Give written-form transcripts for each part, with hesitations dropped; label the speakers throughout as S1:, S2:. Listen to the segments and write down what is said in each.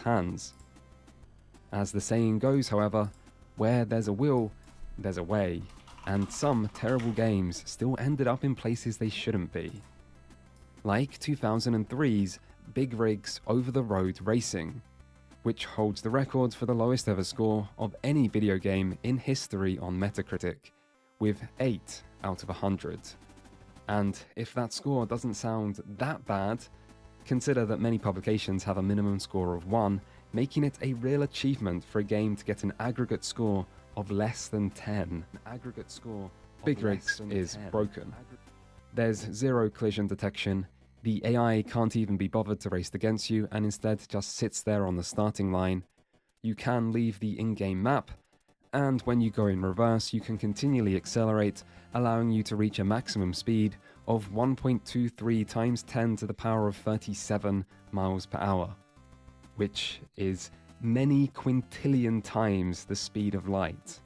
S1: hands. As the saying goes, however, where there's a will, there's a way, and some terrible games still ended up in places they shouldn't be. Like 2003's Big Rigs Over-the-Road Racing, which holds the record for the lowest ever score of any video game in history on Metacritic, with 8 out of 100. And if that score doesn't sound that bad, consider that many publications have a minimum score of 1, making it a real achievement for a game to get an aggregate score of less than 10. Big Rigs is broken. There's zero collision detection, the AI can't even be bothered to race against you and instead just sits there on the starting line. You can leave the in-game map, and when you go in reverse you can continually accelerate, allowing you to reach a maximum speed of 1.23 times 10 to the power of 37 miles per hour, which is many quintillion times the speed of light.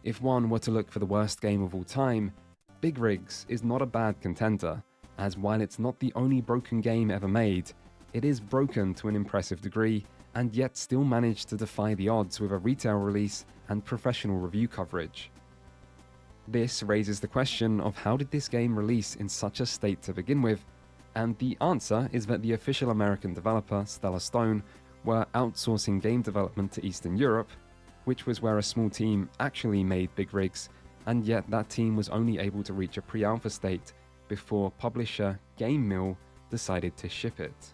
S1: If one were to look for the worst game of all time, Big Rigs is not a bad contender, as while it's not the only broken game ever made, it is broken to an impressive degree, and yet still managed to defy the odds with a retail release and professional review coverage. This raises the question of how did this game release in such a state to begin with, and the answer is that the official American developer, Stellar Stone, were outsourcing game development to Eastern Europe, which was where a small team actually made Big Rigs, and yet that team was only able to reach a pre-alpha state before publisher Game Mill decided to ship it.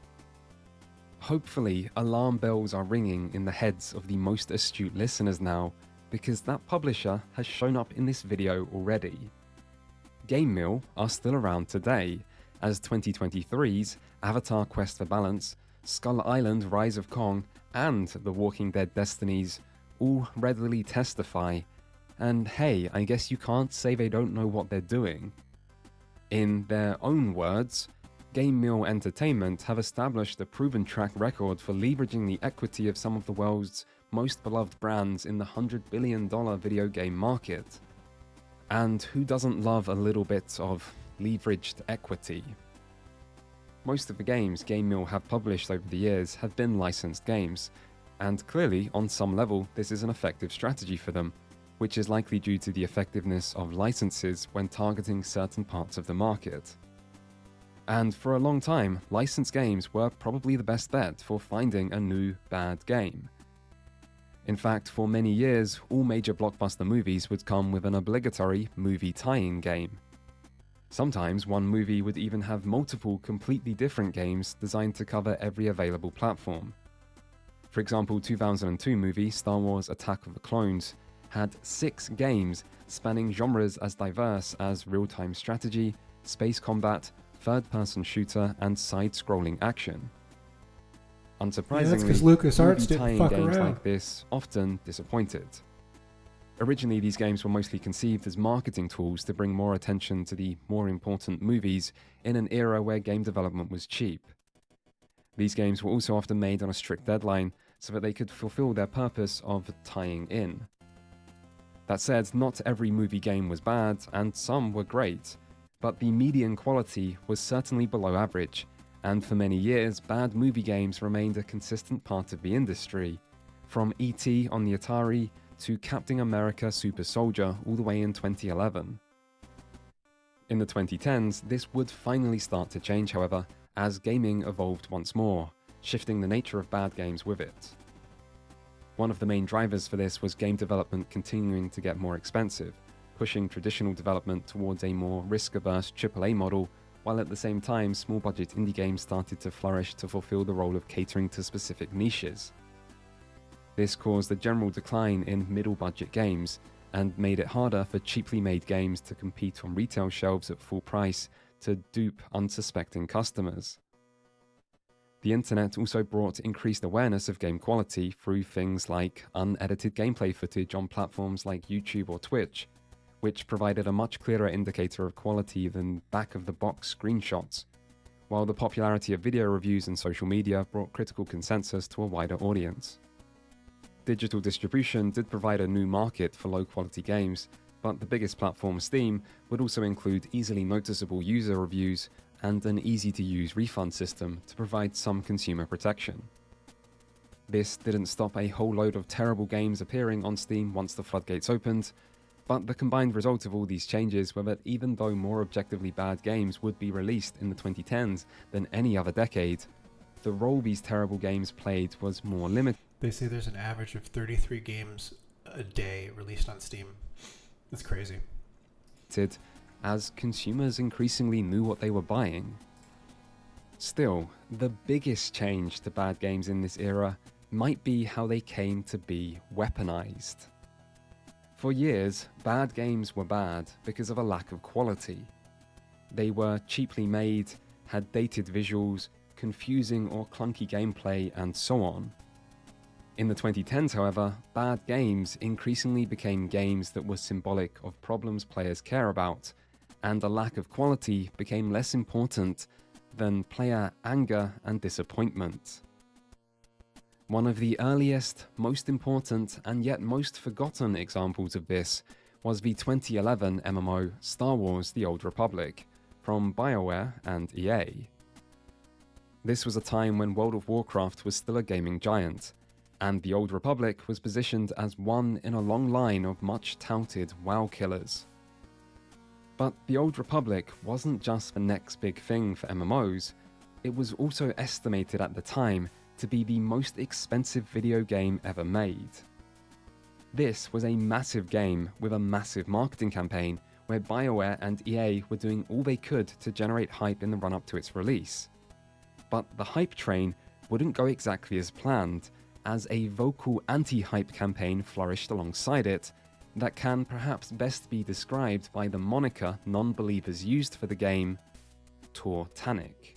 S1: Hopefully, alarm bells are ringing in the heads of the most astute listeners now, because that publisher has shown up in this video already. Game Mill are still around today, as 2023's Avatar Quest for Balance, Skull Island Rise of Kong, and The Walking Dead Destinies all readily testify, and hey, I guess you can't say they don't know what they're doing. In their own words, Game Mill Entertainment have established a proven track record for leveraging the equity of some of the world's most beloved brands in the $100 billion video game market. And who doesn't love a little bit of leveraged equity? Most of the games Game Mill have published over the years have been licensed games, and clearly, on some level, this is an effective strategy for them, which is likely due to the effectiveness of licenses when targeting certain parts of the market. And for a long time, licensed games were probably the best bet for finding a new bad game. In fact, for many years, all major blockbuster movies would come with an obligatory movie tie-in game. Sometimes one movie would even have multiple completely different games designed to cover every available platform. For example, 2002 movie Star Wars Attack of the Clones had 6 games spanning genres as diverse as real-time strategy, space combat, third-person shooter, and side-scrolling action. Unsurprisingly, movie tie-in games like this often disappointed. Originally, these games were mostly conceived as marketing tools to bring more attention to the more important movies in an era where game development was cheap. These games were also often made on a strict deadline so that they could fulfill their purpose of tying in. That said, not every movie game was bad, and some were great, but the median quality was certainly below average, and for many years, bad movie games remained a consistent part of the industry, from E.T. on the Atari to Captain America Super Soldier all the way in 2011. In the 2010s, this would finally start to change, however, as gaming evolved once more, shifting the nature of bad games with it. One of the main drivers for this was game development continuing to get more expensive, pushing traditional development towards a more risk-averse AAA model, while at the same time small-budget indie games started to flourish to fulfill the role of catering to specific niches. This caused a general decline in middle-budget games, and made it harder for cheaply made games to compete on retail shelves at full price to dupe unsuspecting customers. The internet also brought increased awareness of game quality through things like unedited gameplay footage on platforms like YouTube or Twitch, which provided a much clearer indicator of quality than back-of-the-box screenshots, while the popularity of video reviews and social media brought critical consensus to a wider audience. Digital distribution did provide a new market for low-quality games, but the biggest platform, Steam, would also include easily noticeable user reviews and an easy-to-use refund system to provide some consumer protection. This didn't stop a whole load of terrible games appearing on Steam once the floodgates opened, but the combined result of all these changes were that even though more objectively bad games would be released in the 2010s than any other decade, the role these terrible games played was more limited.
S2: They say there's an average of 33 games a day released on Steam. That's crazy.
S1: As consumers increasingly knew what they were buying. Still, the biggest change to bad games in this era might be how they came to be weaponized. For years, bad games were bad because of a lack of quality. They were cheaply made, had dated visuals, confusing or clunky gameplay, and so on. In the 2010s, however, bad games increasingly became games that were symbolic of problems players care about, and a lack of quality became less important than player anger and disappointment. One of the earliest, most important, and yet most forgotten examples of this was the 2011 MMO Star Wars: The Old Republic, from BioWare and EA. This was a time when World of Warcraft was still a gaming giant, and The Old Republic was positioned as one in a long line of much touted WoW killers. But The Old Republic wasn't just the next big thing for MMOs, it was also estimated at the time to be the most expensive video game ever made. This was a massive game with a massive marketing campaign where BioWare and EA were doing all they could to generate hype in the run-up to its release. But the hype train wouldn't go exactly as planned, as a vocal anti-hype campaign flourished alongside it that can perhaps best be described by the moniker non-believers used for the game, Tortanic.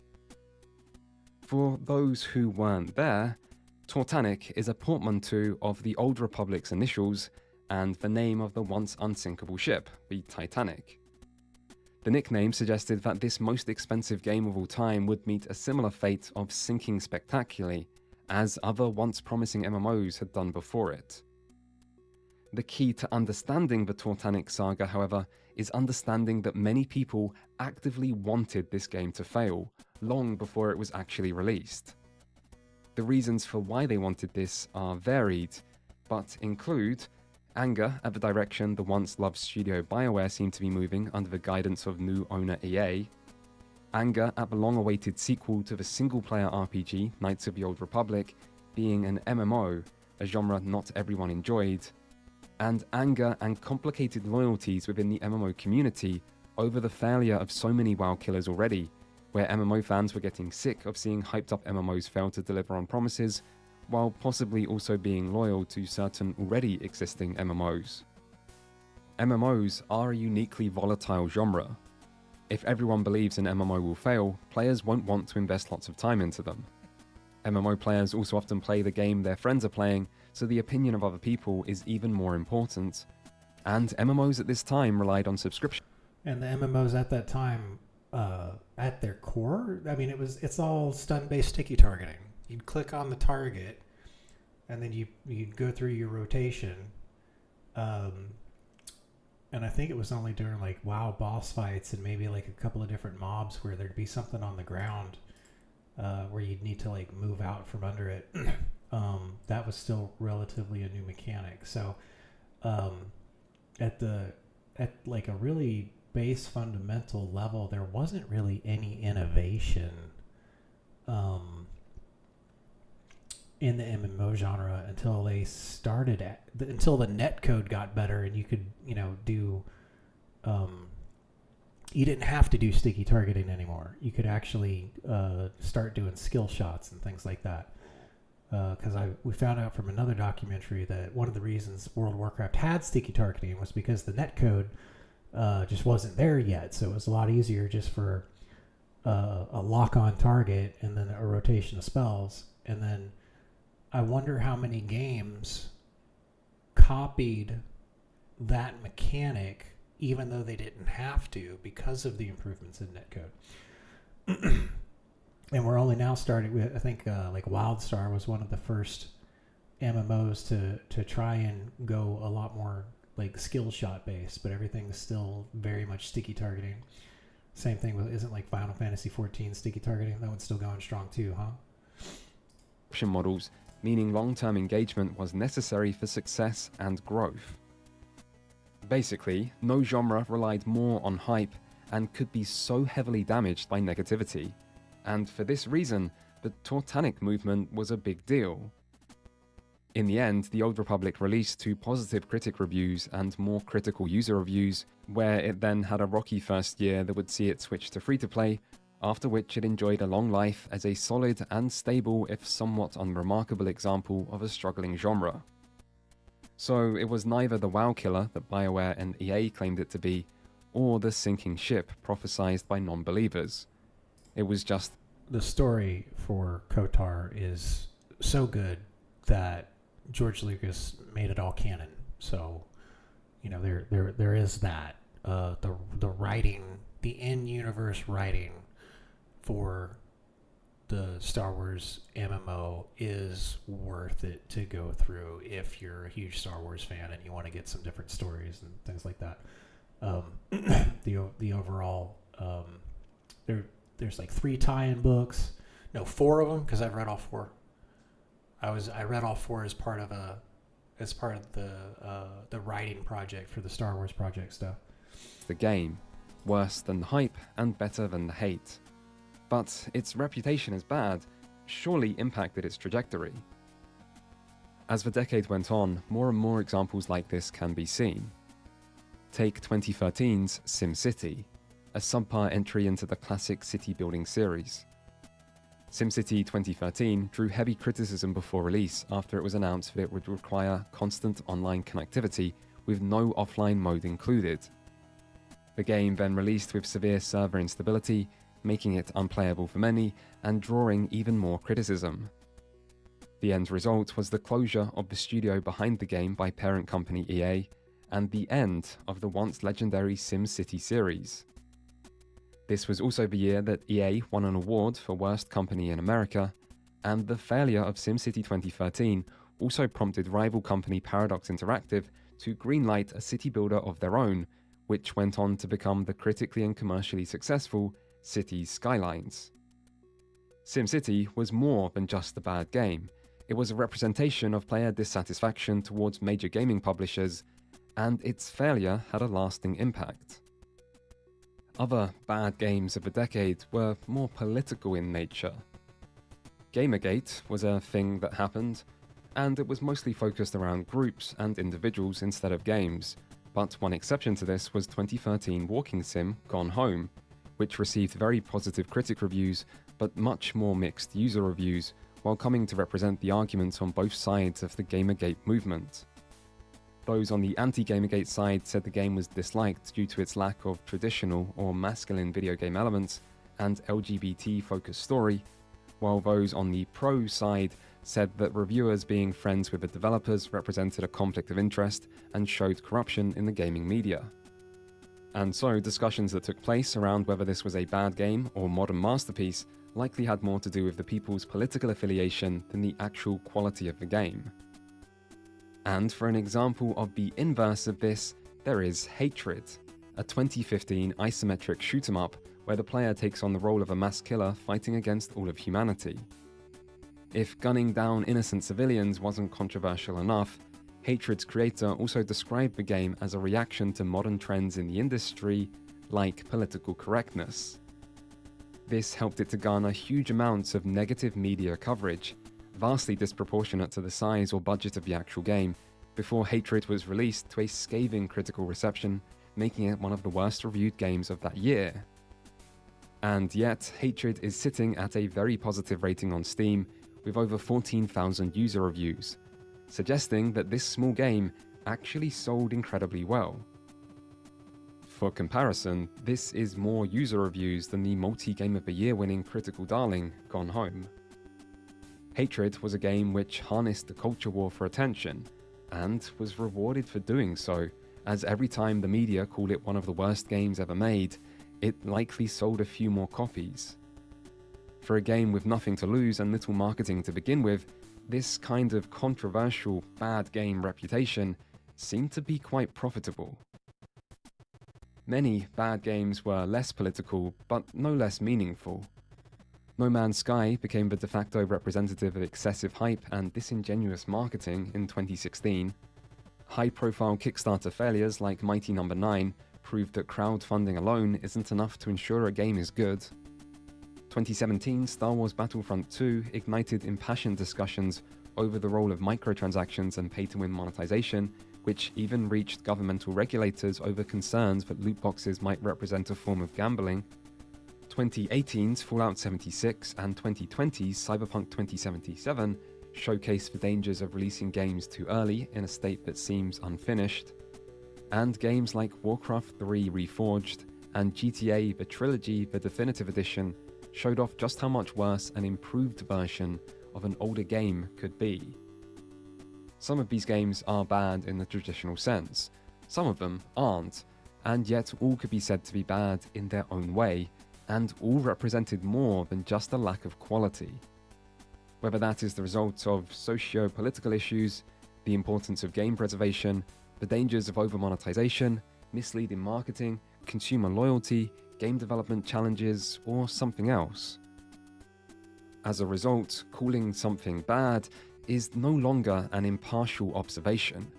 S1: For those who weren't there, Tortanic is a portmanteau of the Old Republic's initials and the name of the once unsinkable ship, the Titanic. The nickname suggested that this most expensive game of all time would meet a similar fate of sinking spectacularly, as other once promising MMOs had done before it. The key to understanding the Tortanic saga, however, is understanding that many people actively wanted this game to fail, long before it was actually released. The reasons for why they wanted this are varied, but include anger at the direction the once loved studio BioWare seemed to be moving under the guidance of new owner EA, anger at the long-awaited sequel to the single-player RPG Knights of the Old Republic being an MMO, a genre not everyone enjoyed, and anger and complicated loyalties within the MMO community over the failure of so many WoW killers already, where MMO fans were getting sick of seeing hyped-up MMOs fail to deliver on promises, while possibly also being loyal to certain already existing MMOs. MMOs are a uniquely volatile genre. If everyone believes an MMO will fail, players won't want to invest lots of time into them. MMO players also often play the game their friends are playing, so the opinion of other people is even more important. And MMOs at this time relied on subscription.
S2: And the MMOs at that time, at their core, I mean, it's all stun-based sticky targeting. You'd click on the target, and then you'd go through your rotation. And I think it was only during like WoW boss fights and maybe like a couple of different mobs where there'd be something on the ground where you'd need to like move out from under it. That was still relatively a new mechanic. So at like a really base fundamental level, there wasn't really any innovation in the MMO genre until they started until the netcode got better and you could, do you didn't have to do sticky targeting anymore. You could actually start doing skill shots and things like that. Because we found out from another documentary that one of the reasons World of Warcraft had sticky targeting was because the netcode just wasn't there yet. So it was a lot easier just for a lock-on target and then a rotation of spells. And then I wonder how many games copied that mechanic even though they didn't have to because of the improvements in netcode. And we're only now starting with, I think like WildStar was one of the first MMOs to try and go a lot more like skill shot based, but everything's still very much sticky targeting. Same thing with, isn't like Final Fantasy 14 sticky targeting? That one's still going strong too, huh?
S1: Models meaning long-term engagement was necessary for success and growth. Basically, no genre relied more on hype and could be so heavily damaged by negativity, and for this reason, the Totanic movement was a big deal. In the end, the Old Republic released 2 positive critic reviews and more critical user reviews, where it then had a rocky first year that would see it switch to free-to-play, after which it enjoyed a long life as a solid and stable if somewhat unremarkable example of a struggling genre. So it was neither the WoW killer that BioWare and EA claimed it to be, or the sinking ship prophesized by non-believers. It was just...
S2: The story for KOTOR is so good that George Lucas made it all canon. So, you know, there is that. The writing, the in-universe writing for the Star Wars MMO is worth it to go through if you're a huge Star Wars fan and you want to get some different stories and things like that. The overall there's like 3 tie-in books, no 4 of them because I've read all 4. I read all 4 as part of the writing project for the Star Wars project stuff.
S1: The game, worse than the hype and better than the hate. But its reputation as bad surely impacted its trajectory. As the decade went on, more and more examples like this can be seen. Take 2013's SimCity, a subpar entry into the classic city-building series. SimCity 2013 drew heavy criticism before release after it was announced that it would require constant online connectivity with no offline mode included. The game then released with severe server instability, making it unplayable for many and drawing even more criticism. The end result was the closure of the studio behind the game by parent company EA, and the end of the once legendary SimCity series. This was also the year that EA won an award for Worst Company in America, and the failure of SimCity 2013 also prompted rival company Paradox Interactive to greenlight a city builder of their own, which went on to become the critically and commercially successful Cities Skylines. SimCity was more than just a bad game. It was a representation of player dissatisfaction towards major gaming publishers, and its failure had a lasting impact. Other bad games of the decade were more political in nature. Gamergate was a thing that happened, and it was mostly focused around groups and individuals instead of games, but one exception to this was 2013 walking sim Gone Home, which received very positive critic reviews but much more mixed user reviews, while coming to represent the arguments on both sides of the Gamergate movement. Those on the anti-Gamergate side said the game was disliked due to its lack of traditional or masculine video game elements and LGBT-focused story, while those on the pro side said that reviewers being friends with the developers represented a conflict of interest and showed corruption in the gaming media. And so discussions that took place around whether this was a bad game or modern masterpiece likely had more to do with the people's political affiliation than the actual quality of the game. And for an example of the inverse of this, there is Hatred, a 2015 isometric shoot-'em-up where the player takes on the role of a mass killer fighting against all of humanity. If gunning down innocent civilians wasn't controversial enough, Hatred's creator also described the game as a reaction to modern trends in the industry, like political correctness. This helped it to garner huge amounts of negative media coverage, vastly disproportionate to the size or budget of the actual game, before Hatred was released to a scathing critical reception, making it one of the worst reviewed games of that year. And yet, Hatred is sitting at a very positive rating on Steam, with over 14,000 user reviews, suggesting that this small game actually sold incredibly well. For comparison, this is more user reviews than the multi-Game of the Year winning critical darling, Gone Home. Hatred was a game which harnessed the culture war for attention, and was rewarded for doing so, as every time the media called it one of the worst games ever made, it likely sold a few more copies. For a game with nothing to lose and little marketing to begin with, this kind of controversial bad game reputation seemed to be quite profitable. Many bad games were less political, but no less meaningful. No Man's Sky became the de facto representative of excessive hype and disingenuous marketing in 2016. High-profile Kickstarter failures like Mighty No. 9 proved that crowdfunding alone isn't enough to ensure a game is good. 2017 Star Wars Battlefront 2 ignited impassioned discussions over the role of microtransactions and pay-to-win monetization, which even reached governmental regulators over concerns that loot boxes might represent a form of gambling. 2018's Fallout 76 and 2020's Cyberpunk 2077 showcase the dangers of releasing games too early in a state that seems unfinished. And games like Warcraft 3 Reforged and GTA The Trilogy The Definitive Edition showed off just how much worse an improved version of an older game could be. Some of these games are bad in the traditional sense, some of them aren't, and yet all could be said to be bad in their own way, and all represented more than just a lack of quality. Whether that is the result of socio-political issues, the importance of game preservation, the dangers of over-monetization, misleading marketing, consumer loyalty, game development challenges, or something else. As a result, calling something bad is no longer an impartial observation.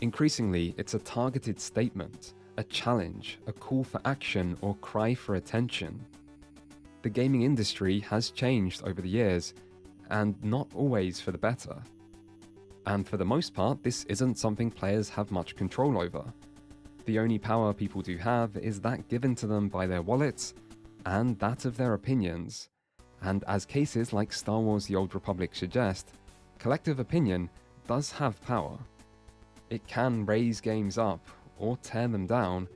S1: Increasingly, it's a targeted statement, a challenge, a call for action, or cry for attention. The gaming industry has changed over the years, and not always for the better. And for the most part, this isn't something players have much control over. The only power people do have is that given to them by their wallets, and that of their opinions. And as cases like Star Wars The Old Republic suggest, collective opinion does have power. It can raise games up, or tear them down,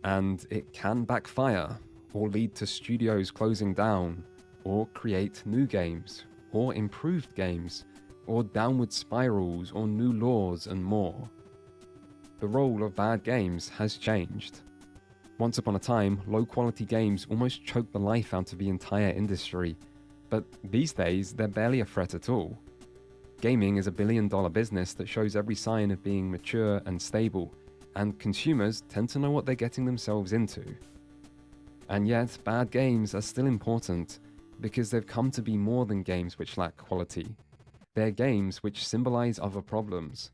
S1: and it can backfire, or lead to studios closing down, or create new games, or improved games, or downward spirals, or new laws, and more. The role of bad games has changed. Once upon a time, low-quality games almost choked the life out of the entire industry, but these days they're barely a threat at all. Gaming is a billion-dollar business that shows every sign of being mature and stable, and consumers tend to know what they're getting themselves into. And yet, bad games are still important, because they've come to be more than games which lack quality. They're games which symbolize other problems,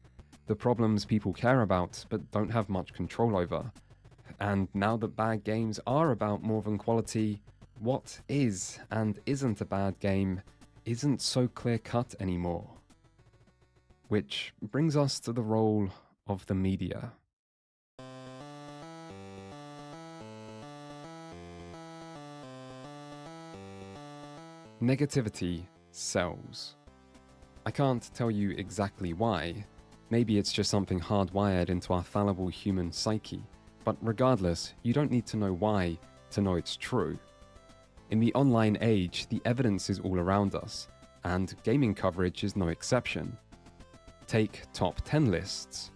S1: the problems people care about but don't have much control over. And now that bad games are about more than quality, what is and isn't a bad game isn't so clear-cut anymore. Which brings us to the role of the media. Negativity sells. I can't tell you exactly why. Maybe it's just something hardwired into our fallible human psyche. But regardless, you don't need to know why to know it's true. In the online age, the evidence is all around us, and gaming coverage is no exception. Take top 10 lists.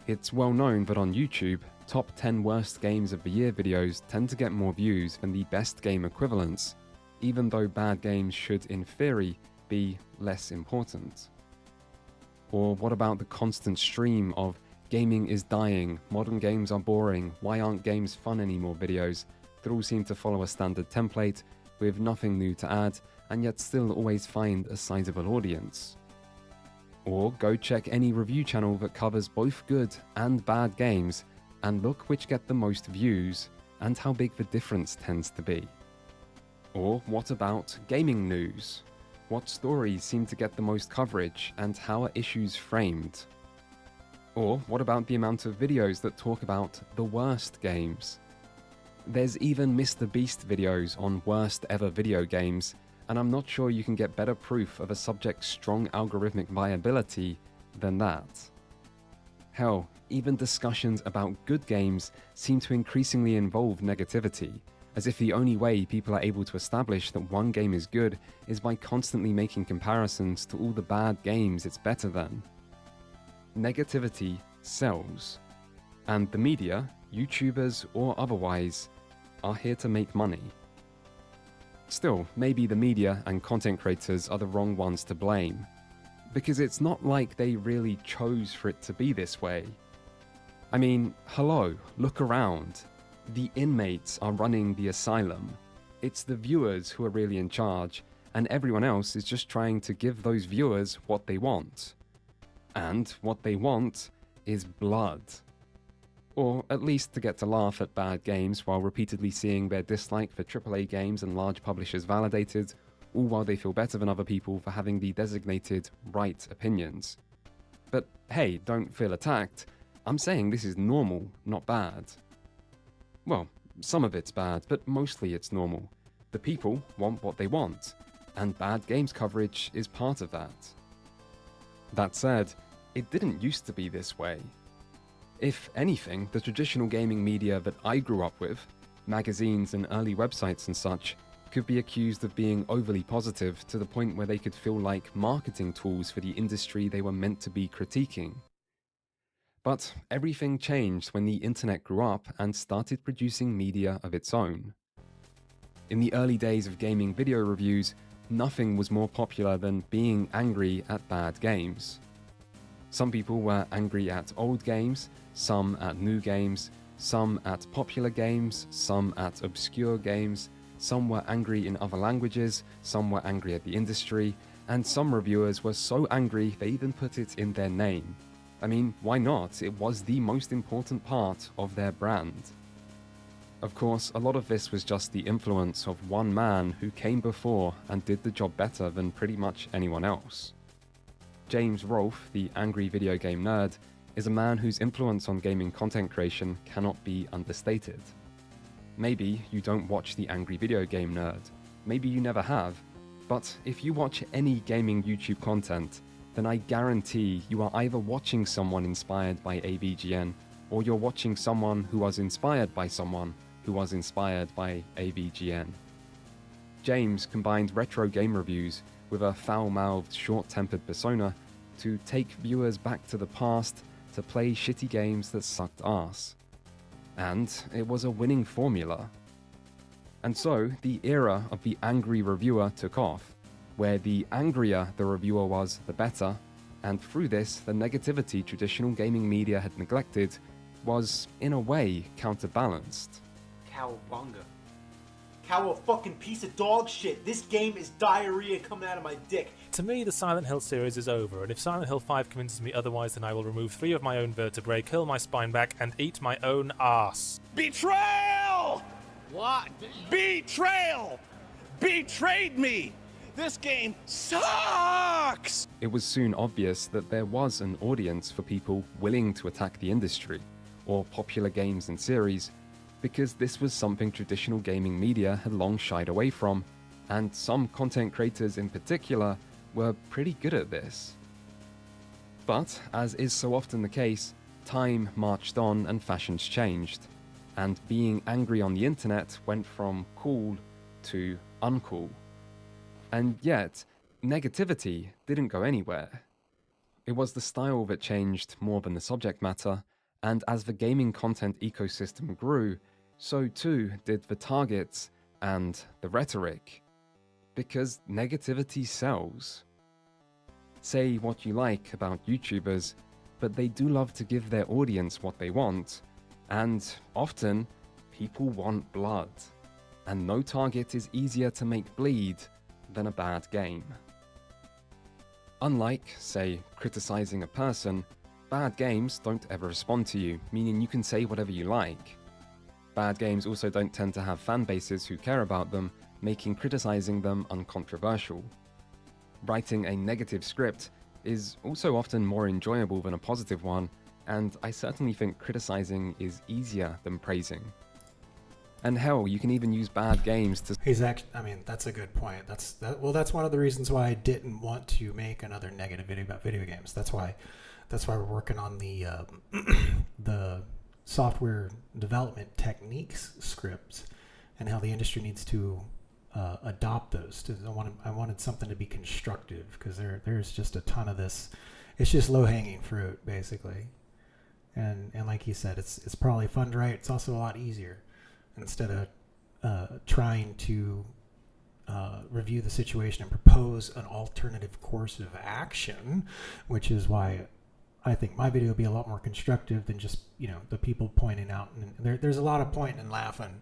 S1: It's well known that on YouTube, top 10 worst games of the year videos tend to get more views than the best game equivalents, even though bad games should, in theory, be less important. Or what about the constant stream of gaming is dying, modern games are boring, why aren't games fun anymore videos that all seem to follow a standard template with nothing new to add and yet still always find a sizable audience? Or go check any review channel that covers both good and bad games and look which get the most views and how big the difference tends to be. Or what about gaming news? What stories seem to get the most coverage and how are issues framed? Or what about the amount of videos that talk about the worst games? There's even Mr. Beast videos on worst ever video games, and I'm not sure you can get better proof of a subject's strong algorithmic viability than that. Hell, even discussions about good games seem to increasingly involve negativity, as if the only way people are able to establish that one game is good is by constantly making comparisons to all the bad games it's better than. Negativity sells, and the media, YouTubers or otherwise, are here to make money. Still, maybe the media and content creators are the wrong ones to blame, because it's not like they really chose for it to be this way. I mean, hello, look around. The inmates are running the asylum. It's the viewers who are really in charge, and everyone else is just trying to give those viewers what they want. And what they want is blood. Or at least to get to laugh at bad games while repeatedly seeing their dislike for AAA games and large publishers validated, all while they feel better than other people for having the designated right opinions. But hey, don't feel attacked. I'm saying this is normal, not bad. Well, some of it's bad, but mostly it's normal. The people want what they want, and bad games coverage is part of that. That said, it didn't used to be this way. If anything, the traditional gaming media that I grew up with, magazines and early websites and such, could be accused of being overly positive to the point where they could feel like marketing tools for the industry they were meant to be critiquing. But everything changed when the internet grew up and started producing media of its own. In the early days of gaming video reviews, nothing was more popular than being angry at bad games. Some people were angry at old games, some at new games, some at popular games, some at obscure games, some were angry in other languages, some were angry at the industry, and some reviewers were so angry they even put it in their name. I mean, why not? It was the most important part of their brand. Of course, a lot of this was just the influence of one man who came before and did the job better than pretty much anyone else. James Rolfe, the angry video game nerd, is a man whose influence on gaming content creation cannot be understated. Maybe you don't watch the angry video game nerd, maybe you never have, but if you watch any gaming YouTube content, then I guarantee you are either watching someone inspired by AVGN, or you're watching someone who was inspired by someone who was inspired by AVGN. James combined retro game reviews with a foul-mouthed, short-tempered persona to take viewers back to the past to play shitty games that sucked ass. And it was a winning formula. And so, the era of the angry reviewer took off, where the angrier the reviewer was, the better, and through this, the negativity traditional gaming media had neglected was, in a way, counterbalanced.
S3: Cowabunga. Cow a fucking piece of dog shit. This game is diarrhea coming out of my dick.
S4: To me, the Silent Hill series is over, and if Silent Hill 5 convinces me otherwise, then I will remove 3 of my own vertebrae, kill my spine back, and eat my own ass.
S5: Betrayal!
S3: What?
S5: Betrayal! Betrayed me! This game sucks!
S1: It was soon obvious that there was an audience for people willing to attack the industry, or popular games and series, because this was something traditional gaming media had long shied away from, and some content creators in particular were pretty good at this. But, as is so often the case, time marched on and fashions changed, and being angry on the internet went from cool to uncool. And yet, negativity didn't go anywhere. It was the style that changed more than the subject matter, and as the gaming content ecosystem grew, so too did the targets and the rhetoric. Because negativity sells. Say what you like about YouTubers, but they do love to give their audience what they want, and often, people want blood. And no target is easier to make bleed than a bad game. Unlike, say, criticizing a person, bad games don't ever respond to you, meaning you can say whatever you like. Bad games also don't tend to have fan bases who care about them, making criticizing them uncontroversial. Writing a negative script is also often more enjoyable than a positive one, and I certainly think criticizing is easier than praising. And hell, you can even use bad games to...
S2: That's a good point. That's one of the reasons why I didn't want to make another negative video about video games. That's why we're working on the the software development techniques scripts and how the industry needs to adopt those. I wanted something to be constructive, because there's just a ton of this. It's just low-hanging fruit, basically. And like you said, it's probably fun to write. It's also a lot easier. Instead of trying to review the situation and propose an alternative course of action, which is why I think my video will be a lot more constructive than just, the people pointing out. And there's a lot of pointing and laughing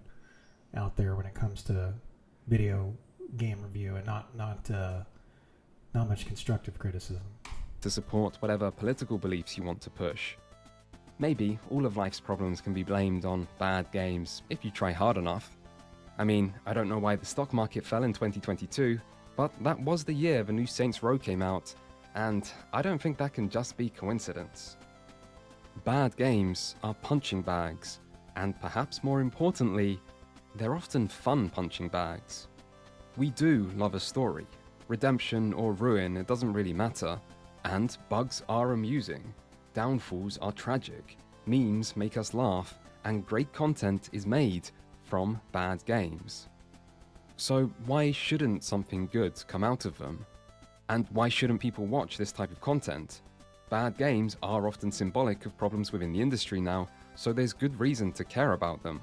S2: out there when it comes to video game review and not much constructive criticism.
S1: To support whatever political beliefs you want to push. Maybe all of life's problems can be blamed on bad games if you try hard enough. I mean, I don't know why the stock market fell in 2022, but that was the year the new Saints Row came out, and I don't think that can just be coincidence. Bad games are punching bags, and perhaps more importantly, they're often fun punching bags. We do love a story. Redemption or ruin, it doesn't really matter. And bugs are amusing. Downfalls are tragic. Memes make us laugh, and great content is made from bad games. So why shouldn't something good come out of them? And why shouldn't people watch this type of content? Bad games are often symbolic of problems within the industry now, so there's good reason to care about them.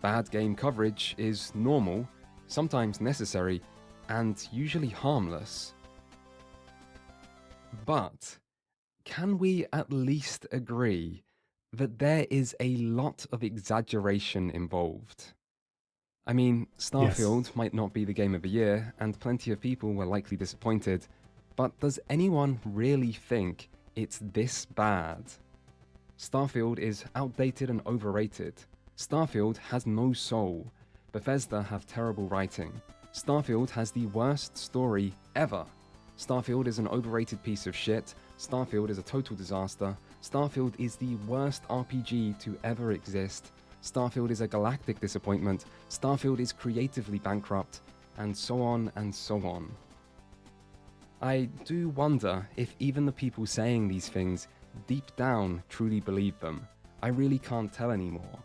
S1: Bad game coverage is normal, sometimes necessary, and usually harmless. But can we at least agree that there is a lot of exaggeration involved? I mean, Starfield might not be the game of the year, and plenty of people were likely disappointed, but does anyone really think it's this bad? Starfield is outdated and overrated. Starfield has no soul. Bethesda have terrible writing. Starfield has the worst story ever. Starfield is an overrated piece of shit. Starfield is a total disaster. Starfield is the worst RPG to ever exist. Starfield is a galactic disappointment. Starfield is creatively bankrupt, and so on and so on. I do wonder if even the people saying these things deep down truly believe them. I really can't tell anymore.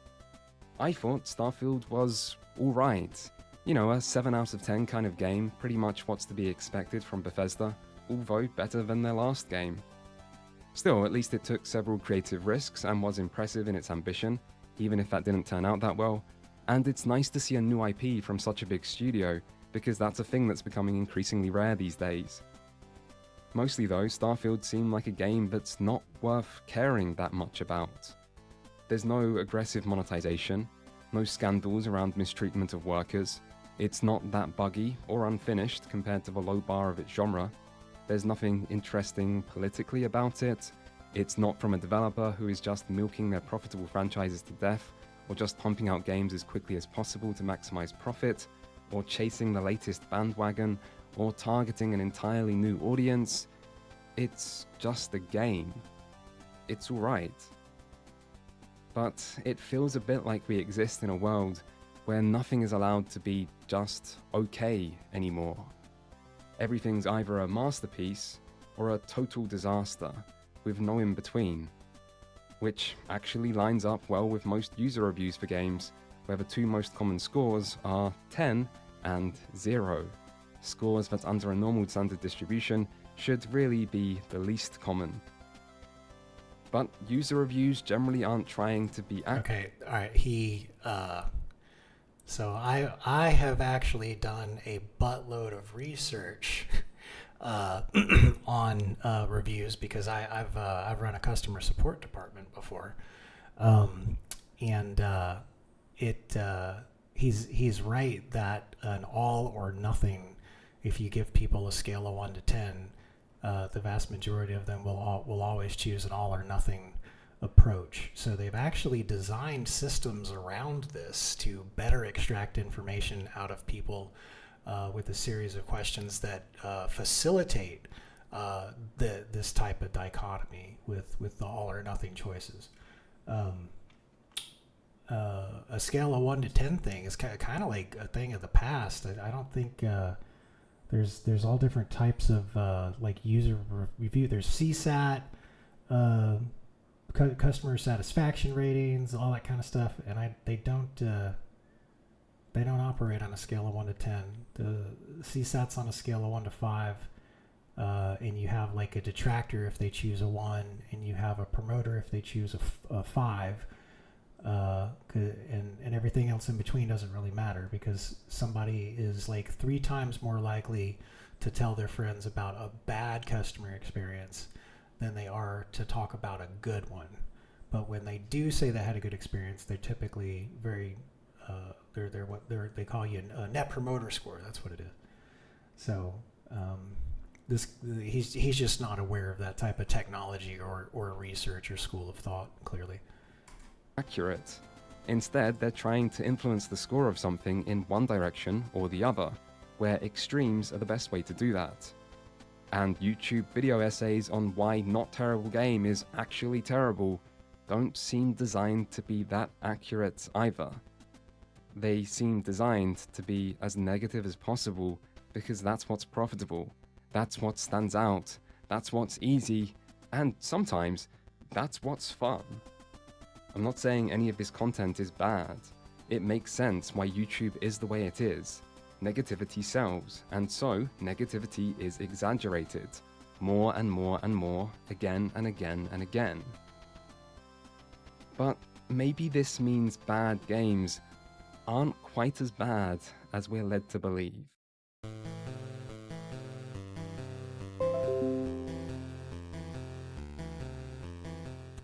S1: I thought Starfield was alright. You know, a 7 out of 10 kind of game, pretty much what's to be expected from Bethesda, although better than their last game. Still, at least it took several creative risks and was impressive in its ambition, even if that didn't turn out that well, and it's nice to see a new IP from such a big studio, because that's a thing that's becoming increasingly rare these days. Mostly though, Starfield seemed like a game that's not worth caring that much about. There's no aggressive monetization, no scandals around mistreatment of workers, it's not that buggy or unfinished compared to the low bar of its genre, there's nothing interesting politically about it, it's not from a developer who is just milking their profitable franchises to death, or just pumping out games as quickly as possible to maximize profit, or chasing the latest bandwagon, or targeting an entirely new audience. It's just a game. It's alright. But it feels a bit like we exist in a world where nothing is allowed to be just okay anymore. Everything's either a masterpiece or a total disaster, with no in between. Which actually lines up well with most user reviews for games, where the two most common scores are 10 and 0. Scores that under a normal standard distribution should really be the least common. But user reviews generally aren't trying to be
S2: Okay, alright, so I have actually done a buttload of research on reviews because I've run a customer support department before, and he's right that an all or nothing, if you give people a scale of 1 to 10, the vast majority of them will always choose an all or nothing approach. So they've actually designed systems around this to better extract information out of people with a series of questions that facilitate this type of dichotomy with the all or nothing choices. A scale of 1 to 10 thing is kind of like a thing of the past. I don't think there's all different types of like user review. There's CSAT, customer satisfaction ratings, all that kind of stuff, and they don't operate on a scale of 1 to 10. The CSAT's on a scale of 1 to 5, and you have like a detractor if they choose a 1, and you have a promoter if they choose a 5, and everything else in between doesn't really matter, because somebody is like 3 times more likely to tell their friends about a bad customer experience than they are to talk about a good one. But when they do say they had a good experience, they're typically very they call you a net promoter score. That's what it is. So he's just not aware of that type of technology or research or school of thought, clearly.
S1: Accurate. Instead, they're trying to influence the score of something in one direction or the other, where extremes are the best way to do that. And YouTube video essays on why Not Terrible Game is actually terrible don't seem designed to be that accurate either. They seem designed to be as negative as possible because that's what's profitable, that's what stands out, that's what's easy, and sometimes that's what's fun. I'm not saying any of this content is bad. It makes sense why YouTube is the way it is. Negativity sells, and so negativity is exaggerated, more and more and more, again and again and again. But maybe this means bad games aren't quite as bad as we're led to believe.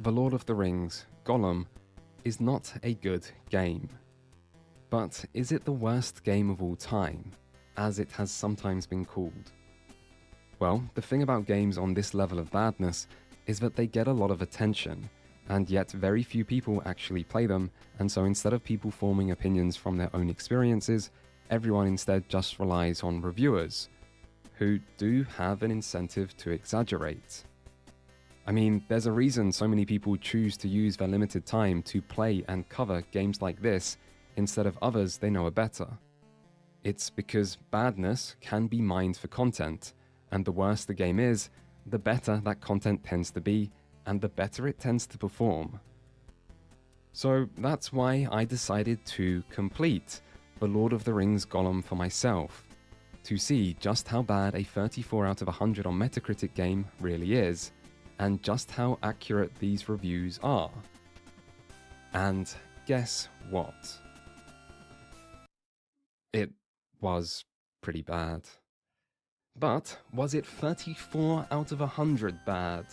S1: The Lord of the Rings, Gollum, is not a good game. But is it the worst game of all time, as it has sometimes been called? Well, the thing about games on this level of badness is that they get a lot of attention, and yet very few people actually play them, and so instead of people forming opinions from their own experiences, everyone instead just relies on reviewers, who do have an incentive to exaggerate. I mean, there's a reason so many people choose to use their limited time to play and cover games like this instead of others they know are better. It's because badness can be mined for content, and the worse the game is, the better that content tends to be, and the better it tends to perform. So that's why I decided to complete The Lord of the Rings Gollum for myself, to see just how bad a 34 out of 100 on Metacritic game really is, and just how accurate these reviews are. And guess what? It was pretty bad. But was it 34 out of 100 bad?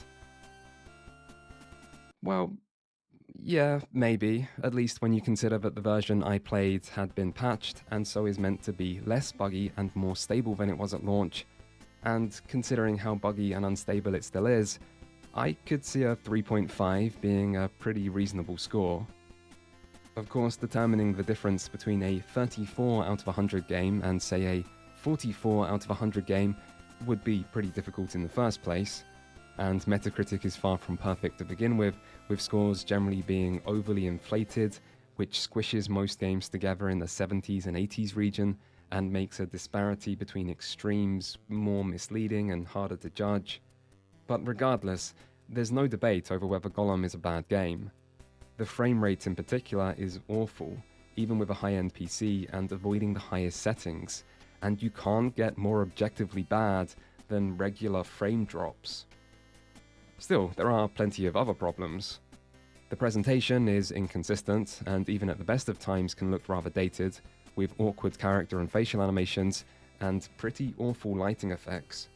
S1: Well, yeah, maybe, at least when you consider that the version I played had been patched and so is meant to be less buggy and more stable than it was at launch, and considering how buggy and unstable it still is, I could see a 3.5 being a pretty reasonable score. Of course, determining the difference between a 34 out of 100 game and say a 44 out of 100 game would be pretty difficult in the first place, and Metacritic is far from perfect to begin with scores generally being overly inflated, which squishes most games together in the 70s and 80s region and makes a disparity between extremes more misleading and harder to judge. But regardless, there's no debate over whether Gollum is a bad game. The frame rate in particular is awful, even with a high-end PC and avoiding the highest settings, and you can't get more objectively bad than regular frame drops. Still, there are plenty of other problems. The presentation is inconsistent, and even at the best of times can look rather dated, with awkward character and facial animations, and pretty awful lighting effects.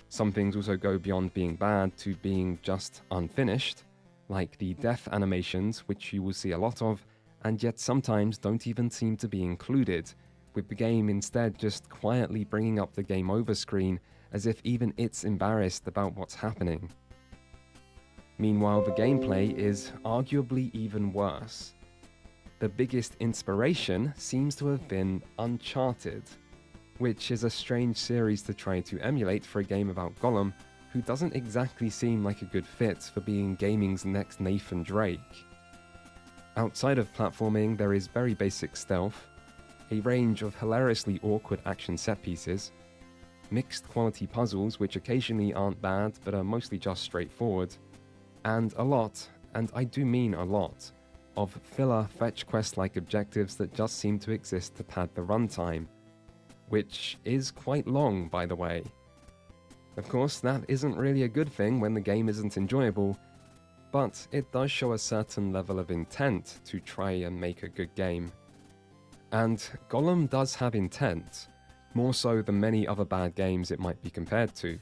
S1: Some things also go beyond being bad to being just unfinished, like the death animations, which you will see a lot of, and yet sometimes don't even seem to be included, with the game instead just quietly bringing up the game over screen as if even it's embarrassed about what's happening. Meanwhile, the gameplay is arguably even worse. The biggest inspiration seems to have been Uncharted, which is a strange series to try to emulate for a game about Gollum, who doesn't exactly seem like a good fit for being gaming's next Nathan Drake. Outside of platforming, there is very basic stealth, a range of hilariously awkward action set pieces, mixed quality puzzles which occasionally aren't bad but are mostly just straightforward, and a lot, and I do mean a lot, of filler fetch quest-like objectives that just seem to exist to pad the runtime, which is quite long, by the way. Of course, that isn't really a good thing when the game isn't enjoyable, but it does show a certain level of intent to try and make a good game. And Gollum does have intent, more so than many other bad games it might be compared to,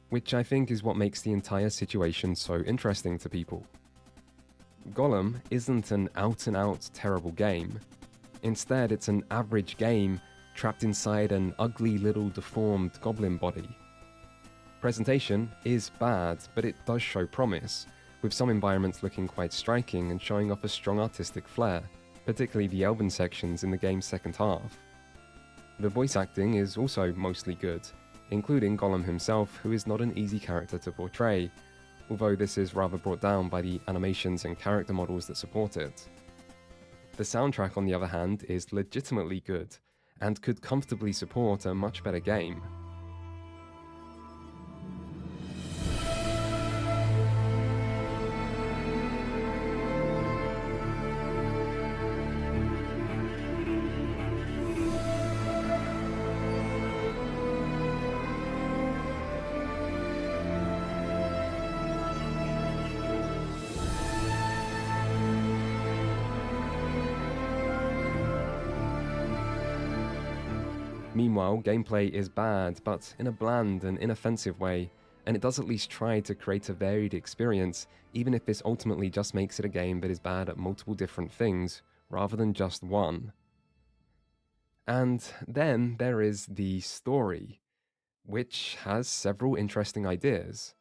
S1: which I think is what makes the entire situation so interesting to people. Gollum isn't an out-and-out terrible game. Instead, it's an average game trapped inside an ugly little deformed goblin body. Presentation is bad, but it does show promise, with some environments looking quite striking and showing off a strong artistic flair, particularly the elven sections in the game's second half. The voice acting is also mostly good, including Gollum himself, who is not an easy character to portray, although this is rather brought down by the animations and character models that support it. The soundtrack, on the other hand, is legitimately good, and could comfortably support a much better game. Meanwhile, gameplay is bad, but in a bland and inoffensive way, and it does at least try to create a varied experience, even if this ultimately just makes it a game that is bad at multiple different things, rather than just one. And then there is the story, which has several interesting ideas.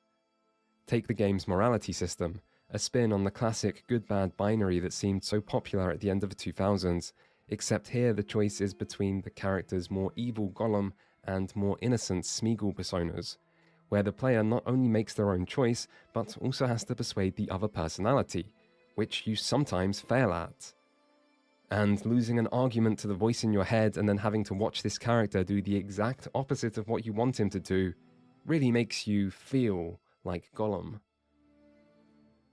S1: Take the game's morality system, a spin on the classic good-bad binary that seemed so popular at the end of the 2000s, except here the choice is between the character's more evil Gollum and more innocent Smeagol personas, where the player not only makes their own choice, but also has to persuade the other personality, which you sometimes fail at. And losing an argument to the voice in your head and then having to watch this character do the exact opposite of what you want him to do really makes you feel like Gollum.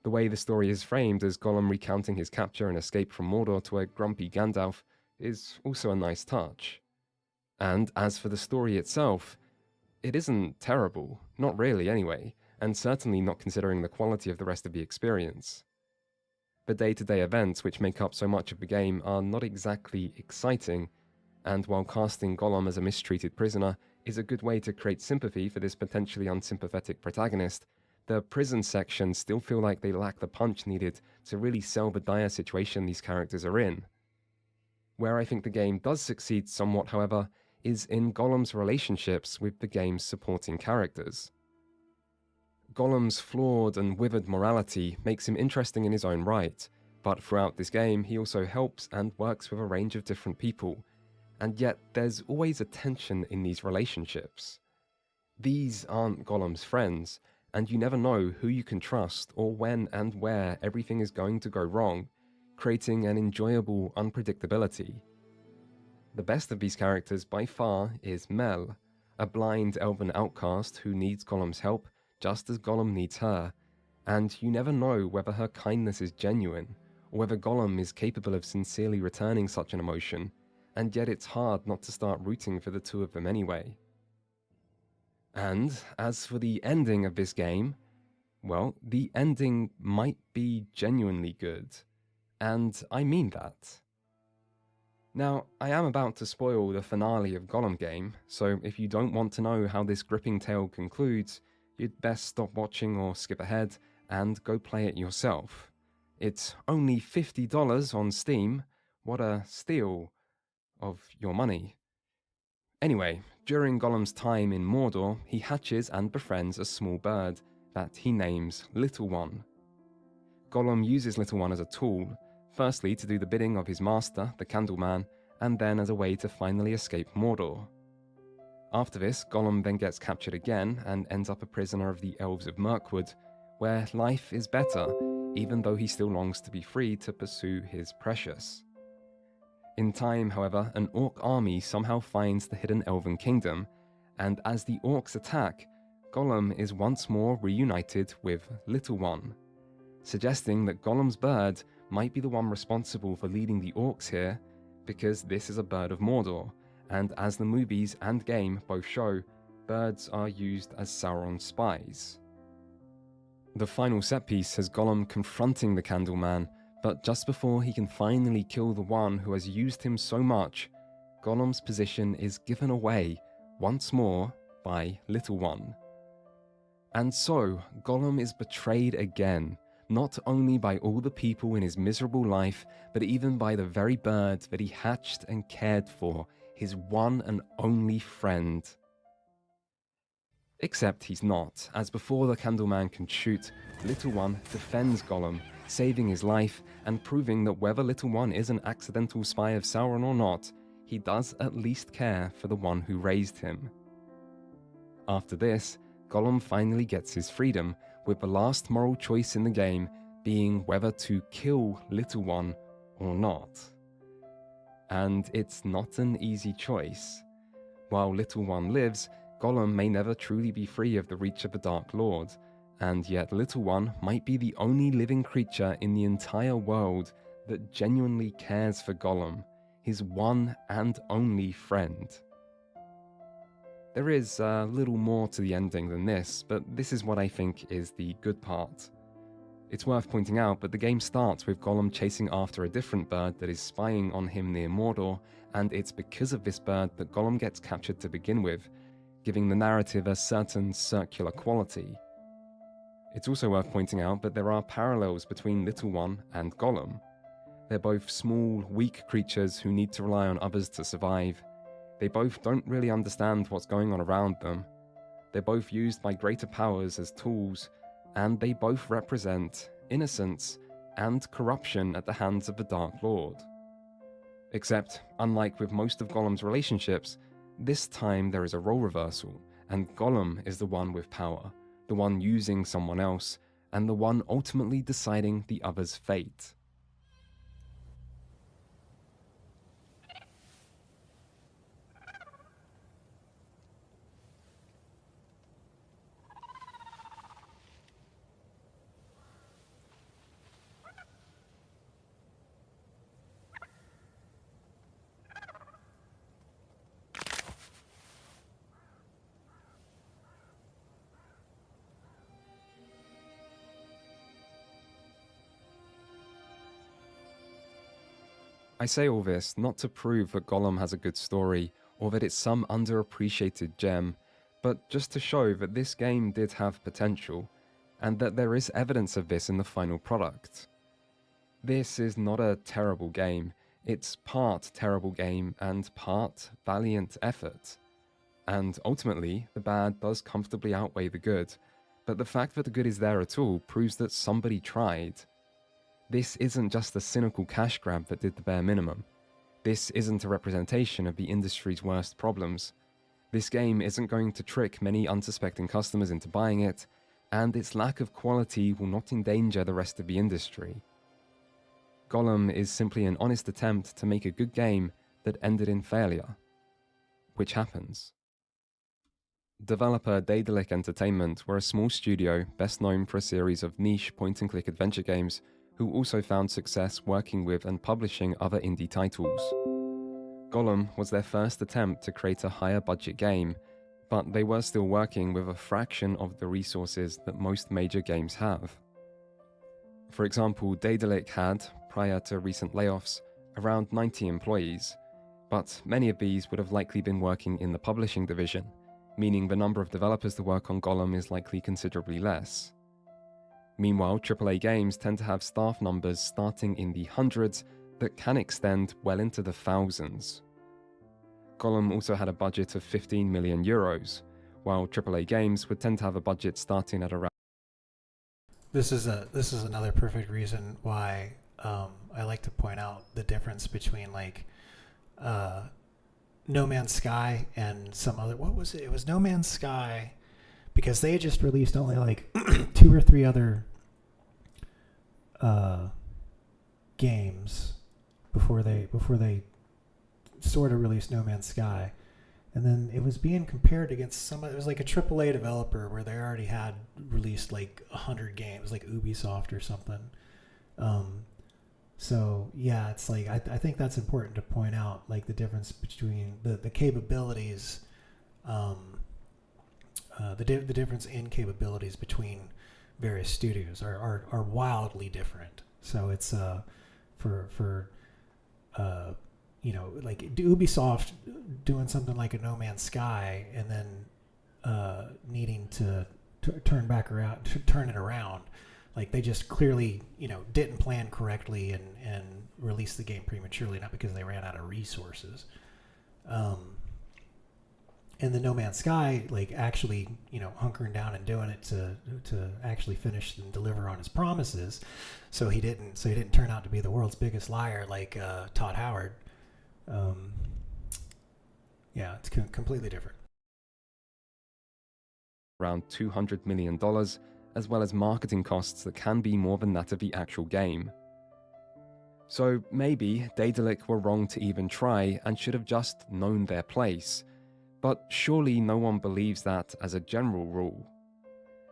S1: The way the story is framed as Gollum recounting his capture and escape from Mordor to a grumpy Gandalf is also a nice touch. And as for the story itself, it isn't terrible, not really anyway, and certainly not considering the quality of the rest of the experience. The day-to-day events which make up so much of the game are not exactly exciting, and while casting Gollum as a mistreated prisoner is a good way to create sympathy for this potentially unsympathetic protagonist, the prison sections still feel like they lack the punch needed to really sell the dire situation these characters are in. Where I think the game does succeed somewhat, however, is in Gollum's relationships with the game's supporting characters. Gollum's flawed and withered morality makes him interesting in his own right, but throughout this game he also helps and works with a range of different people, and yet there's always a tension in these relationships. These aren't Gollum's friends, and you never know who you can trust or when and where everything is going to go wrong, creating an enjoyable unpredictability. The best of these characters by far is Mel, a blind elven outcast who needs Gollum's help just as Gollum needs her, and you never know whether her kindness is genuine, or whether Gollum is capable of sincerely returning such an emotion, and yet it's hard not to start rooting for the two of them anyway. And as for the ending of this game, well, the ending might be genuinely good. And I mean that. Now, I am about to spoil the finale of Gollum game, so if you don't want to know how this gripping tale concludes, you'd best stop watching or skip ahead and go play it yourself. It's only $50 on Steam. What a steal of your money. Anyway, during Gollum's time in Mordor, he hatches and befriends a small bird that he names Little One. Gollum uses Little One as a tool, firstly to do the bidding of his master, the Candleman, and then as a way to finally escape Mordor. After this, Gollum then gets captured again and ends up a prisoner of the Elves of Mirkwood, where life is better, even though he still longs to be free to pursue his precious. In time, however, an orc army somehow finds the hidden elven kingdom, and as the orcs attack, Gollum is once more reunited with Little One, suggesting that Gollum's bird might be the one responsible for leading the orcs here, because this is a bird of Mordor, and as the movies and game both show, birds are used as Sauron's spies. The final set piece has Gollum confronting the Candleman, but just before he can finally kill the one who has used him so much, Gollum's position is given away once more by Little One. And so, Gollum is betrayed again not only by all the people in his miserable life, but even by the very bird that he hatched and cared for, his one and only friend. Except he's not, as before the Candleman can shoot, Little One defends Gollum, saving his life and proving that whether Little One is an accidental spy of Sauron or not, he does at least care for the one who raised him. After this, Gollum finally gets his freedom, with the last moral choice in the game being whether to kill Little One or not. And it's not an easy choice. While Little One lives, Gollum may never truly be free of the reach of the Dark Lord, and yet Little One might be the only living creature in the entire world that genuinely cares for Gollum, his one and only friend. There is a little more to the ending than this, but this is what I think is the good part. It's worth pointing out, but the game starts with Gollum chasing after a different bird that is spying on him near Mordor, and it's because of this bird that Gollum gets captured to begin with, giving the narrative a certain circular quality. It's also worth pointing out that there are parallels between Little One and Gollum. They're both small, weak creatures who need to rely on others to survive. They both don't really understand what's going on around them. They're both used by greater powers as tools, and they both represent innocence and corruption at the hands of the Dark Lord. Except, unlike with most of Gollum's relationships, this time there is a role reversal, and Gollum is the one with power, the one using someone else, and the one ultimately deciding the other's fate. I say all this not to prove that Gollum has a good story, or that it's some underappreciated gem, but just to show that this game did have potential, and that there is evidence of this in the final product. This is not a terrible game, it's part terrible game and part valiant effort. And ultimately, the bad does comfortably outweigh the good, but the fact that the good is there at all proves that somebody tried. This isn't just a cynical cash grab that did the bare minimum. This isn't a representation of the industry's worst problems. This game isn't going to trick many unsuspecting customers into buying it, and its lack of quality will not endanger the rest of the industry. Gollum is simply an honest attempt to make a good game that ended in failure. Which happens. Developer Daedalic Entertainment were a small studio best known for a series of niche point-and-click adventure games who also found success working with and publishing other indie titles. Gollum was their first attempt to create a higher budget game, but they were still working with a fraction of the resources that most major games have. For example, Daedalic had, prior to recent layoffs, around 90 employees, but many of these would have likely been working in the publishing division, meaning the number of developers to work on Gollum is likely considerably less. Meanwhile, AAA games tend to have staff numbers starting in the hundreds that can extend well into the thousands. Gollum also had a budget of 15 million euros, while AAA games would tend to have a budget starting at around...
S2: This is another perfect reason why I like to point out the difference between No Man's Sky and some other... What was it? It was No Man's Sky, because they had just released only 2 or 3 other games before they sort of released No Man's Sky, and then it was being compared against it was like a AAA developer where they already had released 100 games, like Ubisoft or something. So yeah, it's I think that's important to point out, the difference between the capabilities, the difference in capabilities between various studios are wildly different. So it's Ubisoft doing something like a No Man's Sky and then needing to turn it around. Like they just clearly, didn't plan correctly and released the game prematurely, not because they ran out of resources. And the No Man's Sky, like actually, hunkering down and doing it to actually finish and deliver on his promises. So he didn't turn out to be the world's biggest liar like Todd Howard. Yeah, it's completely different.
S1: Around $200 million, as well as marketing costs that can be more than that of the actual game. So maybe Daedalic were wrong to even try and should have just known their place. But surely no one believes that as a general rule.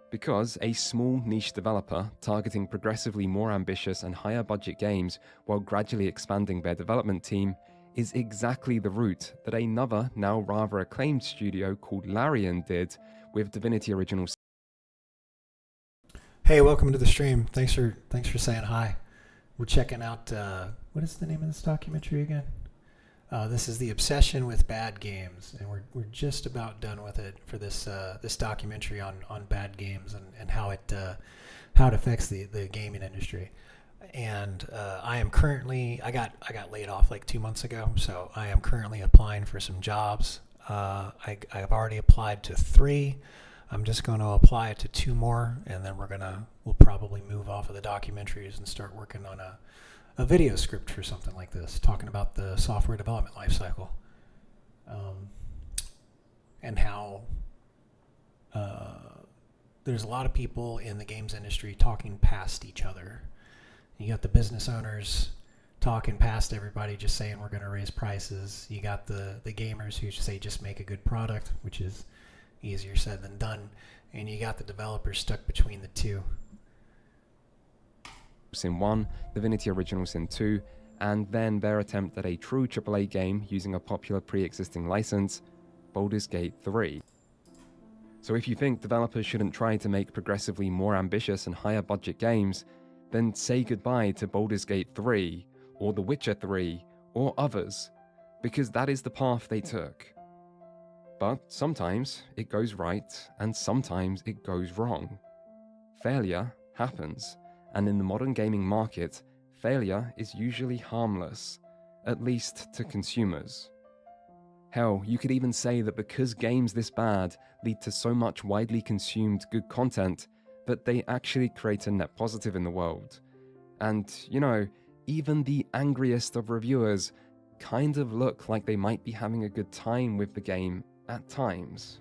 S1: Because a small niche developer targeting progressively more ambitious and higher budget games while gradually expanding their development team is exactly the route that another, now rather acclaimed studio called Larian did with Divinity Original.
S2: Hey, welcome to the stream. Thanks for saying hi. We're checking out what is the name of this documentary again? This is The Obsession with Bad Games, and we're just about done with it for this this documentary on bad games and how it affects the gaming industry. And I got laid off like 2 months ago, so I am currently applying for some jobs. I've already applied to 3. I'm just going to apply to 2 more, and then we'll probably move off of the documentaries and start working on a video script for something like this, talking about the software development lifecycle, and how there's a lot of people in the games industry talking past each other. You got the business owners talking past everybody, just saying we're going to raise prices. You got the gamers who say just make a good product, which is easier said than done. And you got the developers stuck between the two.
S1: Sin 1, Divinity Original Sin 2, and then their attempt at a true AAA game using a popular pre-existing license, Baldur's Gate 3. So if you think developers shouldn't try to make progressively more ambitious and higher budget games, then say goodbye to Baldur's Gate 3, or The Witcher 3, or others, because that is the path they took. But sometimes it goes right, and sometimes it goes wrong. Failure happens, and in the modern gaming market, failure is usually harmless, at least to consumers. Hell, you could even say that because games this bad lead to so much widely consumed good content, that they actually create a net positive in the world. And, even the angriest of reviewers kind of look like they might be having a good time with the game at times.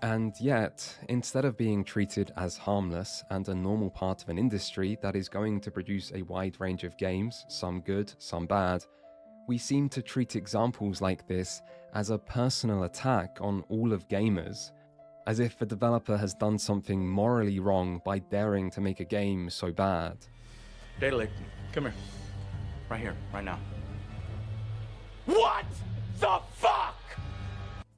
S1: And yet, instead of being treated as harmless and a normal part of an industry that is going to produce a wide range of games, some good, some bad, we seem to treat examples like this as a personal attack on all of gamers, as if the developer has done something morally wrong by daring to make a game so bad.
S6: Daedalic, come here. Right here, right now.
S5: What the fuck?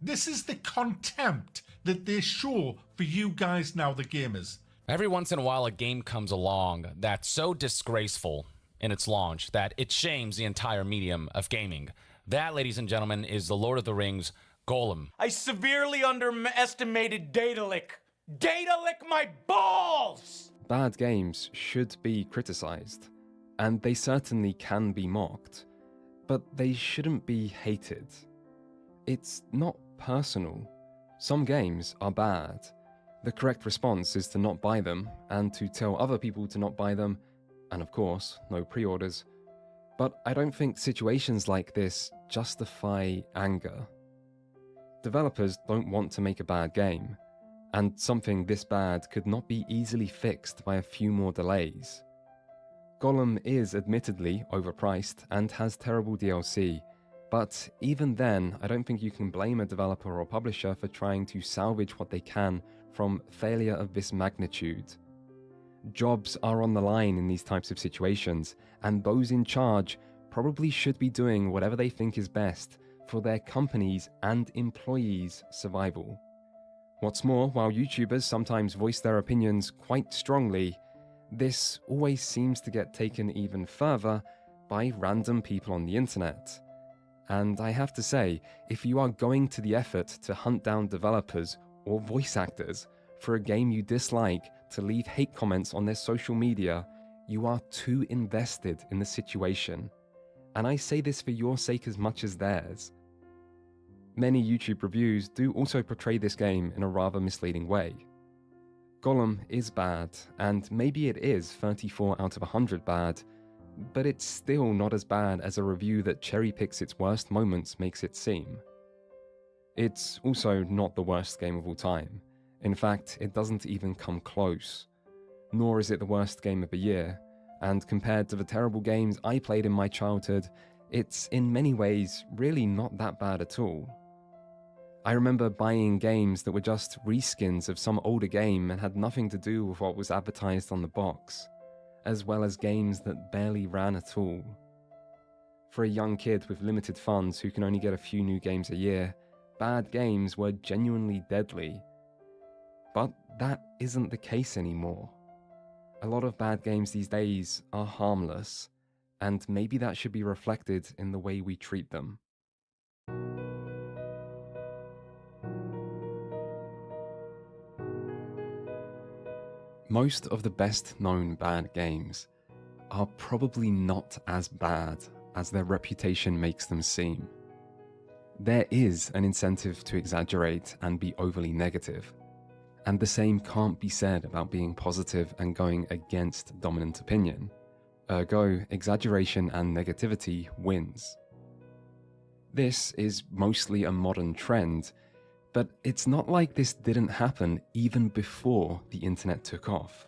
S7: This is the contempt that they show for you guys now, the gamers.
S8: Every once in a while, a game comes along that's so disgraceful in its launch that it shames the entire medium of gaming. That, ladies and gentlemen, is the Lord of the Rings Golem.
S5: I severely underestimated Daedalic. Daedalic my balls!
S1: Bad games should be criticized, and they certainly can be mocked, but they shouldn't be hated. It's not personal. Some games are bad. The correct response is to not buy them, and to tell other people to not buy them, and of course, no pre-orders. But I don't think situations like this justify anger. Developers don't want to make a bad game, and something this bad could not be easily fixed by a few more delays. Golem is admittedly overpriced and has terrible DLC, but even then, I don't think you can blame a developer or publisher for trying to salvage what they can from failure of this magnitude. Jobs are on the line in these types of situations, and those in charge probably should be doing whatever they think is best for their companies' and employees' survival. What's more, while YouTubers sometimes voice their opinions quite strongly, this always seems to get taken even further by random people on the internet. And I have to say, if you are going to the effort to hunt down developers or voice actors for a game you dislike to leave hate comments on their social media, you are too invested in the situation. And I say this for your sake as much as theirs. Many YouTube reviews do also portray this game in a rather misleading way. Gollum is bad, and maybe it is 34 out of 100 bad, but it's still not as bad as a review that cherry-picks its worst moments makes it seem. It's also not the worst game of all time. In fact, it doesn't even come close. Nor is it the worst game of the year, and compared to the terrible games I played in my childhood, it's in many ways really not that bad at all. I remember buying games that were just reskins of some older game and had nothing to do with what was advertised on the box, as well as games that barely ran at all. For a young kid with limited funds who can only get a few new games a year, bad games were genuinely deadly. But that isn't the case anymore. A lot of bad games these days are harmless, and maybe that should be reflected in the way we treat them. Most of the best known bad games are probably not as bad as their reputation makes them seem. There is an incentive to exaggerate and be overly negative, and the same can't be said about being positive and going against dominant opinion. Ergo, exaggeration and negativity wins. This is mostly a modern trend, but it's not like this didn't happen even before the internet took off.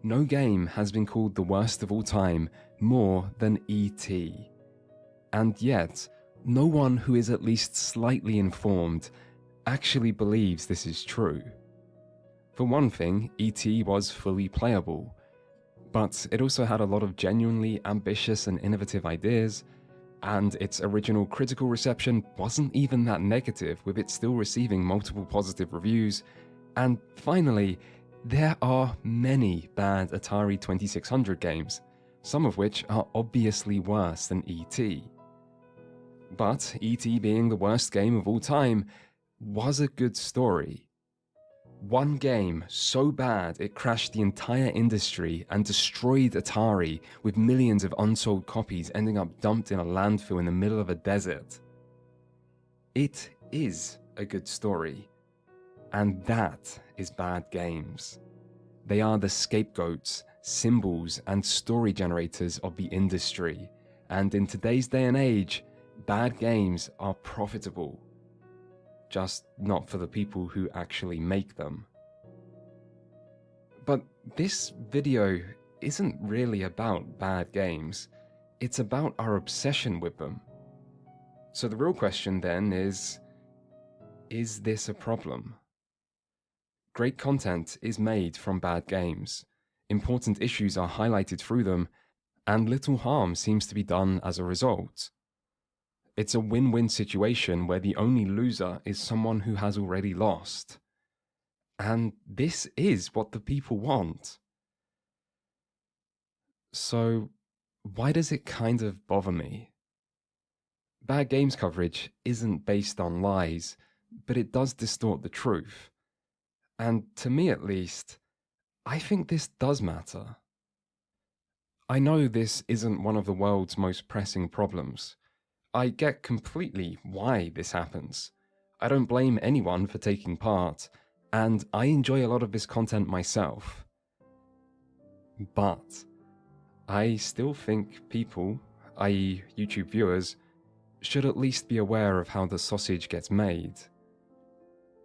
S1: No game has been called the worst of all time more than E.T. And yet, no one who is at least slightly informed actually believes this is true. For one thing, E.T. was fully playable, but it also had a lot of genuinely ambitious and innovative ideas, and its original critical reception wasn't even that negative, with it still receiving multiple positive reviews. And finally, there are many bad Atari 2600 games, some of which are obviously worse than E.T. But E.T. being the worst game of all time was a good story. One game so bad it crashed the entire industry and destroyed Atari, with millions of unsold copies ending up dumped in a landfill in the middle of a desert. It is a good story, and that is bad games. They are the scapegoats, symbols, and story generators of the industry, and in today's day and age, bad games are profitable. Just not for the people who actually make them. But this video isn't really about bad games, it's about our obsession with them. So the real question then is this a problem? Great content is made from bad games, important issues are highlighted through them, and little harm seems to be done as a result. It's a win-win situation where the only loser is someone who has already lost. And this is what the people want. So, why does it kind of bother me? Bad games coverage isn't based on lies, but it does distort the truth. And to me at least, I think this does matter. I know this isn't one of the world's most pressing problems. I get completely why this happens. I don't blame anyone for taking part, and I enjoy a lot of this content myself. But I still think people, i.e. YouTube viewers, should at least be aware of how the sausage gets made.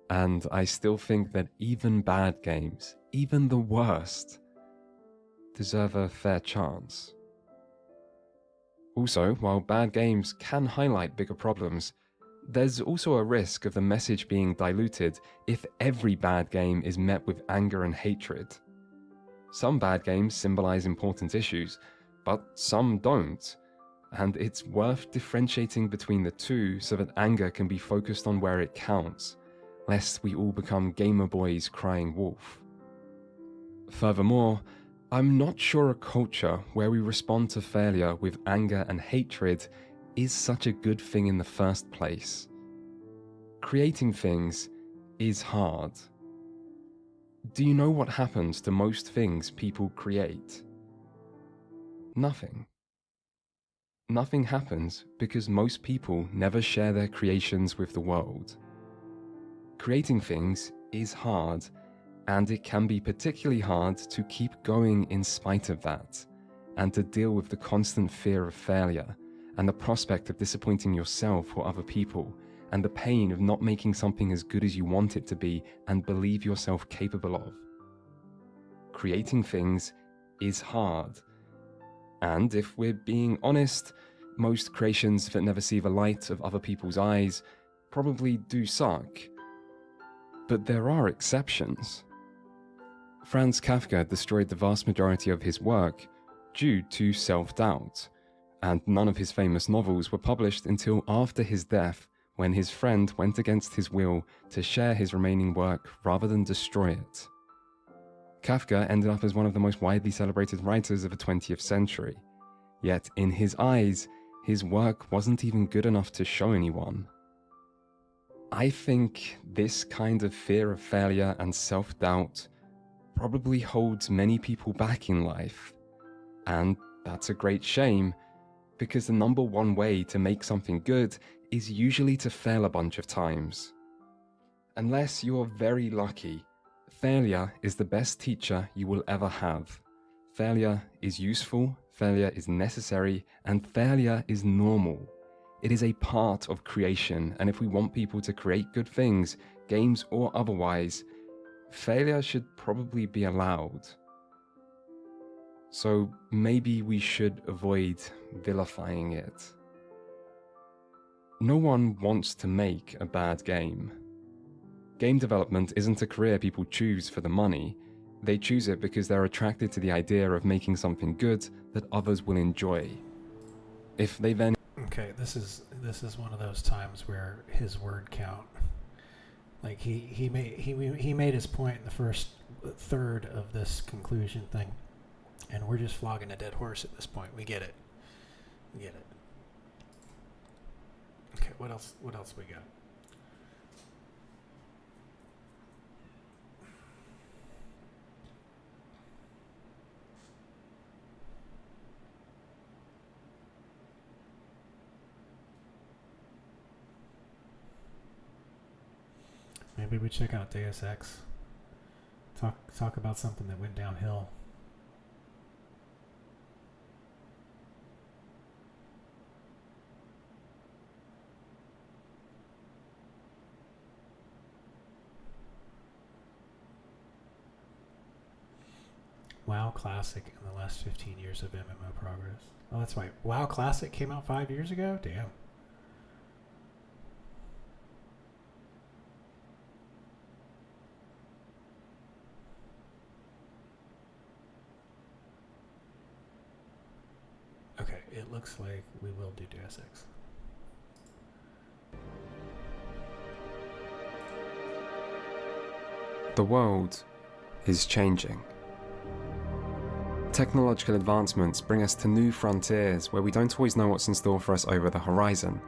S1: And I still think that even bad games, even the worst, deserve a fair chance. Also, while bad games can highlight bigger problems, there's also a risk of the message being diluted if every bad game is met with anger and hatred. Some bad games symbolize important issues, but some don't, and it's worth differentiating between the two so that anger can be focused on where it counts, lest we all become gamer boys crying wolf. Furthermore, I'm not sure a culture where we respond to failure with anger and hatred is such a good thing in the first place. Creating things is hard. Do you know what happens to most things people create? Nothing. Nothing happens because most people never share their creations with the world. Creating things is hard, and it can be particularly hard to keep going in spite of that, and to deal with the constant fear of failure, and the prospect of disappointing yourself or other people, and the pain of not making something as good as you want it to be and believe yourself capable of. Creating things is hard. And if we're being honest, most creations that never see the light of other people's eyes probably do suck. But there are exceptions. Franz Kafka destroyed the vast majority of his work due to self-doubt, and none of his famous novels were published until after his death, when his friend went against his will to share his remaining work rather than destroy it. Kafka ended up as one of the most widely celebrated writers of the 20th century, yet in his eyes, his work wasn't even good enough to show anyone. I think this kind of fear of failure and self-doubt probably holds many people back in life, and that's a great shame, because the number one way to make something good is usually to fail a bunch of times. Unless you're very lucky, failure is the best teacher you will ever have. Failure is useful, failure is necessary, and failure is normal. It is a part of creation, and if we want people to create good things, games or otherwise, failure should probably be allowed. So maybe we should avoid vilifying it. No one wants to make a bad game. Game development isn't a career people choose for the money. They choose it because they're attracted to the idea of making something good that others will enjoy. If they then...
S2: Okay, this is one of those times where his word count, like he made his point in the first third of this conclusion thing, and we're just flogging a dead horse at this point. We get it. Okay, what else we got? Maybe we check out Deus Ex. Talk about something that went downhill. WoW Classic in the last 15 years of MMO progress. Oh, that's right. WoW Classic came out 5 years ago? Damn. Okay, it looks like we will do Deus Ex.
S1: The world is changing. Technological advancements bring us to new frontiers where we don't always know what's in store for us over the horizon.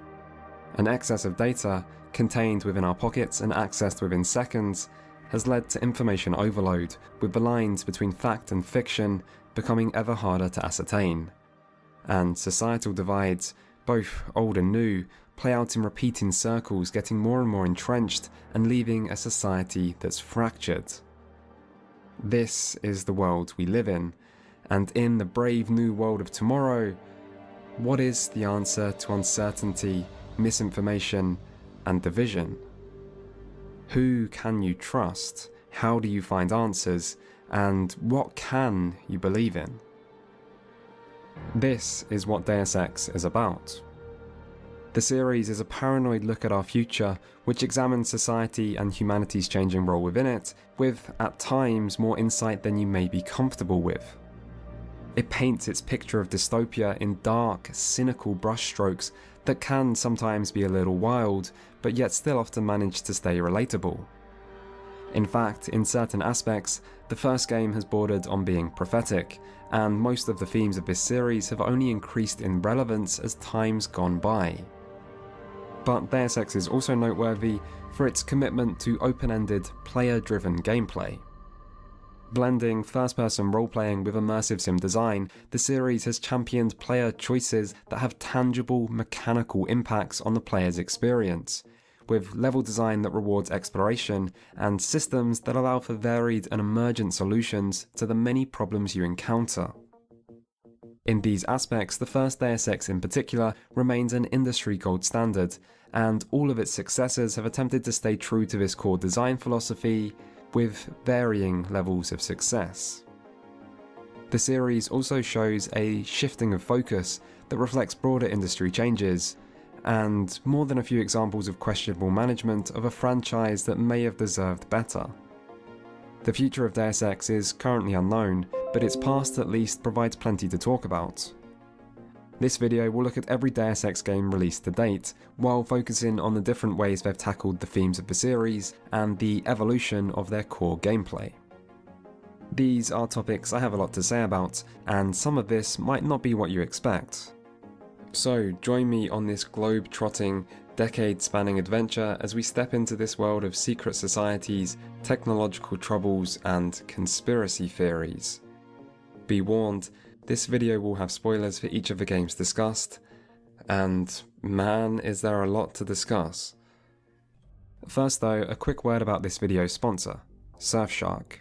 S1: An excess of data, contained within our pockets and accessed within seconds, has led to information overload, with the lines between fact and fiction becoming ever harder to ascertain. And societal divides, both old and new, play out in repeating circles, getting more and more entrenched and leaving a society that's fractured. This is the world we live in, and in the brave new world of tomorrow, what is the answer to uncertainty, misinformation, and division? Who can you trust? How do you find answers? And what can you believe in? This is what Deus Ex is about. The series is a paranoid look at our future, which examines society and humanity's changing role within it, with, at times, more insight than you may be comfortable with. It paints its picture of dystopia in dark, cynical brushstrokes that can sometimes be a little wild, but yet still often manage to stay relatable. In fact, in certain aspects, the first game has bordered on being prophetic, and most of the themes of this series have only increased in relevance as time's gone by. But Deus Ex is also noteworthy for its commitment to open-ended, player-driven gameplay. Blending first-person role-playing with immersive sim design, the series has championed player choices that have tangible, mechanical impacts on the player's experience, with level design that rewards exploration and systems that allow for varied and emergent solutions to the many problems you encounter. In these aspects, the first Deus Ex in particular remains an industry gold standard, and all of its successors have attempted to stay true to this core design philosophy with varying levels of success. The series also shows a shifting of focus that reflects broader industry changes, and more than a few examples of questionable management of a franchise that may have deserved better. The future of Deus Ex is currently unknown, but its past at least provides plenty to talk about. This video will look at every Deus Ex game released to date, while focusing on the different ways they've tackled the themes of the series and the evolution of their core gameplay. These are topics I have a lot to say about, and some of this might not be what you expect. So join me on this globe-trotting, decade-spanning adventure as we step into this world of secret societies, technological troubles, and conspiracy theories. Be warned, this video will have spoilers for each of the games discussed, and man, is there a lot to discuss. First though, a quick word about this video's sponsor, Surfshark.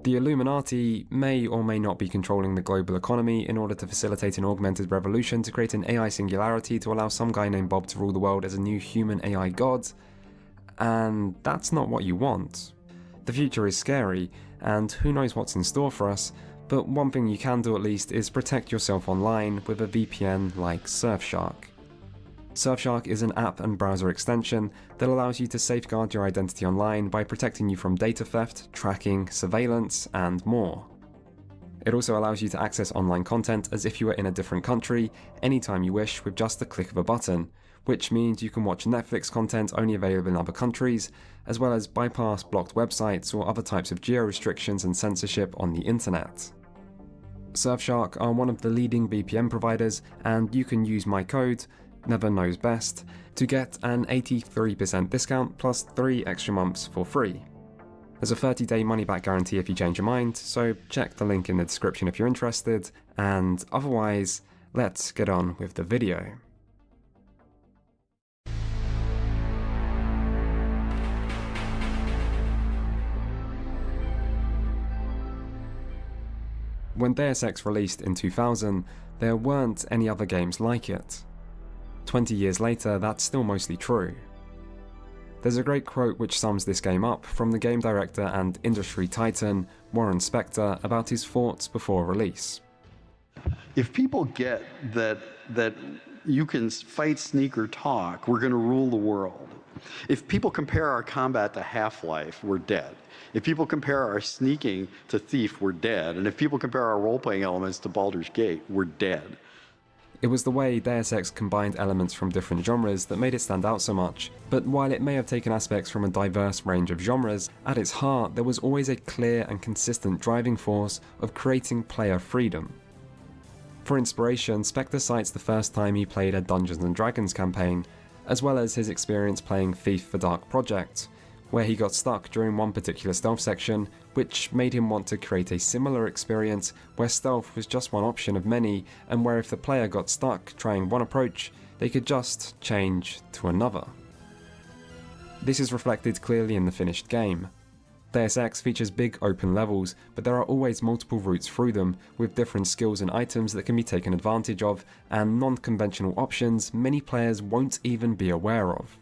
S1: The Illuminati may or may not be controlling the global economy in order to facilitate an augmented revolution to create an AI singularity to allow some guy named Bob to rule the world as a new human AI god, and that's not what you want. The future is scary, and who knows what's in store for us, but one thing you can do at least is protect yourself online with a VPN like Surfshark. Surfshark is an app and browser extension that allows you to safeguard your identity online by protecting you from data theft, tracking, surveillance, and more. It also allows you to access online content as if you were in a different country, anytime you wish with just the click of a button, which means you can watch Netflix content only available in other countries, as well as bypass blocked websites or other types of geo-restrictions and censorship on the internet. Surfshark are one of the leading VPN providers, and you can use my code, Never Knows Best, to get an 83% discount plus 3 extra months for free. There's a 30-day money-back guarantee if you change your mind, so check the link in the description if you're interested, and otherwise, let's get on with the video. When Deus Ex released in 2000, there weren't any other games like it. 20 years later, that's still mostly true. There's a great quote which sums this game up from the game director and industry titan Warren Spector about his thoughts before release.
S9: If people get that you can fight, sneak, or talk, we're going to rule the world. If people compare our combat to Half-Life, we're dead. If people compare our sneaking to Thief, we're dead. And if people compare our role-playing elements to Baldur's Gate, we're dead.
S1: It was the way Deus Ex combined elements from different genres that made it stand out so much, but while it may have taken aspects from a diverse range of genres, at its heart there was always a clear and consistent driving force of creating player freedom. For inspiration, Spector cites the first time he played a Dungeons & Dragons campaign, as well as his experience playing Thief: The Dark Project, where he got stuck during one particular stealth section, which made him want to create a similar experience where stealth was just one option of many, and where if the player got stuck trying one approach, they could just change to another. This is reflected clearly in the finished game. Deus Ex features big open levels, but there are always multiple routes through them, with different skills and items that can be taken advantage of, and non-conventional options many players won't even be aware of.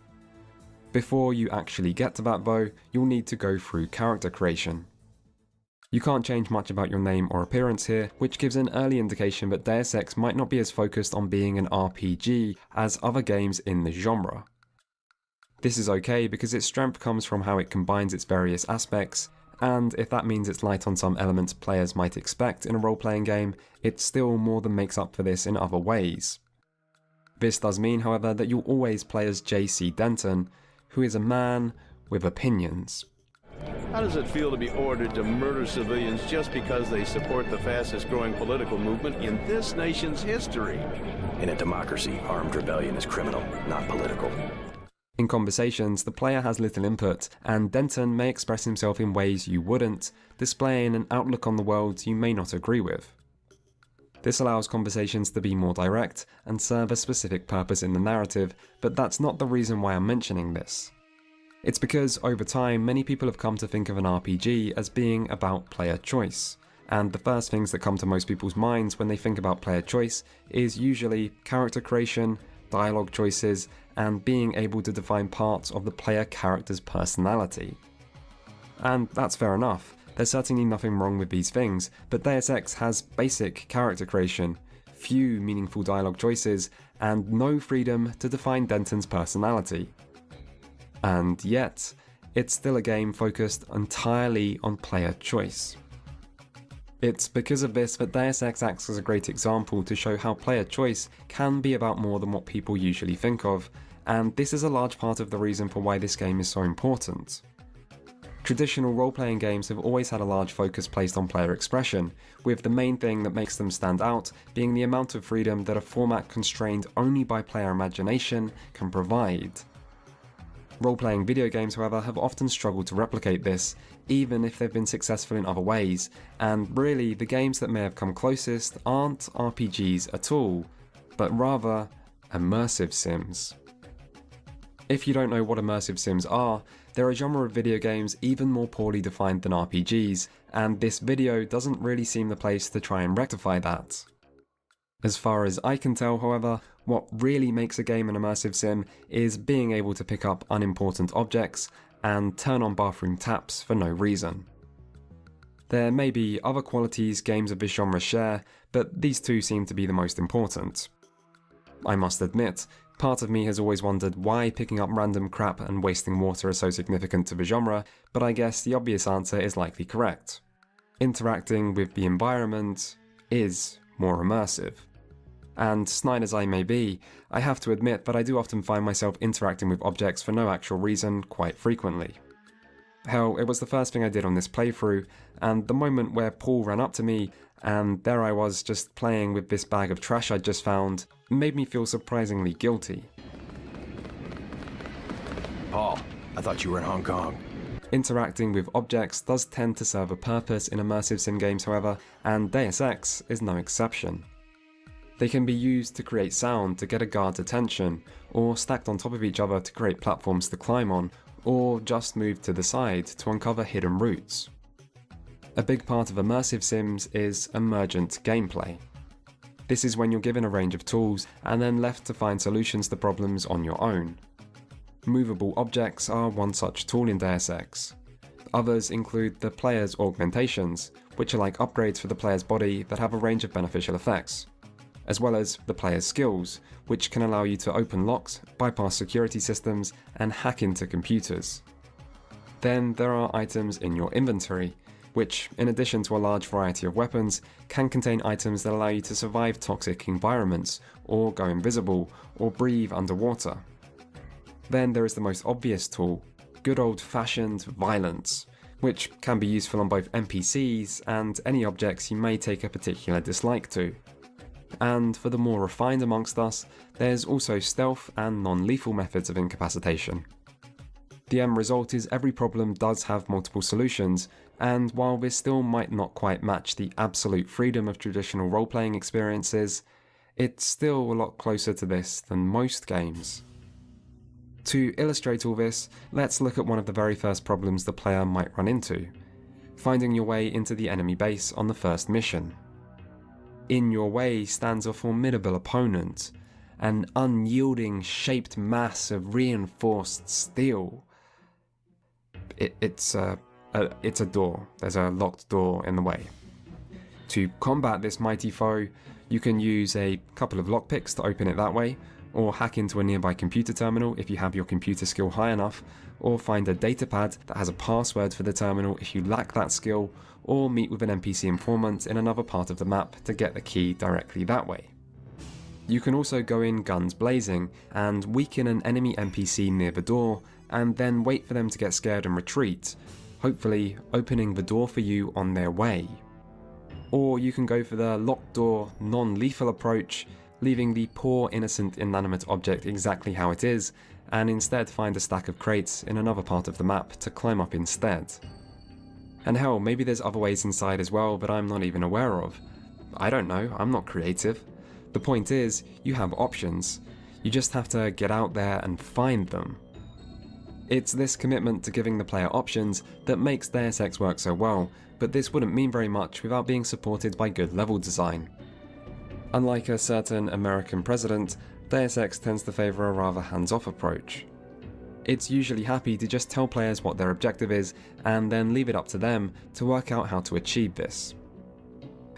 S1: Before you actually get to that though, you'll need to go through character creation. You can't change much about your name or appearance here, which gives an early indication that Deus Ex might not be as focused on being an RPG as other games in the genre. This is okay because its strength comes from how it combines its various aspects, and if that means it's light on some elements players might expect in a role-playing game, it still more than makes up for this in other ways. This does mean, however, that you'll always play as J.C. Denton, who is a man with opinions.
S10: How does it feel to be ordered to murder civilians just because they support the fastest growing political movement in this nation's history?
S11: In a democracy, armed rebellion is criminal, not political.
S1: In conversations, the player has little input, and Denton may express himself in ways you wouldn't, displaying an outlook on the world you may not agree with. This allows conversations to be more direct and serve a specific purpose in the narrative, but that's not the reason why I'm mentioning this. It's because, over time, many people have come to think of an RPG as being about player choice, and the first things that come to most people's minds when they think about player choice is usually character creation, dialogue choices, and being able to define parts of the player character's personality. And that's fair enough, there's certainly nothing wrong with these things, but Deus Ex has basic character creation, few meaningful dialogue choices, and no freedom to define Denton's personality. And yet, it's still a game focused entirely on player choice. It's because of this that Deus Ex acts as a great example to show how player choice can be about more than what people usually think of, and this is a large part of the reason for why this game is so important. Traditional role-playing games have always had a large focus placed on player expression, with the main thing that makes them stand out being the amount of freedom that a format constrained only by player imagination can provide. Role-playing video games, however, have often struggled to replicate this, even if they've been successful in other ways, and really the games that may have come closest aren't RPGs at all, but rather immersive sims. If you don't know what immersive sims are, they're a genre of video games even more poorly defined than RPGs, and this video doesn't really seem the place to try and rectify that. As far as I can tell, however, what really makes a game an immersive sim is being able to pick up unimportant objects and turn on bathroom taps for no reason. There may be other qualities games of this genre share, but these two seem to be the most important. I must admit, part of me has always wondered why picking up random crap and wasting water are so significant to the genre, but I guess the obvious answer is likely correct. Interacting with the environment is more immersive. And snide as I may be, I have to admit that I do often find myself interacting with objects for no actual reason quite frequently. Hell, it was the first thing I did on this playthrough, and the moment where Paul ran up to me, and there I was just playing with this bag of trash I'd just found, made me feel surprisingly guilty.
S11: Paul, I thought you were in Hong Kong.
S1: Interacting with objects does tend to serve a purpose in immersive sim games, however, and Deus Ex is no exception. They can be used to create sound to get a guard's attention, or stacked on top of each other to create platforms to climb on, or just moved to the side to uncover hidden routes. A big part of immersive sims is emergent gameplay. This is when you're given a range of tools and then left to find solutions to problems on your own. Movable objects are one such tool in Deus Ex. Others include the player's augmentations, which are like upgrades for the player's body that have a range of beneficial effects, as well as the player's skills, which can allow you to open locks, bypass security systems, and hack into computers. Then there are items in your inventory, which, in addition to a large variety of weapons, can contain items that allow you to survive toxic environments, or go invisible, or breathe underwater. Then there is the most obvious tool, good old-fashioned violence, which can be useful on both NPCs and any objects you may take a particular dislike to. And for the more refined amongst us, there's also stealth and non-lethal methods of incapacitation. The end result is every problem does have multiple solutions, and while this still might not quite match the absolute freedom of traditional role-playing experiences, it's still a lot closer to this than most games. To illustrate all this, let's look at one of the very first problems the player might run into: finding your way into the enemy base on the first mission. In your way stands a formidable opponent, an unyielding shaped mass of reinforced steel. It's a door. There's a locked door in the way. To combat this mighty foe, you can use a couple of lockpicks to open it that way, or hack into a nearby computer terminal if you have your computer skill high enough, or find a datapad that has a password for the terminal if you lack that skill, or meet with an NPC informant in another part of the map to get the key directly that way. You can also go in guns blazing and weaken an enemy NPC near the door, and then wait for them to get scared and retreat, hopefully opening the door for you on their way. Or you can go for the locked door, non-lethal approach, leaving the poor innocent inanimate object exactly how it is, and instead find a stack of crates in another part of the map to climb up instead. And hell, maybe there's other ways inside as well that I'm not even aware of. I don't know, I'm not creative. The point is, you have options. You just have to get out there and find them. It's this commitment to giving the player options that makes Deus Ex work so well, but this wouldn't mean very much without being supported by good level design. Unlike a certain American president, Deus Ex tends to favour a rather hands-off approach. It's usually happy to just tell players what their objective is, and then leave it up to them to work out how to achieve this.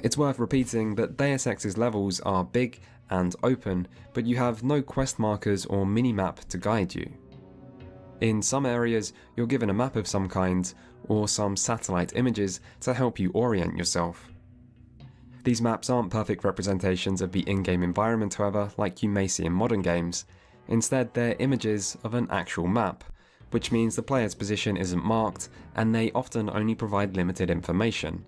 S1: It's worth repeating that Deus Ex's levels are big and open, but you have no quest markers or mini-map to guide you. In some areas, you're given a map of some kind, or some satellite images to help you orient yourself. These maps aren't perfect representations of the in-game environment, however, like you may see in modern games. Instead, they're images of an actual map, which means the player's position isn't marked, and they often only provide limited information.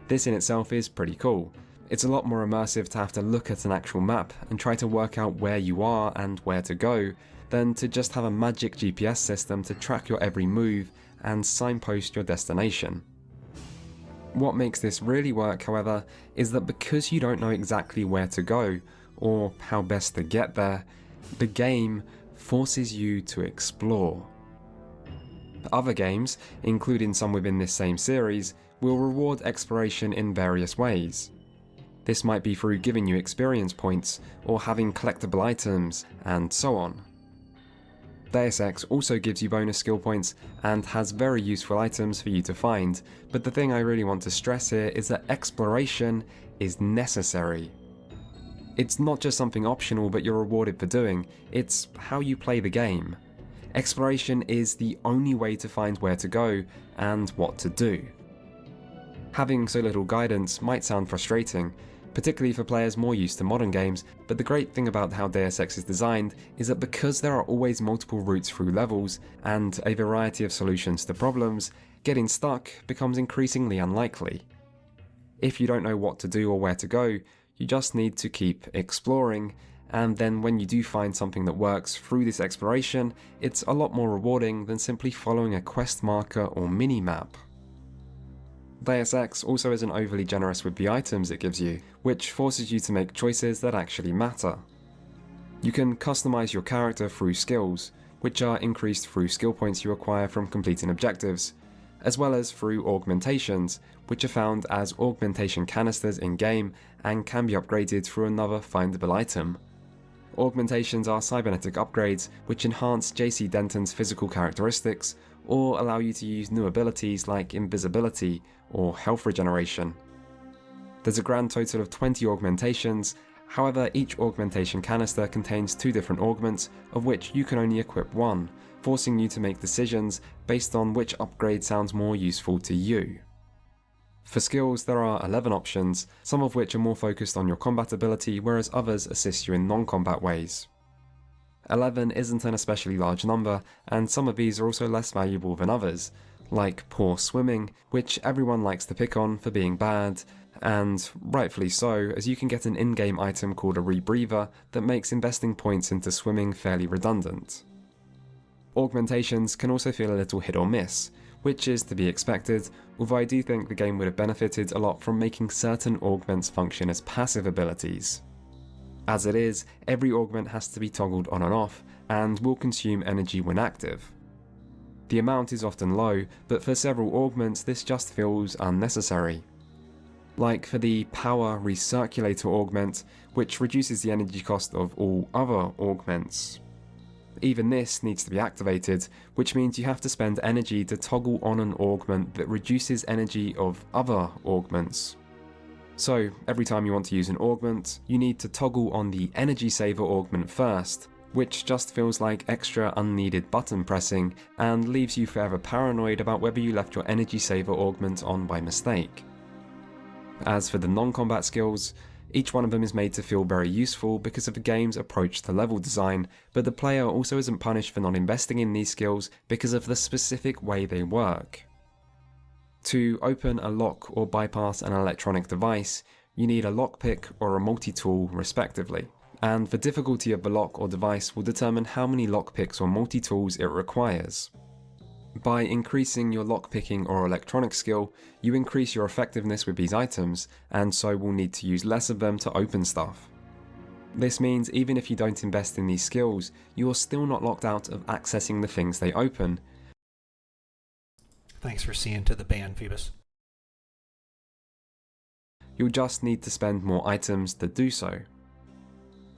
S1: This in itself is pretty cool. It's a lot more immersive to have to look at an actual map and try to work out where you are and where to go, than to just have a magic GPS system to track your every move and signpost your destination. What makes this really work, however, is that because you don't know exactly where to go, or how best to get there, the game forces you to explore. Other games, including some within this same series, will reward exploration in various ways. This might be through giving you experience points, or having collectible items, and so on. Deus Ex also gives you bonus skill points and has very useful items for you to find, but the thing I really want to stress here is that exploration is necessary. It's not just something optional that you're rewarded for doing, it's how you play the game. Exploration is the only way to find where to go and what to do. Having so little guidance might sound frustrating, particularly for players more used to modern games, but the great thing about how Deus Ex is designed is that because there are always multiple routes through levels and a variety of solutions to problems, getting stuck becomes increasingly unlikely. If you don't know what to do or where to go, you just need to keep exploring, and then when you do find something that works through this exploration, it's a lot more rewarding than simply following a quest marker or mini-map. Deus Ex also isn't overly generous with the items it gives you, which forces you to make choices that actually matter. You can customize your character through skills, which are increased through skill points you acquire from completing objectives, as well as through augmentations, which are found as augmentation canisters in-game and can be upgraded through another findable item. Augmentations are cybernetic upgrades which enhance JC Denton's physical characteristics, or allow you to use new abilities like invisibility or health regeneration. There's a grand total of 20 augmentations, however each augmentation canister contains 2 different augments, of which you can only equip one, forcing you to make decisions based on which upgrade sounds more useful to you. For skills, there are 11 options, some of which are more focused on your combat ability, whereas others assist you in non-combat ways. 11 isn't an especially large number, and some of these are also less valuable than others, like poor swimming, which everyone likes to pick on for being bad, and rightfully so, as you can get an in-game item called a rebreather that makes investing points into swimming fairly redundant. Augmentations can also feel a little hit or miss, which is to be expected, although I do think the game would have benefited a lot from making certain augments function as passive abilities. As it is, every augment has to be toggled on and off, and will consume energy when active. The amount is often low, but for several augments this just feels unnecessary. Like for the Power Recirculator augment, which reduces the energy cost of all other augments. Even this needs to be activated, which means you have to spend energy to toggle on an augment that reduces energy of other augments. So, every time you want to use an augment, you need to toggle on the Energy Saver augment first, which just feels like extra unneeded button pressing and leaves you forever paranoid about whether you left your Energy Saver augment on by mistake. As for the non-combat skills, Each one of them is made to feel very useful because of the game's approach to level design, but the player also isn't punished for not investing in these skills because of the specific way they work. To open a lock or bypass an electronic device, you need a lockpick or a multi-tool respectively, and the difficulty of the lock or device will determine how many lockpicks or multi-tools it requires. By increasing your lockpicking or electronic skill, you increase your effectiveness with these items, and so will need to use less of them to open stuff. This means even if you don't invest in these skills, you are still not locked out of accessing the things they open.
S2: Thanks for seeing to the band, Phoebus.
S1: You'll just need to spend more items to do so.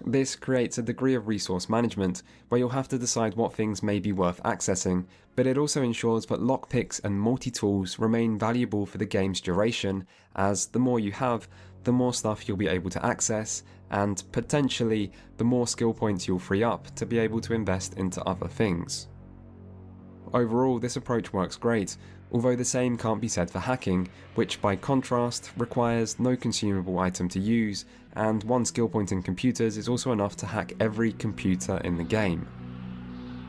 S1: This creates a degree of resource management where you'll have to decide what things may be worth accessing, but it also ensures that lockpicks and multi-tools remain valuable for the game's duration, as the more you have, the more stuff you'll be able to access, and potentially the more skill points you'll free up to be able to invest into other things. Overall, this approach works great, although the same can't be said for hacking, which by contrast requires no consumable item to use, and one skill point in computers is also enough to hack every computer in the game.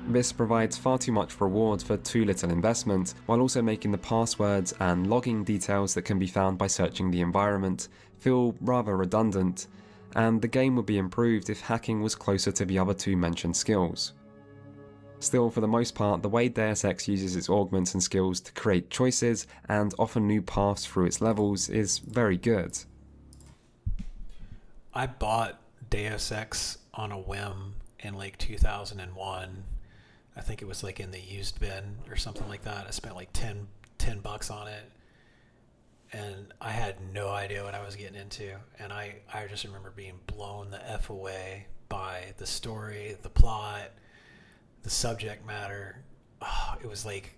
S1: This provides far too much reward for too little investment, while also making the passwords and logging details that can be found by searching the environment feel rather redundant, and the game would be improved if hacking was closer to the other two mentioned skills. Still, for the most part, the way Deus Ex uses its augments and skills to create choices and offer new paths through its levels is very good.
S2: I bought Deus Ex on a whim in like 2001. I think it was like in the used bin or something like that. I spent like 10 bucks on it, and I had no idea what I was getting into. And I just remember being blown the F away by the story, the plot, the subject matter. Oh, it's like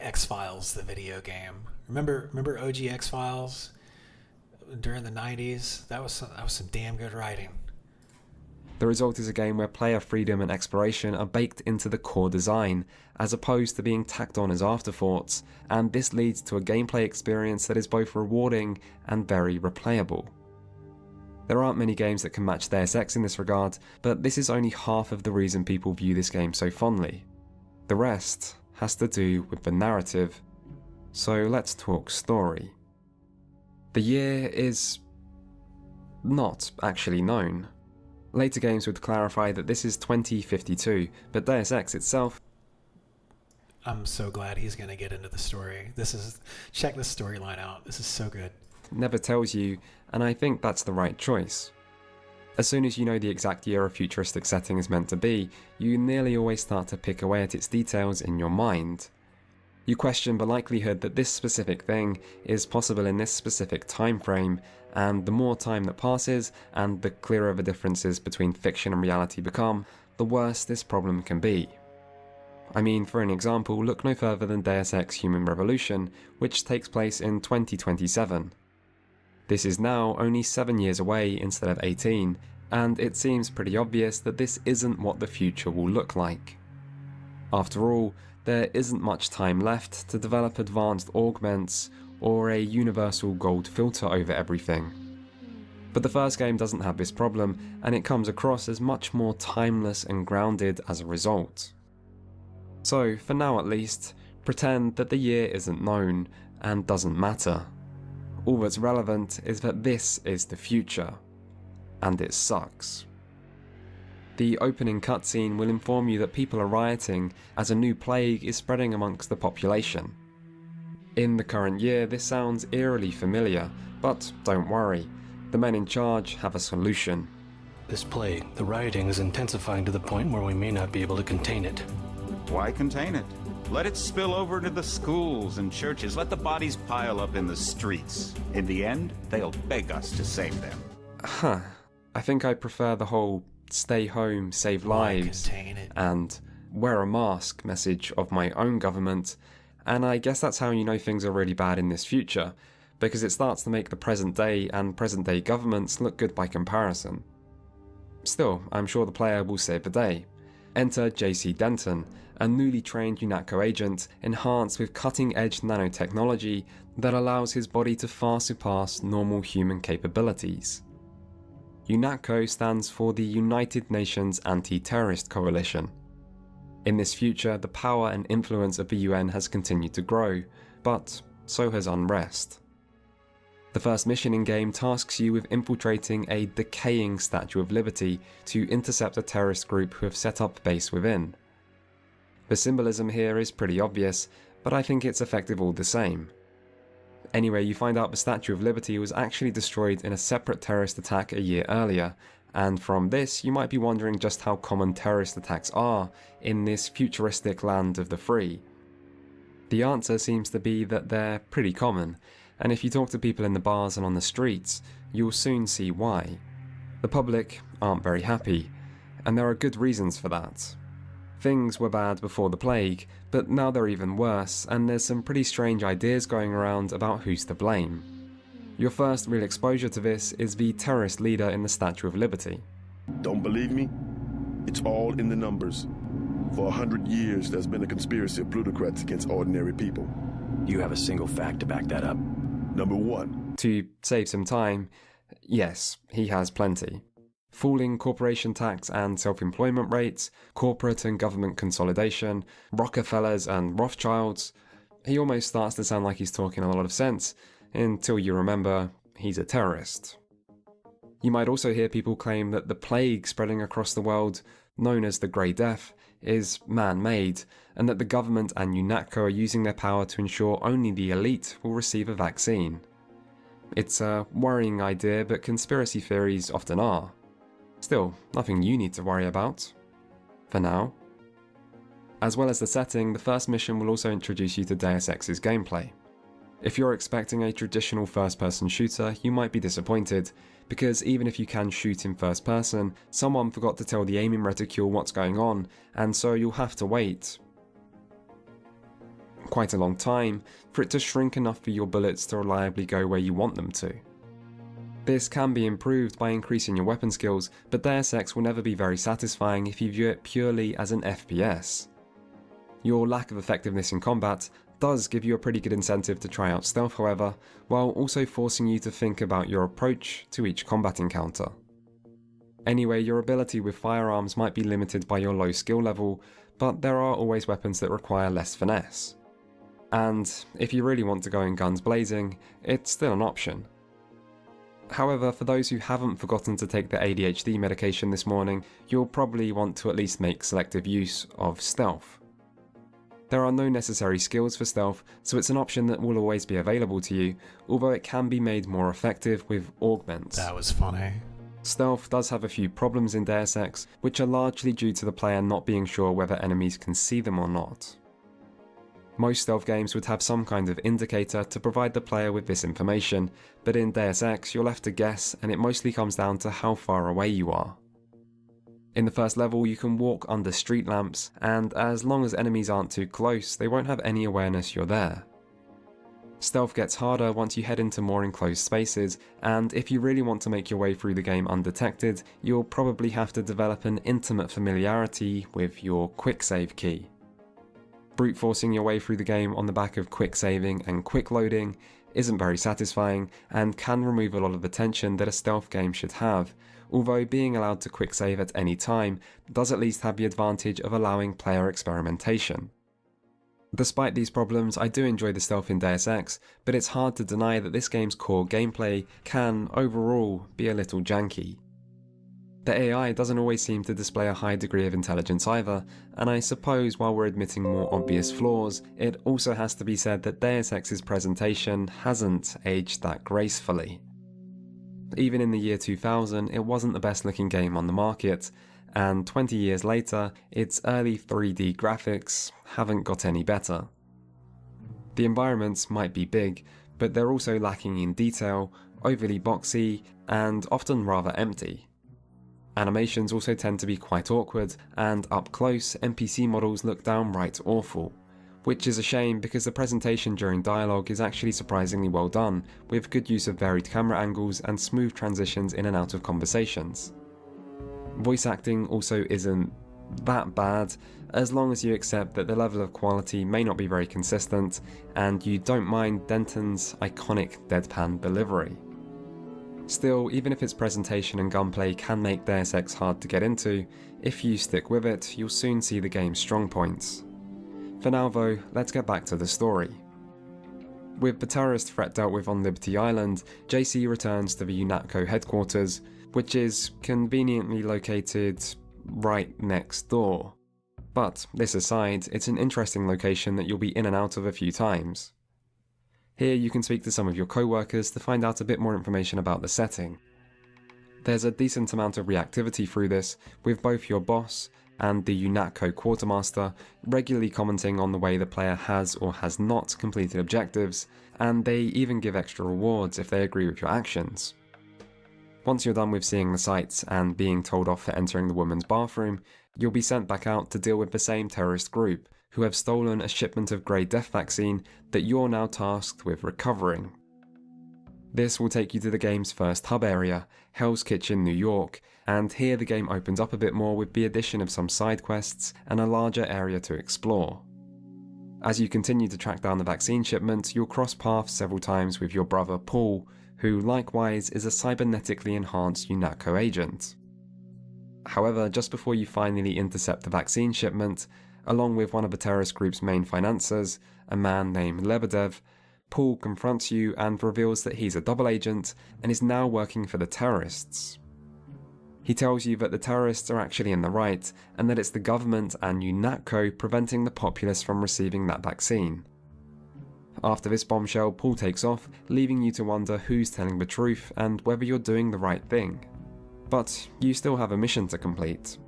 S2: X-Files, the video game. Remember OG X-Files during the 90s? That was some damn good writing.
S1: The result is a game where player freedom and exploration are baked into the core design, as opposed to being tacked on as afterthoughts, and this leads to a gameplay experience that is both rewarding and very replayable. There aren't many games that can match Deus Ex in this regard, but this is only half of the reason people view this game so fondly. The rest has to do with the narrative. So let's talk story. The year is not actually known. Later games would clarify that this is 2052, but Deus Ex itself...
S2: I'm so glad he's going to get into the story. Check this storyline out. This is so good.
S1: Never tells you, and I think that's the right choice. As soon as you know the exact year a futuristic setting is meant to be, you nearly always start to pick away at its details in your mind. You question the likelihood that this specific thing is possible in this specific time frame, and the more time that passes, and the clearer the differences between fiction and reality become, the worse this problem can be. I mean, for an example, look no further than Deus Ex Human Revolution, which takes place in 2027. This is now only 7 years away instead of 18, and it seems pretty obvious that this isn't what the future will look like. After all, there isn't much time left to develop advanced augments or a universal gold filter over everything. But the first game doesn't have this problem, and it comes across as much more timeless and grounded as a result. So, for now at least, pretend that the year isn't known and doesn't matter. All that's relevant is that this is the future, and it sucks. The opening cutscene will inform you that people are rioting as a new plague is spreading amongst the population. In the current year, this sounds eerily familiar, but don't worry, the men in charge have a solution.
S11: This plague, the rioting is intensifying to the point where we may not be able to contain it.
S12: Why contain it? Let it spill over into the schools and churches. Let the bodies pile up in the streets. In the end, they'll beg us to save them.
S1: I think I prefer the whole stay home, save lives, and wear a mask message of my own government, and I guess that's how you know things are really bad in this future, because it starts to make the present day and present day governments look good by comparison. Still, I'm sure the player will save the day. Enter JC Denton, a newly trained UNATCO agent enhanced with cutting-edge nanotechnology that allows his body to far surpass normal human capabilities. UNATCO stands for the United Nations Anti-Terrorist Coalition. In this future, the power and influence of the UN has continued to grow, but so has unrest. The first mission in-game tasks you with infiltrating a decaying Statue of Liberty to intercept a terrorist group who have set up base within. The symbolism here is pretty obvious, but I think it's effective all the same. Anyway, you find out the Statue of Liberty was actually destroyed in a separate terrorist attack a year earlier, and from this you might be wondering just how common terrorist attacks are in this futuristic land of the free. The answer seems to be that they're pretty common, and if you talk to people in the bars and on the streets, you'll soon see why. The public aren't very happy, and there are good reasons for that. Things were bad before the plague, but now they're even worse, and there's some pretty strange ideas going around about who's to blame. Your first real exposure to this is the terrorist leader in the Statue of Liberty.
S13: Don't believe me? It's all in the numbers. For 100 years, there's been a conspiracy of plutocrats against ordinary people.
S11: You have a single fact to back that up?
S13: Number one.
S1: To save some time, yes, he has plenty. Falling corporation tax and self-employment rates, corporate and government consolidation, Rockefellers and Rothschilds. He almost starts to sound like he's talking a lot of sense, until you remember he's a terrorist. You might also hear people claim that the plague spreading across the world, known as the Grey Death, is man-made, and that the government and UNATCO are using their power to ensure only the elite will receive a vaccine. It's a worrying idea, but conspiracy theories often are. Still, nothing you need to worry about. For now. As well as the setting, the first mission will also introduce you to Deus Ex's gameplay. If you're expecting a traditional first-person shooter, you might be disappointed, because even if you can shoot in first person, someone forgot to tell the aiming reticule what's going on, and so you'll have to wait quite a long time for it to shrink enough for your bullets to reliably go where you want them to. This can be improved by increasing your weapon skills, but Deus Ex will never be very satisfying if you view it purely as an FPS. Your lack of effectiveness in combat does give you a pretty good incentive to try out stealth, however, while also forcing you to think about your approach to each combat encounter. Anyway, your ability with firearms might be limited by your low skill level, but there are always weapons that require less finesse. And if you really want to go in guns blazing, it's still an option. However, for those who haven't forgotten to take their ADHD medication this morning, you'll probably want to at least make selective use of stealth. There are no necessary skills for stealth, so it's an option that will always be available to you, although it can be made more effective with augments.
S2: That was funny.
S1: Stealth does have a few problems in Deus Ex, which are largely due to the player not being sure whether enemies can see them or not. Most stealth games would have some kind of indicator to provide the player with this information, but in Deus Ex you're left to guess, and it mostly comes down to how far away you are. In the first level you can walk under street lamps, and as long as enemies aren't too close, they won't have any awareness you're there. Stealth gets harder once you head into more enclosed spaces, and if you really want to make your way through the game undetected, you'll probably have to develop an intimate familiarity with your quick save key. Brute forcing your way through the game on the back of quick saving and quick loading isn't very satisfying, and can remove a lot of the tension that a stealth game should have, although being allowed to quick save at any time does at least have the advantage of allowing player experimentation. Despite these problems, I do enjoy the stealth in Deus Ex, but it's hard to deny that this game's core gameplay can, overall, be a little janky. The AI doesn't always seem to display a high degree of intelligence either, and I suppose while we're admitting more obvious flaws, it also has to be said that Deus Ex's presentation hasn't aged that gracefully. Even in the year 2000, it wasn't the best looking game on the market, and 20 years later, its early 3D graphics haven't got any better. The environments might be big, but they're also lacking in detail, overly boxy, and often rather empty. Animations also tend to be quite awkward, and up close, NPC models look downright awful, which is a shame because the presentation during dialogue is actually surprisingly well done, with good use of varied camera angles and smooth transitions in and out of conversations. Voice acting also isn't that bad, as long as you accept that the level of quality may not be very consistent, and you don't mind Denton's iconic deadpan delivery. Still, even if its presentation and gunplay can make Deus Ex hard to get into, if you stick with it, you'll soon see the game's strong points. For now though, let's get back to the story. With the terrorist threat dealt with on Liberty Island, JC returns to the UNATCO headquarters, which is conveniently located right next door. But this aside, it's an interesting location that you'll be in and out of a few times. Here you can speak to some of your co-workers to find out a bit more information about the setting. There's a decent amount of reactivity through this, with both your boss and the UNATCO quartermaster regularly commenting on the way the player has or has not completed objectives, and they even give extra rewards if they agree with your actions. Once you're done with seeing the sights and being told off for entering the woman's bathroom, you'll be sent back out to deal with the same terrorist group, who have stolen a shipment of Grey Death vaccine that you're now tasked with recovering. This will take you to the game's first hub area, Hell's Kitchen, New York, and here the game opens up a bit more with the addition of some side quests and a larger area to explore. As you continue to track down the vaccine shipment, you'll cross paths several times with your brother Paul, who likewise is a cybernetically enhanced UNATCO agent. However, just before you finally intercept the vaccine shipment, along with one of the terrorist group's main financiers, a man named Lebedev, Paul confronts you and reveals that he's a double agent and is now working for the terrorists. He tells you that the terrorists are actually in the right and that it's the government and UNATCO preventing the populace from receiving that vaccine. After this bombshell, Paul takes off, leaving you to wonder who's telling the truth and whether you're doing the right thing. But you still have a mission to complete.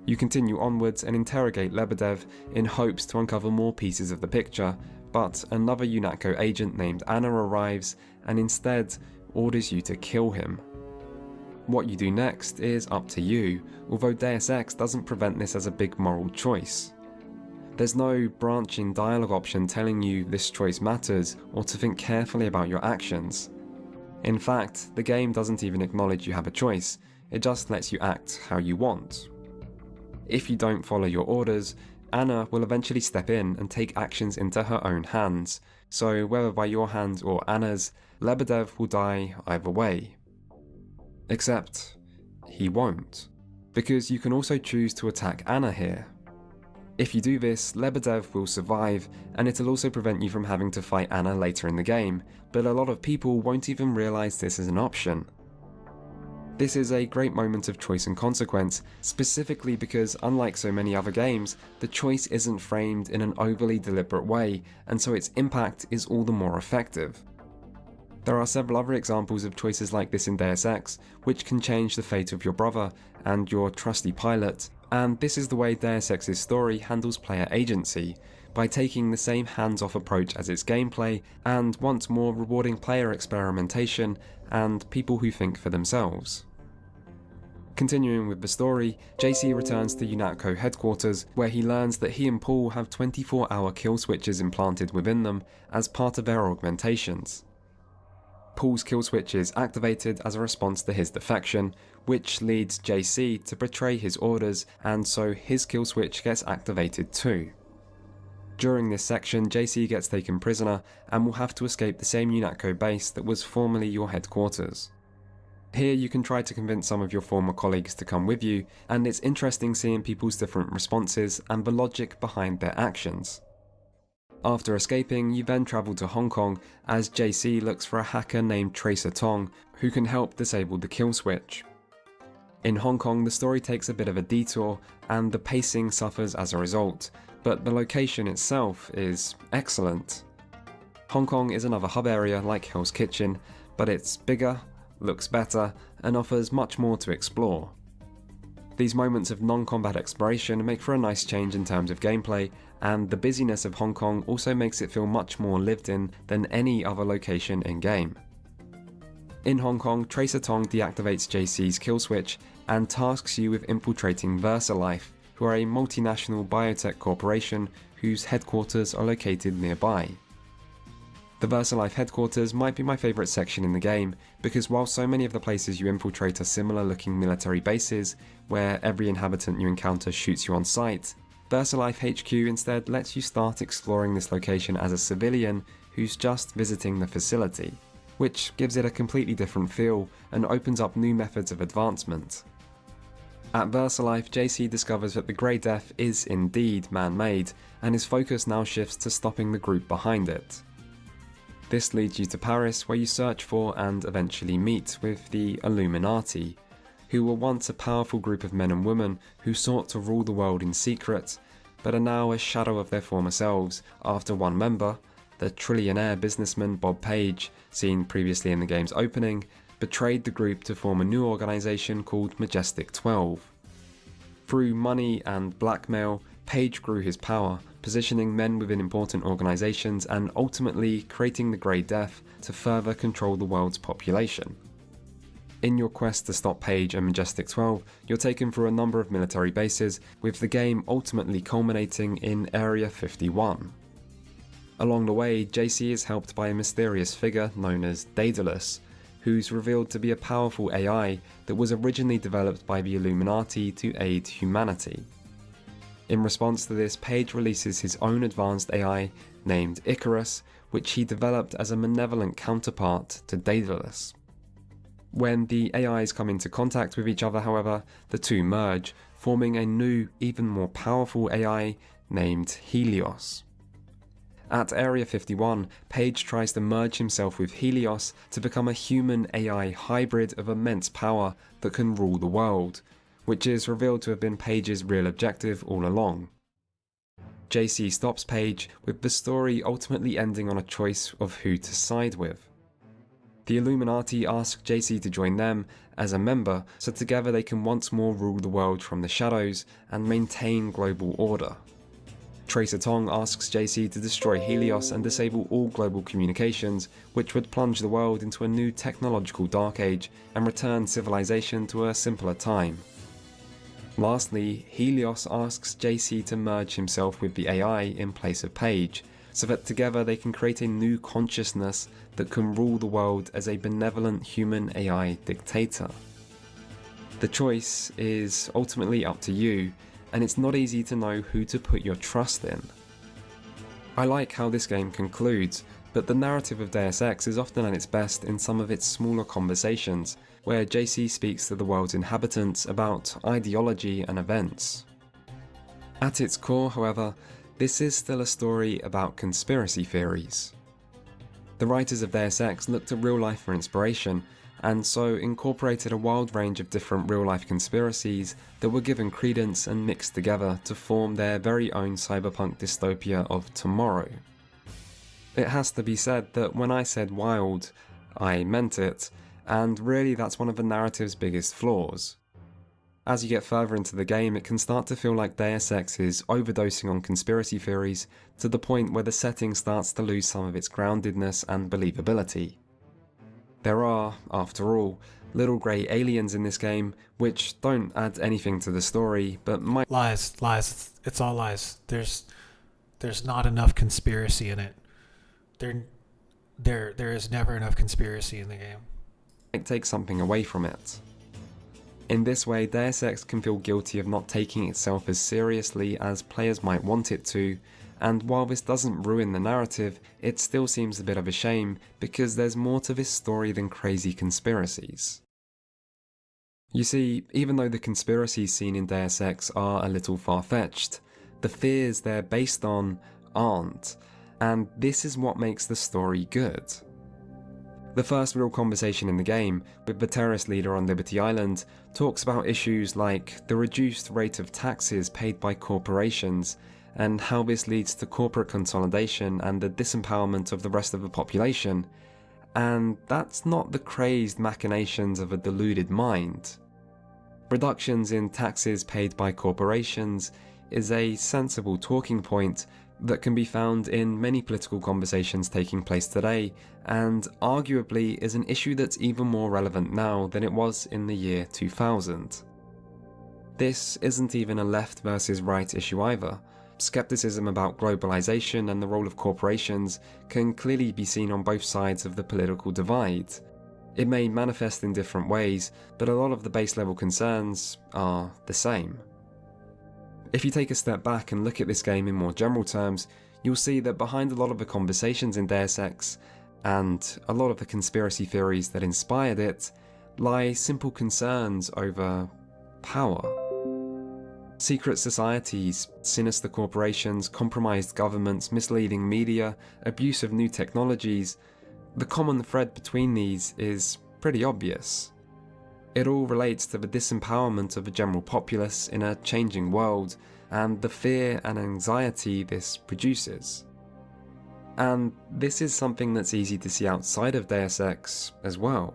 S1: You continue onwards and interrogate Lebedev in hopes to uncover more pieces of the picture, but another UNATCO agent named Anna arrives and instead orders you to kill him. What you do next is up to you, although Deus Ex doesn't prevent this as a big moral choice. There's no branching dialogue option telling you this choice matters or to think carefully about your actions. In fact, the game doesn't even acknowledge you have a choice, it just lets you act how you want. If you don't follow your orders, Anna will eventually step in and take actions into her own hands, so whether by your hands or Anna's, Lebedev will die either way. Except, he won't, because you can also choose to attack Anna here. If you do this, Lebedev will survive, and it'll also prevent you from having to fight Anna later in the game, but a lot of people won't even realise this is an option. This is a great moment of choice and consequence, specifically because unlike so many other games, the choice isn't framed in an overly deliberate way, and so its impact is all the more effective. There are several other examples of choices like this in Deus Ex, which can change the fate of your brother and your trusty pilot, and this is the way Deus Ex's story handles player agency, by taking the same hands-off approach as its gameplay, and once more rewarding player experimentation and people who think for themselves. Continuing with the story, JC returns to UNATCO headquarters, where he learns that he and Paul have 24-hour kill switches implanted within them as part of their augmentations. Paul's kill switch is activated as a response to his defection, which leads JC to betray his orders, and so his kill switch gets activated too. During this section, JC gets taken prisoner and will have to escape the same UNATCO base that was formerly your headquarters. Here you can try to convince some of your former colleagues to come with you, and it's interesting seeing people's different responses and the logic behind their actions. After escaping, you then travel to Hong Kong as JC looks for a hacker named Tracer Tong who can help disable the kill switch. In Hong Kong, the story takes a bit of a detour and the pacing suffers as a result, but the location itself is excellent. Hong Kong is another hub area like Hell's Kitchen, but it's bigger, looks better, and offers much more to explore. These moments of non-combat exploration make for a nice change in terms of gameplay, and the busyness of Hong Kong also makes it feel much more lived in than any other location in-game. In Hong Kong, Tracer Tong deactivates JC's kill switch and tasks you with infiltrating VersaLife, who are a multinational biotech corporation whose headquarters are located nearby. The VersaLife headquarters might be my favourite section in the game, because while so many of the places you infiltrate are similar looking military bases, where every inhabitant you encounter shoots you on sight, VersaLife HQ instead lets you start exploring this location as a civilian who's just visiting the facility. which gives it a completely different feel and opens up new methods of advancement. At VersaLife, JC discovers that the Grey Death is indeed man-made, and his focus now shifts to stopping the group behind it. This leads you to Paris, where you search for and eventually meet with the Illuminati, who were once a powerful group of men and women who sought to rule the world in secret, but are now a shadow of their former selves after one member, the trillionaire businessman Bob Page, seen previously in the game's opening, betrayed the group to form a new organisation called Majestic 12. Through money and blackmail, Page grew his power, positioning men within important organisations and ultimately creating the Grey Death to further control the world's population. In your quest to stop Page and Majestic 12, you're taken through a number of military bases, with the game ultimately culminating in Area 51. Along the way, JC is helped by a mysterious figure known as Daedalus, who's revealed to be a powerful AI that was originally developed by the Illuminati to aid humanity. In response to this, Page releases his own advanced AI named Icarus, which he developed as a malevolent counterpart to Daedalus. When the AIs come into contact with each other, however, the two merge, forming a new, even more powerful AI named Helios. At Area 51, Page tries to merge himself with Helios to become a human-AI hybrid of immense power that can rule the world, which is revealed to have been Page's real objective all along. JC stops Page, with the story ultimately ending on a choice of who to side with. The Illuminati ask JC to join them as a member, so together they can once more rule the world from the shadows and maintain global order. Tracer Tong asks JC to destroy Helios and disable all global communications, which would plunge the world into a new technological dark age and return civilization to a simpler time. Lastly, Helios asks JC to merge himself with the AI in place of Page, so that together they can create a new consciousness that can rule the world as a benevolent human AI dictator. The choice is ultimately up to you, and it's not easy to know who to put your trust in. I like how this game concludes, but the narrative of Deus Ex is often at its best in some of its smaller conversations, where JC speaks to the world's inhabitants about ideology and events. At its core, however, this is still a story about conspiracy theories. The writers of Deus Ex looked at real life for inspiration, and so incorporated a wild range of different real-life conspiracies that were given credence and mixed together to form their very own cyberpunk dystopia of tomorrow. It has to be said that when I said wild, I meant it, and really that's one of the narrative's biggest flaws. As you get further into the game, it can start to feel like Deus Ex is overdosing on conspiracy theories to the point where the setting starts to lose some of its groundedness and believability. There are, after all, little grey aliens in this game, which don't add anything to the story, but might—
S2: Lies. It's all lies. There's not enough conspiracy in it. There is never enough conspiracy in the game.
S1: take something away from it. In this way, Deus Ex can feel guilty of not taking itself as seriously as players might want it to, and while this doesn't ruin the narrative, it still seems a bit of a shame because there's more to this story than crazy conspiracies. You see, even though the conspiracies seen in Deus Ex are a little far-fetched, the fears they're based on aren't, and this is what makes the story good. The first real conversation in the game, with the terrorist leader on Liberty Island, talks about issues like the reduced rate of taxes paid by corporations, and how this leads to corporate consolidation and the disempowerment of the rest of the population, and that's not the crazed machinations of a deluded mind. Reductions in taxes paid by corporations is a sensible talking point that can be found in many political conversations taking place today, and arguably is an issue that's even more relevant now than it was in the year 2000. This isn't even a left versus right issue either. Skepticism about globalization and the role of corporations can clearly be seen on both sides of the political divide. It may manifest in different ways, but a lot of the base level concerns are the same. If you take a step back and look at this game in more general terms, you'll see that behind a lot of the conversations in Deus Ex, and a lot of the conspiracy theories that inspired it lie simple concerns over power. Secret societies, sinister corporations, compromised governments, misleading media, abuse of new technologies. The common thread between these is pretty obvious. It all relates to the disempowerment of the general populace in a changing world, and the fear and anxiety this produces. And this is something that's easy to see outside of Deus Ex as well.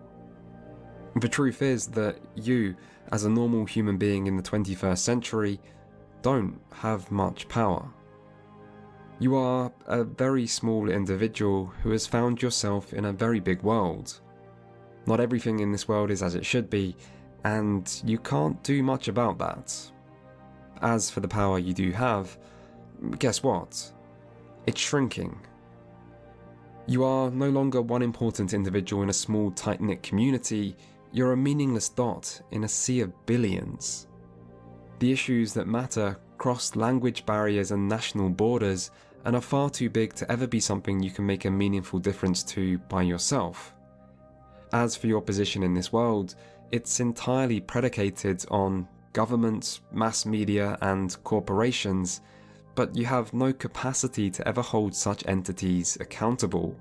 S1: The truth is that you, as a normal human being in the 21st century, don't have much power. You are a very small individual who has found yourself in a very big world. Not everything in this world is as it should be, and you can't do much about that. As for the power you do have, guess what? It's shrinking. You are no longer one important individual in a small, tight-knit community. You're a meaningless dot in a sea of billions. The issues that matter cross language barriers and national borders and are far too big to ever be something you can make a meaningful difference to by yourself. As for your position in this world, it's entirely predicated on government, mass media, and corporations, but you have no capacity to ever hold such entities accountable.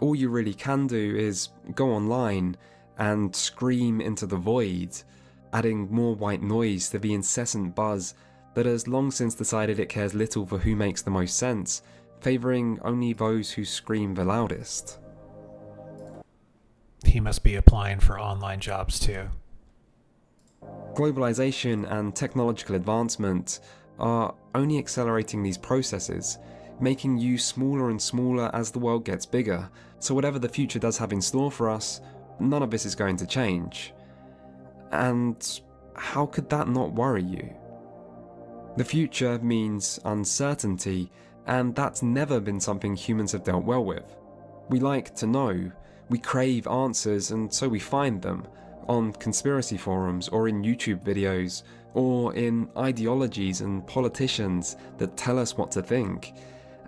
S1: All you really can do is go online and scream into the void, adding more white noise to the incessant buzz that has long since decided it cares little for who makes the most sense, favouring only those who scream the loudest.
S2: He must be applying for online jobs too.
S1: Globalization and technological advancement are only accelerating these processes, making you smaller and smaller as the world gets bigger, so whatever the future does have in store for us, none of this is going to change. And how could that not worry you? The future means uncertainty, and that's never been something humans have dealt well with. We like to know, we crave answers, and so we find them on conspiracy forums or in YouTube videos or in ideologies and politicians that tell us what to think.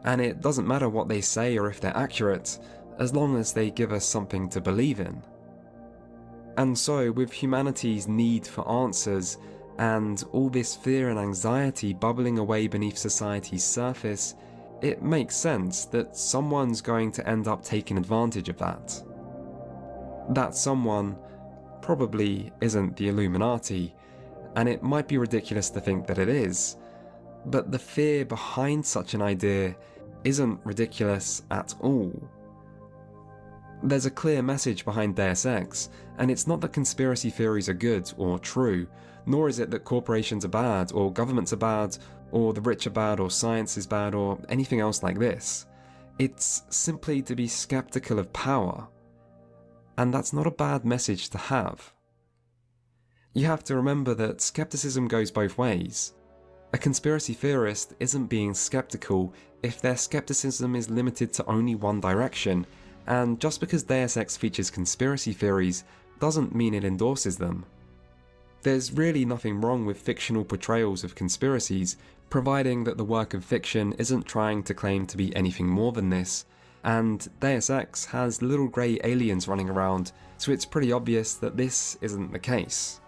S1: And it doesn't matter what they say or if they're accurate, as long as they give us something to believe in. And so, with humanity's need for answers, and all this fear and anxiety bubbling away beneath society's surface, it makes sense that someone's going to end up taking advantage of that. That someone probably isn't the Illuminati, and it might be ridiculous to think that it is, but the fear behind such an idea isn't ridiculous at all. There's a clear message behind Deus Ex, and it's not that conspiracy theories are good or true, nor is it that corporations are bad, or governments are bad, or the rich are bad, or science is bad, or anything else like this. It's simply to be skeptical of power. And that's not a bad message to have. You have to remember that skepticism goes both ways. A conspiracy theorist isn't being skeptical if their skepticism is limited to only one direction, and just because Deus Ex features conspiracy theories doesn't mean it endorses them. There's really nothing wrong with fictional portrayals of conspiracies, providing that the work of fiction isn't trying to claim to be anything more than this, and Deus Ex has little grey aliens running around, so it's pretty obvious that this isn't the case.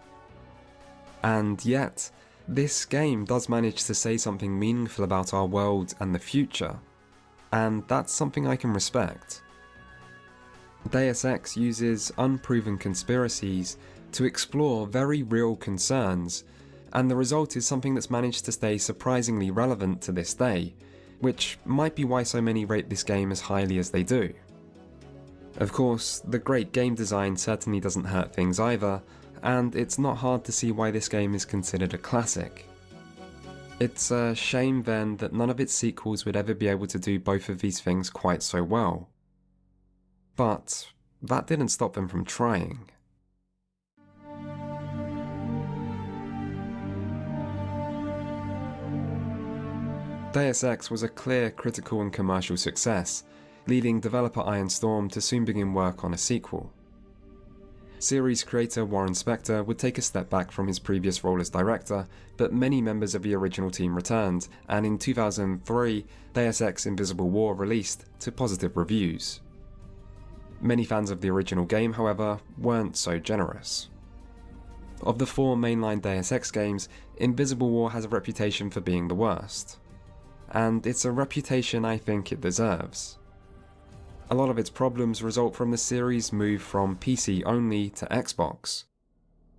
S1: And yet, this game does manage to say something meaningful about our world and the future, and that's something I can respect. Deus Ex uses unproven conspiracies to explore very real concerns, and the result is something that's managed to stay surprisingly relevant to this day, which might be why so many rate this game as highly as they do. Of course, the great game design certainly doesn't hurt things either, and it's not hard to see why this game is considered a classic. It's a shame then that none of its sequels would ever be able to do both of these things quite so well. But that didn't stop them from trying. Deus Ex was a clear critical and commercial success, leading developer Iron Storm to soon begin work on a sequel. Series creator Warren Spector would take a step back from his previous role as director, but many members of the original team returned, and in 2003, Deus Ex Invisible War released to positive reviews. Many fans of the original game, however, weren't so generous. Of the 4 mainline Deus Ex games, Invisible War has a reputation for being the worst. And it's a reputation I think it deserves. A lot of its problems result from the series' move from PC only to Xbox.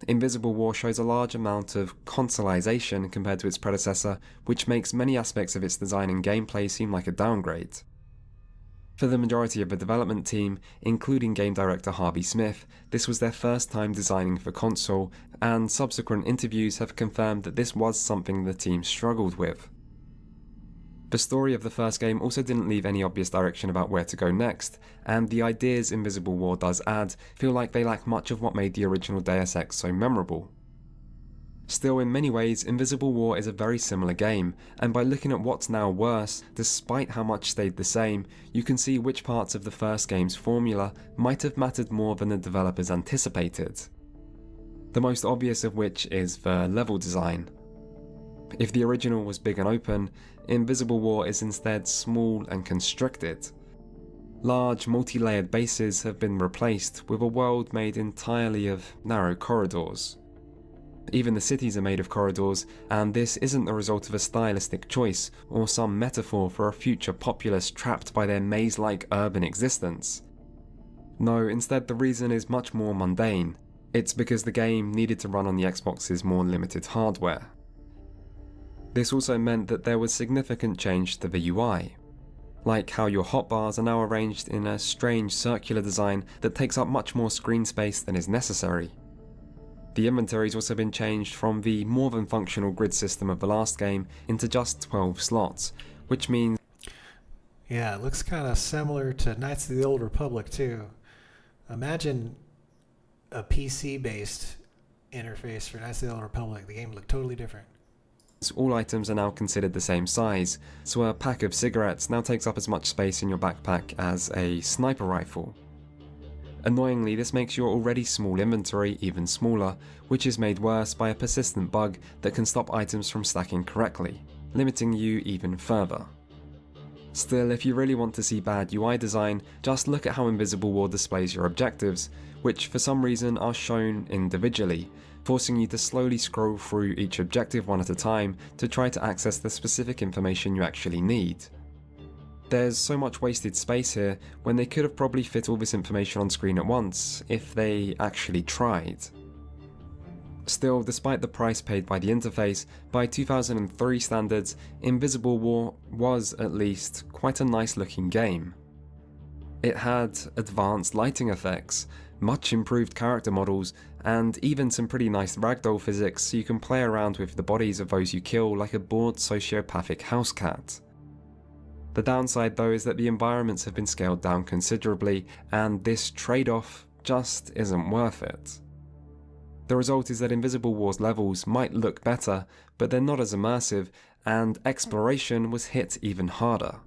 S1: Invisible War shows a large amount of consoleization compared to its predecessor, which makes many aspects of its design and gameplay seem like a downgrade. For the majority of the development team, including game director Harvey Smith, this was their first time designing for console, and subsequent interviews have confirmed that this was something the team struggled with. The story of the first game also didn't leave any obvious direction about where to go next, and the ideas Invisible War does add feel like they lack much of what made the original Deus Ex so memorable. Still, in many ways, Invisible War is a very similar game, and by looking at what's now worse, despite how much stayed the same, you can see which parts of the first game's formula might have mattered more than the developers anticipated. The most obvious of which is the level design. If the original was big and open, Invisible War is instead small and constricted. Large, multi-layered bases have been replaced with a world made entirely of narrow corridors. Even the cities are made of corridors, and this isn't the result of a stylistic choice or some metaphor for a future populace trapped by their maze-like urban existence. No, instead the reason is much more mundane. It's because the game needed to run on the Xbox's more limited hardware. This also meant that there was significant change to the UI, like how your hotbars are now arranged in a strange circular design that takes up much more screen space than is necessary. The inventory's also been changed from the more than functional grid system of the last game into just 12 slots, which means...
S2: Yeah, it looks kind of similar to Knights of the Old Republic too. Imagine a PC-based interface for Knights of the Old Republic. The game would look totally different.
S1: All items are now considered the same size, so a pack of cigarettes now takes up as much space in your backpack as a sniper rifle. Annoyingly, this makes your already small inventory even smaller, which is made worse by a persistent bug that can stop items from stacking correctly, limiting you even further. Still, if you really want to see bad UI design, just look at how Invisible War displays your objectives, which for some reason are shown individually, forcing you to slowly scroll through each objective one at a time to try to access the specific information you actually need. There's so much wasted space here when they could have probably fit all this information on screen at once, if they actually tried. Still, despite the price paid by the interface, by 2003 standards, Invisible War was, at least, quite a nice looking game. It had advanced lighting effects, much improved character models, and even some pretty nice ragdoll physics so you can play around with the bodies of those you kill like a bored sociopathic house cat. The downside though is that the environments have been scaled down considerably, and this trade-off just isn't worth it. The result is that Invisible War's levels might look better, but they're not as immersive, and exploration was hit even harder.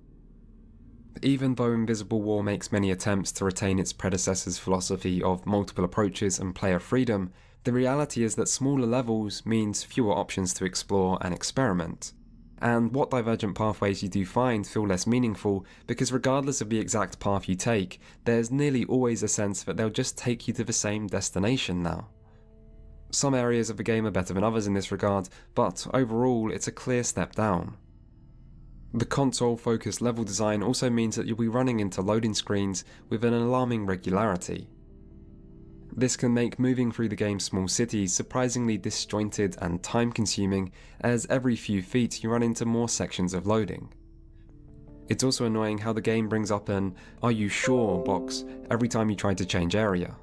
S1: Even though Invisible War makes many attempts to retain its predecessor's philosophy of multiple approaches and player freedom, the reality is that smaller levels means fewer options to explore and experiment. And what divergent pathways you do find feel less meaningful because regardless of the exact path you take, there's nearly always a sense that they'll just take you to the same destination now. Some areas of the game are better than others in this regard, but overall it's a clear step down. The console-focused level design also means that you'll be running into loading screens with an alarming regularity. This can make moving through the game's small cities surprisingly disjointed and time-consuming, as every few feet you run into more sections of loading. It's also annoying how the game brings up an "Are you sure?" box every time you try to change area.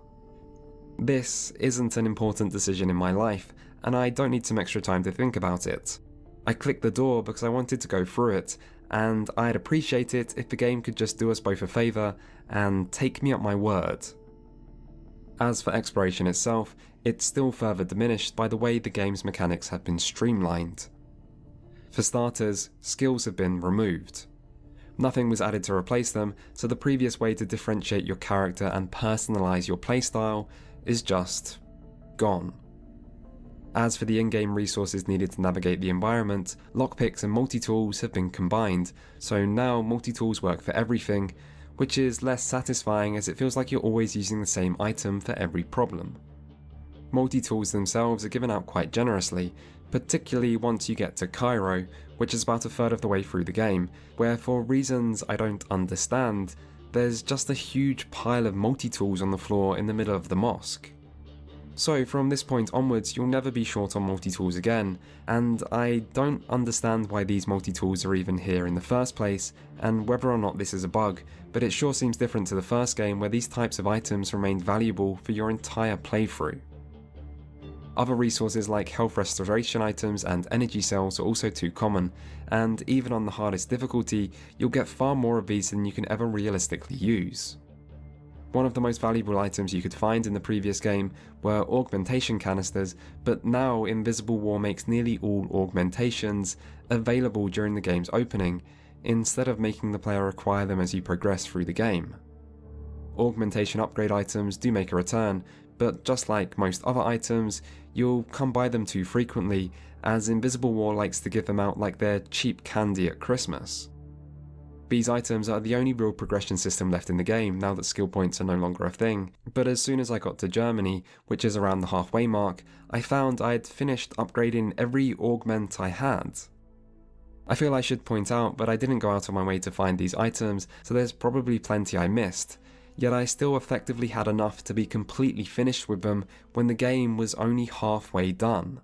S1: This isn't an important decision in my life, and I don't need some extra time to think about it. I clicked the door because I wanted to go through it, and I'd appreciate it if the game could just do us both a favour and take me at my word. As for exploration itself, it's still further diminished by the way the game's mechanics have been streamlined. For starters, skills have been removed. Nothing was added to replace them, so the previous way to differentiate your character and personalise your playstyle is just gone. As for the in-game resources needed to navigate the environment, lockpicks and multi-tools have been combined, so now multi-tools work for everything, which is less satisfying as it feels like you're always using the same item for every problem. Multi-tools themselves are given out quite generously, particularly once you get to Cairo, which is about a third of the way through the game, where for reasons I don't understand, there's just a huge pile of multi-tools on the floor in the middle of the mosque. So from this point onwards, you'll never be short on multi-tools again, and I don't understand why these multi-tools are even here in the first place, and whether or not this is a bug, but it sure seems different to the first game where these types of items remained valuable for your entire playthrough. Other resources like health restoration items and energy cells are also too common, and even on the hardest difficulty, you'll get far more of these than you can ever realistically use. One of the most valuable items you could find in the previous game were augmentation canisters, but now Invisible War makes nearly all augmentations available during the game's opening, instead of making the player acquire them as you progress through the game. Augmentation upgrade items do make a return, but just like most other items, you'll come by them too frequently, as Invisible War likes to give them out like they're cheap candy at Christmas. These items are the only real progression system left in the game now that skill points are no longer a thing, but as soon as I got to Germany, which is around the halfway mark, I found I'd finished upgrading every augment I had. I feel I should point out, but I didn't go out of my way to find these items, so there's probably plenty I missed, yet I still effectively had enough to be completely finished with them when the game was only halfway done.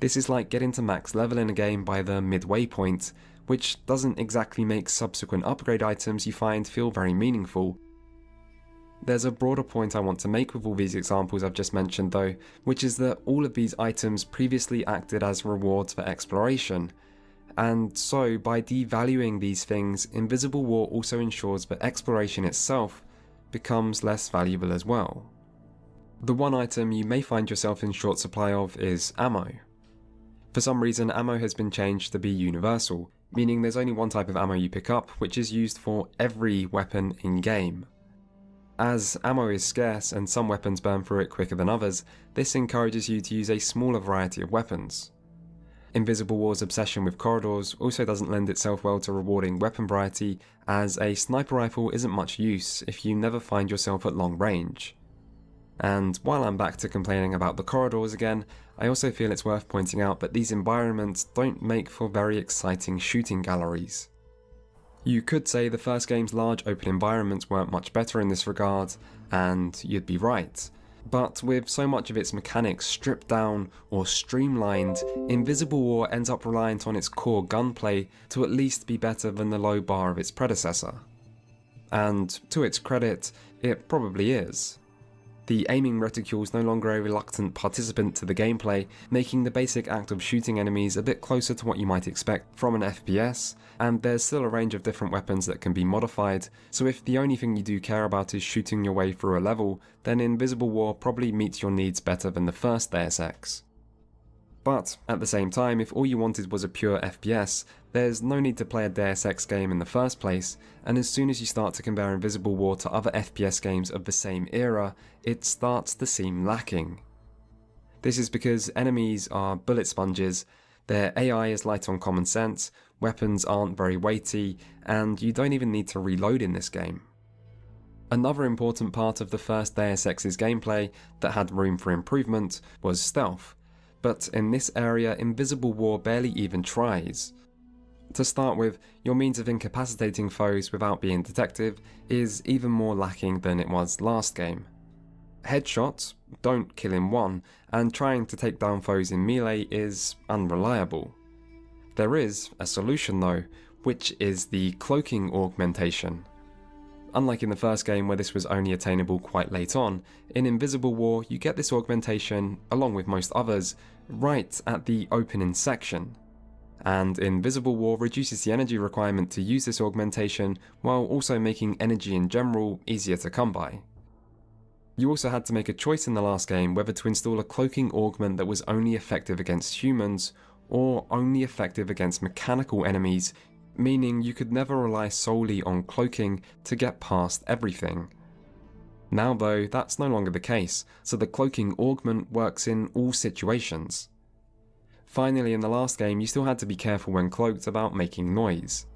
S1: This is like getting to max level in a game by the midway point, which doesn't exactly make subsequent upgrade items you find feel very meaningful. There's a broader point I want to make with all these examples I've just mentioned though, which is that all of these items previously acted as rewards for exploration, and so by devaluing these things, Invisible War also ensures that exploration itself becomes less valuable as well. The one item you may find yourself in short supply of is ammo. For some reason, ammo has been changed to be universal, meaning there's only one type of ammo you pick up, which is used for every weapon in-game. As ammo is scarce and some weapons burn through it quicker than others, this encourages you to use a smaller variety of weapons. Invisible War's obsession with corridors also doesn't lend itself well to rewarding weapon variety, as a sniper rifle isn't much use if you never find yourself at long range. And while I'm back to complaining about the corridors again, I also feel it's worth pointing out that these environments don't make for very exciting shooting galleries. You could say the first game's large open environments weren't much better in this regard, and you'd be right. But with so much of its mechanics stripped down or streamlined, Invisible War ends up reliant on its core gunplay to at least be better than the low bar of its predecessor. And to its credit, it probably is. The aiming reticule is no longer a reluctant participant to the gameplay, making the basic act of shooting enemies a bit closer to what you might expect from an FPS, and there's still a range of different weapons that can be modified, so if the only thing you do care about is shooting your way through a level, then Invisible War probably meets your needs better than the first Deus Ex. But at the same time, if all you wanted was a pure FPS, there's no need to play a Deus Ex game in the first place, and as soon as you start to compare Invisible War to other FPS games of the same era, it starts to seem lacking. This is because enemies are bullet sponges, their AI is light on common sense, weapons aren't very weighty, and you don't even need to reload in this game. Another important part of the first Deus Ex's gameplay that had room for improvement was stealth, but in this area Invisible War barely even tries. To start with, your means of incapacitating foes without being detected is even more lacking than it was last game. Headshots don't kill in one, and trying to take down foes in melee is unreliable. There is a solution though, which is the cloaking augmentation. Unlike in the first game where this was only attainable quite late on, in Invisible War you get this augmentation, along with most others, right at the opening section. And Invisible War reduces the energy requirement to use this augmentation while also making energy in general easier to come by. You also had to make a choice in the last game whether to install a cloaking augment that was only effective against humans or only effective against mechanical enemies, meaning you could never rely solely on cloaking to get past everything. Now though, that's no longer the case, so the cloaking augment works in all situations. Finally, in the last game, you still had to be careful when cloaked about making noise.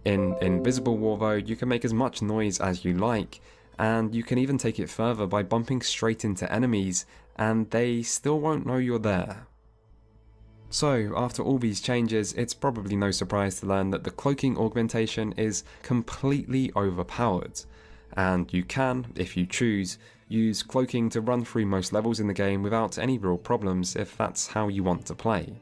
S1: In Invisible War though, you can make as much noise as you like, and you can even take it further by bumping straight into enemies, and they still won't know you're there. So, after all these changes, it's probably no surprise to learn that the cloaking augmentation is completely overpowered, and you can, if you choose, use cloaking to run through most levels in the game without any real problems if that's how you want to play.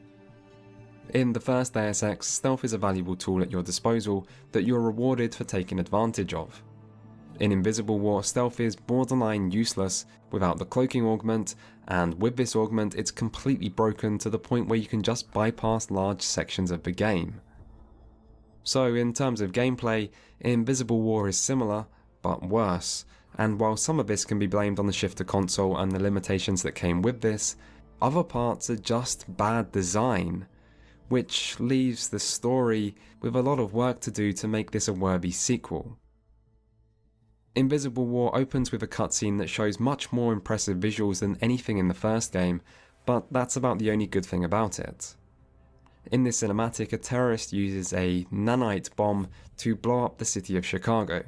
S1: In the first Deus Ex, stealth is a valuable tool at your disposal that you're rewarded for taking advantage of. In Invisible War, stealth is borderline useless without the cloaking augment, and with this augment it's completely broken to the point where you can just bypass large sections of the game. So in terms of gameplay, Invisible War is similar, but worse, and while some of this can be blamed on the shift to console and the limitations that came with this, other parts are just bad design, which leaves the story with a lot of work to do to make this a worthy sequel. Invisible War opens with a cutscene that shows much more impressive visuals than anything in the first game, but that's about the only good thing about it. In this cinematic, a terrorist uses a nanite bomb to blow up the city of Chicago.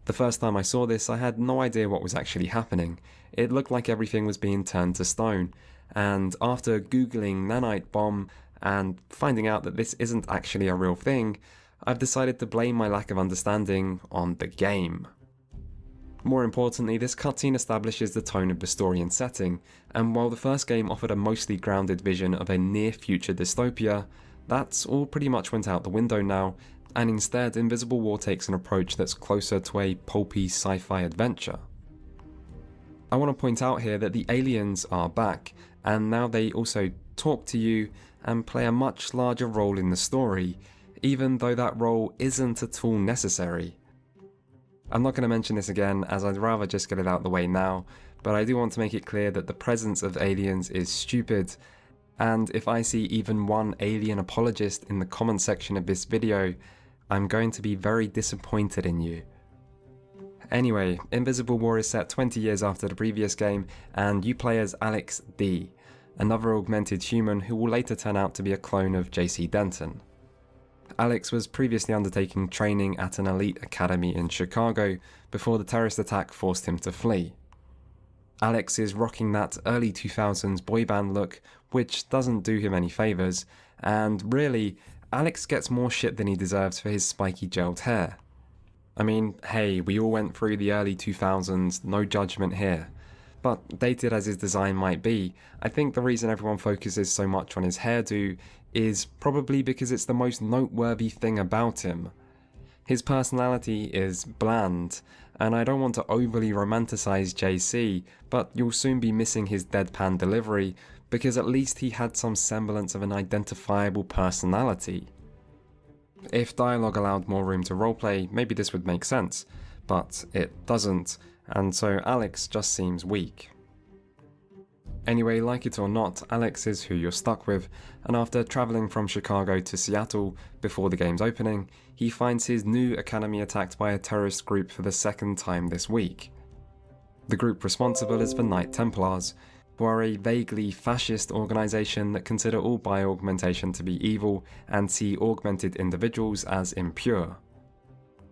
S1: The first time I saw this, I had no idea what was actually happening. It looked like everything was being turned to stone, and after googling nanite bomb and finding out that this isn't actually a real thing, I've decided to blame my lack of understanding on the game. More importantly, this cutscene establishes the tone of the story and setting, and while the first game offered a mostly grounded vision of a near-future dystopia, that's all pretty much went out the window now, and instead Invisible War takes an approach that's closer to a pulpy sci-fi adventure. I want to point out here that the aliens are back, and now they also talk to you and play a much larger role in the story, even though that role isn't at all necessary. I'm not going to mention this again as I'd rather just get it out the way now, but I do want to make it clear that the presence of aliens is stupid, and if I see even one alien apologist in the comment section of this video, I'm going to be very disappointed in you. Anyway, Invisible War is set 20 years after the previous game, and you play as Alex D, another augmented human who will later turn out to be a clone of JC Denton. Alex was previously undertaking training at an elite academy in Chicago before the terrorist attack forced him to flee. Alex is rocking that early 2000s boy band look, which doesn't do him any favours, and really, Alex gets more shit than he deserves for his spiky gelled hair. I mean, hey, we all went through the early 2000s, no judgment here. But dated as his design might be, I think the reason everyone focuses so much on his hairdo is probably because it's the most noteworthy thing about him. His personality is bland, and I don't want to overly romanticize JC, but you'll soon be missing his deadpan delivery, because at least he had some semblance of an identifiable personality. If dialogue allowed more room to roleplay, maybe this would make sense, but it doesn't, and so Alex just seems weak. Anyway, like it or not, Alex is who you're stuck with, and after travelling from Chicago to Seattle before the game's opening, he finds his new academy attacked by a terrorist group for the second time this week. The group responsible is the Knight Templars, who are a vaguely fascist organisation that consider all bioaugmentation to be evil and see augmented individuals as impure.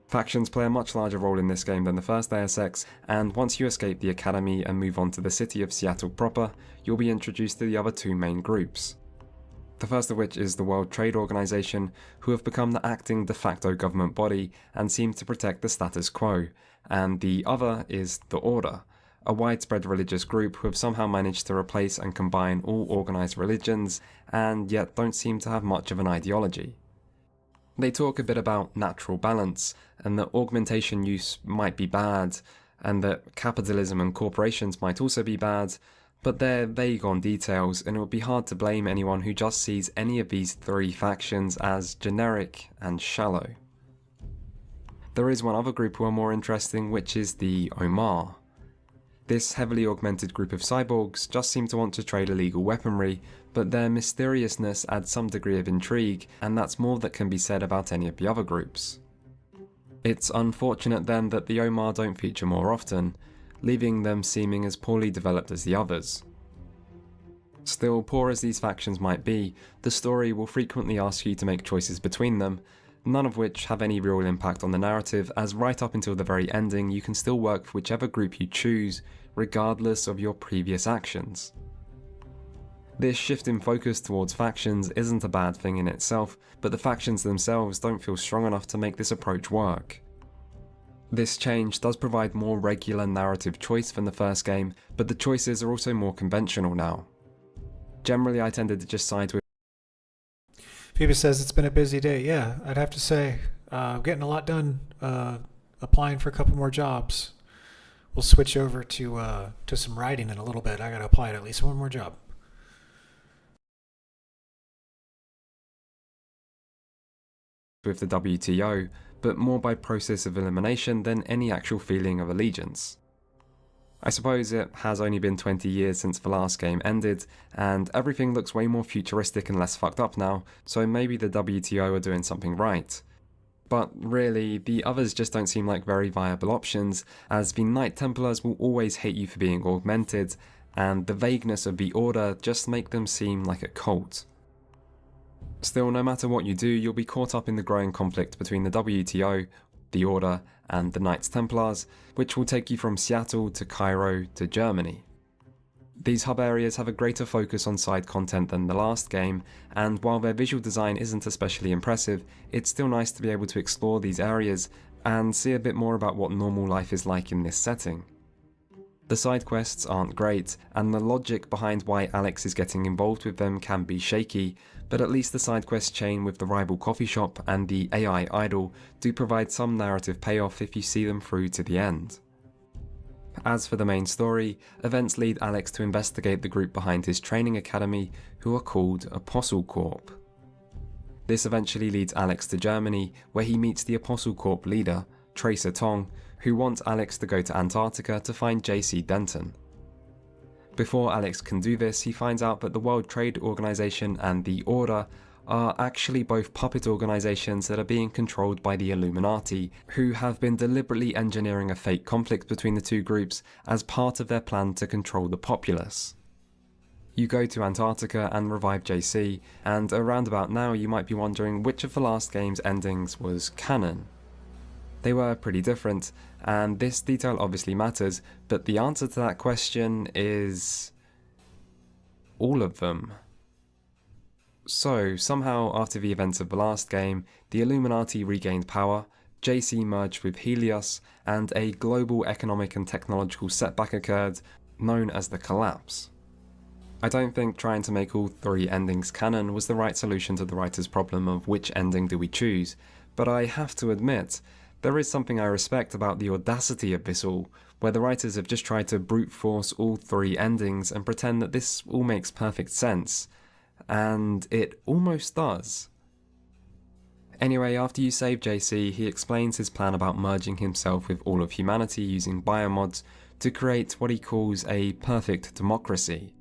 S1: Factions play a much larger role in this game than the first Deus Ex, and once you escape the academy and move on to the city of Seattle proper, you'll be introduced to the other two main groups. The first of which is the World Trade Organization, who have become the acting de facto government body and seem to protect the status quo, and the other is the Order, a widespread religious group who have somehow managed to replace and combine all organized religions, and yet don't seem to have much of an ideology. They talk a bit about natural balance, and that augmentation use might be bad, and that capitalism and corporations might also be bad, but they're vague on details, and it would be hard to blame anyone who just sees any of these three factions as generic and shallow. There is one other group who are more interesting, which is the Omar. This heavily augmented group of cyborgs just seem to want to trade illegal weaponry, but their mysteriousness adds some degree of intrigue, and that's more that can be said about any of the other groups. It's unfortunate then that the Omar don't feature more often, leaving them seeming as poorly developed as the others. Still, poor as these factions might be, the story will frequently ask you to make choices between them, none of which have any real impact on the narrative, as right up until the very ending you can still work for whichever group you choose, regardless of your previous actions. This shift in focus towards factions isn't a bad thing in itself, but the factions themselves don't feel strong enough to make this approach work. This change does provide more regular narrative choice than the first game, but the choices are also more conventional now. Generally, I tended to just side with...
S2: Phoebe says it's been a busy day. Yeah, I'd have to say, getting a lot done, applying for a couple more jobs. We'll switch over to some writing in a little bit. I gotta apply to at least one more job.
S1: with the WTO, but more by process of elimination than any actual feeling of allegiance. I suppose it has only been 20 years since the last game ended, and everything looks way more futuristic and less fucked up now, so maybe the WTO are doing something right. But really, the others just don't seem like very viable options, as the Knight Templars will always hate you for being augmented, and the vagueness of the Order just make them seem like a cult. Still, no matter what you do, you'll be caught up in the growing conflict between the WTO, the Order, and the Knights Templars, which will take you from Seattle to Cairo to Germany. These hub areas have a greater focus on side content than the last game, and while their visual design isn't especially impressive, it's still nice to be able to explore these areas and see a bit more about what normal life is like in this setting. The side quests aren't great, and the logic behind why Alex is getting involved with them can be shaky, but at least the side quest chain with the rival coffee shop and the AI idol do provide some narrative payoff if you see them through to the end. As for the main story, events lead Alex to investigate the group behind his training academy, who are called Apostle Corp. This eventually leads Alex to Germany, where he meets the Apostle Corp leader, Tracer Tong, who wants Alex to go to Antarctica to find JC Denton. Before Alex can do this, he finds out that the World Trade Organization and the Order are actually both puppet organizations that are being controlled by the Illuminati, who have been deliberately engineering a fake conflict between the two groups as part of their plan to control the populace. You go to Antarctica and revive JC, and around about now you might be wondering which of the last game's endings was canon. They were pretty different, and this detail obviously matters, but the answer to that question is... all of them. So, somehow after the events of the last game, the Illuminati regained power, JC merged with Helios, and a global economic and technological setback occurred, known as the Collapse. I don't think trying to make all three endings canon was the right solution to the writer's problem of which ending do we choose, but I have to admit, there is something I respect about the audacity of this all, where the writers have just tried to brute force all three endings and pretend that this all makes perfect sense. And it almost does. Anyway, after you save JC, he explains his plan about merging himself with all of humanity using biomods to create what he calls a perfect democracy.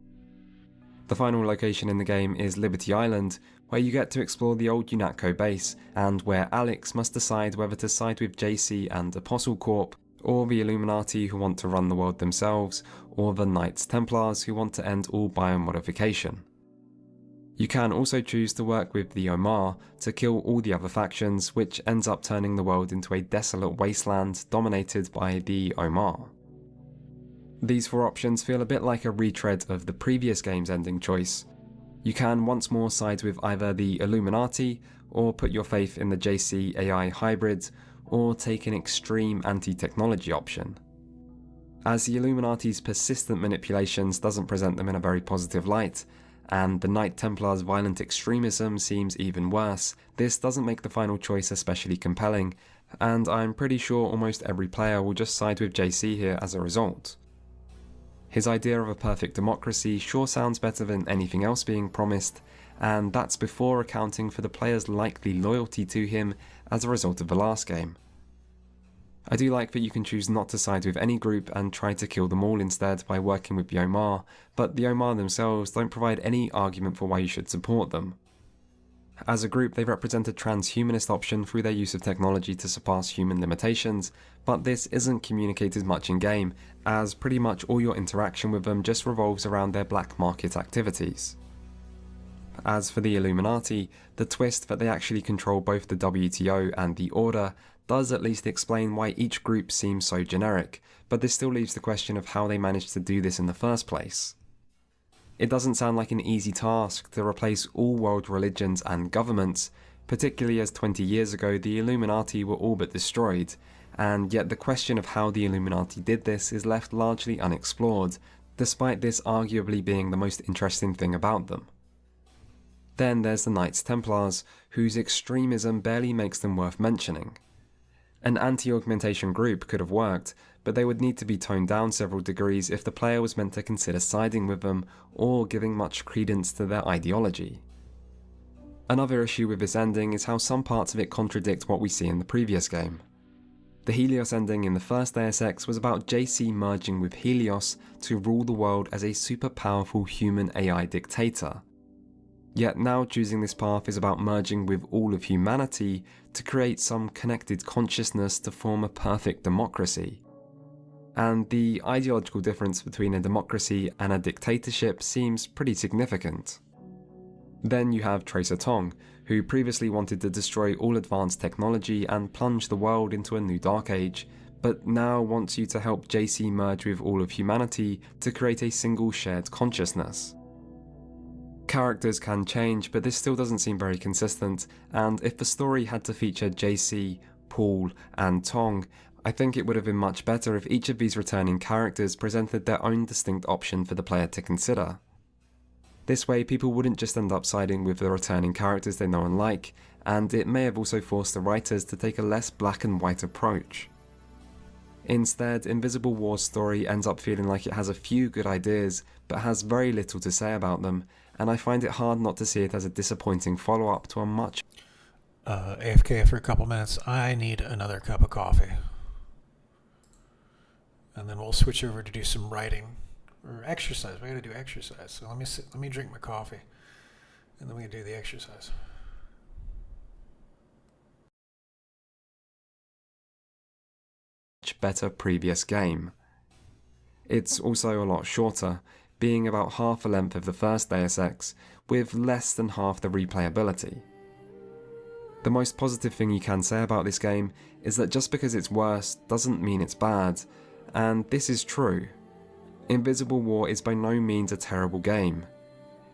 S1: The final location in the game is Liberty Island, where you get to explore the old UNATCO base, and where Alex must decide whether to side with JC and Apostle Corp, or the Illuminati who want to run the world themselves, or the Knights Templars who want to end all biomodification. You can also choose to work with the Omar to kill all the other factions, which ends up turning the world into a desolate wasteland dominated by the Omar. These four options feel a bit like a retread of the previous game's ending choice. You can once more side with either the Illuminati, or put your faith in the JC AI hybrid, or take an extreme anti-technology option. As the Illuminati's persistent manipulations doesn't present them in a very positive light, and the Knight Templar's violent extremism seems even worse, this doesn't make the final choice especially compelling, and I'm pretty sure almost every player will just side with JC here as a result. His idea of a perfect democracy sure sounds better than anything else being promised, and that's before accounting for the player's likely loyalty to him as a result of the last game. I do like that you can choose not to side with any group and try to kill them all instead by working with the Omar, but the Omar themselves don't provide any argument for why you should support them. As a group, they represent a transhumanist option through their use of technology to surpass human limitations, but this isn't communicated much in-game, as pretty much all your interaction with them just revolves around their black market activities. As for the Illuminati, the twist that they actually control both the WTO and the Order does at least explain why each group seems so generic, but this still leaves the question of how they managed to do this in the first place. It doesn't sound like an easy task to replace all world religions and governments, particularly as 20 years ago the Illuminati were all but destroyed, and yet the question of how the Illuminati did this is left largely unexplored, despite this arguably being the most interesting thing about them. Then there's the Knights Templars, whose extremism barely makes them worth mentioning. An anti-augmentation group could have worked, but they would need to be toned down several degrees if the player was meant to consider siding with them or giving much credence to their ideology. Another issue with this ending is how some parts of it contradict what we see in the previous game. The Helios ending in the first Deus Ex was about JC merging with Helios to rule the world as a super powerful human AI dictator. Yet now choosing this path is about merging with all of humanity to create some connected consciousness to form a perfect democracy. And the ideological difference between a democracy and a dictatorship seems pretty significant. Then you have Tracer Tong, who previously wanted to destroy all advanced technology and plunge the world into a new dark age, but now wants you to help JC merge with all of humanity to create a single shared consciousness. Characters can change, but this still doesn't seem very consistent, and if the story had to feature JC, Paul, and Tong, I think it would have been much better if each of these returning characters presented their own distinct option for the player to consider. This way, people wouldn't just end up siding with the returning characters they know and like, and it may have also forced the writers to take a less black and white approach. Instead, Invisible War's story ends up feeling like it has a few good ideas, but has very little to say about them, and I find it hard not to see it as a disappointing follow-up to a much...
S2: AFK for a couple minutes. I need another cup of coffee. And then we'll switch over to do some writing. Or exercise. We gotta do exercise. So let me drink my coffee. And then we can do the exercise.
S1: Much better previous game. It's also a lot shorter, being about half the length of the first Deus Ex, with less than half the replayability. The most positive thing you can say about this game is that just because it's worse doesn't mean it's bad, and this is true. Invisible War is by no means a terrible game.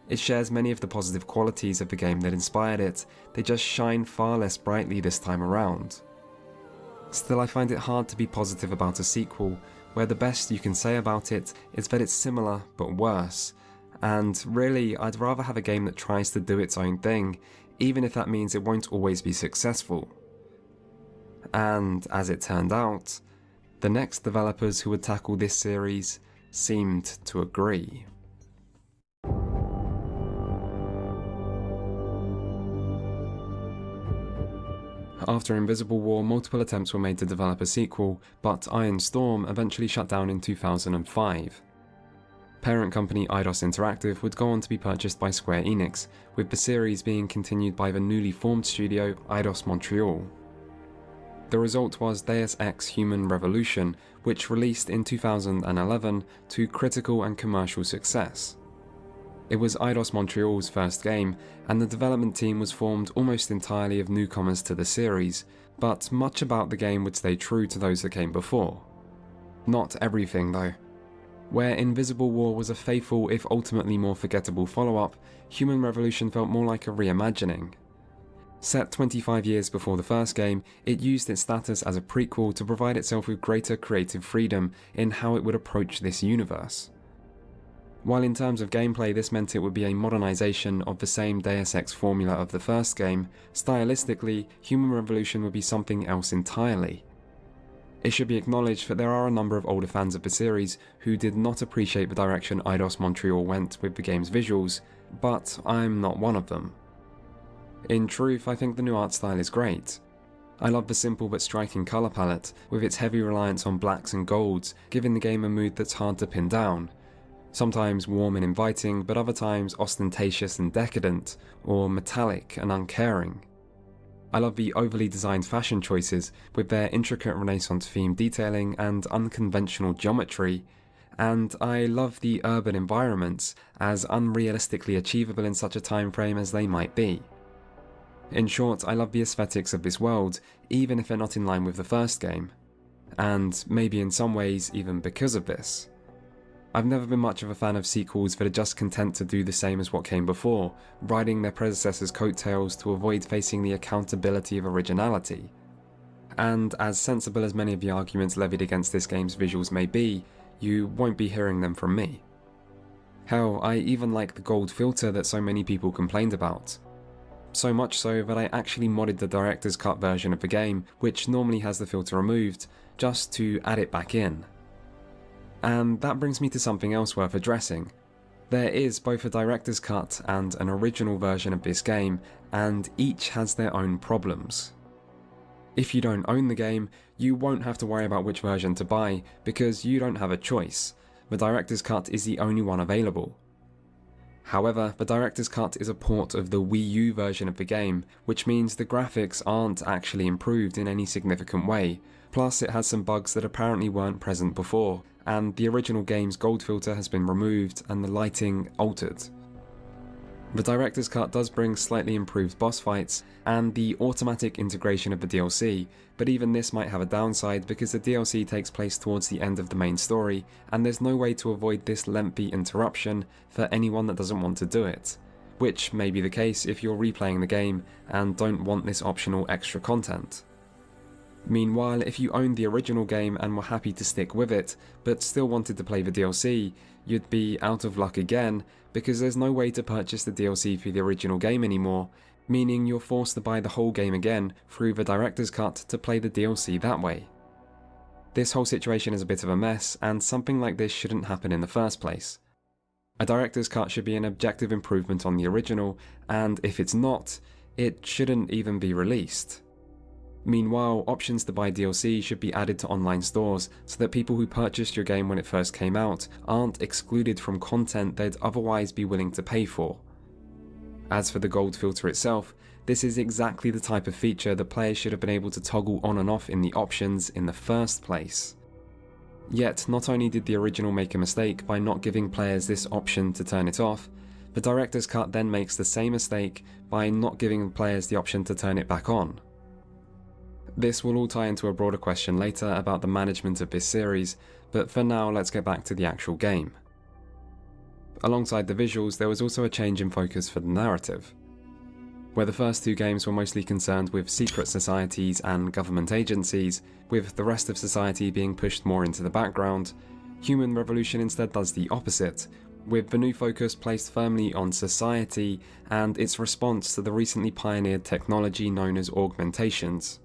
S1: It shares many of the positive qualities of the game that inspired it, they just shine far less brightly this time around. Still, I find it hard to be positive about a sequel, where the best you can say about it is that it's similar but worse, and really I'd rather have a game that tries to do its own thing, even if that means it won't always be successful. And as it turned out, the next developers who would tackle this series seemed to agree. After Invisible War, multiple attempts were made to develop a sequel, but Iron Storm eventually shut down in 2005. Parent company Eidos Interactive would go on to be purchased by Square Enix, with the series being continued by the newly formed studio Eidos Montreal. The result was Deus Ex Human Revolution, which released in 2011 to critical and commercial success. It was Eidos Montreal's first game, and the development team was formed almost entirely of newcomers to the series, but much about the game would stay true to those that came before. Not everything though. Where Invisible War was a faithful if ultimately more forgettable follow-up, Human Revolution felt more like a reimagining. Set 25 years before the first game, it used its status as a prequel to provide itself with greater creative freedom in how it would approach this universe. While in terms of gameplay this meant it would be a modernization of the same Deus Ex formula of the first game, stylistically, Human Revolution would be something else entirely. It should be acknowledged that there are a number of older fans of the series who did not appreciate the direction Eidos Montreal went with the game's visuals, but I'm not one of them. In truth, I think the new art style is great. I love the simple but striking colour palette, with its heavy reliance on blacks and golds, giving the game a mood that's hard to pin down. Sometimes warm and inviting, but other times ostentatious and decadent, or metallic and uncaring. I love the overly designed fashion choices, with their intricate Renaissance themed detailing and unconventional geometry, and I love the urban environments, as unrealistically achievable in such a time frame as they might be. In short, I love the aesthetics of this world, even if they're not in line with the first game, and maybe in some ways even because of this. I've never been much of a fan of sequels that are just content to do the same as what came before, riding their predecessors' coattails to avoid facing the accountability of originality. And as sensible as many of the arguments levied against this game's visuals may be, you won't be hearing them from me. Hell, I even like the gold filter that so many people complained about. So much so that I actually modded the director's cut version of the game, which normally has the filter removed, just to add it back in. And that brings me to something else worth addressing. There is both a director's cut and an original version of this game, and each has their own problems. If you don't own the game, you won't have to worry about which version to buy, because you don't have a choice. The director's cut is the only one available. However, the director's cut is a port of the Wii U version of the game, which means the graphics aren't actually improved in any significant way, plus it has some bugs that apparently weren't present before, and the original game's gold filter has been removed and the lighting altered. The director's cut does bring slightly improved boss fights and the automatic integration of the DLC, but even this might have a downside because the DLC takes place towards the end of the main story, and there's no way to avoid this lengthy interruption for anyone that doesn't want to do it, which may be the case if you're replaying the game and don't want this optional extra content. Meanwhile, if you owned the original game and were happy to stick with it, but still wanted to play the DLC, you'd be out of luck again, because there's no way to purchase the DLC for the original game anymore, meaning you're forced to buy the whole game again through the director's cut to play the DLC that way. This whole situation is a bit of a mess, and something like this shouldn't happen in the first place. A director's cut should be an objective improvement on the original, and if it's not, it shouldn't even be released. Meanwhile, options to buy DLC should be added to online stores so that people who purchased your game when it first came out aren't excluded from content they'd otherwise be willing to pay for. As for the gold filter itself, this is exactly the type of feature that players should have been able to toggle on and off in the options in the first place. Yet, not only did the original make a mistake by not giving players this option to turn it off, the director's cut then makes the same mistake by not giving players the option to turn it back on. This will all tie into a broader question later about the management of this series, but for now let's get back to the actual game. Alongside the visuals, there was also a change in focus for the narrative. Where the first two games were mostly concerned with secret societies and government agencies, with the rest of society being pushed more into the background, Human Revolution instead does the opposite, with the new focus placed firmly on society and its response to the recently pioneered technology known as augmentations.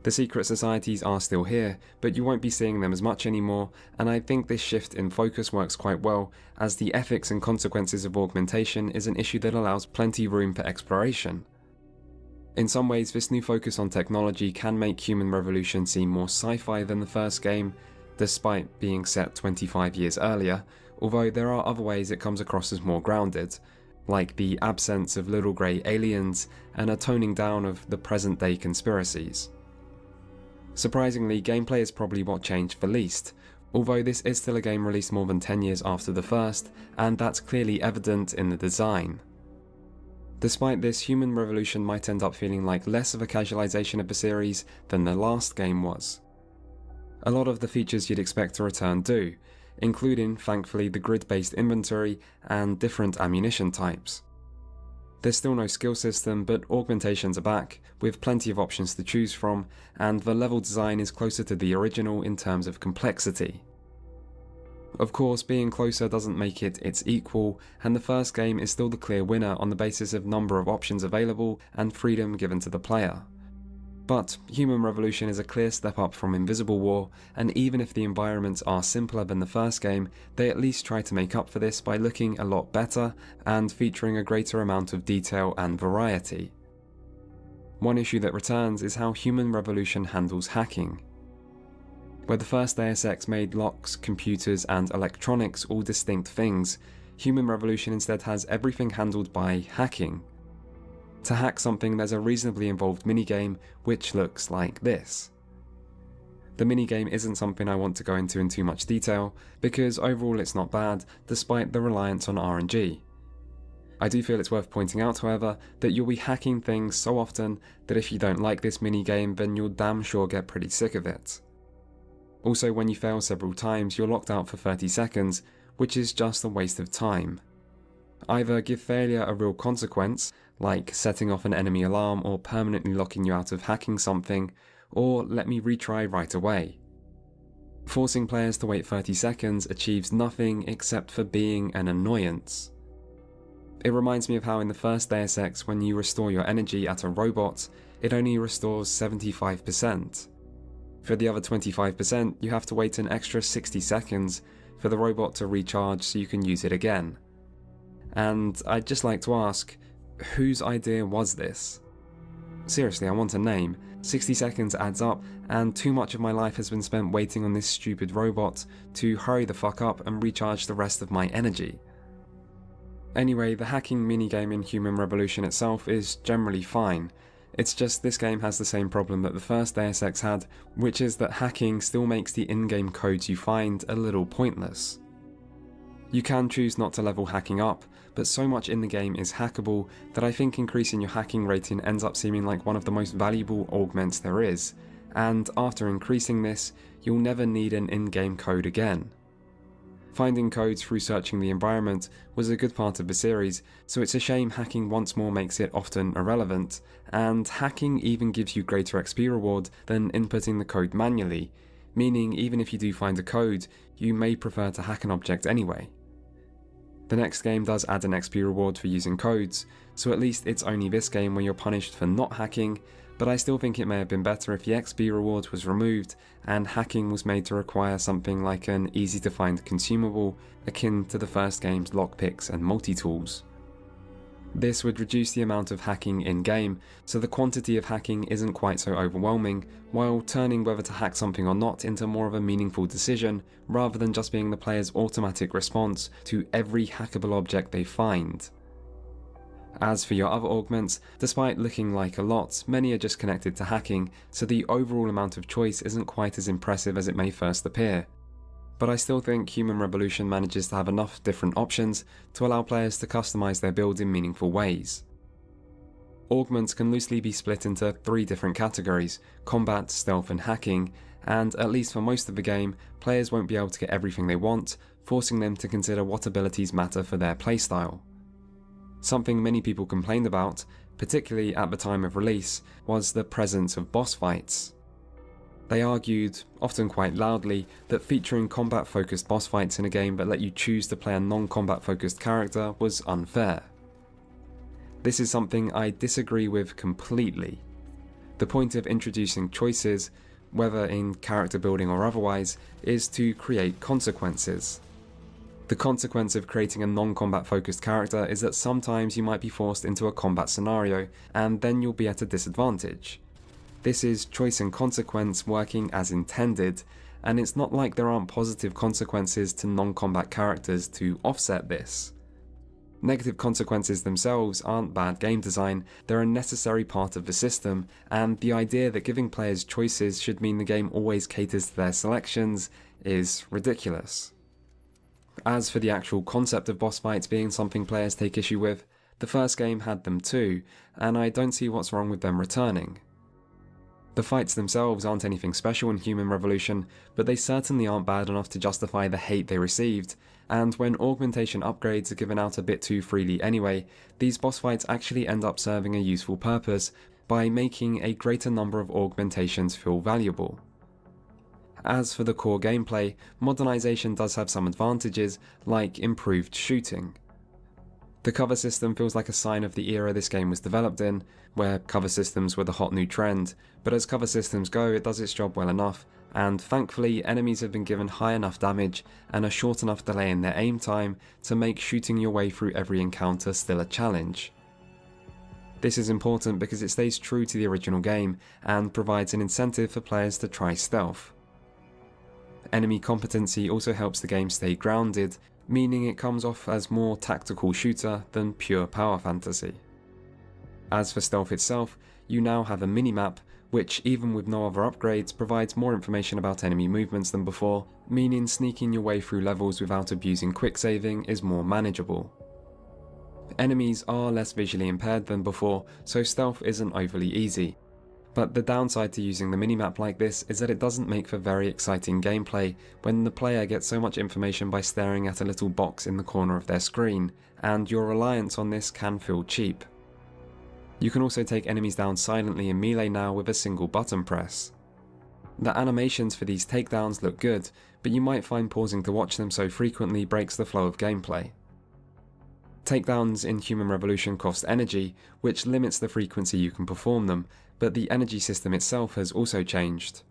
S1: The secret societies are still here, but you won't be seeing them as much anymore, and I think this shift in focus works quite well, as the ethics and consequences of augmentation is an issue that allows plenty room for exploration. In some ways, this new focus on technology can make Human Revolution seem more sci-fi than the first game, despite being set 25 years earlier, although there are other ways it comes across as more grounded, like the absence of little grey aliens and a toning down of the present-day conspiracies. Surprisingly, gameplay is probably what changed the least, although this is still a game released more than 10 years after the first, and that's clearly evident in the design. Despite this, Human Revolution might end up feeling like less of a casualization of the series than the last game was. A lot of the features you'd expect to return do, including, thankfully, the grid-based inventory and different ammunition types. There's still no skill system, but augmentations are back, with plenty of options to choose from, and the level design is closer to the original in terms of complexity. Of course, being closer doesn't make it its equal, and the first game is still the clear winner on the basis of number of options available and freedom given to the player. But Human Revolution is a clear step up from Invisible War, and even if the environments are simpler than the first game, they at least try to make up for this by looking a lot better and featuring a greater amount of detail and variety. One issue that returns is how Human Revolution handles hacking. Where the first Deus Ex made locks, computers, and electronics all distinct things, Human Revolution instead has everything handled by hacking. To hack something, there's a reasonably involved minigame which looks like this. The minigame isn't something I want to go into in too much detail, because overall it's not bad, despite the reliance on RNG. I do feel it's worth pointing out, however, that you'll be hacking things so often that if you don't like this minigame, then you'll damn sure get pretty sick of it. Also, when you fail several times, you're locked out for 30 seconds, which is just a waste of time. Either give failure a real consequence, like setting off an enemy alarm or permanently locking you out of hacking something, or let me retry right away. Forcing players to wait 30 seconds achieves nothing except for being an annoyance. It reminds me of how in the first Deus Ex, when you restore your energy at a robot, it only restores 75%. For the other 25%, you have to wait an extra 60 seconds for the robot to recharge so you can use it again. And I'd just like to ask, whose idea was this? Seriously, I want a name. 60 seconds adds up, and too much of my life has been spent waiting on this stupid robot to hurry the fuck up and recharge the rest of my energy. Anyway, the hacking minigame in Human Revolution itself is generally fine. It's just this game has the same problem that the first Deus Ex had, which is that hacking still makes the in-game codes you find a little pointless. You can choose not to level hacking up, but so much in the game is hackable that I think increasing your hacking rating ends up seeming like one of the most valuable augments there is, and after increasing this, you'll never need an in-game code again. Finding codes through searching the environment was a good part of the series, so it's a shame hacking once more makes it often irrelevant, and hacking even gives you greater XP reward than inputting the code manually, meaning even if you do find a code, you may prefer to hack an object anyway. The next game does add an XP reward for using codes, so at least it's only this game where you're punished for not hacking, but I still think it may have been better if the XP reward was removed and hacking was made to require something like an easy to find consumable akin to the first game's lockpicks and multi-tools. This would reduce the amount of hacking in-game, so the quantity of hacking isn't quite so overwhelming, while turning whether to hack something or not into more of a meaningful decision, rather than just being the player's automatic response to every hackable object they find. As for your other augments, despite looking like a lot, many are just connected to hacking, so the overall amount of choice isn't quite as impressive as it may first appear. But I still think Human Revolution manages to have enough different options to allow players to customize their build in meaningful ways. Augments can loosely be split into 3 different categories: combat, stealth and hacking, and at least for most of the game, players won't be able to get everything they want, forcing them to consider what abilities matter for their playstyle. Something many people complained about, particularly at the time of release, was the presence of boss fights. They argued, often quite loudly, that featuring combat-focused boss fights in a game that let you choose to play a non-combat focused character was unfair. This is something I disagree with completely. The point of introducing choices, whether in character building or otherwise, is to create consequences. The consequence of creating a non-combat focused character is that sometimes you might be forced into a combat scenario, and then you'll be at a disadvantage. This is choice and consequence working as intended, and it's not like there aren't positive consequences to non-combat characters to offset this. Negative consequences themselves aren't bad game design, they're a necessary part of the system, and the idea that giving players choices should mean the game always caters to their selections is ridiculous. As for the actual concept of boss fights being something players take issue with, the first game had them too, and I don't see what's wrong with them returning. The fights themselves aren't anything special in Human Revolution, but they certainly aren't bad enough to justify the hate they received, and when augmentation upgrades are given out a bit too freely anyway, these boss fights actually end up serving a useful purpose by making a greater number of augmentations feel valuable. As for the core gameplay, modernization does have some advantages, like improved shooting. The cover system feels like a sign of the era this game was developed in, where cover systems were the hot new trend, but as cover systems go, it does its job well enough, and thankfully enemies have been given high enough damage and a short enough delay in their aim time to make shooting your way through every encounter still a challenge. This is important because it stays true to the original game and provides an incentive for players to try stealth. Enemy competency also helps the game stay grounded, meaning it comes off as more tactical shooter than pure power fantasy. As for stealth itself, you now have a minimap, which even with no other upgrades provides more information about enemy movements than before, meaning sneaking your way through levels without abusing quick saving is more manageable. Enemies are less visually impaired than before, so stealth isn't overly easy. But the downside to using the minimap like this is that it doesn't make for very exciting gameplay when the player gets so much information by staring at a little box in the corner of their screen, and your reliance on this can feel cheap. You can also take enemies down silently in melee now with a single button press. The animations for these takedowns look good, but you might find pausing to watch them so frequently breaks the flow of gameplay. Takedowns in Human Revolution cost energy, which limits the frequency you can perform them, but the energy system itself has also changed.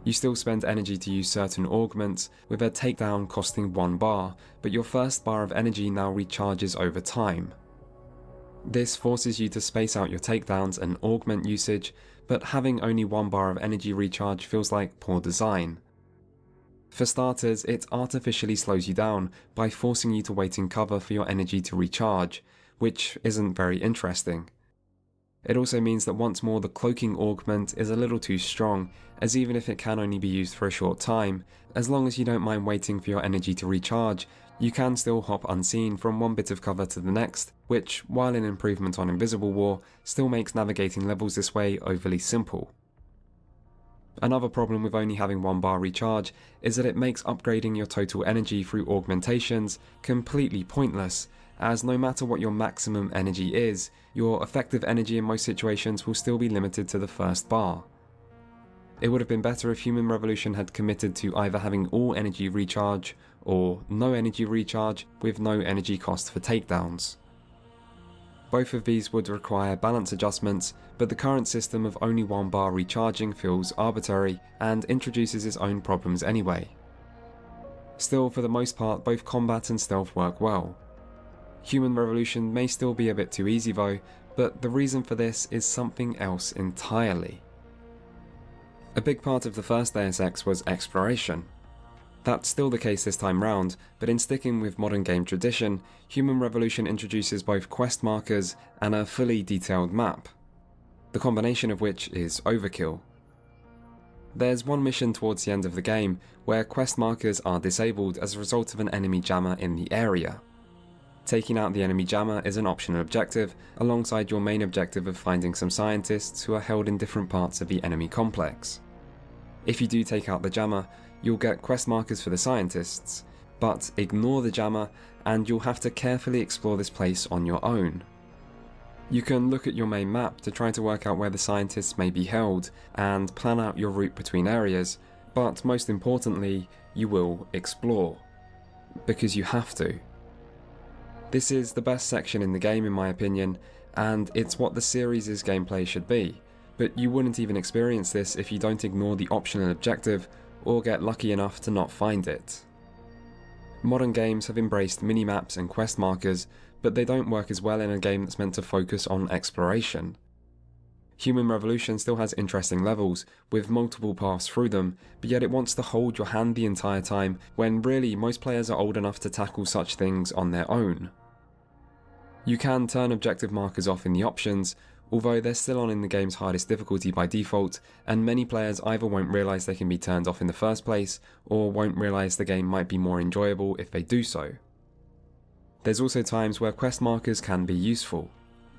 S1: You still spend energy to use certain augments, with a takedown costing 1 bar, but your first bar of energy now recharges over time. This forces you to space out your takedowns and augment usage, but having only 1 bar of energy recharge feels like poor design. For starters, it artificially slows you down by forcing you to wait in cover for your energy to recharge, which isn't very interesting. It also means that once more the cloaking augment is a little too strong, as even if it can only be used for a short time, as long as you don't mind waiting for your energy to recharge, you can still hop unseen from one bit of cover to the next, which, while an improvement on Invisible War, still makes navigating levels this way overly simple. Another problem with only having 1 bar recharge is that it makes upgrading your total energy through augmentations completely pointless, as no matter what your maximum energy is, your effective energy in most situations will still be limited to the first bar. It would have been better if Human Revolution had committed to either having all energy recharge or no energy recharge with no energy cost for takedowns. Both of these would require balance adjustments, but the current system of only 1 bar recharging feels arbitrary and introduces its own problems anyway. Still, for the most part, both combat and stealth work well. Human Revolution may still be a bit too easy though, but the reason for this is something else entirely. A big part of the first Deus Ex was exploration. That's still the case this time round, but in sticking with modern game tradition, Human Revolution introduces both quest markers and a fully detailed map, the combination of which is overkill. There's one mission towards the end of the game where quest markers are disabled as a result of an enemy jammer in the area. Taking out the enemy jammer is an optional objective, alongside your main objective of finding some scientists who are held in different parts of the enemy complex. If you do take out the jammer, you'll get quest markers for the scientists, but ignore the jammer and you'll have to carefully explore this place on your own. You can look at your main map to try to work out where the scientists may be held and plan out your route between areas, but most importantly, you will explore. Because you have to. This is the best section in the game in my opinion, and it's what the series' gameplay should be, but you wouldn't even experience this if you don't ignore the optional objective or get lucky enough to not find it. Modern games have embraced minimaps and quest markers, but they don't work as well in a game that's meant to focus on exploration. Human Revolution still has interesting levels, with multiple paths through them, but yet it wants to hold your hand the entire time, when really most players are old enough to tackle such things on their own. You can turn objective markers off in the options, although they're still on in the game's hardest difficulty by default, and many players either won't realise they can be turned off in the first place, or won't realise the game might be more enjoyable if they do so. There's also times where quest markers can be useful,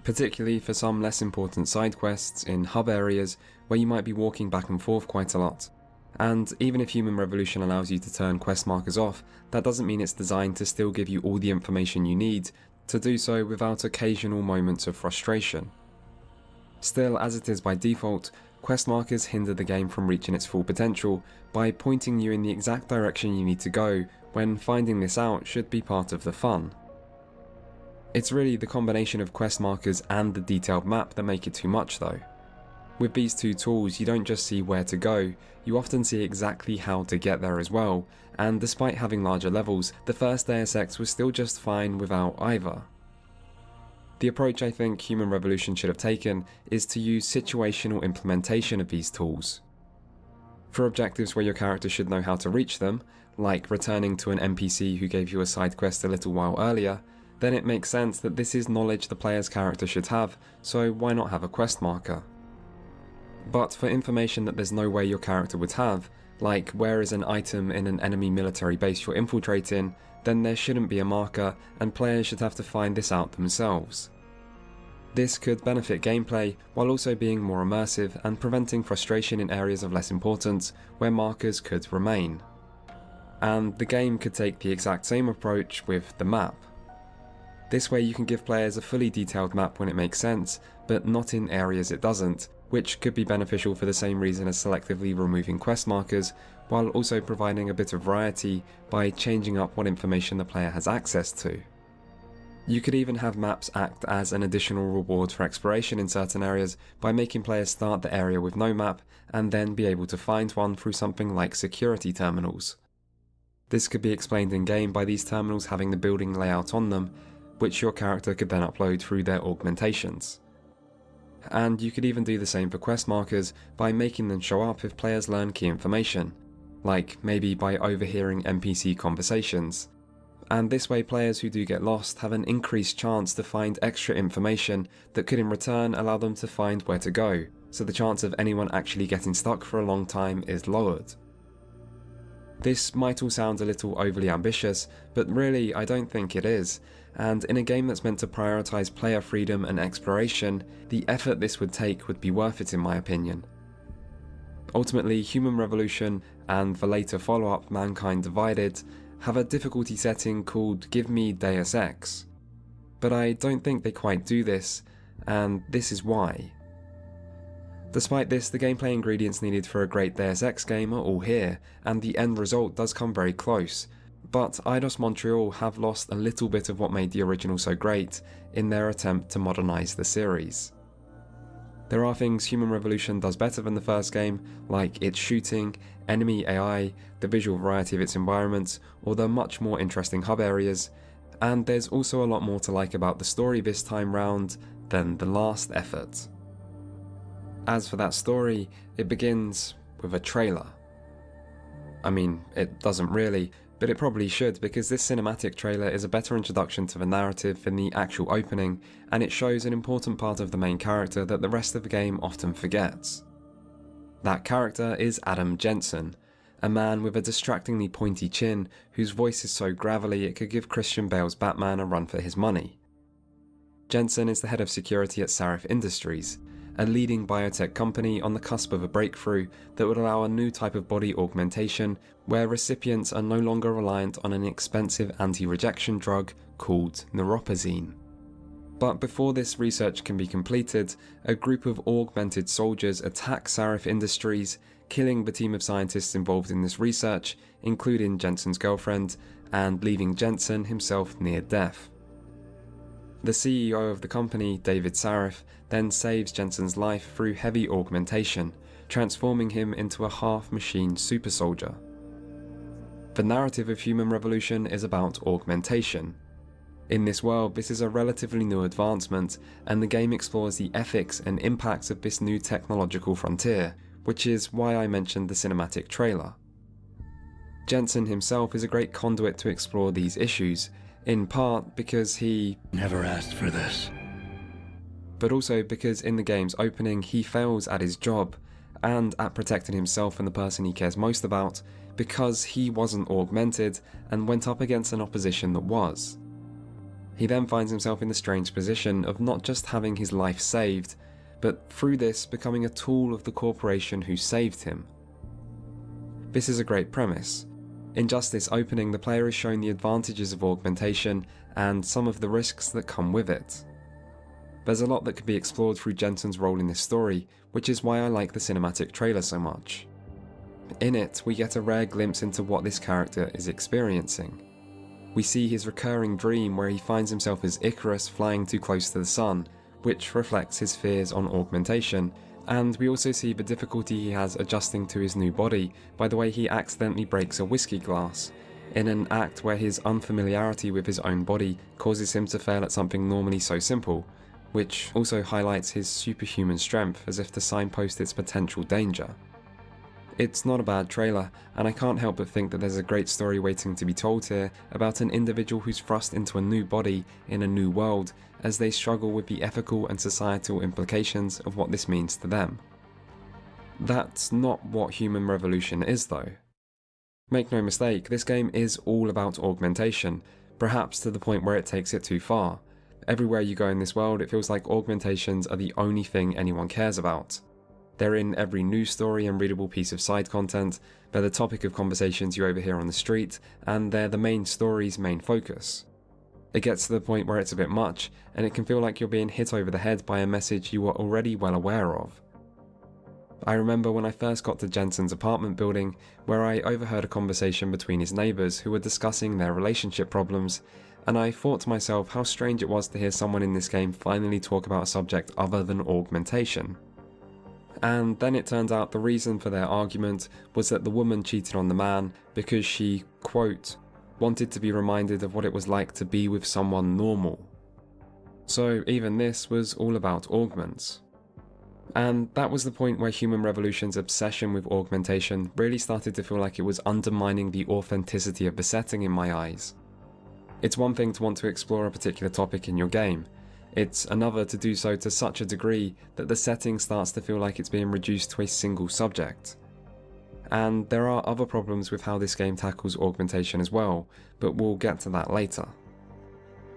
S1: particularly for some less important side quests in hub areas where you might be walking back and forth quite a lot. And even if Human Revolution allows you to turn quest markers off, that doesn't mean it's designed to still give you all the information you need to do so without occasional moments of frustration. Still, as it is by default, quest markers hinder the game from reaching its full potential by pointing you in the exact direction you need to go, when finding this out should be part of the fun. It's really the combination of quest markers and the detailed map that make it too much though. With these two tools, you don't just see where to go, you often see exactly how to get there as well, and despite having larger levels, the first Deus Ex was still just fine without either. The approach I think Human Revolution should have taken is to use situational implementation of these tools. For objectives where your character should know how to reach them, like returning to an NPC who gave you a side quest a little while earlier, then it makes sense that this is knowledge the player's character should have, so why not have a quest marker? But for information that there's no way your character would have, like where is an item in an enemy military base you're infiltrating, then there shouldn't be a marker and players should have to find this out themselves. This could benefit gameplay while also being more immersive and preventing frustration in areas of less importance where markers could remain. And the game could take the exact same approach with the map. This way you can give players a fully detailed map when it makes sense, but not in areas it doesn't, which could be beneficial for the same reason as selectively removing quest markers, while also providing a bit of variety by changing up what information the player has access to. You could even have maps act as an additional reward for exploration in certain areas by making players start the area with no map and then be able to find one through something like security terminals. This could be explained in game by these terminals having the building layout on them, which your character could then upload through their augmentations. And you could even do the same for quest markers by making them show up if players learn key information, like maybe by overhearing NPC conversations. And this way players who do get lost have an increased chance to find extra information that could in return allow them to find where to go, so the chance of anyone actually getting stuck for a long time is lowered. This might all sound a little overly ambitious, but really I don't think it is, and in a game that's meant to prioritise player freedom and exploration, the effort this would take would be worth it in my opinion. Ultimately, Human Revolution and the later follow-up Mankind Divided have a difficulty setting called Give Me Deus Ex, but I don't think they quite do this, and this is why. Despite this, the gameplay ingredients needed for a great Deus Ex game are all here, and the end result does come very close, but Eidos Montreal have lost a little bit of what made the original so great in their attempt to modernise the series. There are things Human Revolution does better than the first game, like its shooting, enemy AI, the visual variety of its environments, or the much more interesting hub areas, and there's also a lot more to like about the story this time round than the last effort. As for that story, it begins with a trailer. I mean, it doesn't really, but it probably should, because this cinematic trailer is a better introduction to the narrative than the actual opening, and it shows an important part of the main character that the rest of the game often forgets. That character is Adam Jensen, a man with a distractingly pointy chin whose voice is so gravelly it could give Christian Bale's Batman a run for his money. Jensen is the head of security at Sarif Industries, a leading biotech company on the cusp of a breakthrough that would allow a new type of body augmentation where recipients are no longer reliant on an expensive anti-rejection drug called neuropazine. But before this research can be completed, a group of augmented soldiers attack Sarif Industries, killing the team of scientists involved in this research, including Jensen's girlfriend, and leaving Jensen himself near death. The CEO of the company, David Sarif, then saves Jensen's life through heavy augmentation, transforming him into a half-machine super soldier. The narrative of Human Revolution is about augmentation. In this world, this is a relatively new advancement, and the game explores the ethics and impacts of this new technological frontier, which is why I mentioned the cinematic trailer. Jensen himself is a great conduit to explore these issues, in part because he
S11: never asked for this,
S1: but also because in the game's opening he fails at his job, and at protecting himself and the person he cares most about, because he wasn't augmented and went up against an opposition that was. He then finds himself in the strange position of not just having his life saved, but through this becoming a tool of the corporation who saved him. This is a great premise. In just this opening, the player is shown the advantages of augmentation and some of the risks that come with it. There's a lot that could be explored through Jensen's role in this story, which is why I like the cinematic trailer so much. In it, we get a rare glimpse into what this character is experiencing. We see his recurring dream where he finds himself as Icarus flying too close to the sun, which reflects his fears on augmentation, and we also see the difficulty he has adjusting to his new body by the way he accidentally breaks a whiskey glass, in an act where his unfamiliarity with his own body causes him to fail at something normally so simple, which also highlights his superhuman strength as if to signpost its potential danger. It's not a bad trailer, and I can't help but think that there's a great story waiting to be told here about an individual who's thrust into a new body in a new world as they struggle with the ethical and societal implications of what this means to them. That's not what Human Revolution is though. Make no mistake, this game is all about augmentation, perhaps to the point where it takes it too far. Everywhere you go in this world, it feels like augmentations are the only thing anyone cares about. They're in every news story and readable piece of side content, they're the topic of conversations you overhear on the street, and they're the main story's main focus. It gets to the point where it's a bit much, and it can feel like you're being hit over the head by a message you were already well aware of. I remember when I first got to Jensen's apartment building, where I overheard a conversation between his neighbours who were discussing their relationship problems, and I thought to myself how strange it was to hear someone in this game finally talk about a subject other than augmentation. And then it turned out the reason for their argument was that the woman cheated on the man because she, quote, wanted to be reminded of what it was like to be with someone normal. So even this was all about augments. And that was the point where Human Revolution's obsession with augmentation really started to feel like it was undermining the authenticity of the setting in my eyes. It's one thing to want to explore a particular topic in your game. It's another to do so to such a degree that the setting starts to feel like it's being reduced to a single subject. And there are other problems with how this game tackles augmentation as well, but we'll get to that later.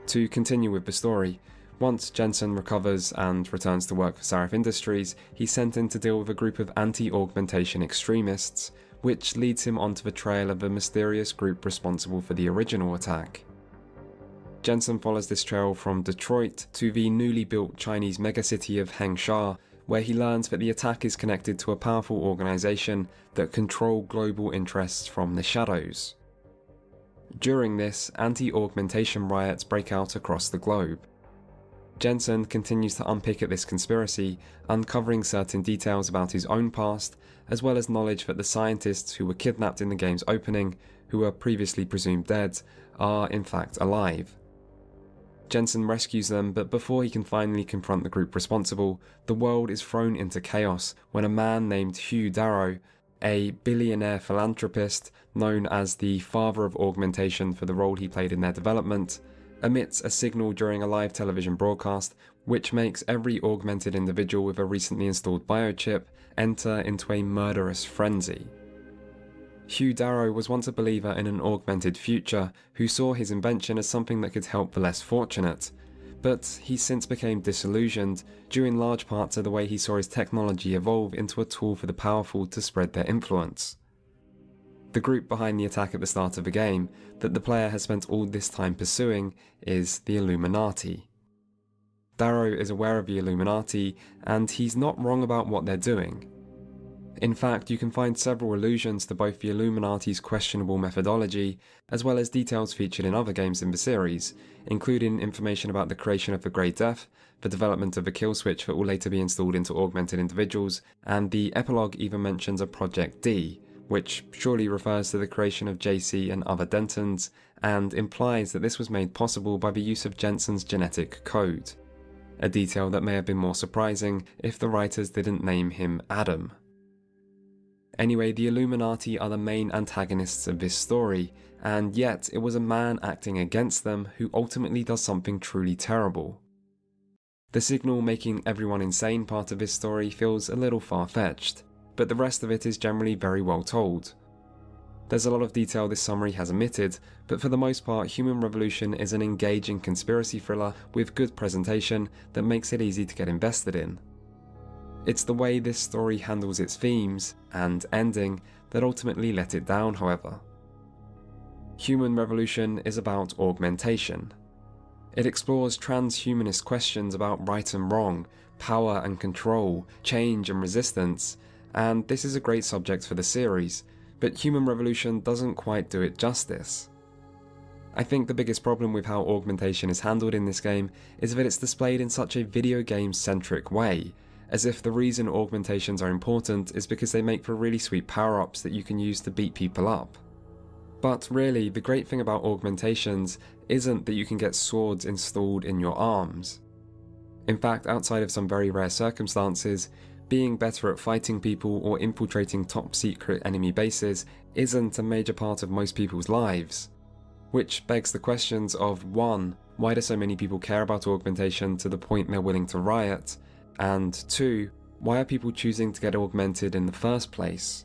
S1: To continue with the story, once Jensen recovers and returns to work for Sarif Industries, he's sent in to deal with a group of anti-augmentation extremists, which leads him onto the trail of a mysterious group responsible for the original attack. Jensen follows this trail from Detroit to the newly built Chinese megacity of Hengsha, where he learns that the attack is connected to a powerful organisation that control global interests from the shadows. During this, anti-augmentation riots break out across the globe. Jensen continues to unpick at this conspiracy, uncovering certain details about his own past, as well as knowledge that the scientists who were kidnapped in the game's opening, who were previously presumed dead, are in fact alive. Jensen rescues them, but before he can finally confront the group responsible, the world is thrown into chaos when a man named Hugh Darrow, a billionaire philanthropist known as the father of augmentation for the role he played in their development, emits a signal during a live television broadcast which makes every augmented individual with a recently installed biochip enter into a murderous frenzy. Hugh Darrow was once a believer in an augmented future who saw his invention as something that could help the less fortunate, but he since became disillusioned, due in large part to the way he saw his technology evolve into a tool for the powerful to spread their influence. The group behind the attack at the start of the game, that the player has spent all this time pursuing, is the Illuminati. Darrow is aware of the Illuminati, and he's not wrong about what they're doing. In fact, you can find several allusions to both the Illuminati's questionable methodology, as well as details featured in other games in the series, including information about the creation of the Grey Death, the development of a kill switch that will later be installed into augmented individuals, and the epilogue even mentions a Project D, which surely refers to the creation of JC and other Dentons, and implies that this was made possible by the use of Jensen's genetic code. A detail that may have been more surprising if the writers didn't name him Adam. Anyway, the Illuminati are the main antagonists of this story, and yet it was a man acting against them who ultimately does something truly terrible. The signal making everyone insane part of this story feels a little far-fetched, but the rest of it is generally very well told. There's a lot of detail this summary has omitted, but for the most part Human Revolution is an engaging conspiracy thriller with good presentation that makes it easy to get invested in. It's the way this story handles its themes and ending that ultimately let it down, however. Human Revolution is about augmentation. It explores transhumanist questions about right and wrong, power and control, change and resistance, and this is a great subject for the series, but Human Revolution doesn't quite do it justice. I think the biggest problem with how augmentation is handled in this game is that it's displayed in such a video game-centric way, as if the reason augmentations are important is because they make for really sweet power-ups that you can use to beat people up. But really, the great thing about augmentations isn't that you can get swords installed in your arms. In fact, outside of some very rare circumstances, being better at fighting people or infiltrating top-secret enemy bases isn't a major part of most people's lives. Which begs the questions of 1. Why do so many people care about augmentation to the point they're willing to riot? And 2. why are people choosing to get augmented in the first place?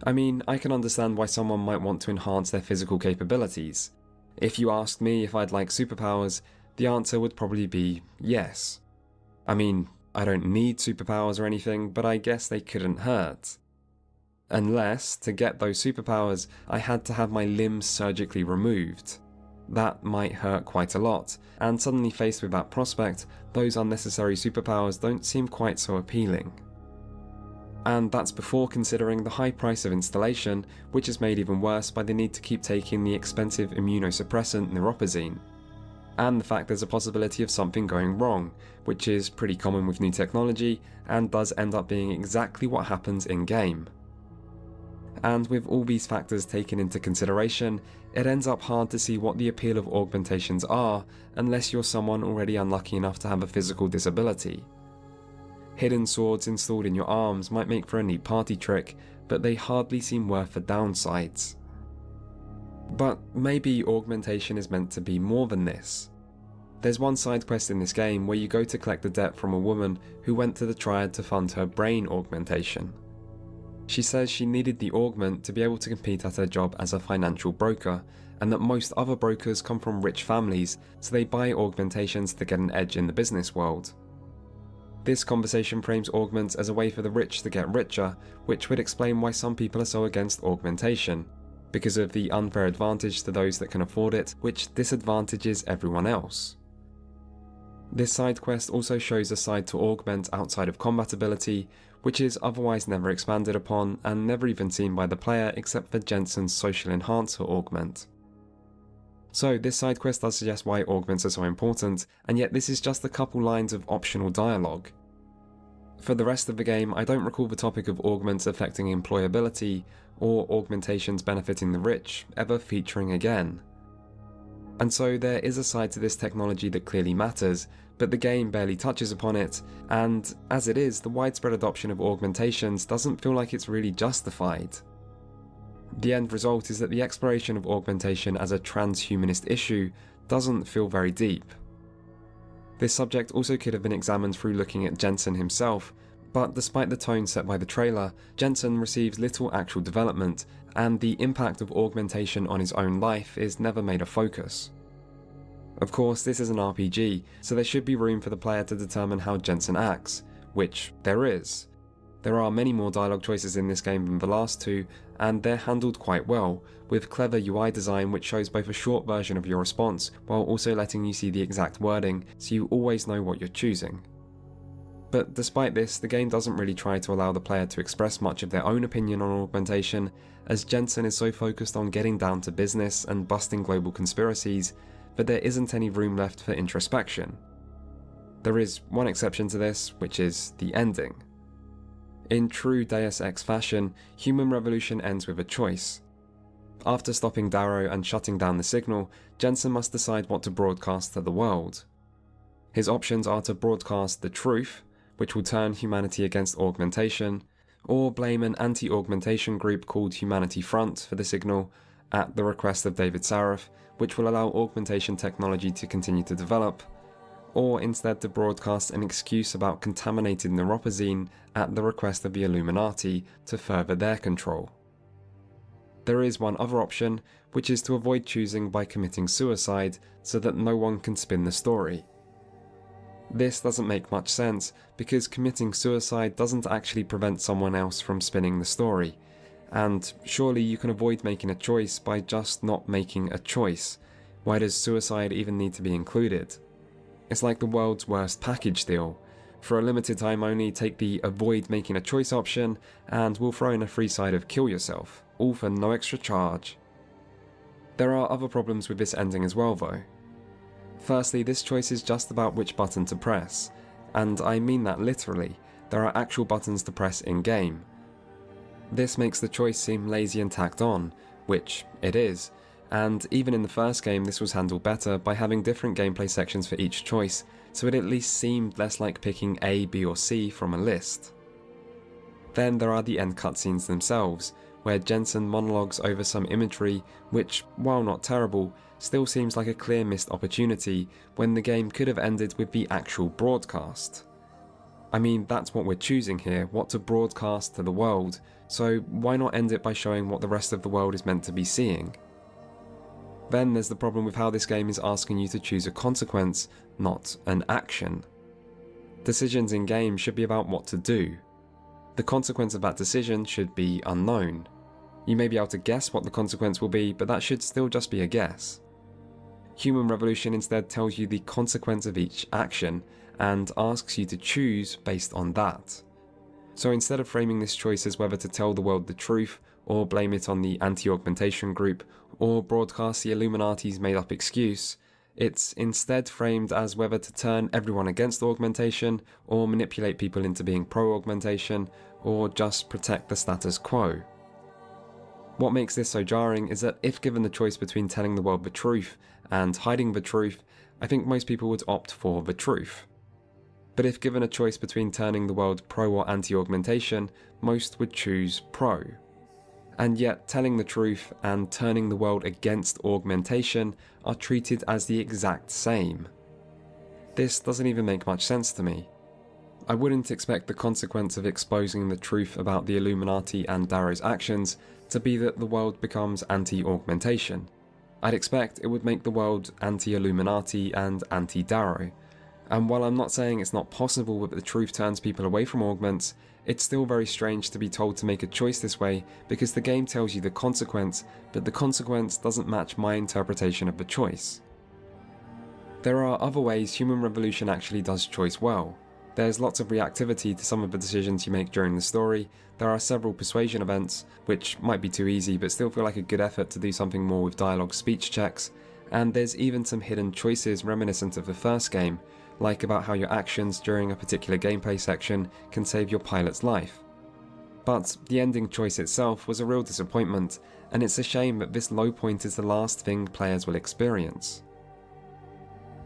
S1: I mean, I can understand why someone might want to enhance their physical capabilities. If you asked me if I'd like superpowers, the answer would probably be yes. I mean, I don't need superpowers or anything, but I guess they couldn't hurt. Unless, to get those superpowers, I had to have my limbs surgically removed. That might hurt quite a lot, and suddenly faced with that prospect, those unnecessary superpowers don't seem quite so appealing. And that's before considering the high price of installation, which is made even worse by the need to keep taking the expensive immunosuppressant neuropozyne. And the fact there's a possibility of something going wrong, which is pretty common with new technology, and does end up being exactly what happens in-game. And with all these factors taken into consideration, it ends up hard to see what the appeal of augmentations are unless you're someone already unlucky enough to have a physical disability. Hidden swords installed in your arms might make for a neat party trick, but they hardly seem worth the downsides. But maybe augmentation is meant to be more than this. There's one side quest in this game where you go to collect a debt from a woman who went to the Triad to fund her brain augmentation. She says she needed the augment to be able to compete at her job as a financial broker, and that most other brokers come from rich families, so they buy augmentations to get an edge in the business world. This conversation frames augments as a way for the rich to get richer, which would explain why some people are so against augmentation, because of the unfair advantage to those that can afford it, which disadvantages everyone else. This side quest also shows a side to augment outside of combat ability, which is otherwise never expanded upon and never even seen by the player except for Jensen's social enhancer augment. So this side quest does suggest why augments are so important, and yet this is just a couple lines of optional dialogue. For the rest of the game, I don't recall the topic of augments affecting employability, or augmentations benefiting the rich, ever featuring again. And so there is a side to this technology that clearly matters, but the game barely touches upon it, and as it is, the widespread adoption of augmentations doesn't feel like it's really justified. The end result is that the exploration of augmentation as a transhumanist issue doesn't feel very deep. This subject also could have been examined through looking at Jensen himself, but despite the tone set by the trailer, Jensen receives little actual development, and the impact of augmentation on his own life is never made a focus. Of course, this is an RPG, so there should be room for the player to determine how Jensen acts, which there is. There are many more dialogue choices in this game than the last two, and they're handled quite well, with clever UI design which shows both a short version of your response, while also letting you see the exact wording, so you always know what you're choosing. But despite this, the game doesn't really try to allow the player to express much of their own opinion on augmentation, as Jensen is so focused on getting down to business and busting global conspiracies, that there isn't any room left for introspection. There is one exception to this, which is the ending. In true Deus Ex fashion, Human Revolution ends with a choice. After stopping Darrow and shutting down the signal, Jensen must decide what to broadcast to the world. His options are to broadcast the truth, which will turn humanity against augmentation, or blame an anti-augmentation group called Humanity Front for the signal, at the request of David Saraf, which will allow augmentation technology to continue to develop, or instead to broadcast an excuse about contaminated neuropozyne at the request of the Illuminati to further their control. There is one other option, which is to avoid choosing by committing suicide so that no one can spin the story. This doesn't make much sense, because committing suicide doesn't actually prevent someone else from spinning the story, and surely you can avoid making a choice by just not making a choice. Why does suicide even need to be included? It's like the world's worst package deal. For a limited time only, take the avoid making a choice option, and we'll throw in a free side of kill yourself, all for no extra charge. There are other problems with this ending as well though. Firstly, this choice is just about which button to press, and I mean that literally. There are actual buttons to press in-game. This makes the choice seem lazy and tacked on, which it is, and even in the first game this was handled better by having different gameplay sections for each choice, so it at least seemed less like picking A, B or C from a list. Then there are the end cutscenes themselves, where Jensen monologues over some imagery which, while not terrible, still seems like a clear missed opportunity when the game could have ended with the actual broadcast. I mean, that's what we're choosing here, what to broadcast to the world, so why not end it by showing what the rest of the world is meant to be seeing? Then there's the problem with how this game is asking you to choose a consequence, not an action. Decisions in games should be about what to do. The consequence of that decision should be unknown. You may be able to guess what the consequence will be, but that should still just be a guess. Human Revolution instead tells you the consequence of each action, and asks you to choose based on that. So instead of framing this choice as whether to tell the world the truth, or blame it on the anti-augmentation group, or broadcast the Illuminati's made-up excuse, it's instead framed as whether to turn everyone against augmentation, or manipulate people into being pro-augmentation, or just protect the status quo. What makes this so jarring is that if given the choice between telling the world the truth and hiding the truth, I think most people would opt for the truth. But if given a choice between turning the world pro or anti-augmentation, most would choose pro. And yet telling the truth and turning the world against augmentation are treated as the exact same. This doesn't even make much sense to me. I wouldn't expect the consequence of exposing the truth about the Illuminati and Darrow's actions to be that the world becomes anti-augmentation. I'd expect it would make the world anti-Illuminati and anti-Darrow. And while I'm not saying it's not possible that the truth turns people away from augments, it's still very strange to be told to make a choice this way because the game tells you the consequence, but the consequence doesn't match my interpretation of the choice. There are other ways Human Revolution actually does choice well. There's lots of reactivity to some of the decisions you make during the story, there are several persuasion events, which might be too easy but still feel like a good effort to do something more with dialogue speech checks, and there's even some hidden choices reminiscent of the first game, like about how your actions during a particular gameplay section can save your pilot's life. But the ending choice itself was a real disappointment, and it's a shame that this low point is the last thing players will experience.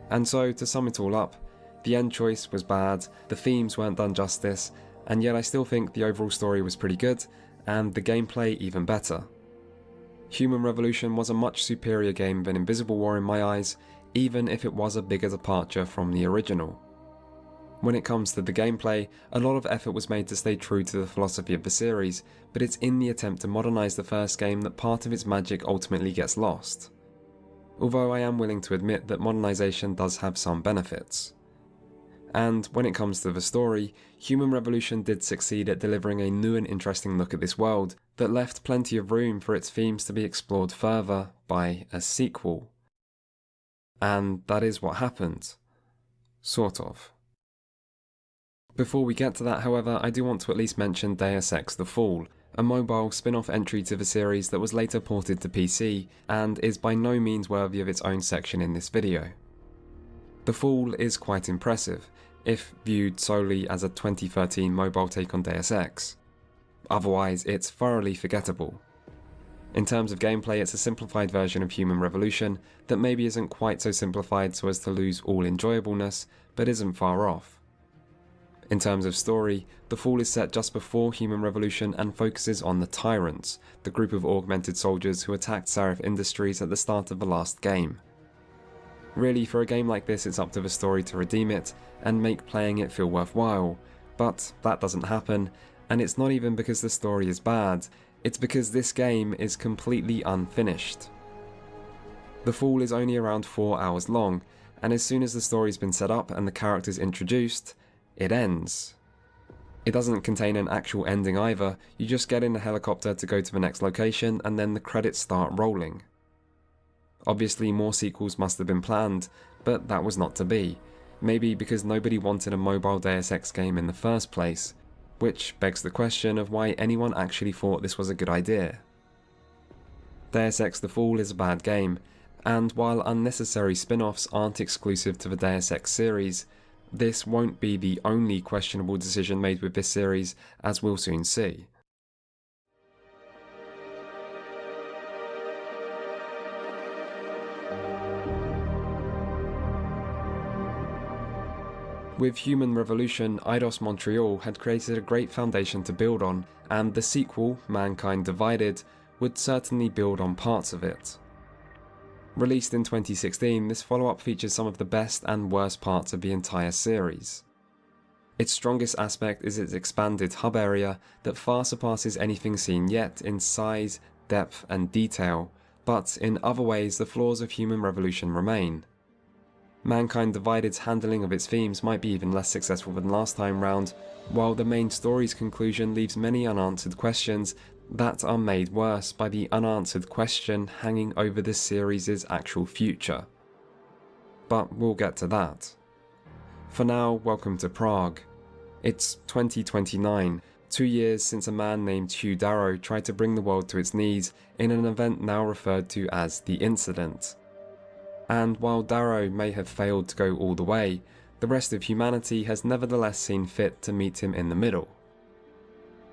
S1: And so, to sum it all up, the end choice was bad, the themes weren't done justice, and yet I still think the overall story was pretty good, and the gameplay even better. Human Revolution was a much superior game than Invisible War in my eyes, even if it was a bigger departure from the original. When it comes to the gameplay, a lot of effort was made to stay true to the philosophy of the series, but it's in the attempt to modernise the first game that part of its magic ultimately gets lost. Although I am willing to admit that modernisation does have some benefits. And when it comes to the story, Human Revolution did succeed at delivering a new and interesting look at this world that left plenty of room for its themes to be explored further by a sequel. And that is what happened. Sort of. Before we get to that, however, I do want to at least mention Deus Ex: The Fall, a mobile spin-off entry to the series that was later ported to PC, and is by no means worthy of its own section in this video. The Fall is quite impressive, if viewed solely as a 2013 mobile take on Deus Ex. Otherwise, it's thoroughly forgettable. In terms of gameplay, it's a simplified version of Human Revolution that maybe isn't quite so simplified so as to lose all enjoyableness, but isn't far off. In terms of story, The Fall is set just before Human Revolution and focuses on the Tyrants, the group of augmented soldiers who attacked Seraph Industries at the start of the last game. Really, for a game like this, it's up to the story to redeem it and make playing it feel worthwhile, but that doesn't happen, and it's not even because the story is bad, it's because this game is completely unfinished. The Fall is only around 4 hours long, and as soon as the story's been set up and the characters introduced, it ends. It doesn't contain an actual ending either, you just get in a helicopter to go to the next location and then the credits start rolling. Obviously more sequels must have been planned, but that was not to be, maybe because nobody wanted a mobile Deus Ex game in the first place, which begs the question of why anyone actually thought this was a good idea. Deus Ex: The Fall is a bad game, and while unnecessary spin-offs aren't exclusive to the Deus Ex series, this won't be the only questionable decision made with this series, as we'll soon see. With Human Revolution, Eidos Montreal had created a great foundation to build on, and the sequel, Mankind Divided, would certainly build on parts of it. Released in 2016, this follow-up features some of the best and worst parts of the entire series. Its strongest aspect is its expanded hub area that far surpasses anything seen yet in size, depth, and detail, but in other ways the flaws of Human Revolution remain. Mankind Divided's handling of its themes might be even less successful than last time round, while the main story's conclusion leaves many unanswered questions that are made worse by the unanswered question hanging over the series' actual future. But we'll get to that. For now, welcome to Prague. It's 2029, 2 years since a man named Hugh Darrow tried to bring the world to its knees in an event now referred to as the Incident. And while Darrow may have failed to go all the way, the rest of humanity has nevertheless seen fit to meet him in the middle.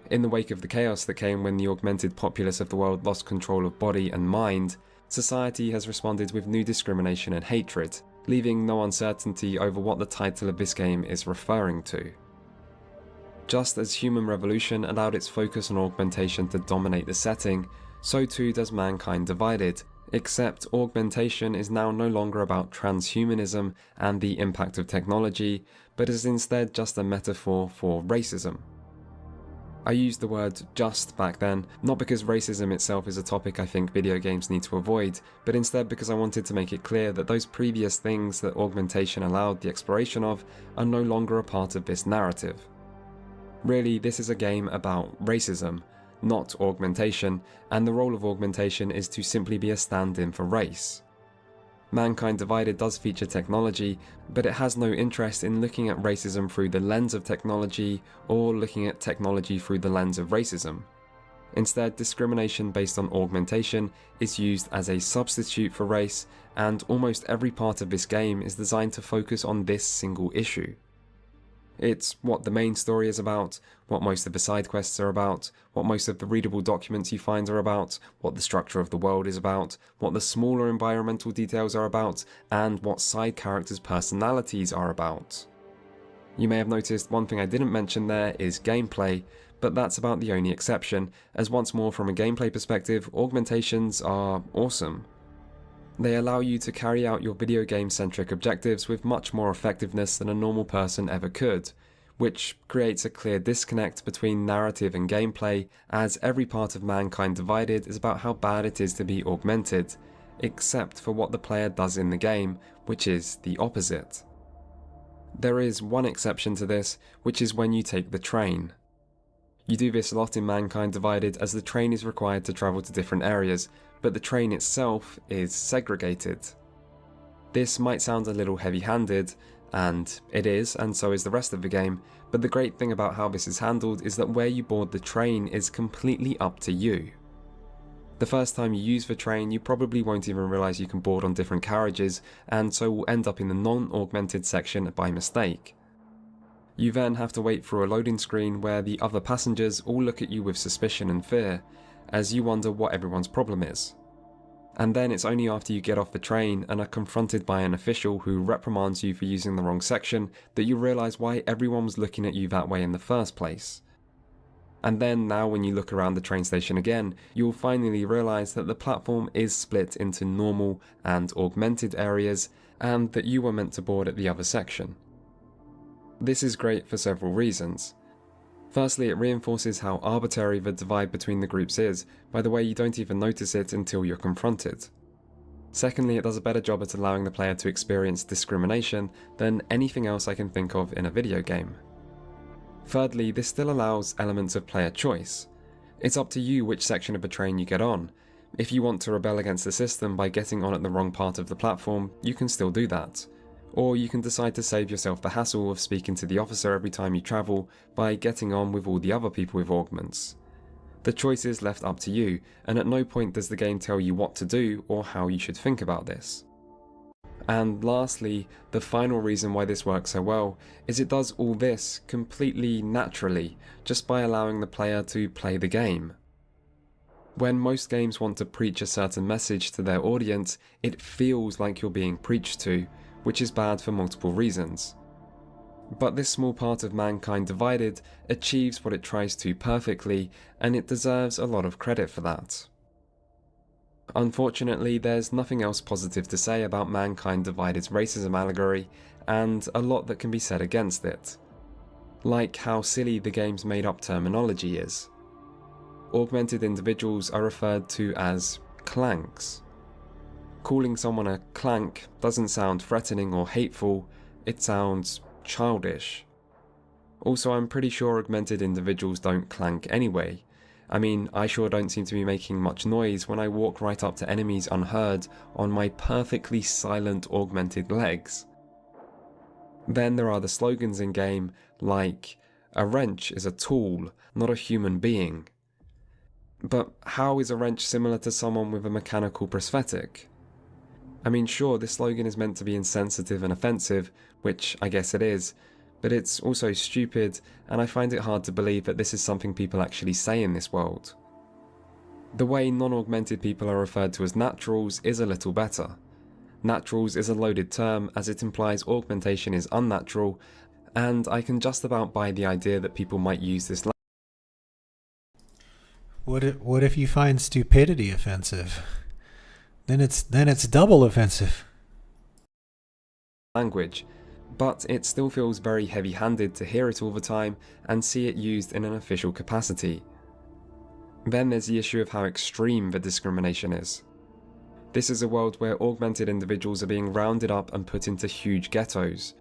S1: In the wake of the chaos that came when the augmented populace of the world lost control of body and mind, society has responded with new discrimination and hatred, leaving no uncertainty over what the title of this game is referring to. Just as Human Revolution allowed its focus on augmentation to dominate the setting, so too does Mankind Divided, except augmentation is now no longer about transhumanism and the impact of technology, but is instead just a metaphor for racism. I used the word just back then, not because racism itself is a topic I think video games need to avoid, but instead because I wanted to make it clear that those previous things that augmentation allowed the exploration of are no longer a part of this narrative. Really, this is a game about racism, not augmentation, and the role of augmentation is to simply be a stand-in for race. Mankind Divided does feature technology, but it has no interest in looking at racism through the lens of technology or looking at technology through the lens of racism. Instead, discrimination based on augmentation is used as a substitute for race, and almost every part of this game is designed to focus on this single issue. It's what the main story is about, what most of the side quests are about, what most of the readable documents you find are about, what the structure of the world is about, what the smaller environmental details are about, and what side characters' personalities are about. You may have noticed one thing I didn't mention there is gameplay, but that's about the only exception, as once more from a gameplay perspective, augmentations are awesome. They allow you to carry out your video game-centric objectives with much more effectiveness than a normal person ever could, which creates a clear disconnect between narrative and gameplay, as every part of Mankind Divided is about how bad it is to be augmented, except for what the player does in the game, which is the opposite. There is one exception to this, which is when you take the train. You do this a lot in Mankind Divided as the train is required to travel to different areas, but the train itself is segregated. This might sound a little heavy-handed, and it is, and so is the rest of the game, but the great thing about how this is handled is that where you board the train is completely up to you. The first time you use the train, you probably won't even realise you can board on different carriages, and so will end up in the non-augmented section by mistake. You then have to wait for a loading screen where the other passengers all look at you with suspicion and fear, as you wonder what everyone's problem is. And then it's only after you get off the train and are confronted by an official who reprimands you for using the wrong section that you realise why everyone was looking at you that way in the first place. And then now when you look around the train station again, you'll finally realise that the platform is split into normal and augmented areas, and that you were meant to board at the other section. This is great for several reasons. Firstly, it reinforces how arbitrary the divide between the groups is, by the way you don't even notice it until you're confronted. Secondly, it does a better job at allowing the player to experience discrimination than anything else I can think of in a video game. Thirdly, this still allows elements of player choice. It's up to you which section of the train you get on. If you want to rebel against the system by getting on at the wrong part of the platform, you can still do that. Or you can decide to save yourself the hassle of speaking to the officer every time you travel by getting on with all the other people with augments. The choice is left up to you, and at no point does the game tell you what to do or how you should think about this. And lastly, the final reason why this works so well is it does all this completely naturally, just by allowing the player to play the game. When most games want to preach a certain message to their audience, it feels like you're being preached to, which is bad for multiple reasons. But this small part of Mankind Divided achieves what it tries to perfectly, and it deserves a lot of credit for that. Unfortunately, there's nothing else positive to say about Mankind Divided's racism allegory, and a lot that can be said against it. like how silly the game's made-up terminology is. Augmented individuals are referred to as clanks. Calling someone a clank doesn't sound threatening or hateful, it sounds childish. Also, I'm pretty sure augmented individuals don't clank anyway. I mean, I sure don't seem to be making much noise when I walk right up to enemies unheard on my perfectly silent augmented legs. Then there are the slogans in-game, like, "A wrench is a tool, not a human being." But how is a wrench similar to someone with a mechanical prosthetic? I mean, sure, this slogan is meant to be insensitive and offensive, which I guess it is, but it's also stupid, and I find it hard to believe that this is something people actually say in this world. The way non-augmented people are referred to as naturals is a little better. Naturals is a loaded term as it implies augmentation is unnatural, and I can just about buy the idea that people might use this
S2: What if you find stupidity offensive? Then it's double offensive.
S1: language, but it still feels very heavy-handed to hear it all the time and see it used in an official capacity. Then there's the issue of how extreme the discrimination is. This is a world where augmented individuals are being rounded up and put into huge ghettos,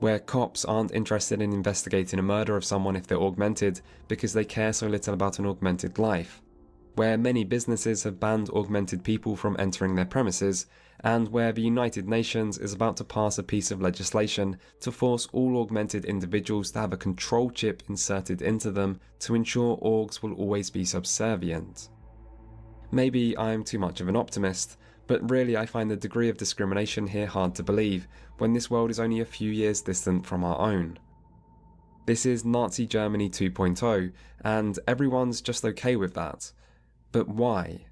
S1: where cops aren't interested in investigating a murder of someone if they're augmented because they care so little about an augmented life, where many businesses have banned augmented people from entering their premises, and where the United Nations is about to pass a piece of legislation to force all augmented individuals to have a control chip inserted into them to ensure orgs will always be subservient. Maybe I'm too much of an optimist, but really I find the degree of discrimination here hard to believe when this world is only a few years distant from our own. This is Nazi Germany 2.0, and everyone's just okay with that. But why?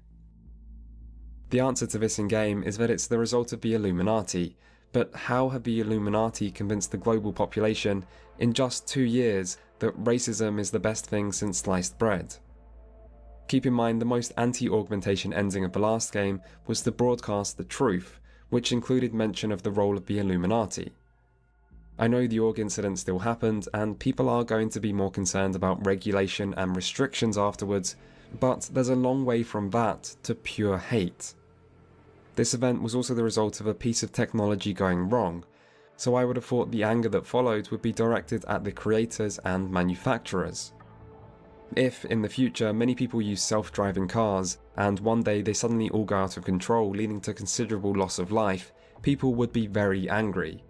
S1: The answer to this in-game is that it's the result of the Illuminati, but how have the Illuminati convinced the global population in just 2 years that racism is the best thing since sliced bread? Keep in mind the most anti-augmentation ending of the last game was to broadcast the truth, which included mention of the role of the Illuminati. I know the org incident still happened, and people are going to be more concerned about regulation and restrictions afterwards, but there's a long way from that to pure hate. This event was also the result of a piece of technology going wrong, so I would have thought the anger that followed would be directed at the creators and manufacturers. If, in the future, many people use self-driving cars, and one day they suddenly all go out of control, leading to considerable loss of life, people would be very angry.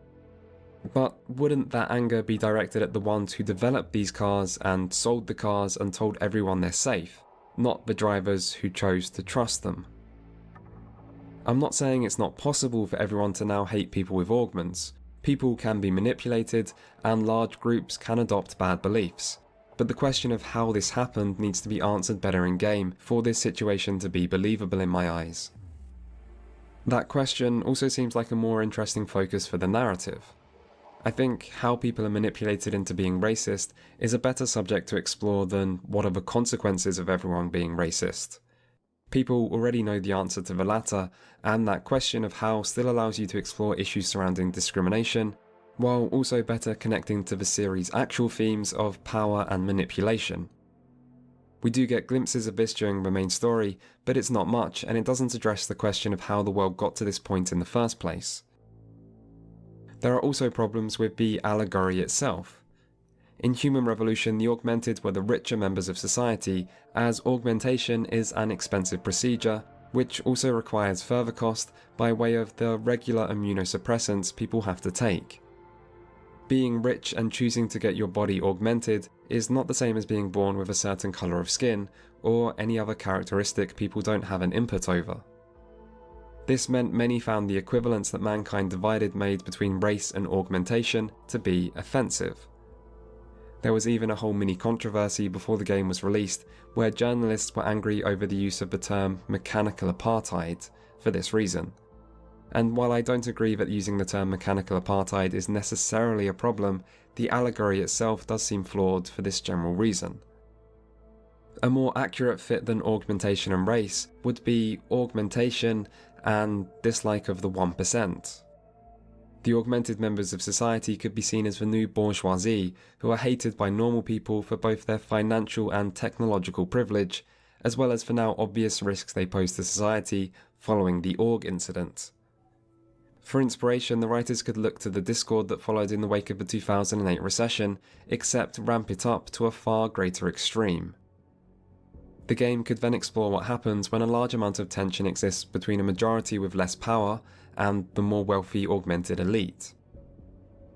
S1: But wouldn't that anger be directed at the ones who developed these cars and sold the cars and told everyone they're safe, not the drivers who chose to trust them? I'm not saying it's not possible for everyone to now hate people with augments. People can be manipulated, and large groups can adopt bad beliefs. But the question of how this happened needs to be answered better in-game for this situation to be believable in my eyes. That question also seems like a more interesting focus for the narrative. I think how people are manipulated into being racist is a better subject to explore than what are the consequences of everyone being racist. People already know the answer to the latter, and that question of how still allows you to explore issues surrounding discrimination, while also better connecting to the series' actual themes of power and manipulation. We do get glimpses of this during the main story, but it's not much, and it doesn't address the question of how the world got to this point in the first place. There are also problems with the allegory itself. In Human Revolution, the augmented were the richer members of society, as augmentation is an expensive procedure, which also requires further cost by way of the regular immunosuppressants people have to take. Being rich and choosing to get your body augmented is not the same as being born with a certain colour of skin, or any other characteristic people don't have an input over. This meant many found the equivalence that Mankind Divided made between race and augmentation to be offensive. There was even a whole mini controversy before the game was released, where journalists were angry over the use of the term mechanical apartheid for this reason. And while I don't agree that using the term mechanical apartheid is necessarily a problem, the allegory itself does seem flawed for this general reason. A more accurate fit than augmentation and race would be augmentation and dislike of the 1%. The augmented members of society could be seen as the new bourgeoisie, who are hated by normal people for both their financial and technological privilege, as well as for now obvious risks they pose to society following the Org incident. For inspiration, the writers could look to the discord that followed in the wake of the 2008 recession, except ramp it up to a far greater extreme. The game could then explore what happens when a large amount of tension exists between a majority with less power and the more wealthy augmented elite.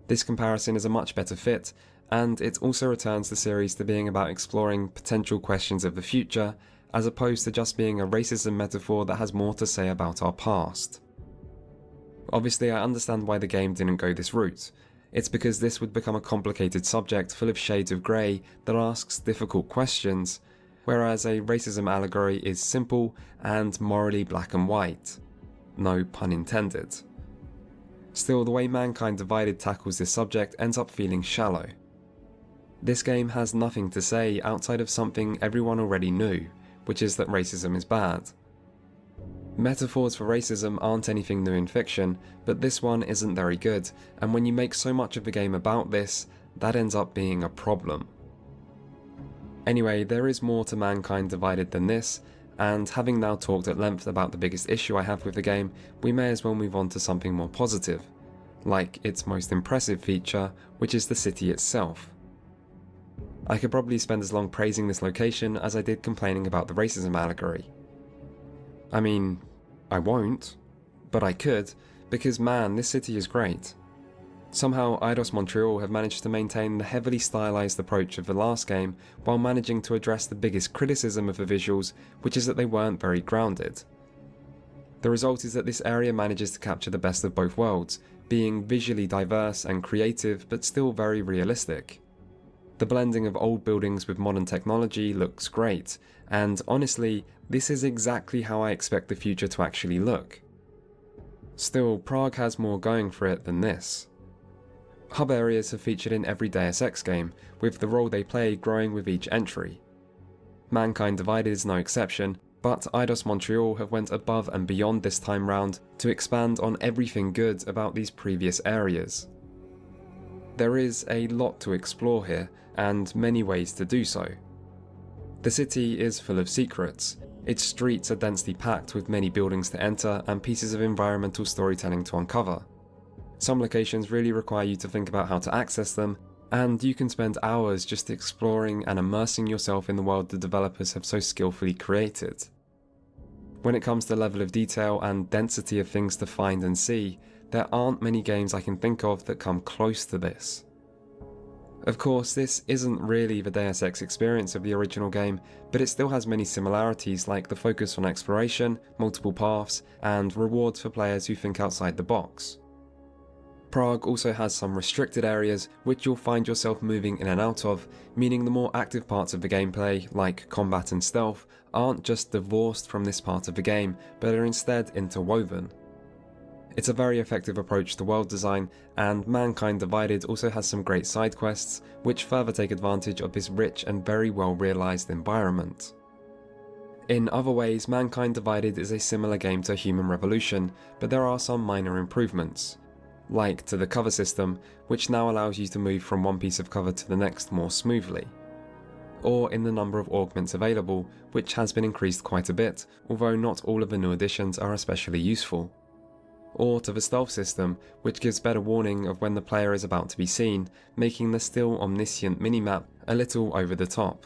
S1: This comparison is a much better fit, and it also returns the series to being about exploring potential questions of the future, as opposed to just being a racism metaphor that has more to say about our past. Obviously, I understand why the game didn't go this route. It's because this would become a complicated subject full of shades of grey that asks difficult questions, whereas a racism allegory is simple and morally black and white. No pun intended. Still, the way Mankind Divided tackles this subject ends up feeling shallow. This game has nothing to say outside of something everyone already knew, which is that racism is bad. Metaphors for racism aren't anything new in fiction, but this one isn't very good, and when you make so much of the game about this, that ends up being a problem. Anyway, there is more to Mankind Divided than this, and having now talked at length about the biggest issue I have with the game, we may as well move on to something more positive, like its most impressive feature, which is the city itself. I could probably spend as long praising this location as I did complaining about the racism allegory. I mean, I won't, but I could, because man, this city is great. Somehow Eidos Montreal have managed to maintain the heavily stylized approach of the last game while managing to address the biggest criticism of the visuals, which is that they weren't very grounded. The result is that this area manages to capture the best of both worlds, being visually diverse and creative but still very realistic. The blending of old buildings with modern technology looks great, and honestly, this is exactly how I expect the future to actually look. Still, Prague has more going for it than this. Hub areas have featured in every Deus Ex game, with the role they play growing with each entry. Mankind Divided is no exception, but Eidos Montreal have went above and beyond this time round to expand on everything good about these previous areas. There is a lot to explore here, and many ways to do so. The city is full of secrets. Its streets are densely packed with many buildings to enter and pieces of environmental storytelling to uncover. Some locations really require you to think about how to access them, and you can spend hours just exploring and immersing yourself in the world the developers have so skillfully created. When it comes to level of detail and density of things to find and see, there aren't many games I can think of that come close to this. Of course, this isn't really the Deus Ex experience of the original game, but it still has many similarities like the focus on exploration, multiple paths, and rewards for players who think outside the box. Prague also has some restricted areas which you'll find yourself moving in and out of, meaning the more active parts of the gameplay, like combat and stealth, aren't just divorced from this part of the game, but are instead interwoven. It's a very effective approach to world design, and Mankind Divided also has some great side quests, which further take advantage of this rich and very well realised environment. In other ways, Mankind Divided is a similar game to Human Revolution, but there are some minor improvements. Like to the cover system, which now allows you to move from one piece of cover to the next more smoothly. Or in the number of augments available, which has been increased quite a bit, although not all of the new additions are especially useful. Or to the stealth system, which gives better warning of when the player is about to be seen, making the still omniscient minimap a little over the top.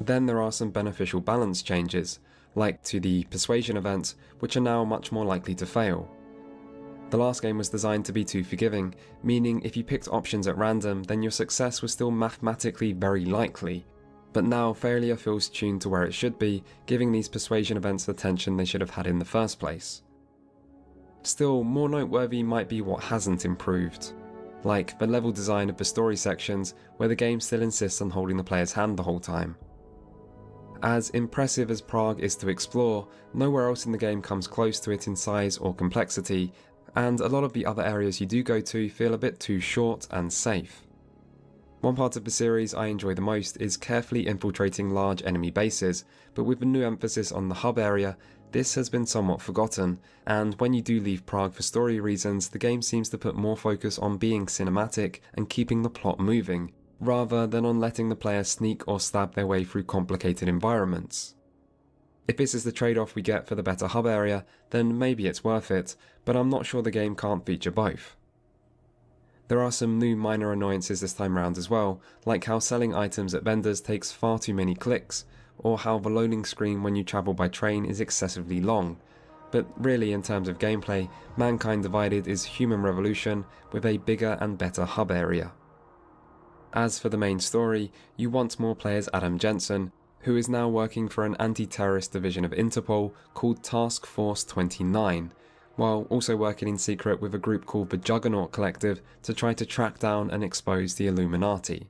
S1: Then there are some beneficial balance changes, like to the persuasion events, which are now much more likely to fail. The last game was designed to be too forgiving, meaning if you picked options at random, then your success was still mathematically very likely. But now failure feels tuned to where it should be, giving these persuasion events the tension they should have had in the first place. Still, more noteworthy might be what hasn't improved, like the level design of the story sections, where the game still insists on holding the player's hand the whole time. As impressive as Prague is to explore, nowhere else in the game comes close to it in size or complexity, and a lot of the other areas you do go to feel a bit too short and safe. One part of the series I enjoy the most is carefully infiltrating large enemy bases, but with a new emphasis on the hub area, this has been somewhat forgotten, and when you do leave Prague for story reasons, the game seems to put more focus on being cinematic and keeping the plot moving, rather than on letting the player sneak or stab their way through complicated environments. If this is the trade-off we get for the better hub area, then maybe it's worth it, but I'm not sure the game can't feature both. There are some new minor annoyances this time round as well, like how selling items at vendors takes far too many clicks, or how the loading screen when you travel by train is excessively long. But really, in terms of gameplay, Mankind Divided is Human Revolution with a bigger and better hub area. As for the main story, you once more play as Adam Jensen, who is now working for an anti-terrorist division of Interpol called Task Force 29, while also working in secret with a group called the Juggernaut Collective to try to track down and expose the Illuminati.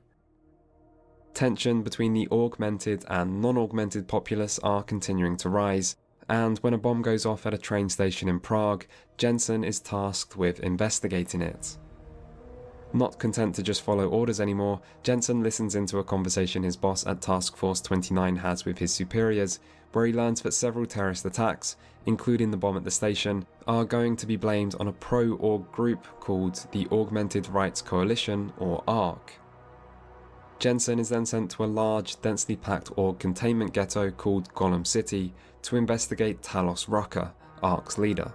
S1: Tension between the augmented and non-augmented populace are continuing to rise, and when a bomb goes off at a train station in Prague, Jensen is tasked with investigating it. Not content to just follow orders anymore, Jensen listens into a conversation his boss at Task Force 29 has with his superiors, where he learns that several terrorist attacks, including the bomb at the station, are going to be blamed on a pro-Aug group called the Augmented Rights Coalition, or ARC. Jensen is then sent to a large, densely packed Aug containment ghetto called Golem City to investigate Talos Rucker, ARC's leader.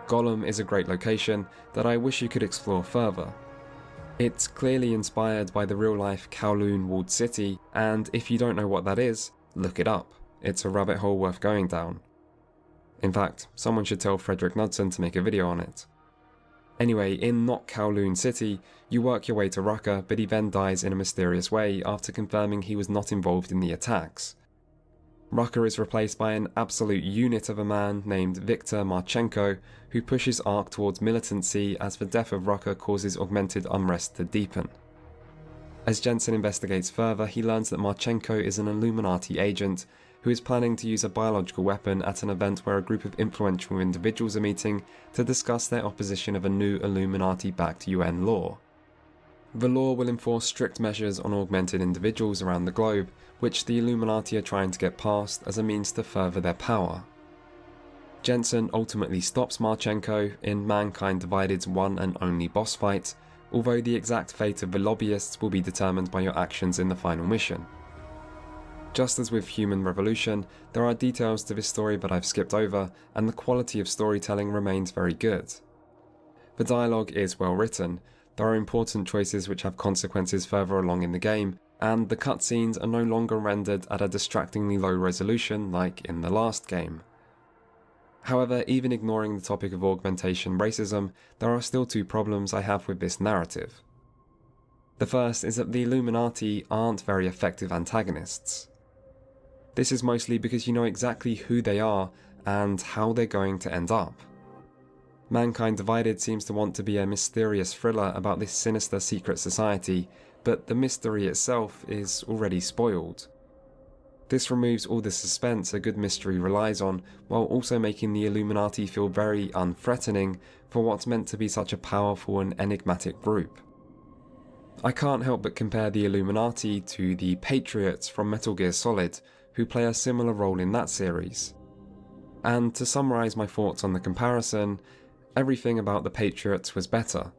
S1: Golem is a great location that I wish you could explore further. It's clearly inspired by the real-life Kowloon walled city, and if you don't know what that is, look it up. It's a rabbit hole worth going down. In fact, someone should tell Frederick Knudsen to make a video on it. Anyway, in not Kowloon City, you work your way to Rucker, but he then dies in a mysterious way after confirming he was not involved in the attacks. Rucker is replaced by an absolute unit of a man named Viktor Marchenko, who pushes ARC towards militancy as the death of Rucker causes augmented unrest to deepen. As Jensen investigates further, he learns that Marchenko is an Illuminati agent who is planning to use a biological weapon at an event where a group of influential individuals are meeting to discuss their opposition of a new Illuminati-backed UN law. The law will enforce strict measures on augmented individuals around the globe, which the Illuminati are trying to get passed as a means to further their power. Jensen ultimately stops Marchenko in Mankind Divided's one and only boss fight, although the exact fate of the lobbyists will be determined by your actions in the final mission. Just as with Human Revolution, there are details to this story that I've skipped over, and the quality of storytelling remains very good. The dialogue is well written, there are important choices which have consequences further along in the game, and the cutscenes are no longer rendered at a distractingly low resolution like in the last game. However, even ignoring the topic of augmentation racism, there are still two problems I have with this narrative. The first is that the Illuminati aren't very effective antagonists. This is mostly because you know exactly who they are and how they're going to end up. Mankind Divided seems to want to be a mysterious thriller about this sinister secret society, but the mystery itself is already spoiled. This removes all the suspense a good mystery relies on, while also making the Illuminati feel very unthreatening for what's meant to be such a powerful and enigmatic group. I can't help but compare the Illuminati to the Patriots from Metal Gear Solid, who play a similar role in that series. And to summarise my thoughts on the comparison, everything about the Patriots was better,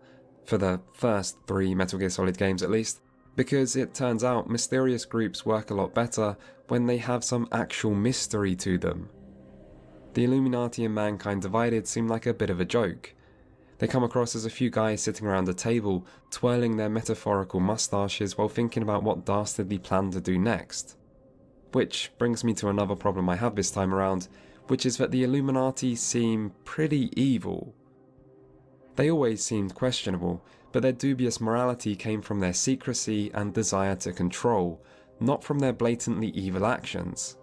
S1: for the first 3 Metal Gear Solid games at least, because it turns out mysterious groups work a lot better when they have some actual mystery to them. The Illuminati and Mankind Divided seem like a bit of a joke. They come across as a few guys sitting around a table, twirling their metaphorical mustaches while thinking about what dastardly plan to do next. Which brings me to another problem I have this time around, which is that the Illuminati seem pretty evil. They always seemed questionable, but their dubious morality came from their secrecy and desire to control, not from their blatantly evil actions.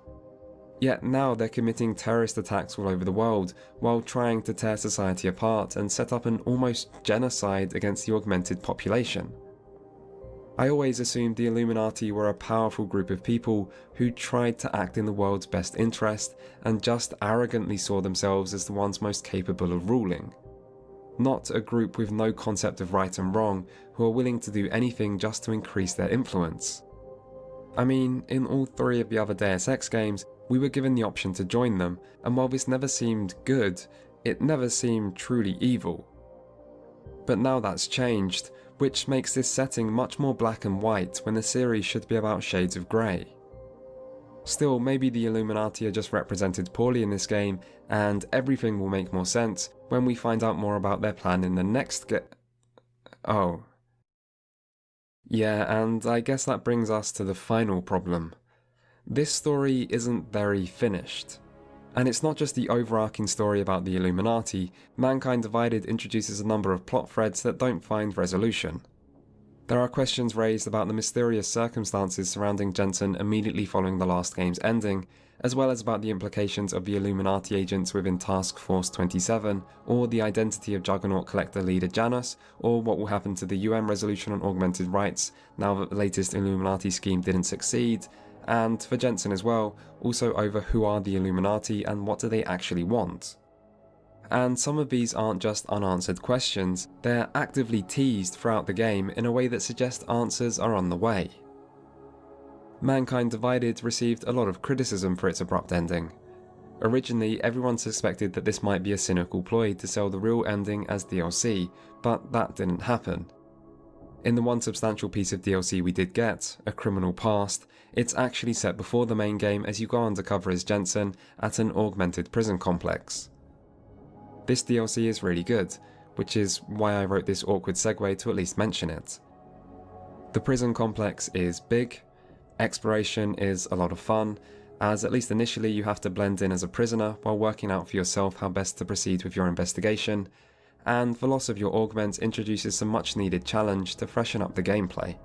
S1: Yet now they're committing terrorist attacks all over the world, while trying to tear society apart and set up an almost genocide against the augmented population. I always assumed the Illuminati were a powerful group of people who tried to act in the world's best interest and just arrogantly saw themselves as the ones most capable of ruling. Not a group with no concept of right and wrong who are willing to do anything just to increase their influence. I mean, in all 3 of the other Deus Ex games, we were given the option to join them, and while this never seemed good, it never seemed truly evil. But now that's changed, which makes this setting much more black and white when the series should be about shades of grey. Still, maybe the Illuminati are just represented poorly in this game, and everything will make more sense when we find out more about their plan in the next Oh. Yeah, and I guess that brings us to the final problem. This story isn't very finished. And it's not just the overarching story about the Illuminati. Mankind Divided introduces a number of plot threads that don't find resolution. There are questions raised about the mysterious circumstances surrounding Jensen immediately following the last game's ending, as well as about the implications of the Illuminati agents within Task Force 27, or the identity of Juggernaut Collector leader Janus, or what will happen to the UN resolution on augmented rights now that the latest Illuminati scheme didn't succeed, and for Jensen as well, also over who are the Illuminati and what do they actually want. And some of these aren't just unanswered questions, they're actively teased throughout the game in a way that suggests answers are on the way. Mankind Divided received a lot of criticism for its abrupt ending. Originally, everyone suspected that this might be a cynical ploy to sell the real ending as DLC, but that didn't happen. In the one substantial piece of DLC we did get, A Criminal Past, it's actually set before the main game as you go undercover as Jensen at an augmented prison complex. This DLC is really good, which is why I wrote this awkward segue to at least mention it. The prison complex is big, exploration is a lot of fun, as at least initially you have to blend in as a prisoner while working out for yourself how best to proceed with your investigation, and the loss of your augment introduces some much needed challenge to freshen up the gameplay.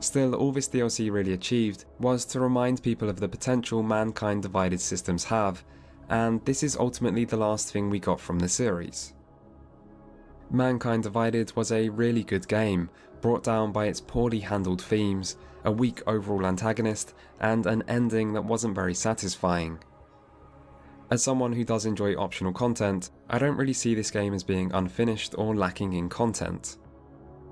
S1: Still, all this DLC really achieved was to remind people of the potential Mankind Divided systems have, and this is ultimately the last thing we got from the series. Mankind Divided was a really good game, brought down by its poorly handled themes, a weak overall antagonist, and an ending that wasn't very satisfying. As someone who does enjoy optional content, I don't really see this game as being unfinished or lacking in content.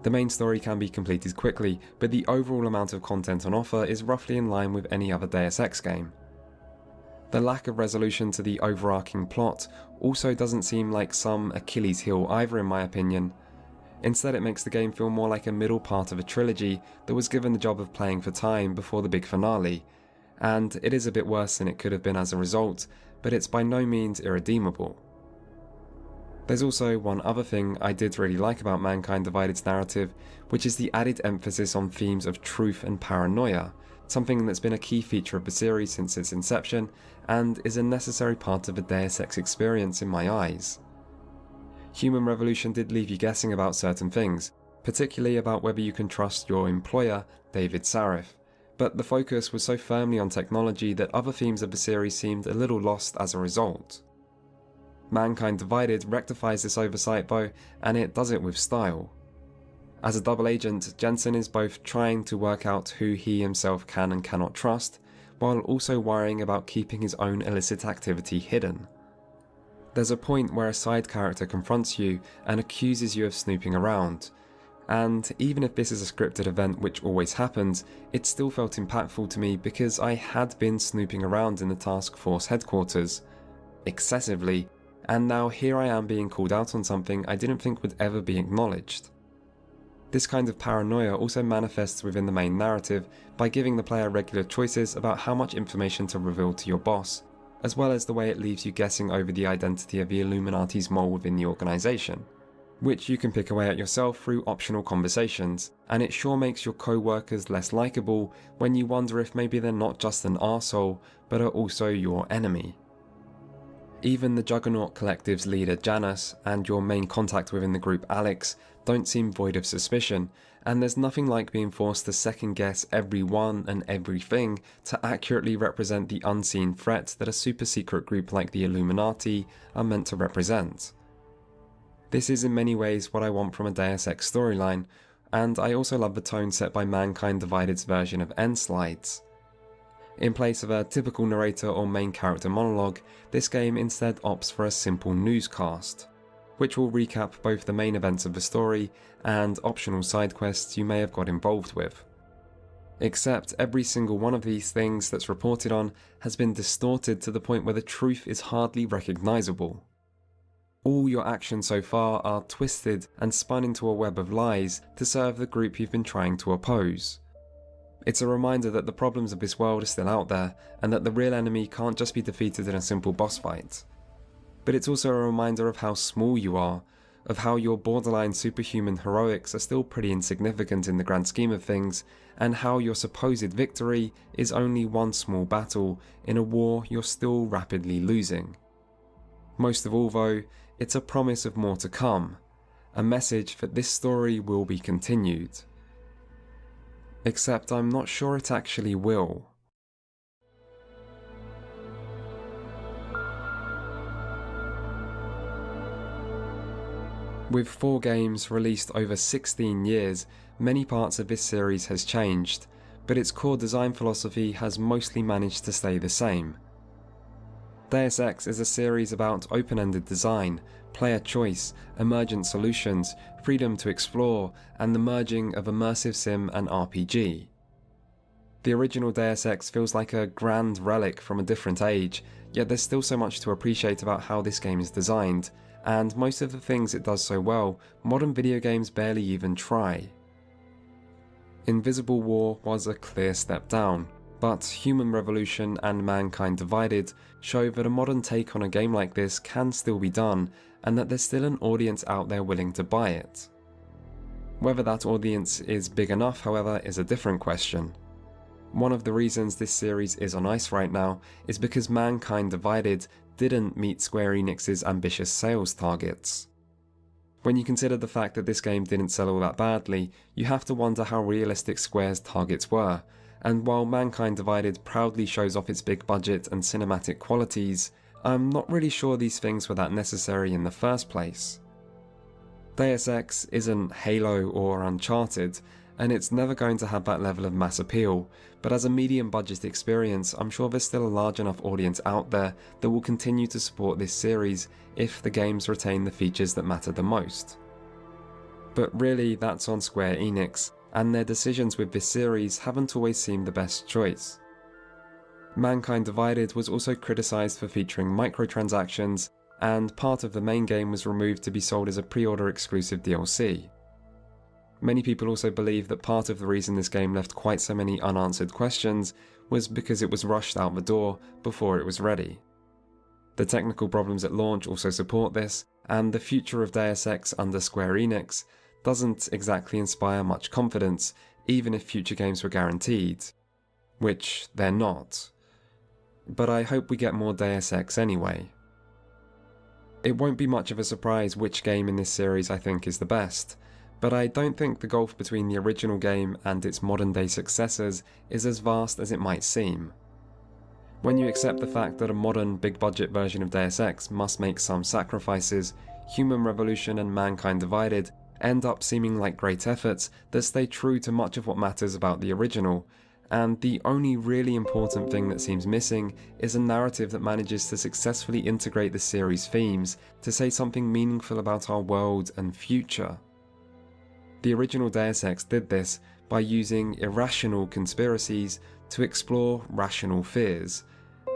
S1: The main story can be completed quickly, but the overall amount of content on offer is roughly in line with any other Deus Ex game. The lack of resolution to the overarching plot also doesn't seem like some Achilles heel either in my opinion. Instead, it makes the game feel more like a middle part of a trilogy that was given the job of playing for time before the big finale, and it is a bit worse than it could have been as a result, but it's by no means irredeemable. There's also one other thing I did really like about Mankind Divided's narrative, which is the added emphasis on themes of truth and paranoia, something that's been a key feature of the series since its inception, and is a necessary part of the Deus Ex experience in my eyes. Human Revolution did leave you guessing about certain things, particularly about whether you can trust your employer, David Sarif, but the focus was so firmly on technology that other themes of the series seemed a little lost as a result. Mankind Divided rectifies this oversight though, and it does it with style. As a double agent, Jensen is both trying to work out who he himself can and cannot trust, while also worrying about keeping his own illicit activity hidden. There's a point where a side character confronts you and accuses you of snooping around, and even if this is a scripted event which always happens, it still felt impactful to me because I had been snooping around in the task force headquarters, excessively, and now here I am being called out on something I didn't think would ever be acknowledged. This kind of paranoia also manifests within the main narrative by giving the player regular choices about how much information to reveal to your boss, as well as the way it leaves you guessing over the identity of the Illuminati's mole within the organisation, which you can pick away at yourself through optional conversations, and it sure makes your co-workers less likeable when you wonder if maybe they're not just an arsehole, but are also your enemy. Even the Juggernaut Collective's leader Janus, and your main contact within the group Alex, don't seem void of suspicion, and there's nothing like being forced to second guess everyone and everything to accurately represent the unseen threat that a super secret group like the Illuminati are meant to represent. This is in many ways what I want from a Deus Ex storyline, and I also love the tone set by Mankind Divided's version of end slides. In place of a typical narrator or main character monologue, this game instead opts for a simple newscast, which will recap both the main events of the story and optional side quests you may have got involved with. Except every single one of these things that's reported on has been distorted to the point where the truth is hardly recognizable. All your actions so far are twisted and spun into a web of lies to serve the group you've been trying to oppose. It's a reminder that the problems of this world are still out there, and that the real enemy can't just be defeated in a simple boss fight. But it's also a reminder of how small you are, of how your borderline superhuman heroics are still pretty insignificant in the grand scheme of things, and how your supposed victory is only one small battle in a war you're still rapidly losing. Most of all though, it's a promise of more to come, a message that this story will be continued. Except I'm not sure it actually will. With 4 games released over 16 years, many parts of this series has changed, but its core design philosophy has mostly managed to stay the same. Deus Ex is a series about open-ended design, player choice, emergent solutions, freedom to explore, and the merging of immersive sim and RPG. The original Deus Ex feels like a grand relic from a different age, yet there's still so much to appreciate about how this game is designed, and most of the things it does so well, modern video games barely even try. Invisible War was a clear step down, but Human Revolution and Mankind Divided show that a modern take on a game like this can still be done, and that there's still an audience out there willing to buy it. Whether that audience is big enough, however, is a different question. One of the reasons this series is on ice right now is because Mankind Divided didn't meet Square Enix's ambitious sales targets. When you consider the fact that this game didn't sell all that badly, you have to wonder how realistic Square's targets were, and while Mankind Divided proudly shows off its big budget and cinematic qualities, I'm not really sure these things were that necessary in the first place. Deus Ex isn't Halo or Uncharted, and it's never going to have that level of mass appeal, but as a medium budget experience, I'm sure there's still a large enough audience out there that will continue to support this series if the games retain the features that matter the most. But really, that's on Square Enix, and their decisions with this series haven't always seemed the best choice. Mankind Divided was also criticised for featuring microtransactions, and part of the main game was removed to be sold as a pre-order exclusive DLC. Many people also believe that part of the reason this game left quite so many unanswered questions was because it was rushed out the door before it was ready. The technical problems at launch also support this, and the future of Deus Ex under Square Enix doesn't exactly inspire much confidence, even if future games were guaranteed. Which they're not. But I hope we get more Deus Ex anyway. It won't be much of a surprise which game in this series I think is the best, but I don't think the gulf between the original game and its modern day successors is as vast as it might seem. When you accept the fact that a modern, big budget version of Deus Ex must make some sacrifices, Human Revolution and Mankind Divided end up seeming like great efforts that stay true to much of what matters about the original, and the only really important thing that seems missing is a narrative that manages to successfully integrate the series' themes to say something meaningful about our world and future. The original Deus Ex did this by using irrational conspiracies to explore rational fears,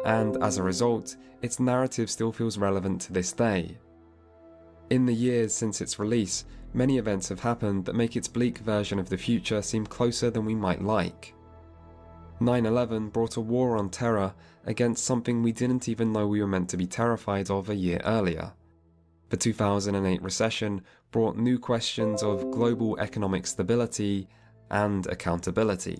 S1: and as a result, its narrative still feels relevant to this day. In the years since its release, many events have happened that make its bleak version of the future seem closer than we might like. 9/11 brought a war on terror against something we didn't even know we were meant to be terrified of a year earlier. The 2008 recession brought new questions of global economic stability and accountability.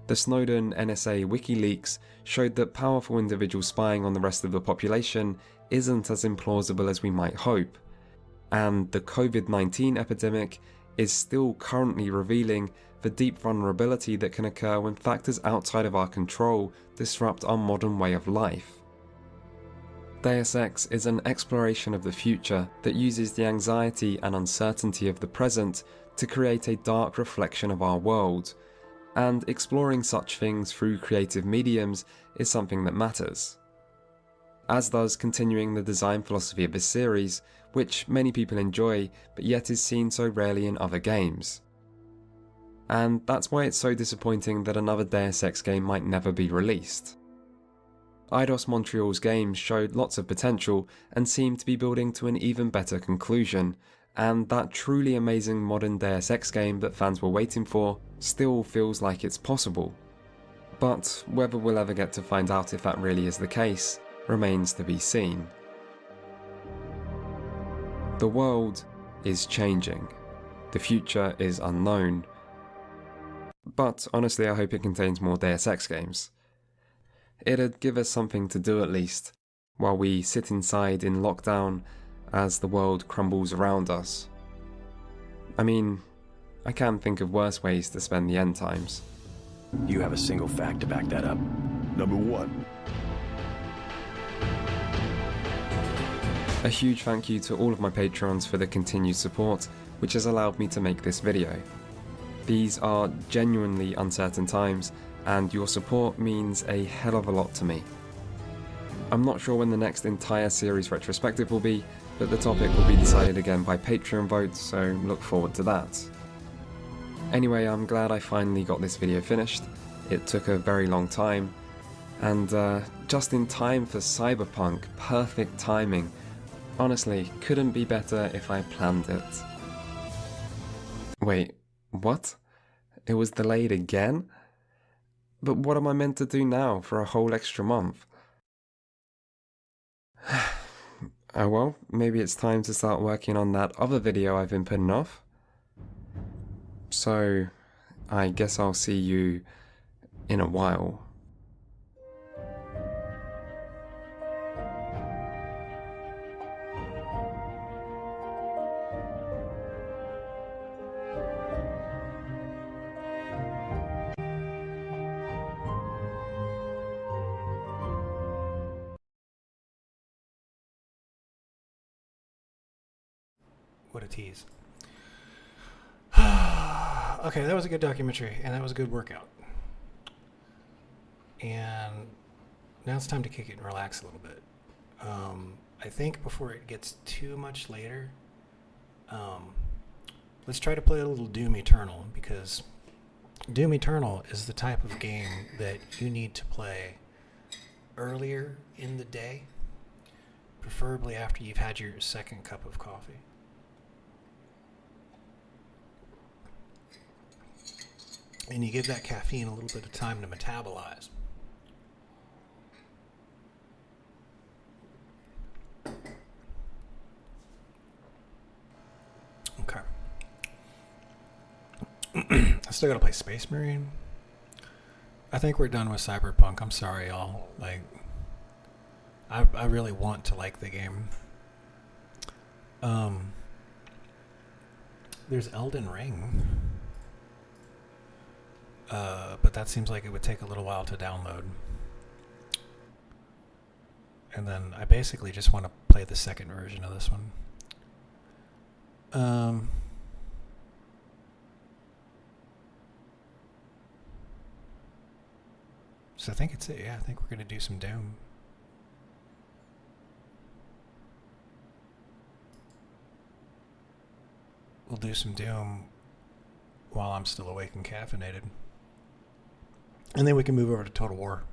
S1: The Snowden NSA WikiLeaks showed that powerful individuals spying on the rest of the population isn't as implausible as we might hope, and the COVID-19 epidemic is still currently revealing the deep vulnerability that can occur when factors outside of our control disrupt our modern way of life. Deus Ex is an exploration of the future that uses the anxiety and uncertainty of the present to create a dark reflection of our world, and exploring such things through creative mediums is something that matters. As does continuing the design philosophy of this series, which many people enjoy but yet is seen so rarely in other games. and that's why it's so disappointing that another Deus Ex game might never be released. Eidos Montreal's games showed lots of potential and seemed to be building to an even better conclusion, and that truly amazing modern Deus Ex game that fans were waiting for still feels like it's possible. But whether we'll ever get to find out if that really is the case remains to be seen. The world is changing. The future is unknown. But honestly, I hope it contains more Deus Ex games. It'd give us something to do at least, while we sit inside in lockdown as the world crumbles around us. I mean, I can't think of worse ways to spend the end times.
S11: You have a single fact to back that up.
S13: Number one.
S1: A huge thank you to all of my patrons for the continued support, which has allowed me to make this video. These are genuinely uncertain times, and your support means a hell of a lot to me. I'm not sure when the next entire series retrospective will be, but the topic will be decided again by Patreon votes, so look forward to that. Anyway, I'm glad I finally got this video finished. It took a very long time, and just in time for Cyberpunk, perfect timing. Honestly, couldn't be better if I planned it. Wait, what? It was delayed again? But what am I meant to do now for a whole extra month? Oh well, maybe it's time to start working on that other video I've been putting off. So, I guess I'll see you in a while.
S2: What a tease. Okay, that was a good documentary, and that was a good workout. And now it's time to kick it and relax a little bit. I think before it gets too much later, let's try to play a little Doom Eternal, because Doom Eternal is the type of game that you need to play earlier in the day, preferably after you've had your second cup of coffee. And you give that caffeine a little bit of time to metabolize. Okay. I still gotta play Space Marine. I think we're done with Cyberpunk. I'm sorry, y'all. Like, I really want to like the game. There's Elden Ring. But that seems like it would take a little while to download. And then I basically just want to play the second version of this one. So I think it's it. Yeah, I think we're going to do some Doom. We'll do some Doom while I'm still awake and caffeinated. And then we can move over to Total War.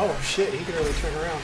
S2: Oh shit, he can really turn around.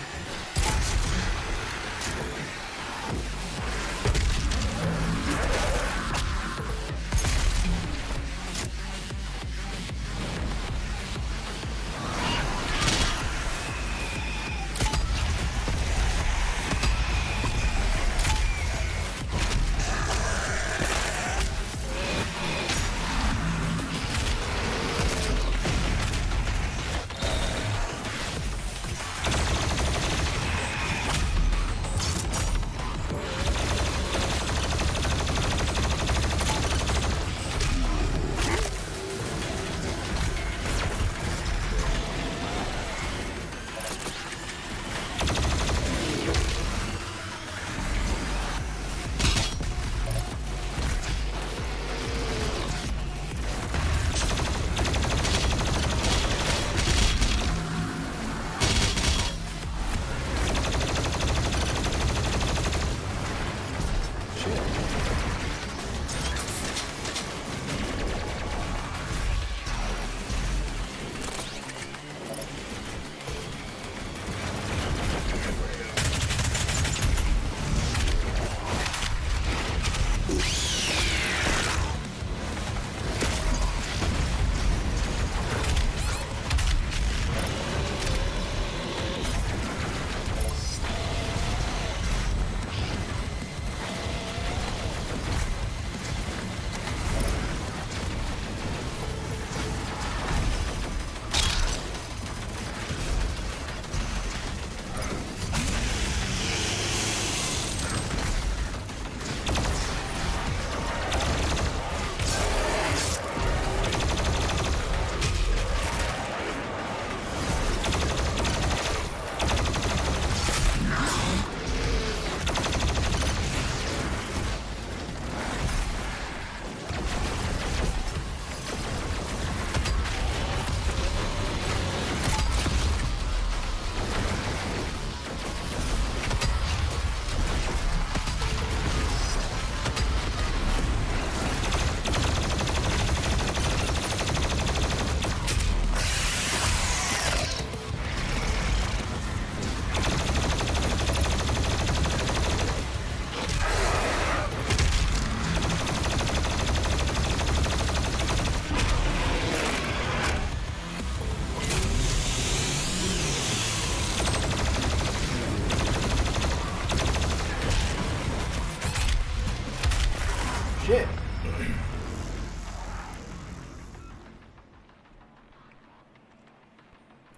S2: Shit.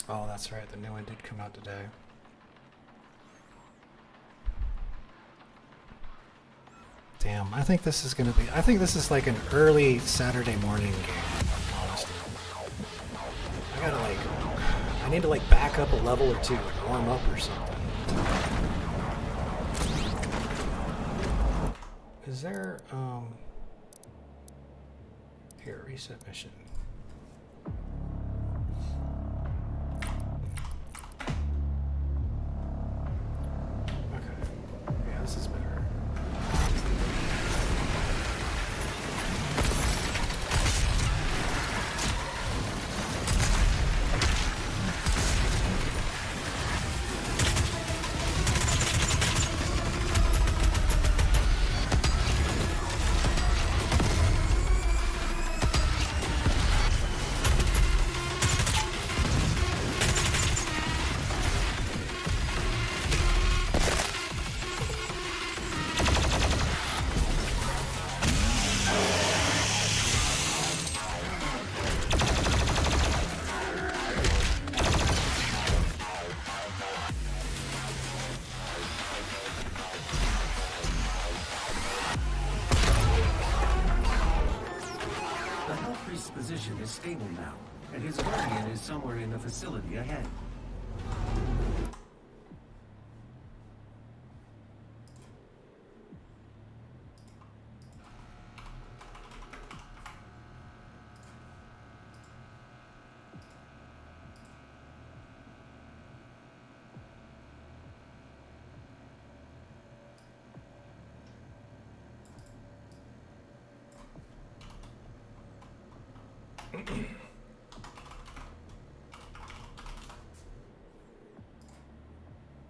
S2: Oh, that's right. The new one did come out today. Damn, I think this is gonna be. I think this is like an early Saturday morning game. Honestly, I gotta like. I need to like back up a level or two and warm up or something. Is there here, reset mission. Okay. Yeah, this is better.
S14: Position is stable now, and his guardian is somewhere in the facility ahead.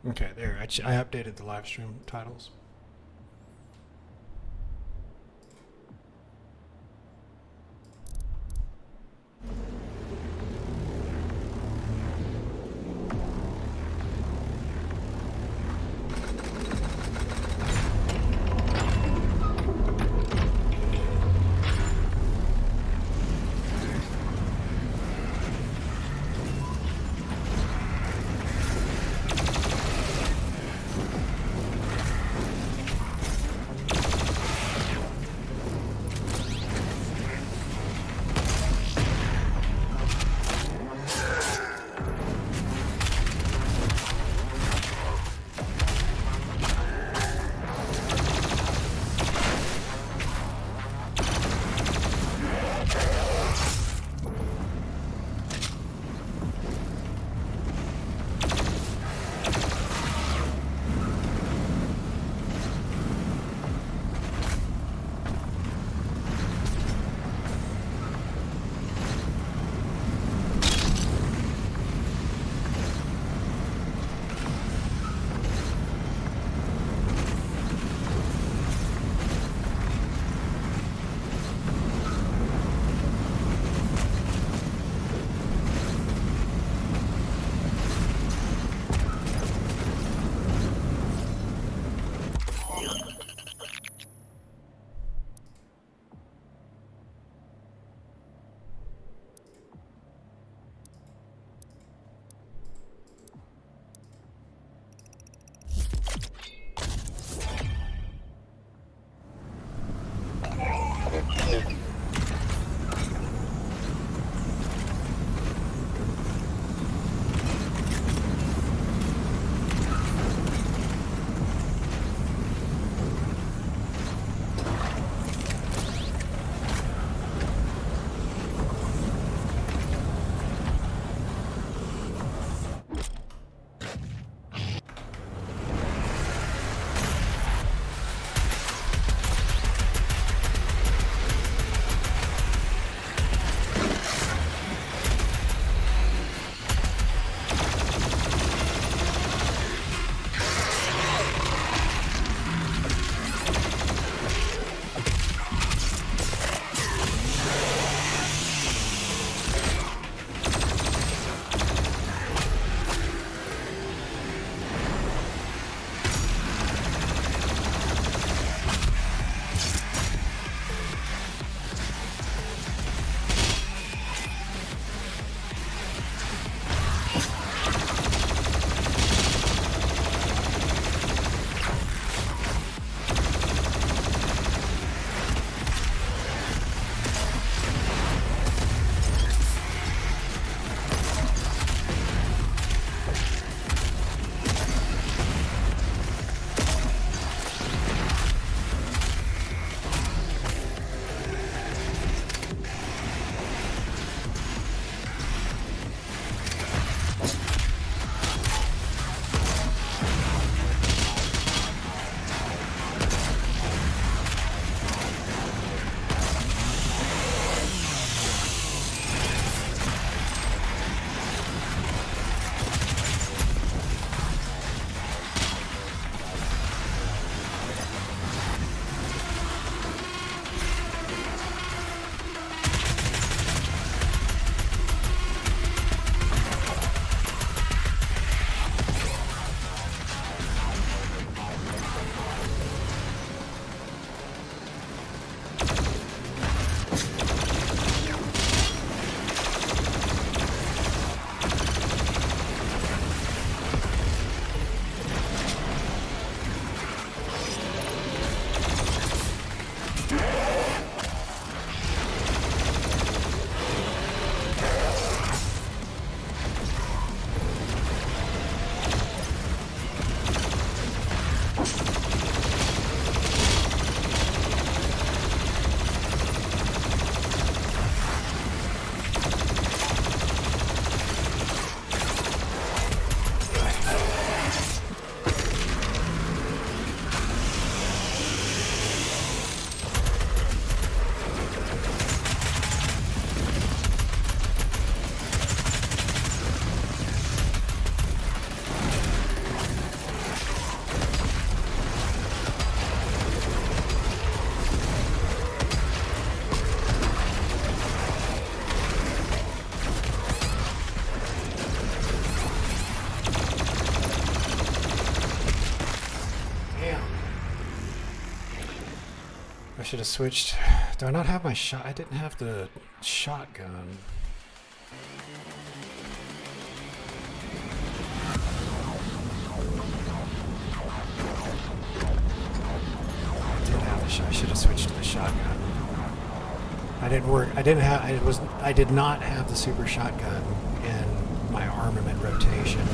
S2: Okay, there. I updated the live stream titles. I should have switched. Do I not have my shot? I didn't have the shotgun. I should have switched to the shotgun. I didn't work. I didn't have. I did not have the super shotgun in my armament rotation.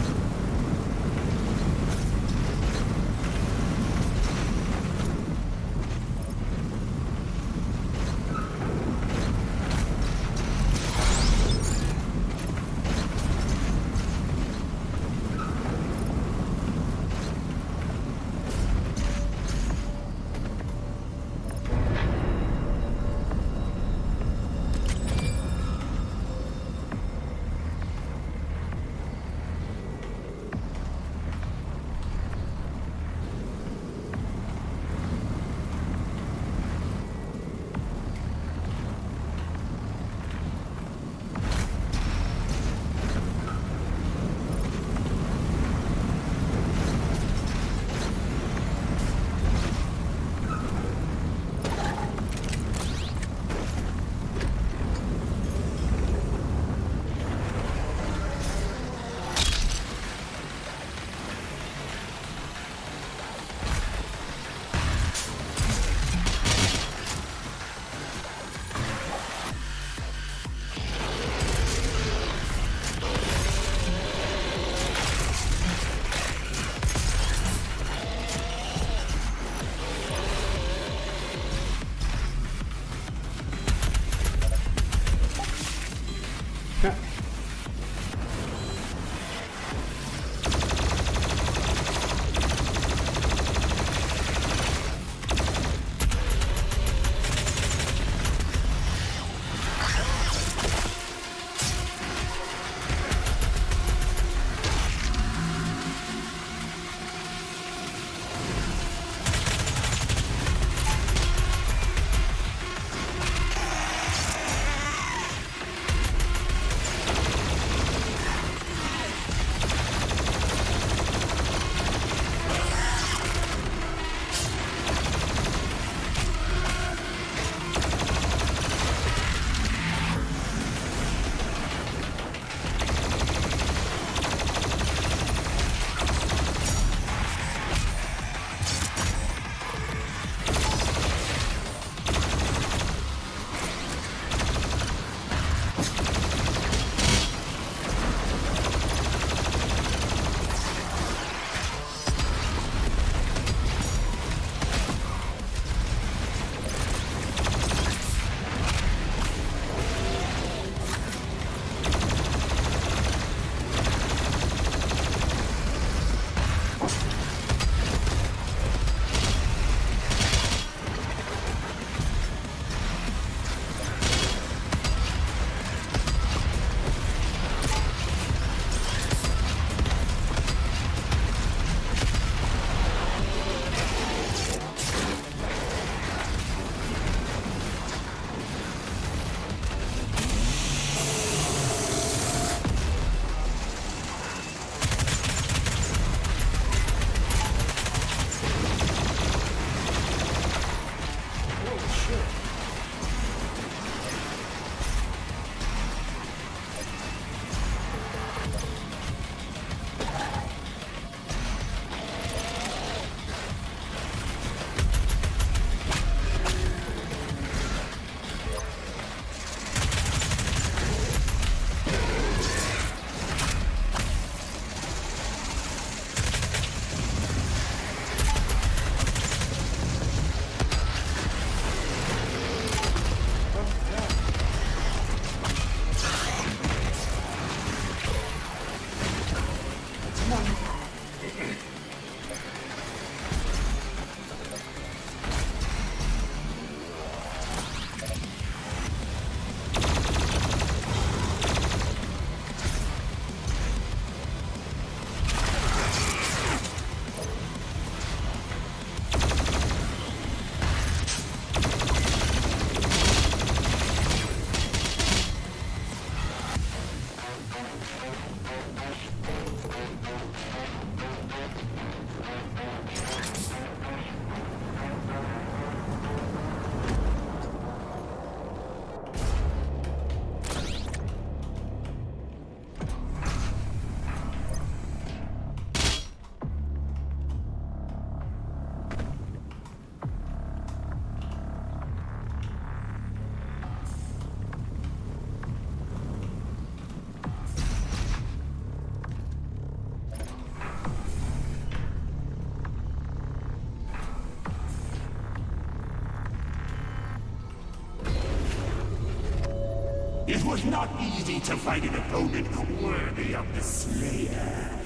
S15: It was not easy to find an opponent worthy of the Slayer,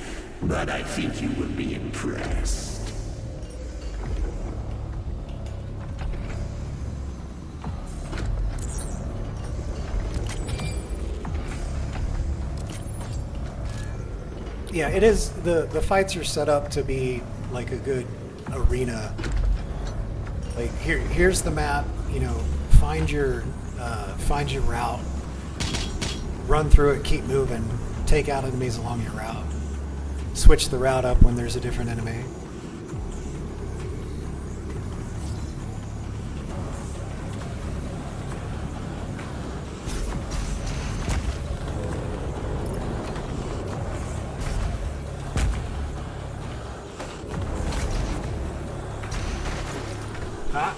S15: but I think you will be impressed.
S2: Yeah, it is. The fights are set up to be like a good arena. Like here's the map. You know, find your route, run through it, keep moving, take out enemies along your route, switch the route up when there's a different enemy. Ah.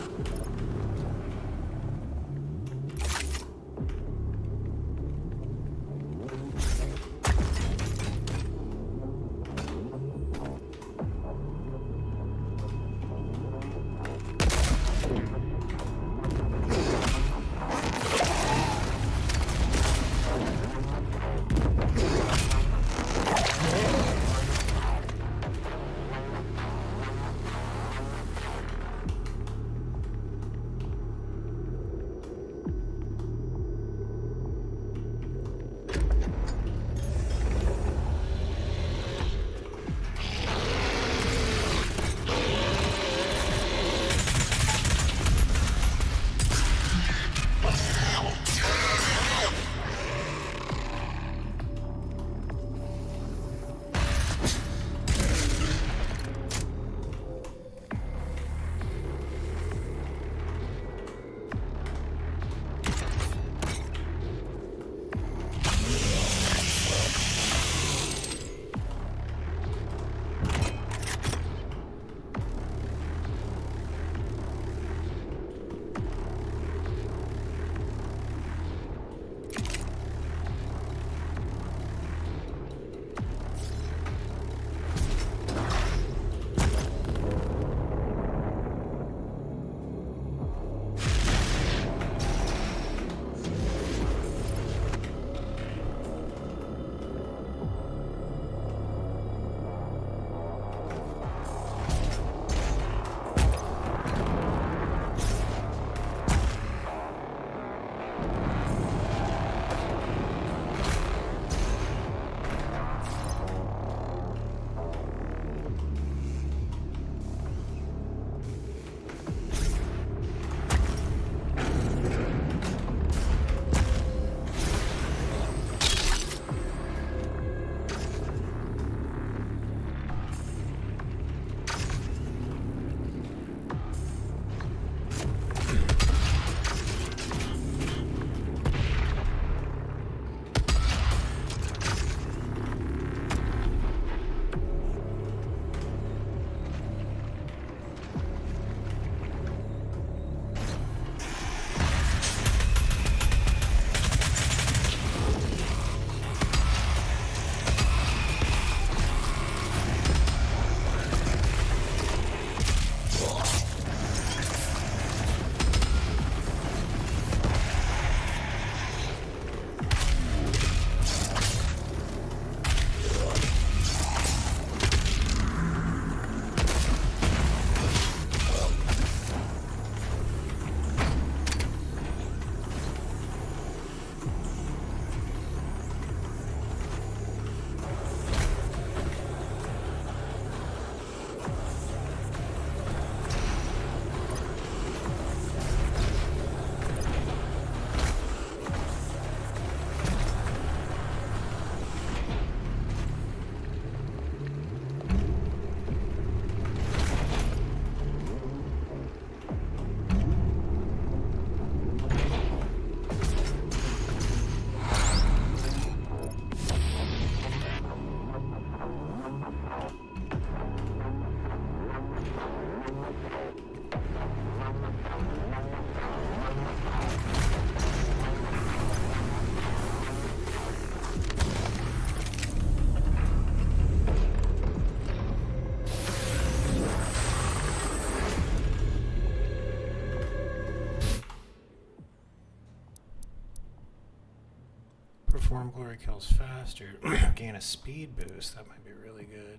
S2: Reform Glory kills faster. Gain a speed boost. That might be really good.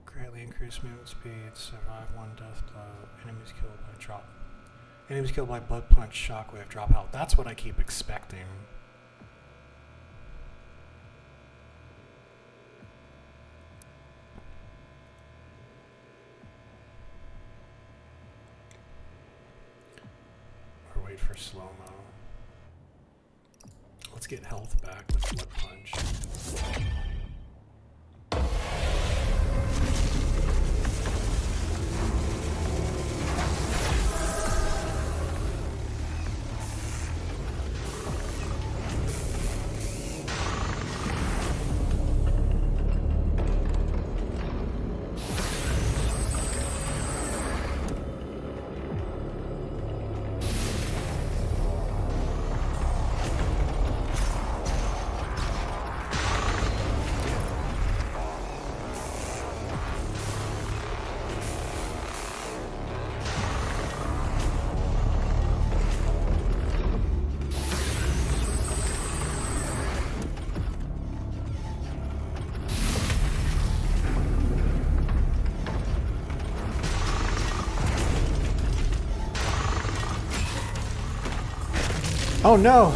S2: Greatly increased movement speed. Survive one death blow. Enemies killed by drop. Enemies killed by blood punch, shockwave, drop health. That's what I keep expecting. Or wait for slow-mo. Let's get health back with blood punch. Oh no!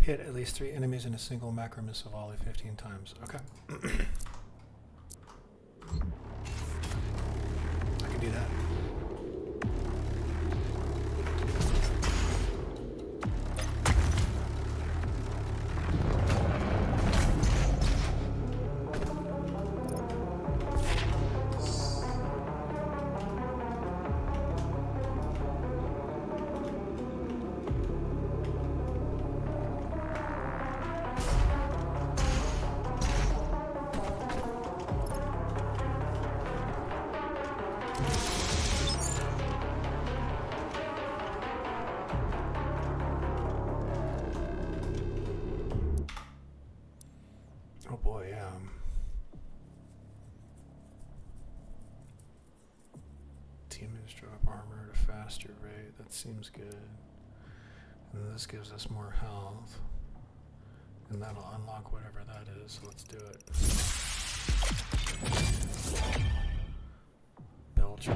S2: Hit at least 3 enemies in a single macro missile volley 15 times. Okay. I can do that. Oh boy, yeah. Teammates drop armor at a faster rate. That seems good. And this gives us more health. And that'll unlock whatever that is. So let's do it. Belch.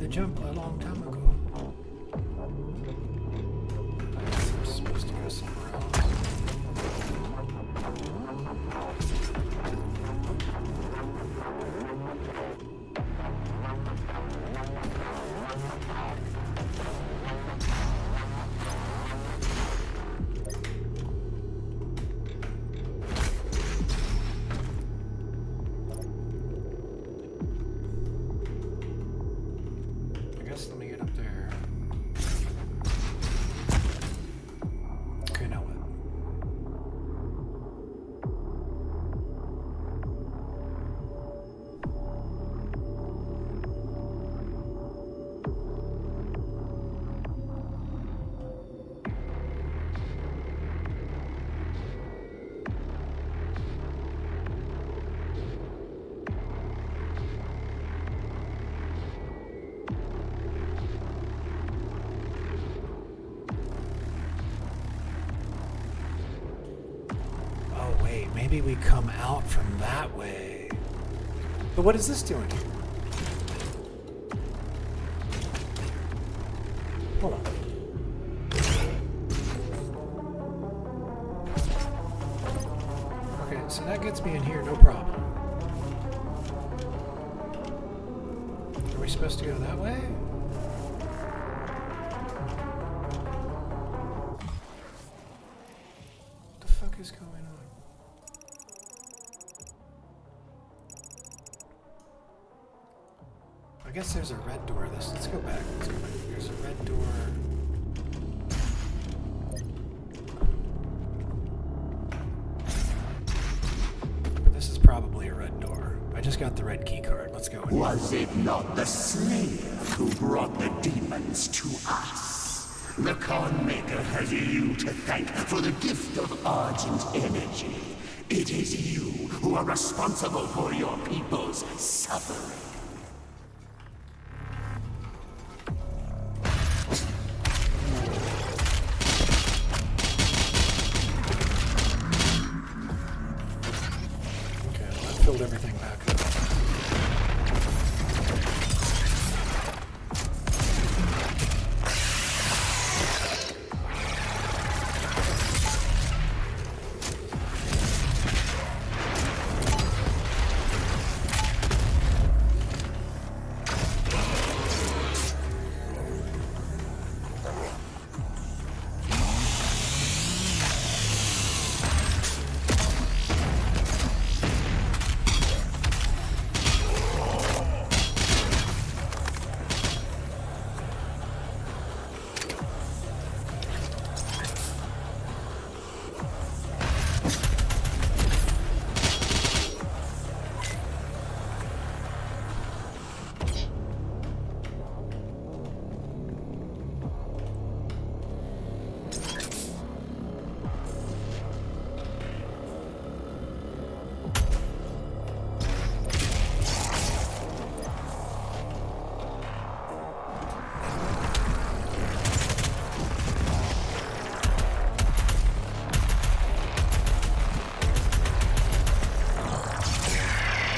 S2: The jump a long time ago. I guess I'm supposed to go somewhere else. Let me get up there. Okay, now what? Maybe we come out from that way. But what is this doing here? Hold on. Okay, so that gets me in here, no problem. Are we supposed to go that way? What the fuck is going on? I guess there's a red door. Let's go back. There's a red door. But this is probably a red door. I just got the red key card. Let's go.
S15: Was it not the Slayer who brought the demons to us? The Con Maker has you to thank for the gift of Argent energy. It is you who are responsible for your people's suffering.
S2: Filled everything back up.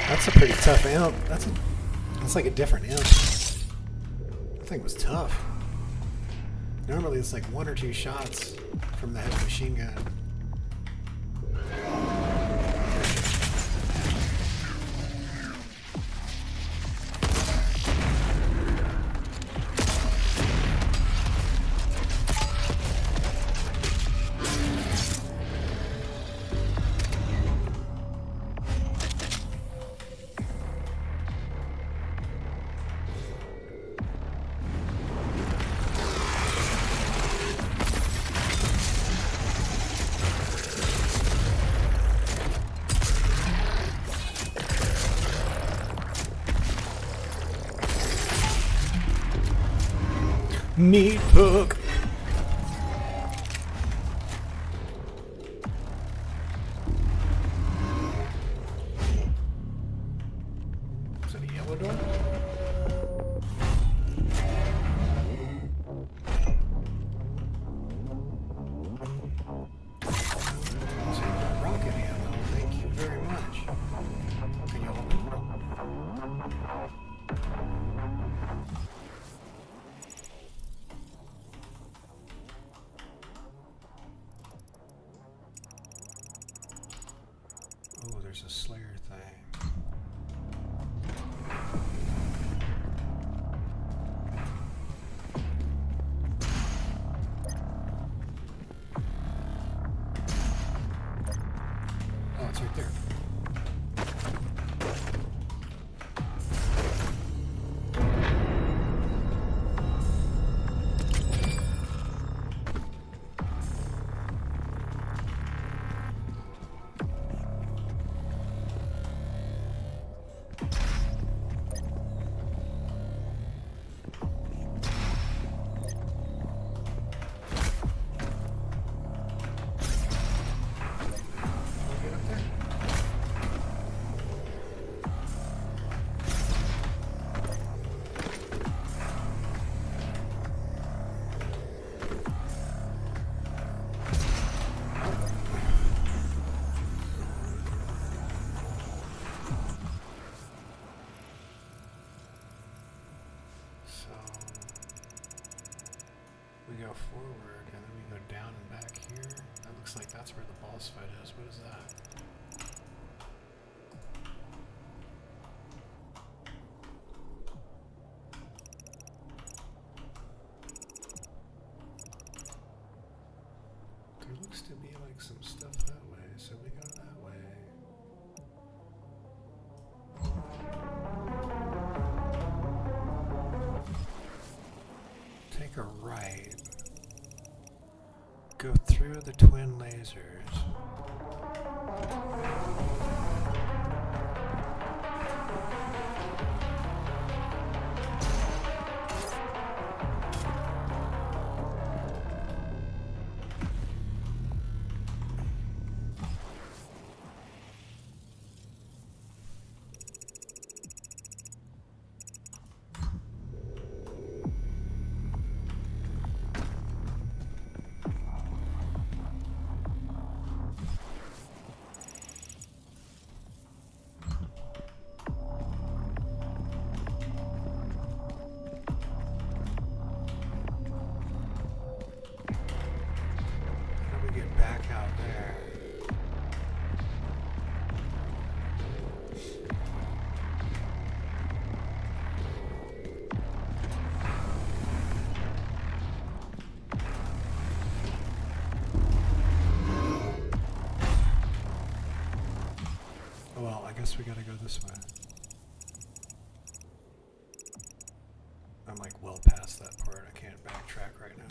S2: That's a pretty tough amp. That's like a different amp. That thing was tough. Normally it's like 1 or 2 shots from the heavy machine gun. Meat hook. Is that a yellow door? Rocket ammo. Thank you very much. Can you open it? Oh, there's a Slayer thing. Oh, it's right there. We go forward and then we go down and back here. That looks like that's where the boss fight is. What is that? There looks to be like some stuff that way, so we go that way. Take a right. Go through the twin lasers. Back out there. Oh well, I guess we gotta go this way. I'm like well past that part. I can't backtrack right now.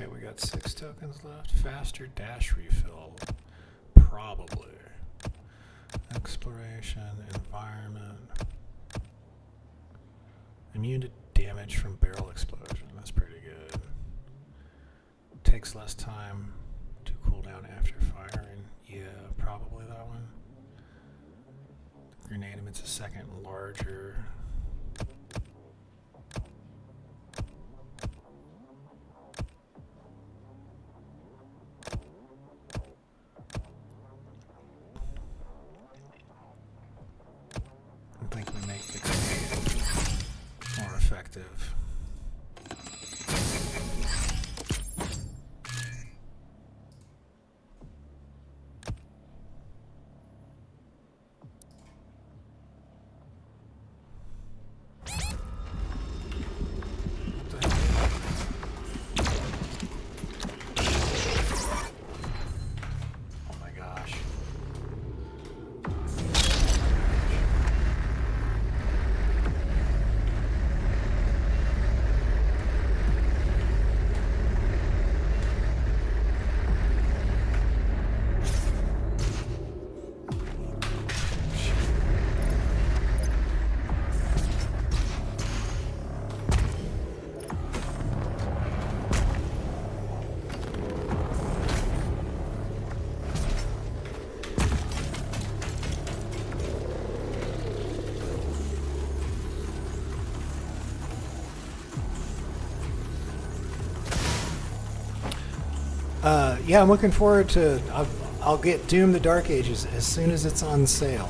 S2: Okay, we got 6 tokens left. Faster dash refill. Probably. Exploration, environment. Immune to damage from barrel explosion. That's pretty good. Takes less time to cool down after firing. Yeah, probably that one. Grenade emits a second larger. I think we make the grenade more effective. Oh my gosh. Yeah, I'm looking forward to. I'll get Doom: The Dark Ages as soon as it's on sale.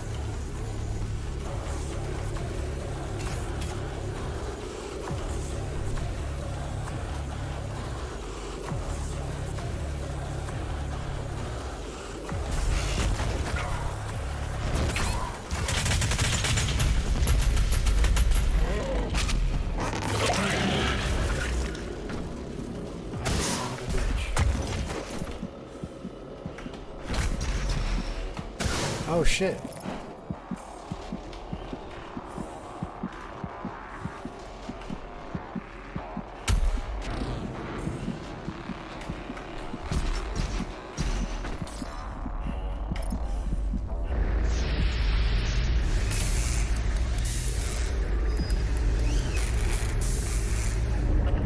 S2: Oh shit.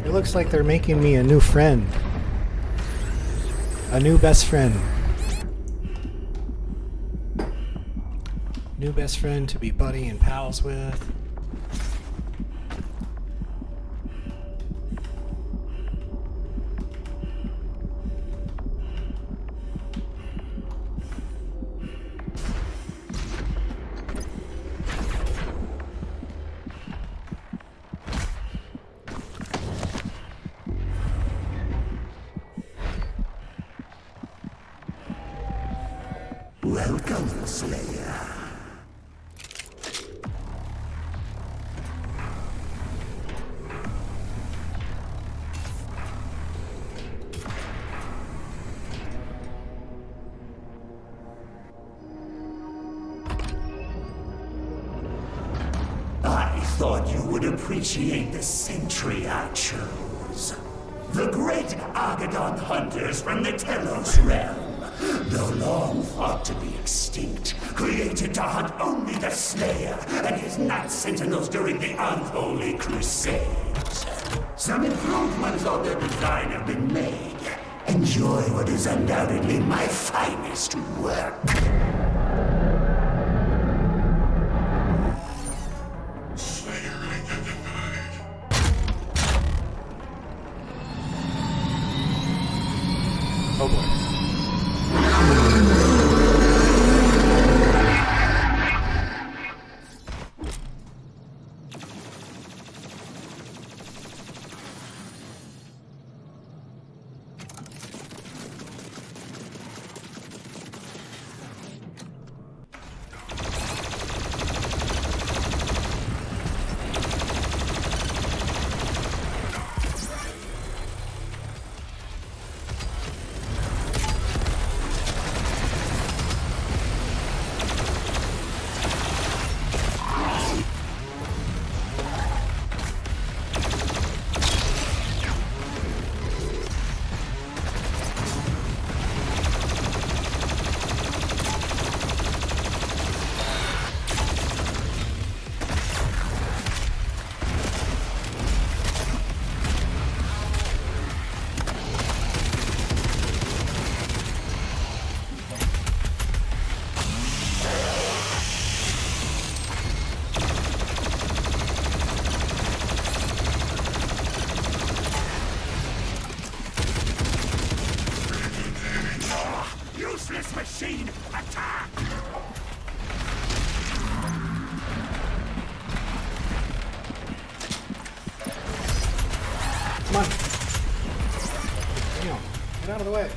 S2: It looks like they're making me a new friend. A new best friend. New best friend to be buddy and pals with.
S15: Welcome, Slayer. I thought you would appreciate the sentry I chose. The great Argadon hunters from the Telos realm. Though long thought to be extinct, created to hunt only the Slayer and his Night Sentinels during the Unholy Crusades. Some improvements on their design have been made. Enjoy what is undoubtedly my finest work.
S2: Oh boy.
S15: machine attack!
S2: Come on. Damn. Get out of the way.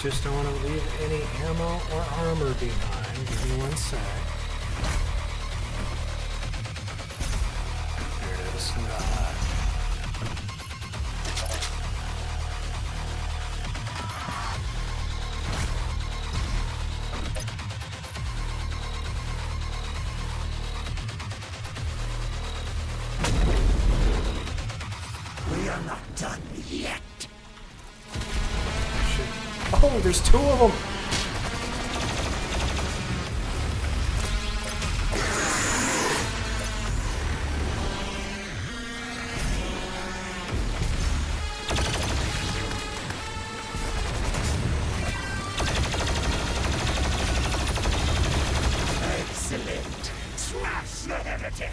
S2: Just don't want to leave any ammo or armor behind. Give me 1 sec. There it is.
S15: We are not done yet.
S2: Oh, there's 2 of them.
S15: Excellent. Smash the heretic.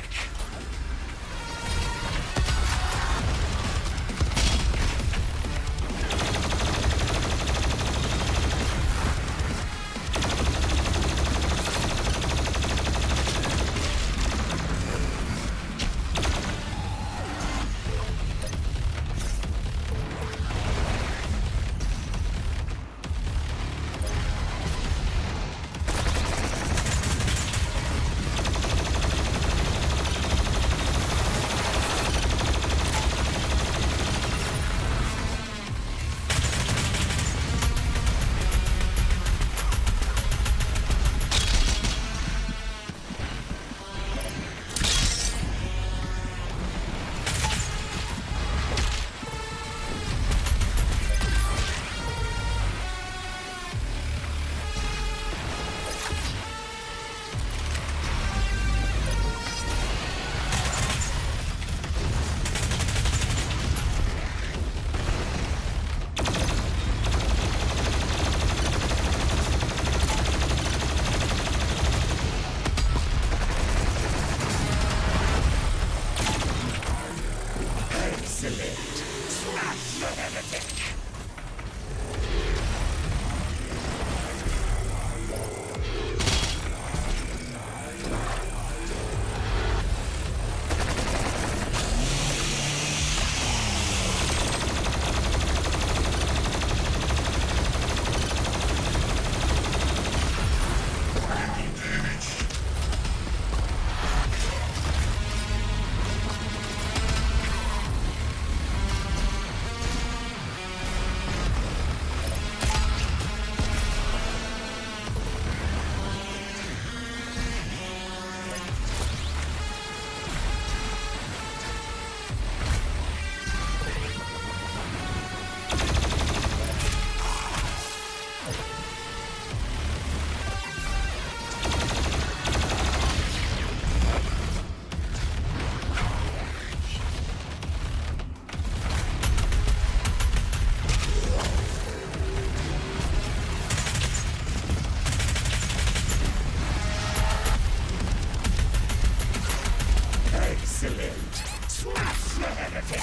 S15: heretic!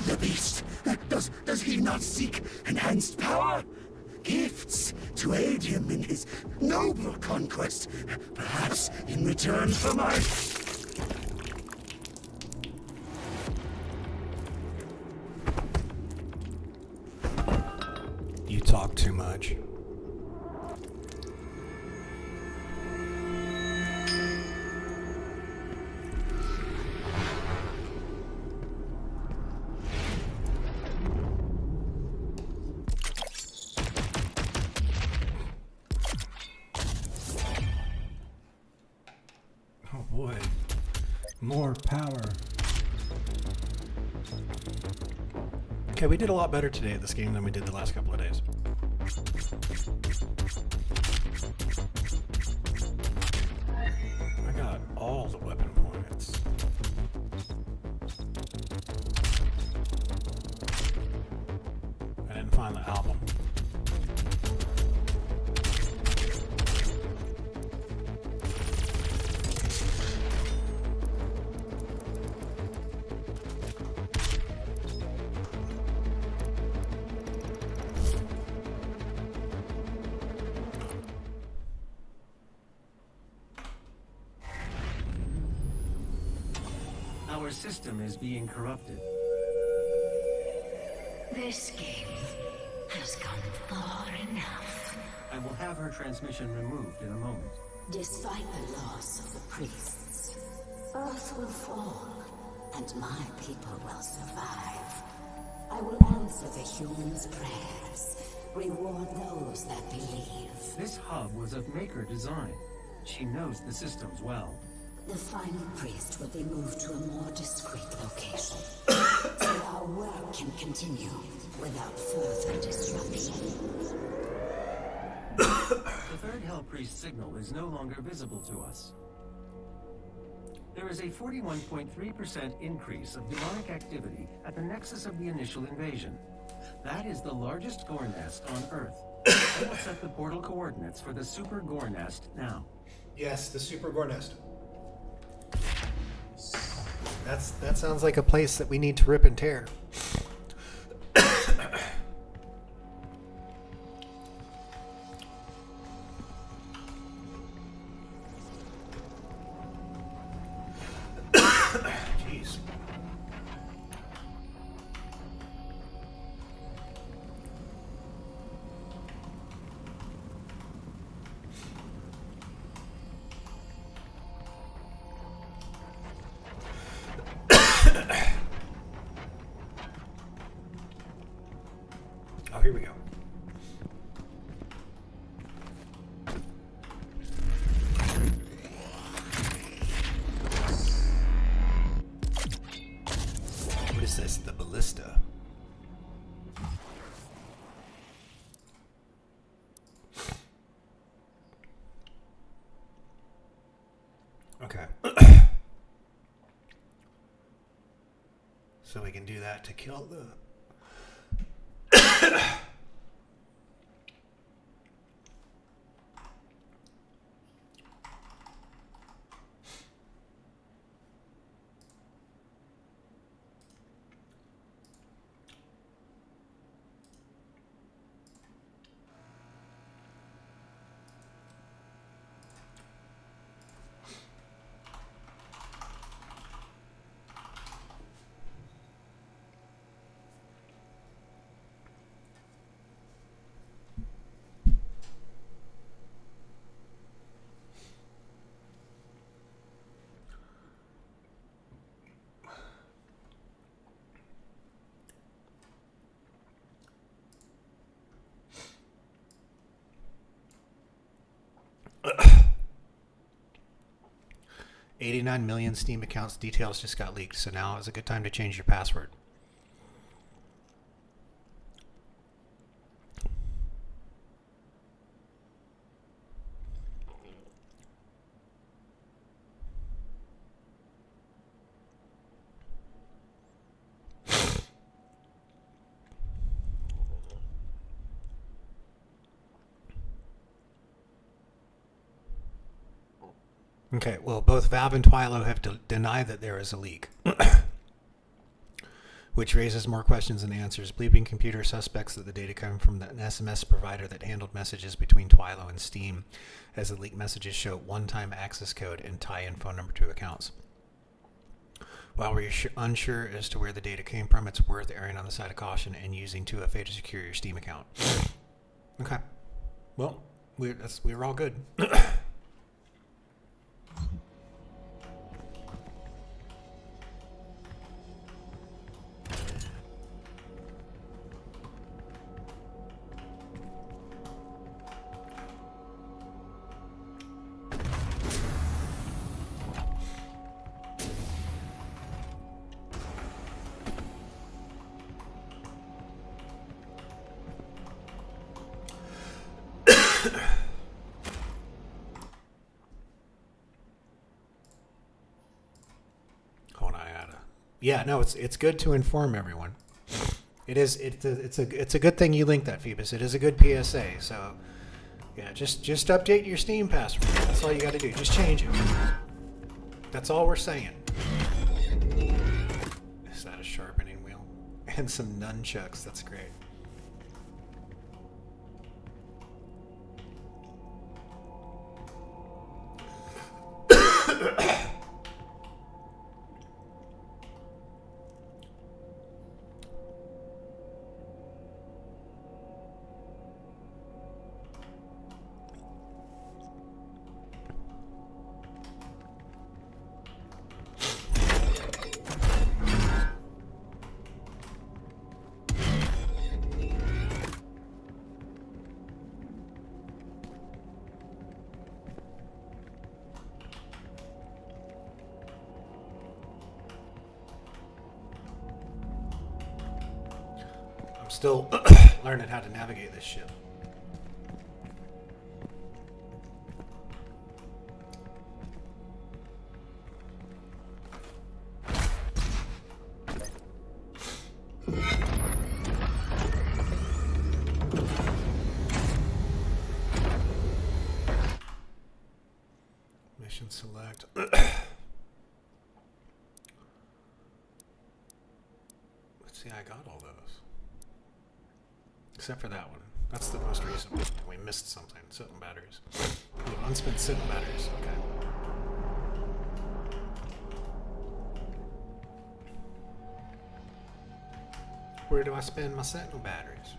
S15: The beast, does he not seek enhanced power? Gifts to aid him in his noble conquest, perhaps in return for my...
S2: You talk too much. Oh boy. More power. Okay, we did a lot better today at this game than we did the last couple of days. I got all the weapon points. I didn't find the album.
S14: Our system is being corrupted.
S15: This game has gone far enough.
S14: I will have her transmission removed in a moment.
S15: Despite the loss of the priests, Earth will fall, and my people will survive. I will answer the humans' prayers, reward those that believe.
S14: This hub was of Maker design. She knows the systems well.
S15: The final priest will be moved to a more discreet location, so our work can continue without further disruption.
S14: The third Hell Priest signal is no longer visible to us. There is a 41.3% increase of demonic activity at the nexus of the initial invasion. That is the largest gore nest on Earth. I will set the portal coordinates for the Super Gore Nest now.
S2: Yes, the Super Gore Nest. That sounds like a place that we need to rip and tear. Jeez. Oh, here we go. What is this? The ballista. Okay. So we can do that to kill the... $89 million Steam accounts details just got leaked, so now is a good time to change your password. Okay, well, both Valve and Twilo have denied that there is a leak, which raises more questions than answers. Bleeping Computer suspects that the data come from an SMS provider that handled messages between Twilo and Steam, as the leaked messages show one-time access code and tie-in phone number to accounts. While we're unsure as to where the data came from, it's worth erring on the side of caution and using 2FA to secure your Steam account. Okay. Well, we're all good. Yeah, no, it's good to inform everyone. It's a good thing you linked that, Phoebus. It is a good PSA. So, yeah, just update your Steam password. That's all you got to do. Just change it. That's all we're saying. Is that a sharpening wheel? And some nunchucks. That's great. Still learning how to navigate this ship. Mission select. Let's see, I got all those. Except for that one. That's the most recent one. We missed something. Sitting batteries. Unspent sitting batteries. Okay. Where do I spend my Sentinel batteries?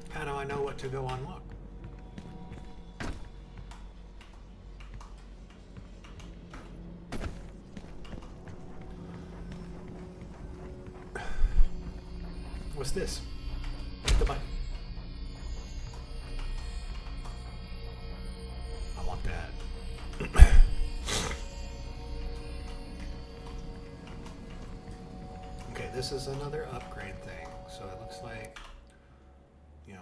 S2: How do I know what to go unlock? What's this? Hit the button. I want that. Okay, this is another upgrade thing. So it looks like, you know.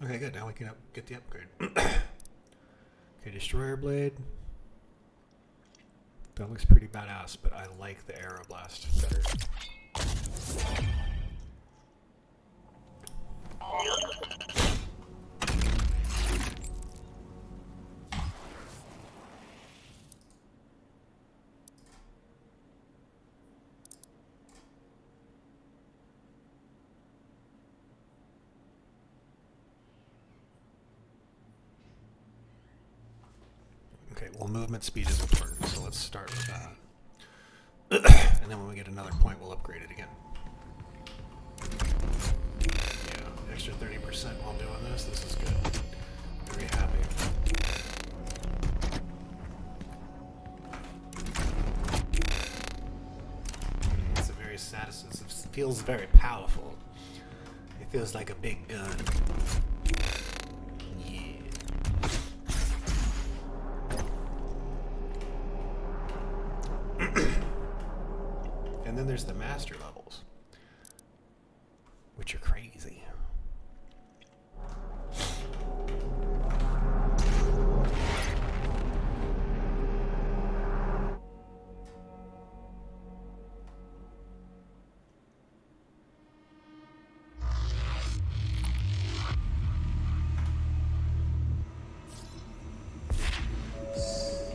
S2: Okay, good. Now we can get the upgrade. Okay, Destroyer Blade. That looks pretty badass, but I like the Aeroblast better. Okay, well, movement speed is important, so let's start with that. And then when we get another point, we'll upgrade it again. Yeah, extra 30% while doing this. This is good. Very happy. It's a very satisfying. It feels very powerful. It feels like a big gun. there's the master levels, which are crazy.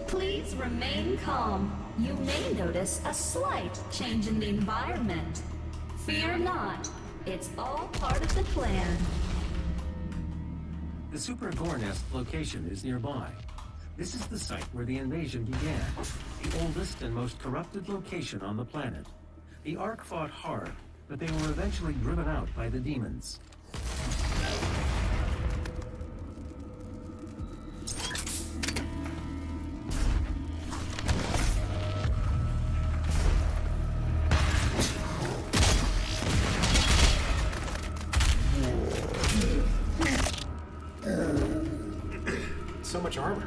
S16: Please remain calm. You may notice a slight change in the environment. Fear not. It's all part of the plan.
S14: The Super Gore Nest location is nearby. This is the site where the invasion began, the oldest and most corrupted location on the planet. The Ark fought hard, but they were eventually driven out by the demons.
S2: So much armor.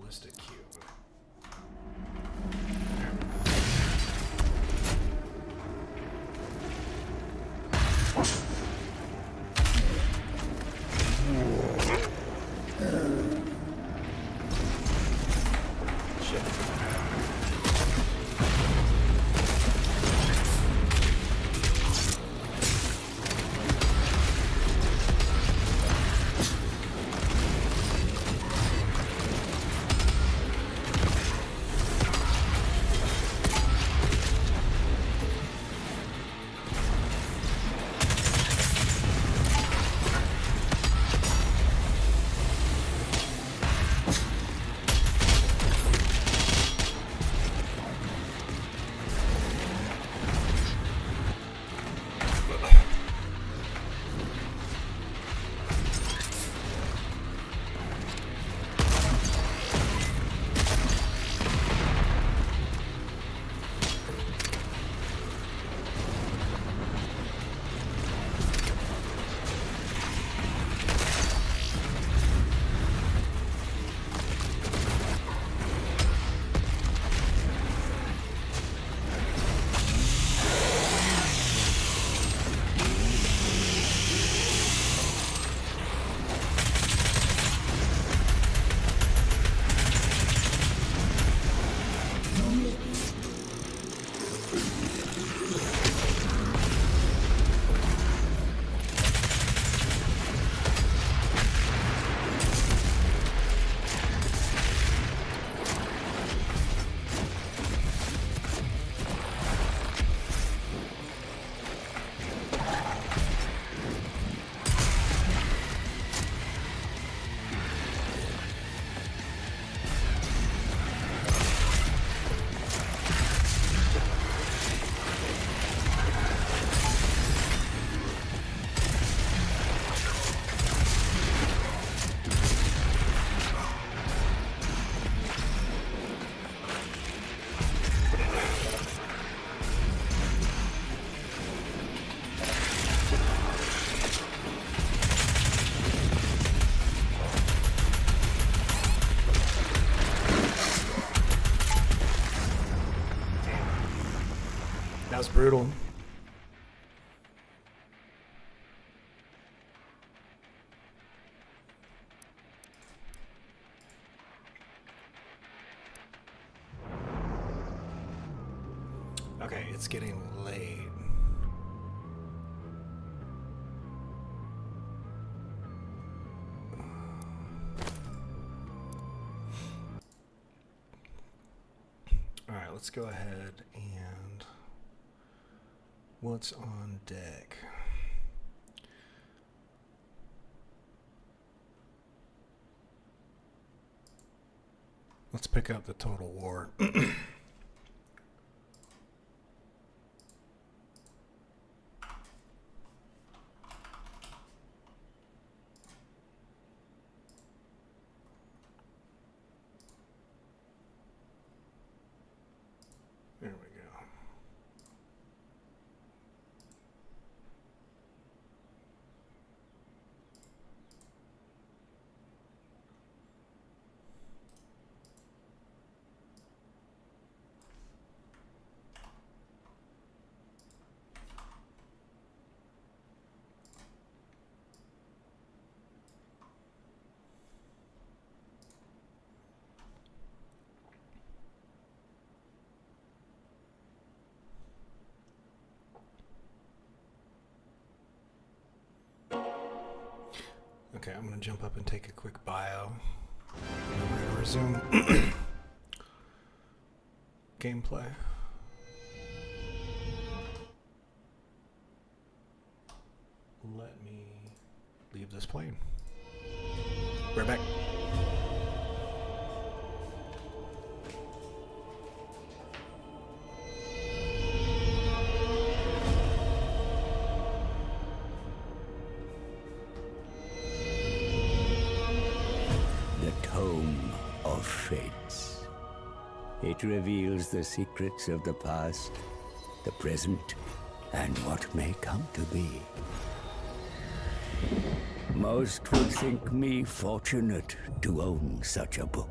S2: ballistic cube. Shit.
S17: That was brutal. Okay, it's getting late. Alright, let's go ahead and what's on deck? Let's pick up the Total War. There we go. Okay, I'm going to jump up and take a quick bio. And I'm going to resume gameplay. Let me leave this plane. We're back.
S18: Of fates. It reveals the secrets of the past, the present, and what may come to be. Most would think me fortunate to own such a book,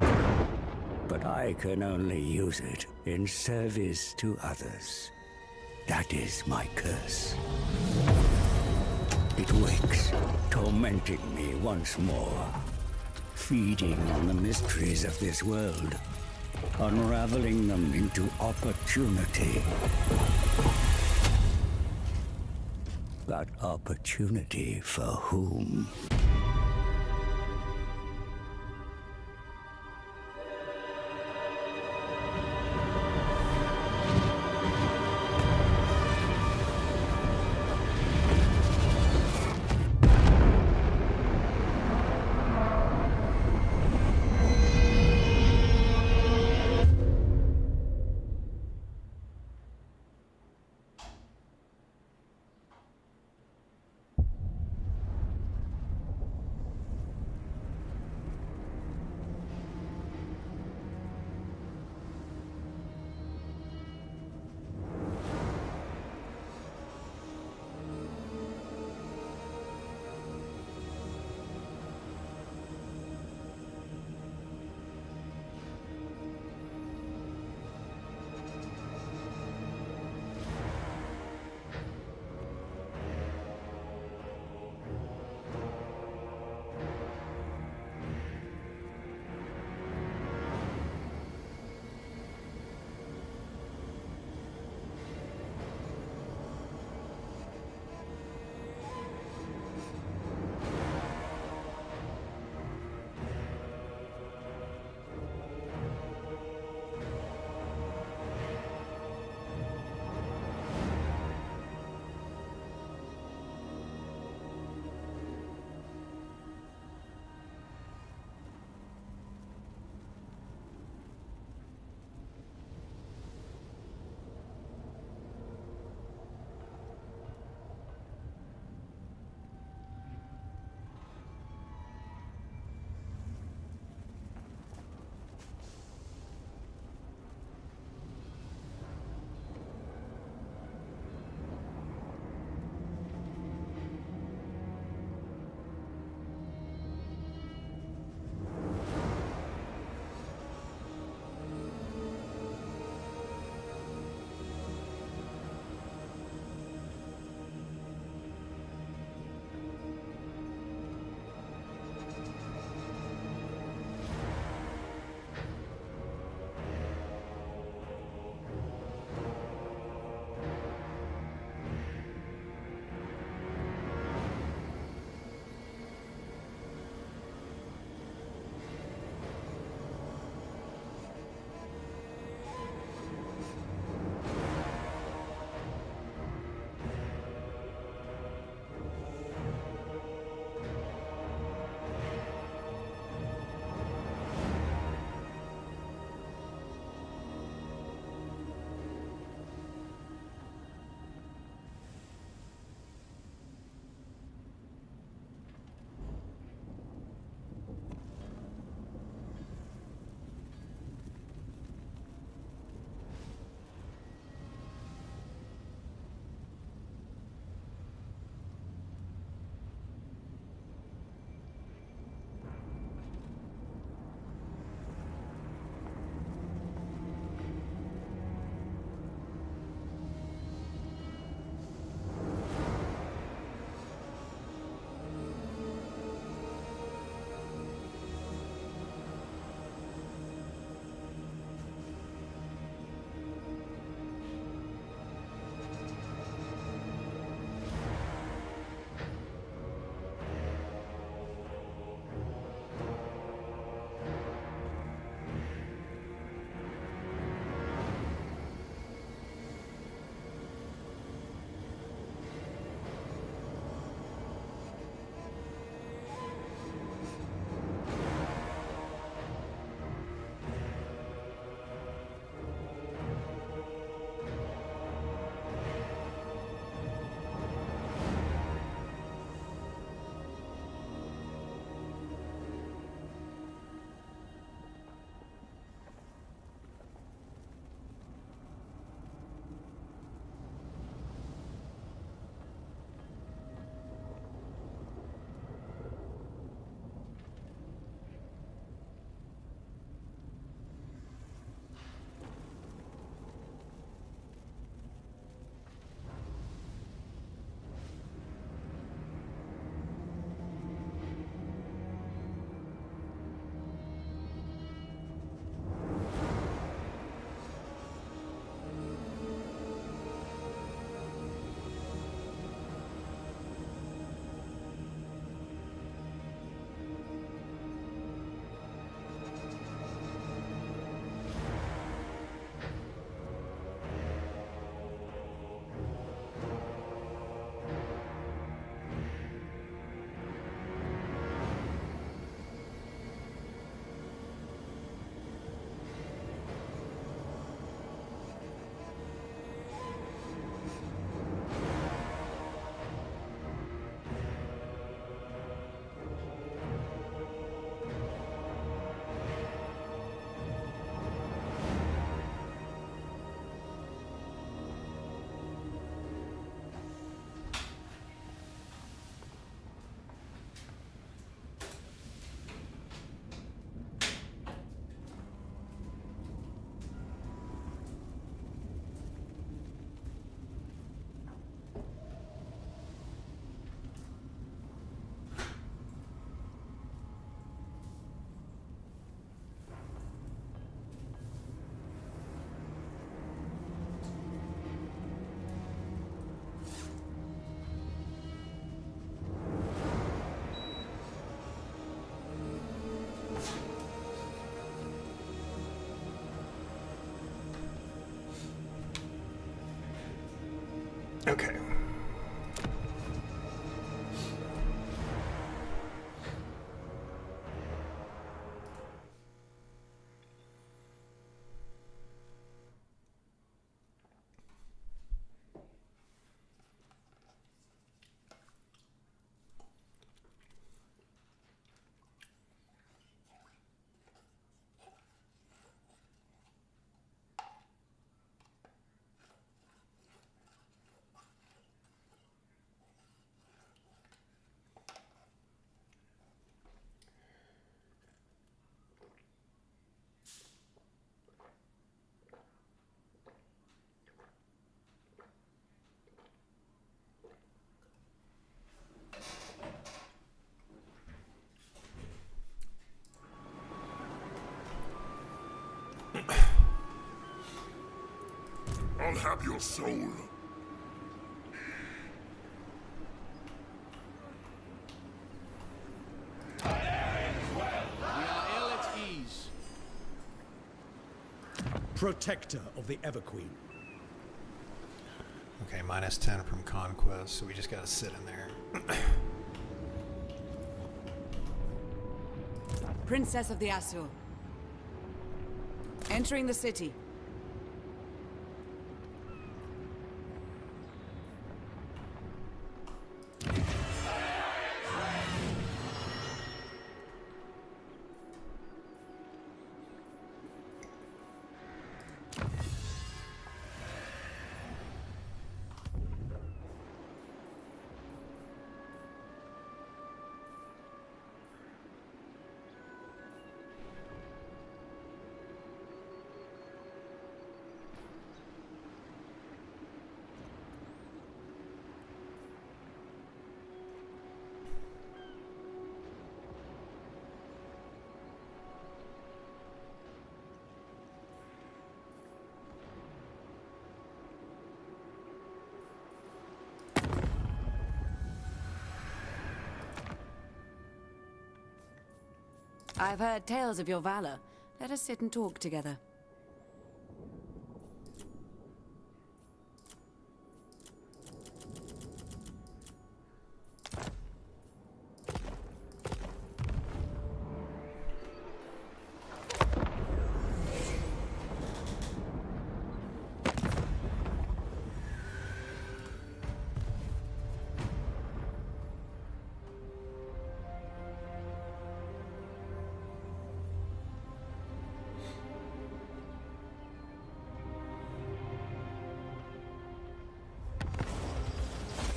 S18: but I can only use it in service to others. That is my curse. It wakes, tormenting me once more, feeding on the mysteries of this world, unraveling them into opportunity. But opportunity for whom?
S17: Okay.
S15: I'll have your soul.
S6: We are ill at ease.
S19: Protector of the Everqueen.
S17: Okay, minus 10 from Conquest, so we just gotta sit in there.
S20: Princess of the Asur. Entering the city. I've heard tales of your valor. Let us sit and talk together.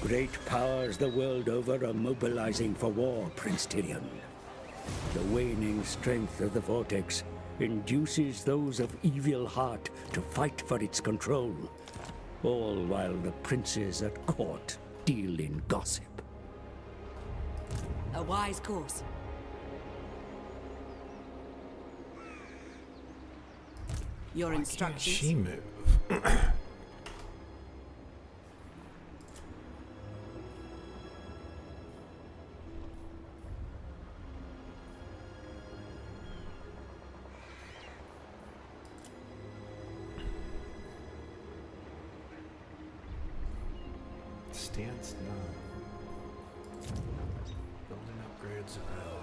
S18: Great powers the world over are mobilizing for war, Prince Tyrion. The waning strength of the Vortex induces those of evil heart to fight for its control, all while the princes at court deal in gossip.
S20: A wise course. Your instructions.
S17: Can't she move? Stance none. Building upgrades available.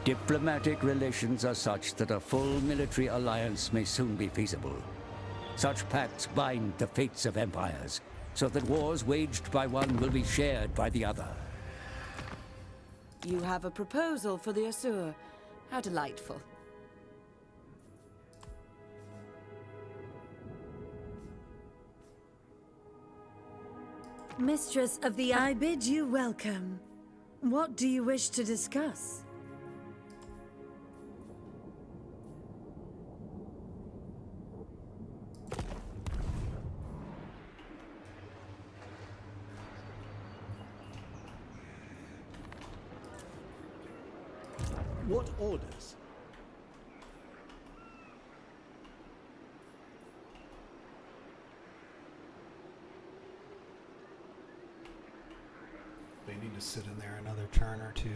S18: Diplomatic relations are such that a full military alliance may soon be feasible. Such pacts bind the fates of empires, so that wars waged by one will be shared by the other.
S20: You have a proposal for the Asur. How delightful.
S21: Mistress of the I bid you welcome. What do you wish to discuss?
S19: What orders?
S17: They need to sit in there another turn or two.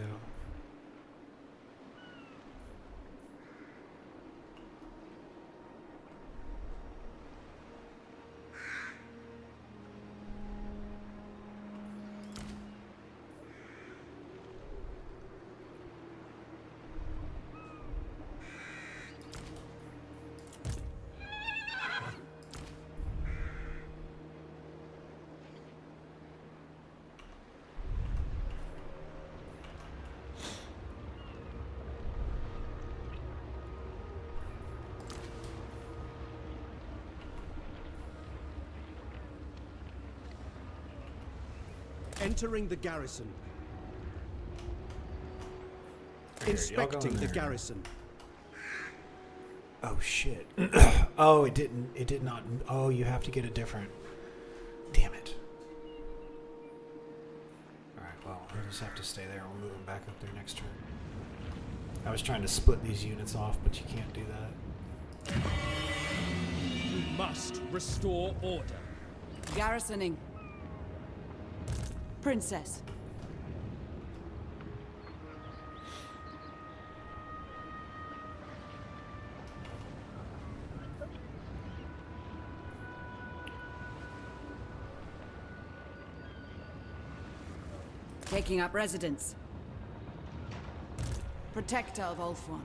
S19: Entering the garrison.
S17: Here, y'all go
S19: Inspecting
S17: in
S19: the
S17: there.
S19: garrison.
S17: Oh shit. Oh, it didn't. It did not. Oh, you have to get a different. Damn it. Alright, well, we'll just have to stay there. We'll move them back up there next turn. I was trying to split these units off, but you can't do that.
S19: We must restore order.
S20: Garrisoning. Princess. Taking up residence. Protector of Ulthuan.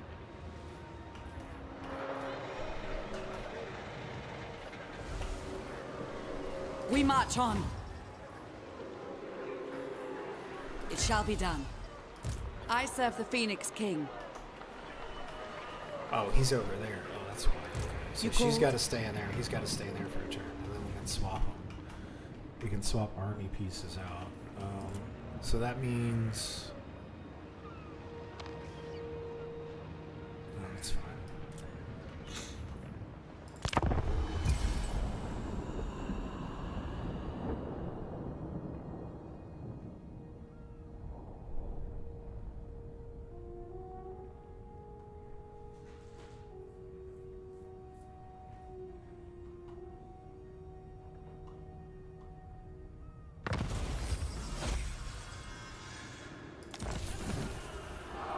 S20: We march on. It shall be done. I serve the Phoenix King.
S17: Oh, he's over there. Oh, that's why. So
S20: You
S17: she's
S20: called?
S17: got to stay in there. He's got to stay in there for a turn, and then we can swap them. We can swap army pieces out. So that means. No, that's fine.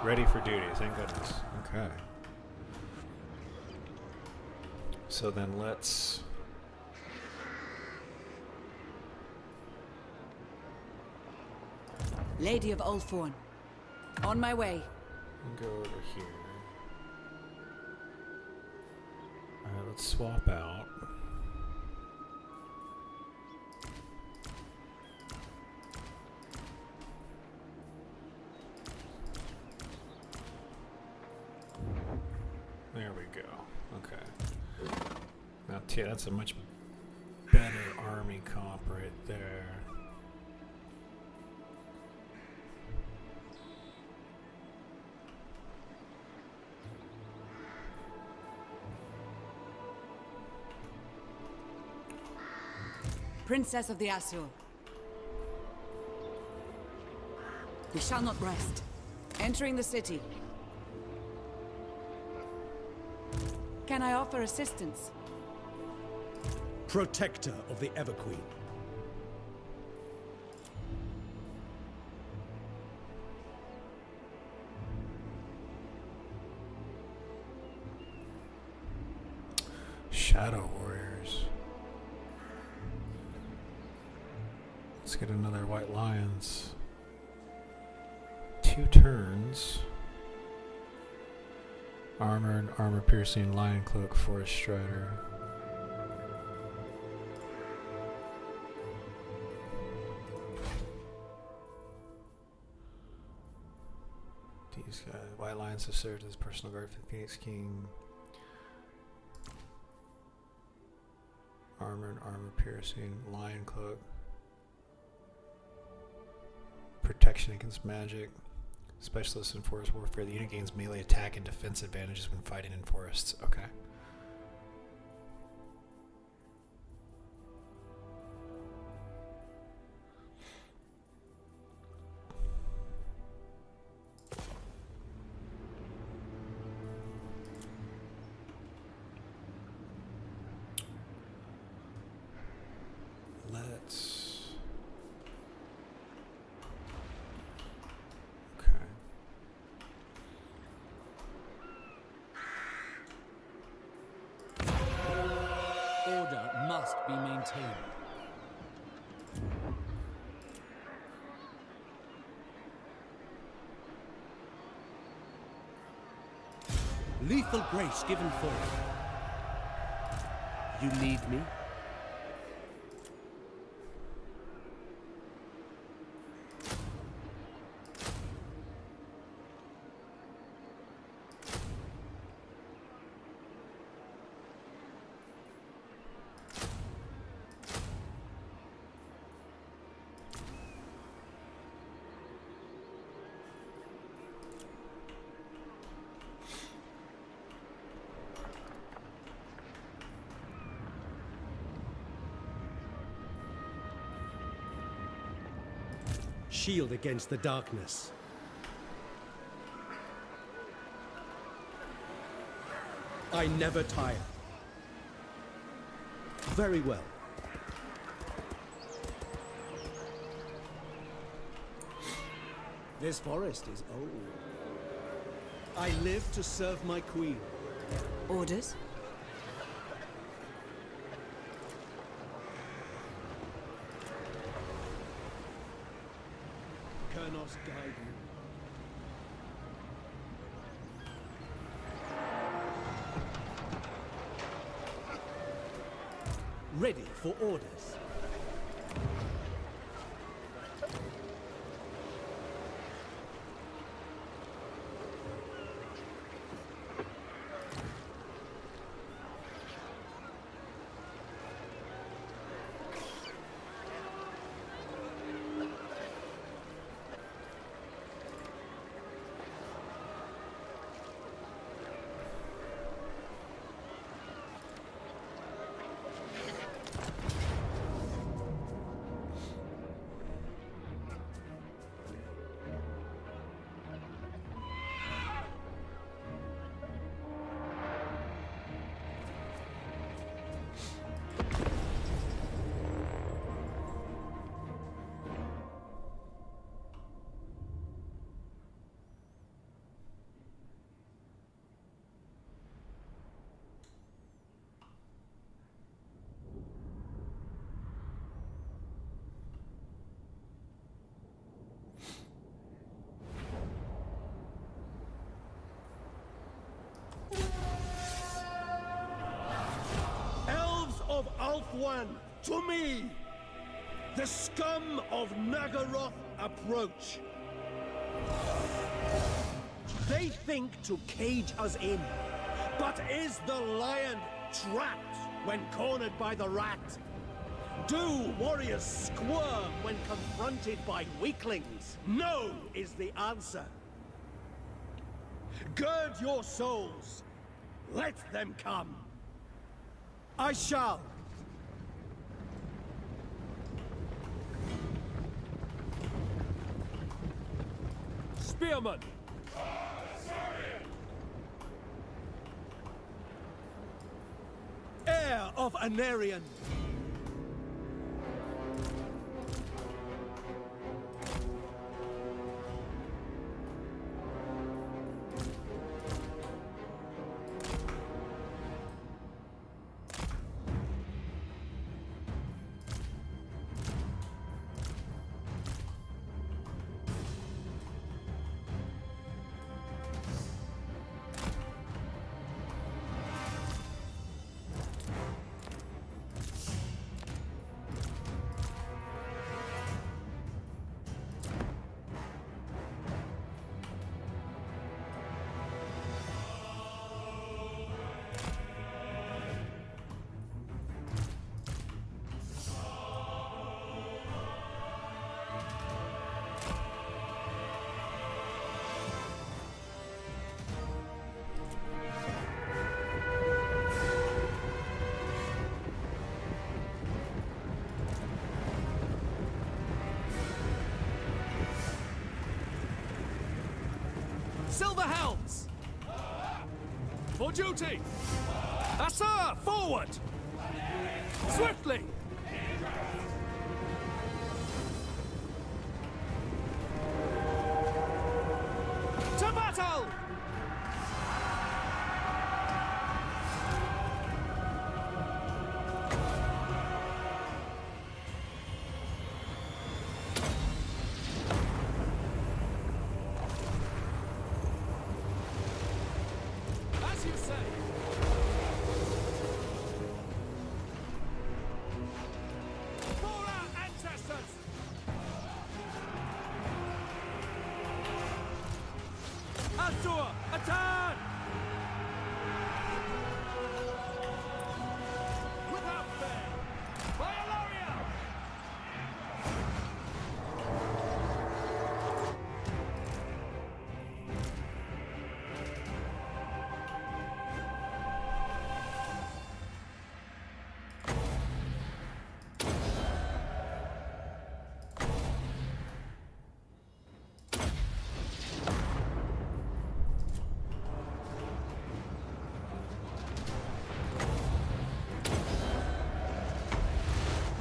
S17: Ready for duty, thank goodness. Okay. So then let's...
S20: Lady of Ulthuan. On my way.
S17: go over here. Let's swap out. There we go. Okay. Now, that's a much better army comp right there.
S20: Princess of the Azure. We shall not rest. Entering the city. Can I offer assistance?
S19: Protector of the Everqueen.
S17: Shadow Warriors. Let's get another White Lions. 2 turns. Armored, armor-piercing, Lion Cloak, Forest Strider. These guys, White Lions have served as personal guard for the Phoenix King. Armored, armor-piercing, Lion Cloak. Protection against magic. Specialist in forest warfare. The unit gains melee attack and defense advantages when fighting in forests. Okay.
S19: must be maintained. Lethal grace given forth. You need me? Shield against the darkness. I never tire. Very well. This forest is old. I live to serve my queen.
S20: Orders?
S19: Kernos guide me. Ready for orders. Of Ulthuan, to me! The scum of Nagaroth approach. They think to cage us in, but is the lion trapped when cornered by the rat? Do warriors squirm when confronted by weaklings? No is the answer. Gird your souls. Let them come. I shall. Spearman. Heir of Anarian. Silver helms! For duty! Assa, forward! Swiftly! To battle! Asur, attack! Without fail! By Alaria!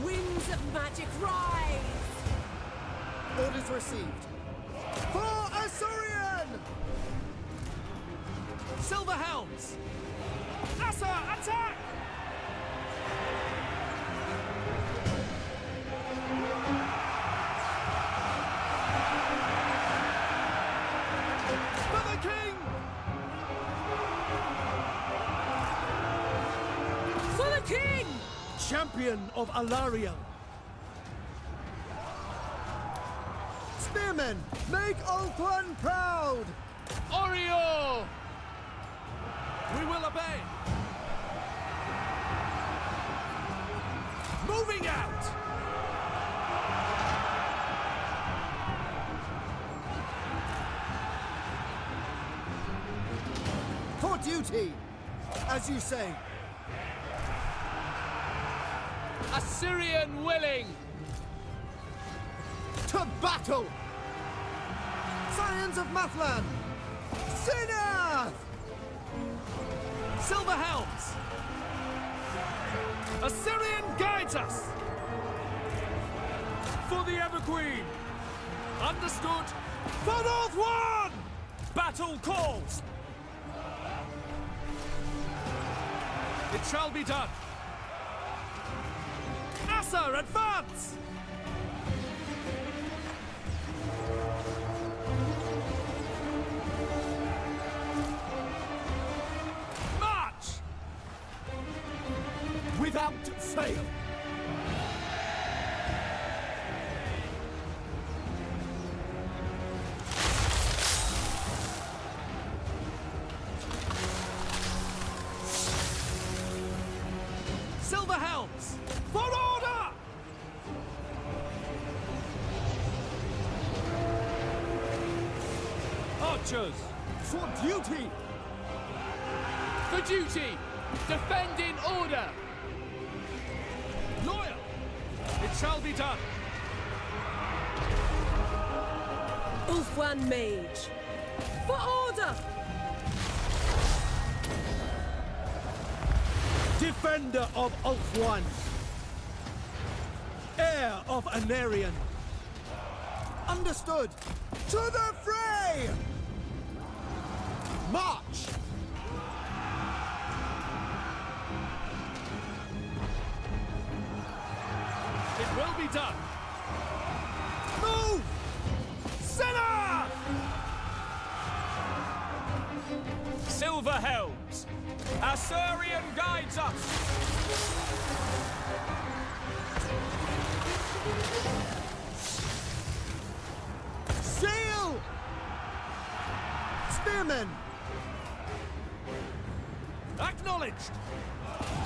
S21: Winds of magic rise!
S19: Orders received. For Asurian! Silver Helms! Asa, attack! For the king!
S21: For the king!
S19: Champion of Alaria! Spearmen, make Ulthuan proud!
S5: Oriole!
S19: We will obey! Moving out! For duty! As you say.
S5: Assyrian willing!
S19: To battle! Scions of Mathlan! Sinath! Silver Helms! Assyrian guides us! For the Everqueen! Understood! For North One! Battle calls! It shall be done! Asa, advance! March! Without fail! Silver Helms! For order! Archers! For duty!
S5: For duty! Defend in order!
S19: Loyal! It shall be done!
S21: Ulthuan Mage! For order!
S19: Defender of Ulthuan! Heir of Anarian! Understood! To the fray! March! It will be done! Move! Sinner!
S5: Silver Helms! Assyrian guides us!
S19: Sail! Spearmen! Acknowledged!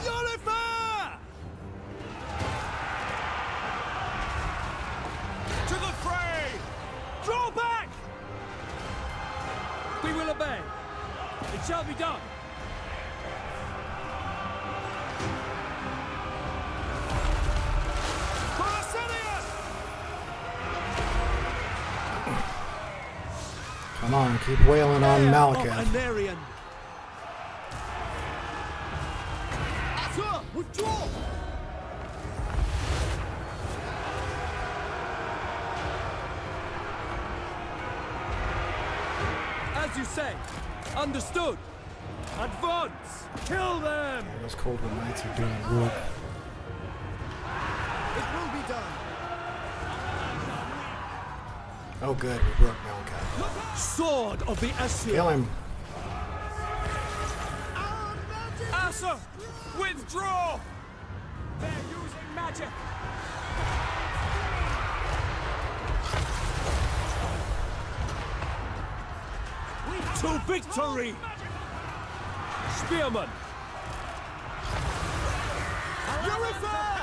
S19: Unifer! To the fray! Draw back! We will obey. It shall be done. For Assyrian!
S17: Come on, keep wailing on
S19: Heir of
S17: Malakath.
S19: Anarian. Asur, withdraw! As you say. Understood. Advance! Kill them!
S17: Those Coldwood Knights are doing work.
S19: It will be done.
S17: Oh good, we broke Malakath.
S19: Sword of the Assyrian.
S17: Kill him.
S5: Asa! Withdraw! They're using magic!
S19: To victory! Spearman! Purify!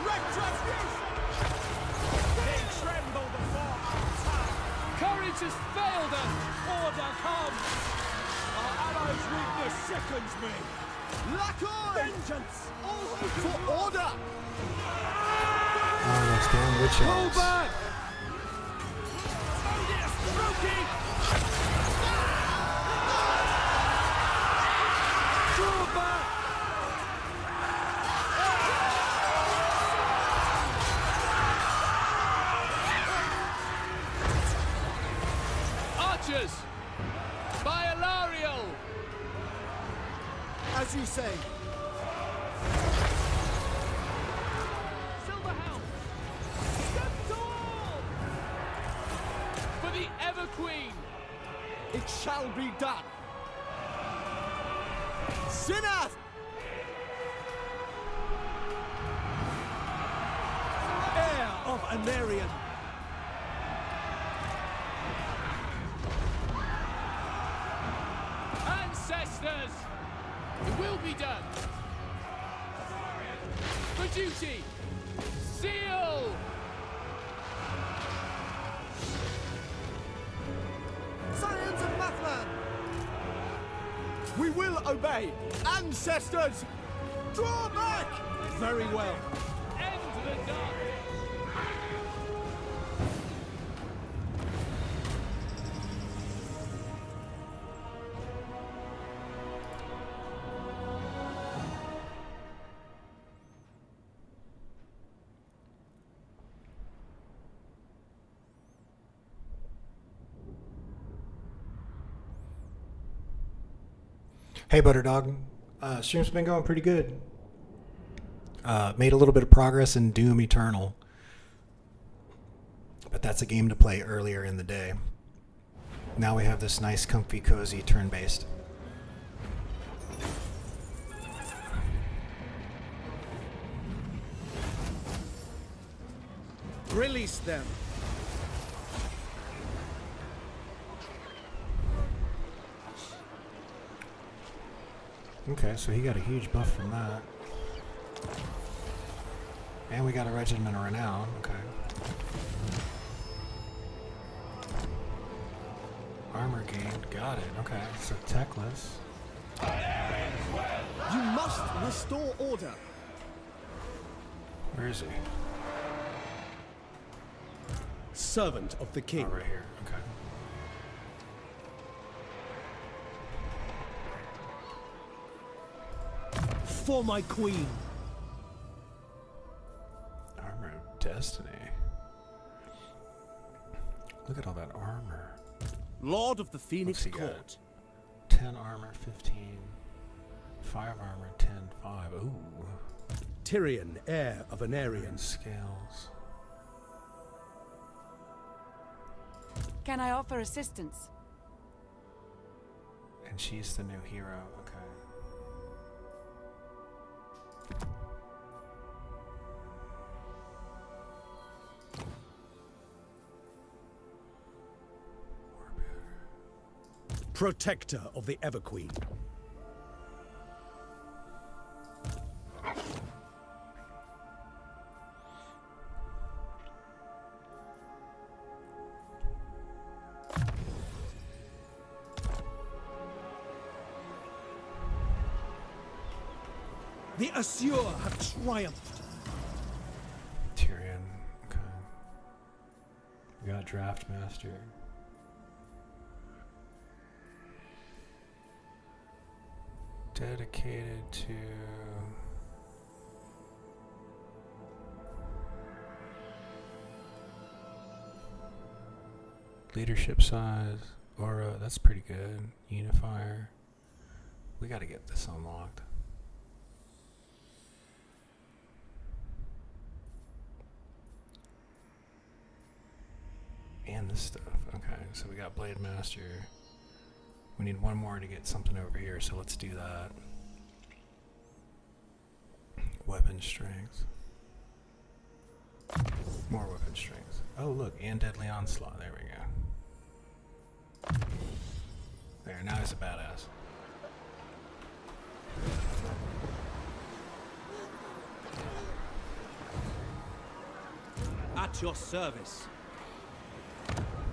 S19: Retribution! They tremble before our attack! Courage has failed us! Order comes! Our allies' weakness sickens me! Lacoy! Vengeance! Always for order!
S17: Oh, those damn witch
S19: Pull
S17: elves.
S19: back! Brokey! Draw back! Archers! By Alariel! As you say. Silverhound! Step to all! For the Ever-Queen! It shall be done! Sinath! Heir of Anarian! Ancestors! It will be done! For duty! Seal! Scions of Mathlan! We will obey! Ancestors! Draw back! Very well. End the dark!
S17: Hey, Butterdog. Stream's been going pretty good. Made a little bit of progress in Doom Eternal. But that's a game to play earlier in the day. Now we have this nice, comfy, cozy turn-based.
S19: Release them!
S17: Okay, so he got a huge buff from that. And we got a Regiment of Renown. Okay. Armor gained. Got it. Okay, so techless.
S19: You must restore order.
S17: Where is he?
S19: Servant of the king.
S17: Oh, right here. Okay.
S19: For my queen.
S17: Armor of Destiny. Look at all that armor.
S19: Lord of the Phoenix Court.
S17: 10 armor, 15. 5 armor, 10, 5. Ooh.
S19: Tyrion, heir of Anarian.
S17: Scales.
S20: Can I offer assistance?
S17: And she's the new hero. Okay.
S19: Protector of the Everqueen. The Assure have triumphed.
S17: Tyrion. Okay. We got Draft Master. Dedicated to leadership size, aura, that's pretty good. Unifier. We got to get this unlocked. And this stuff. Okay, so we got Blade Master. We need one more to get something over here, so let's do that. Weapon strength. More weapon strength. Oh, look, and Deadly Onslaught. There we go. There, now he's a badass.
S19: At your service.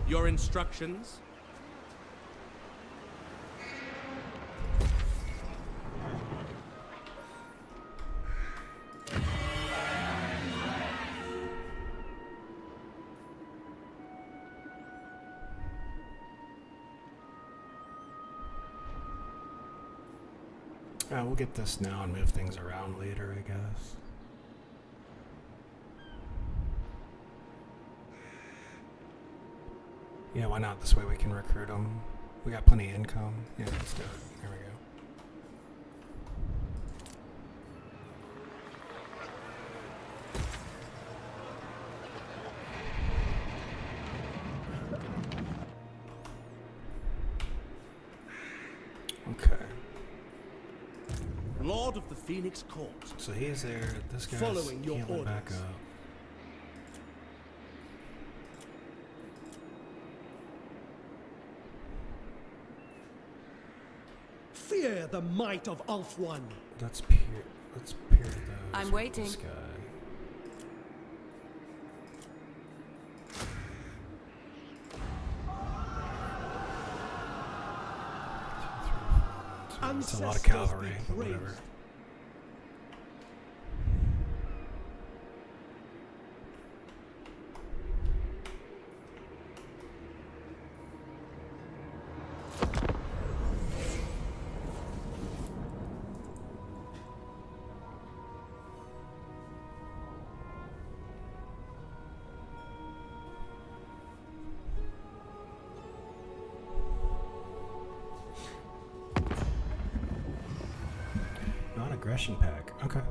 S19: Your instructions?
S17: We'll get this now and move things around later, I guess. Yeah, why not? This way we can recruit them. We got plenty of income. Yeah, let's do it. Here we go. Okay.
S19: Lord of the Phoenix Court.
S17: So he's there. This guy's
S19: following your
S17: healing
S19: orders.
S17: back up.
S19: Fear the might of Ulfwan.
S17: Let's peer those.
S20: I'm waiting.
S17: This guy. It's a lot of cavalry, but whatever. Non-aggression pack. Okay.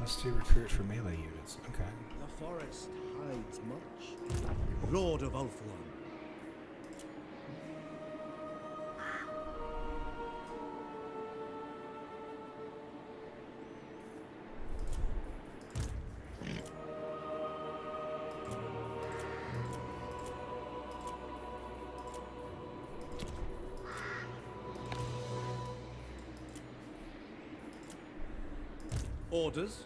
S17: +2 recruit for melee units. Okay.
S19: The forest hides much. Lord of Ulfwan. Orders?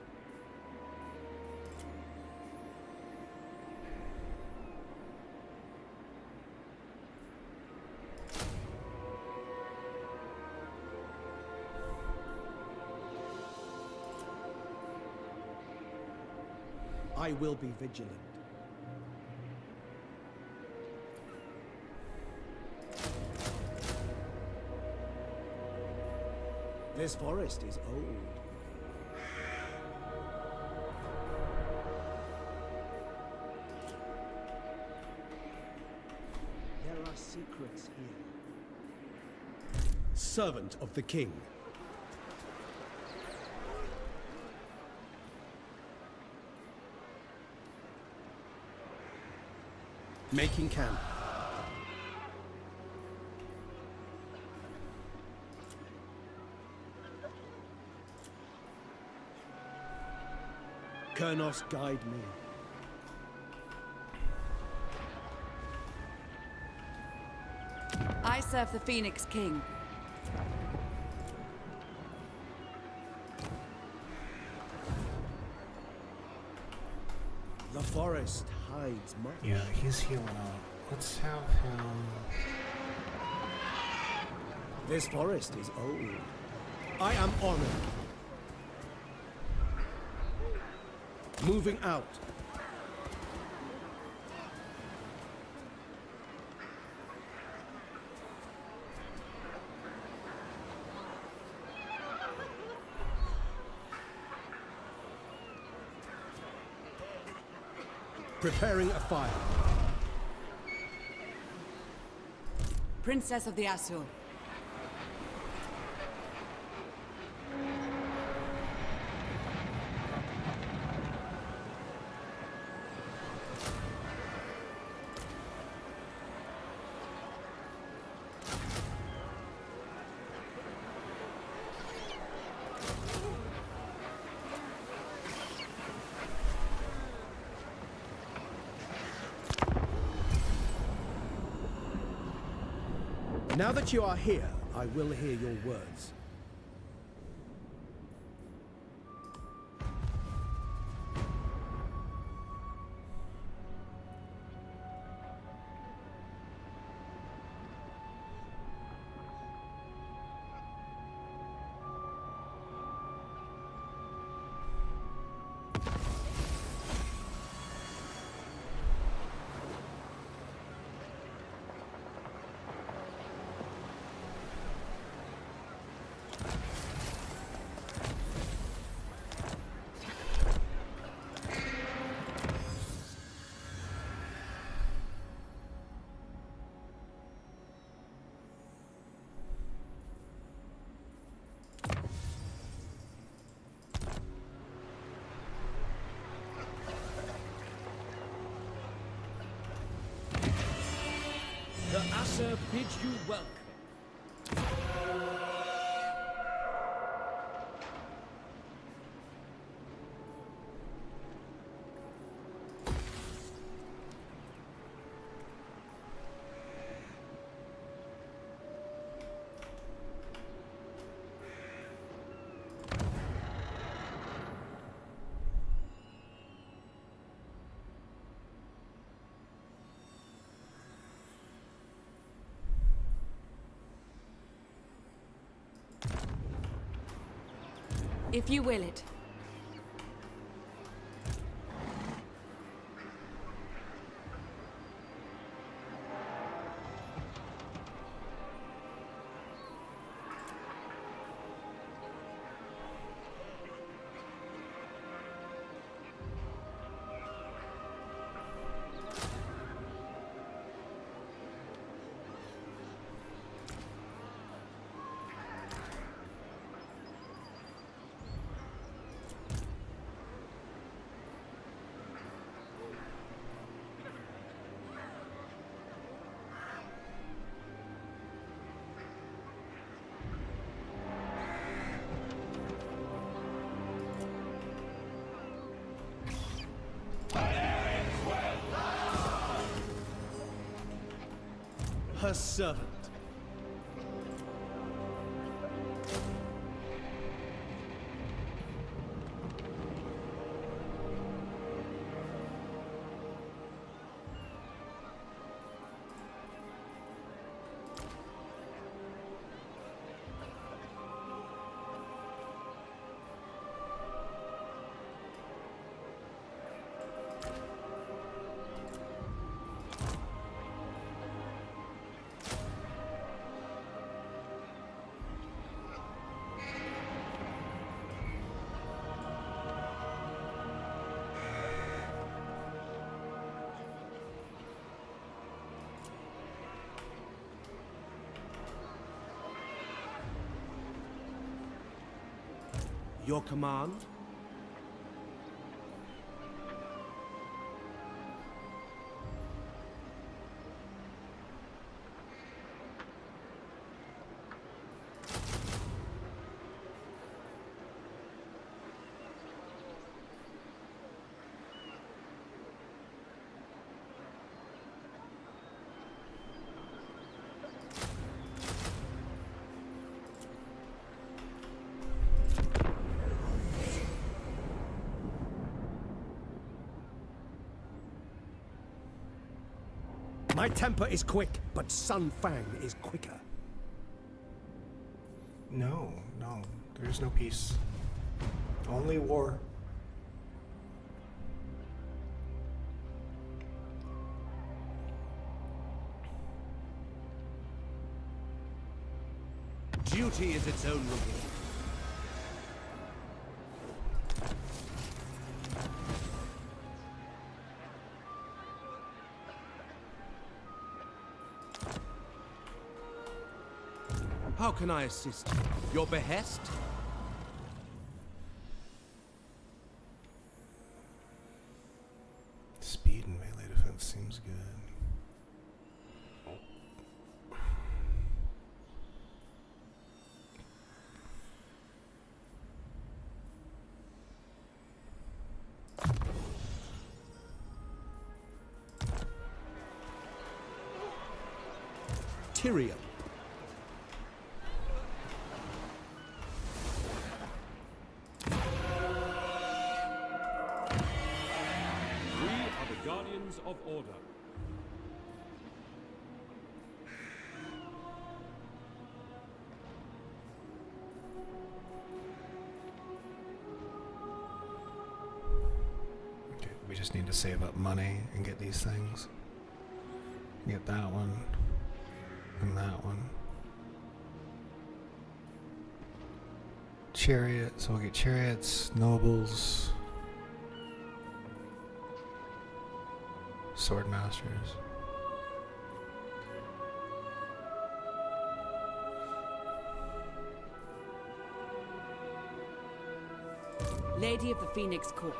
S19: I will be vigilant. This forest is old. There are secrets here. Servant of the king. Making camp. Kurnos, guide me.
S20: I serve the Phoenix King.
S19: The forest hides much.
S17: Yeah, he's healing up. Let's have him.
S19: This forest is old. I am honored. Moving out. Preparing a fire.
S20: Princess of the Azure.
S19: Now that you are here, I will hear your words. The Asher bids you welcome.
S20: If you will it. Her servant. Your command? My temper is quick, but Sun Fang is quicker.
S17: No, there's no peace. Only war.
S19: Duty is its own reward. How can I assist you? Your behest?
S17: Speed and melee defense seems good.
S19: Tyrion. the Guardians of Order.
S17: Okay, we just need to save up money and get these things. Get that one. And that one. Chariot, so we'll get chariots, nobles, sword masters.
S21: Lady of the Phoenix Court.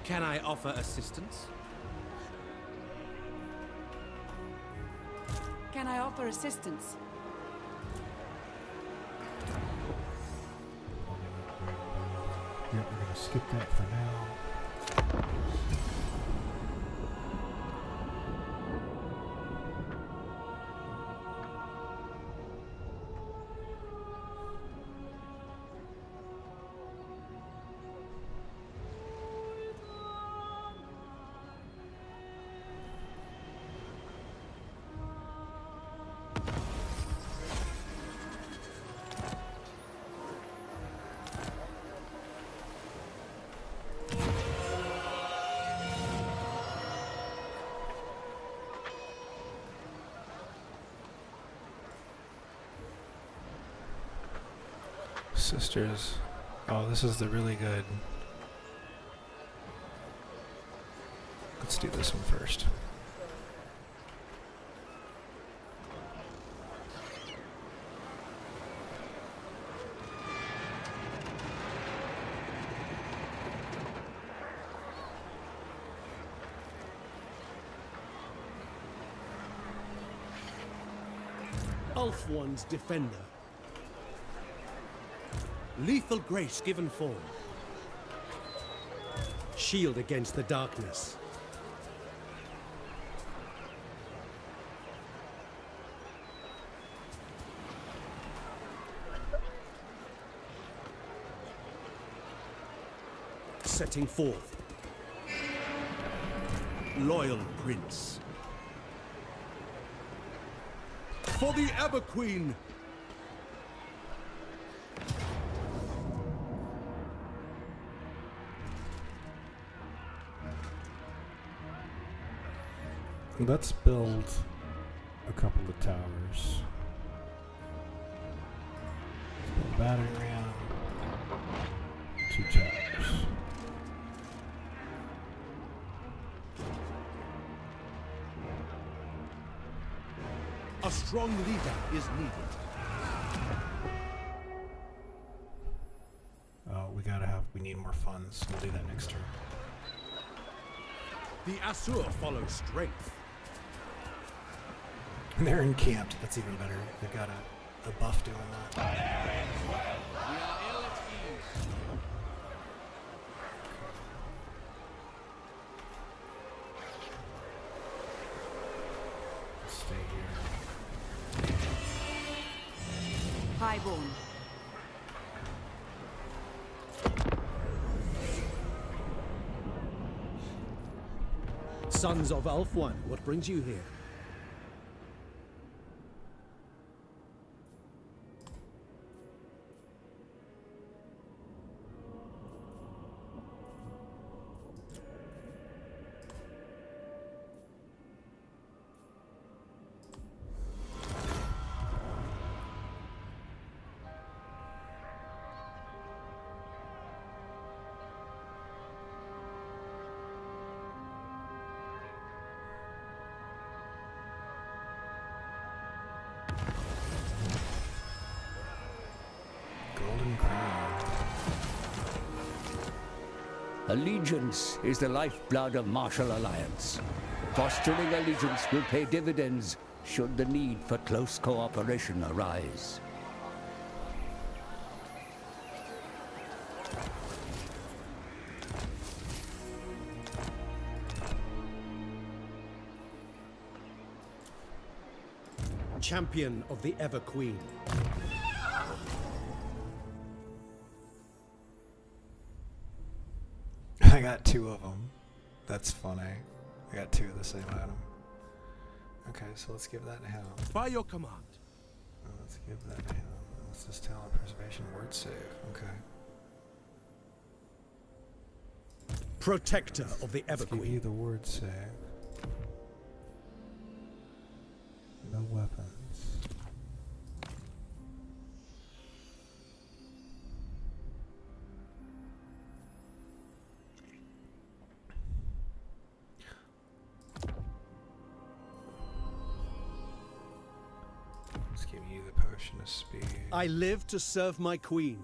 S19: Can I offer assistance?
S20: Can I offer assistance?
S2: Yep, we're gonna skip that for now. Sisters. Oh, this is the really good. Let's do this one first.
S19: Ulf-One's Defender. Lethal grace given form. Shield against the darkness. Setting forth. Loyal Prince. For the Ever Queen.
S2: Let's build a couple of towers. Let's build a battering ram, 2 towers.
S19: A strong leader is needed.
S2: Oh, we need more funds. We'll do that next turn.
S19: The Asur follow strength.
S2: They're encamped. That's even better. They've got a buff doing that. Stay here.
S20: Highborn.
S19: Sons of Ulf-One, what brings you here?
S18: Allegiance is the lifeblood of martial alliance. Fostering allegiance will pay dividends should the need for close cooperation arise.
S19: Champion of the Ever Queen.
S17: I got 2 of them. That's funny. I got 2 of the same item. Okay, so let's give that a helm.
S19: By your command.
S17: Let's give that a helm. What's this talent? Preservation word save. Okay.
S19: Protector of the
S17: Let's give
S19: Everqueen.
S17: you the word save. No weapons. Let's give you the potion of speed.
S19: I live to serve my queen.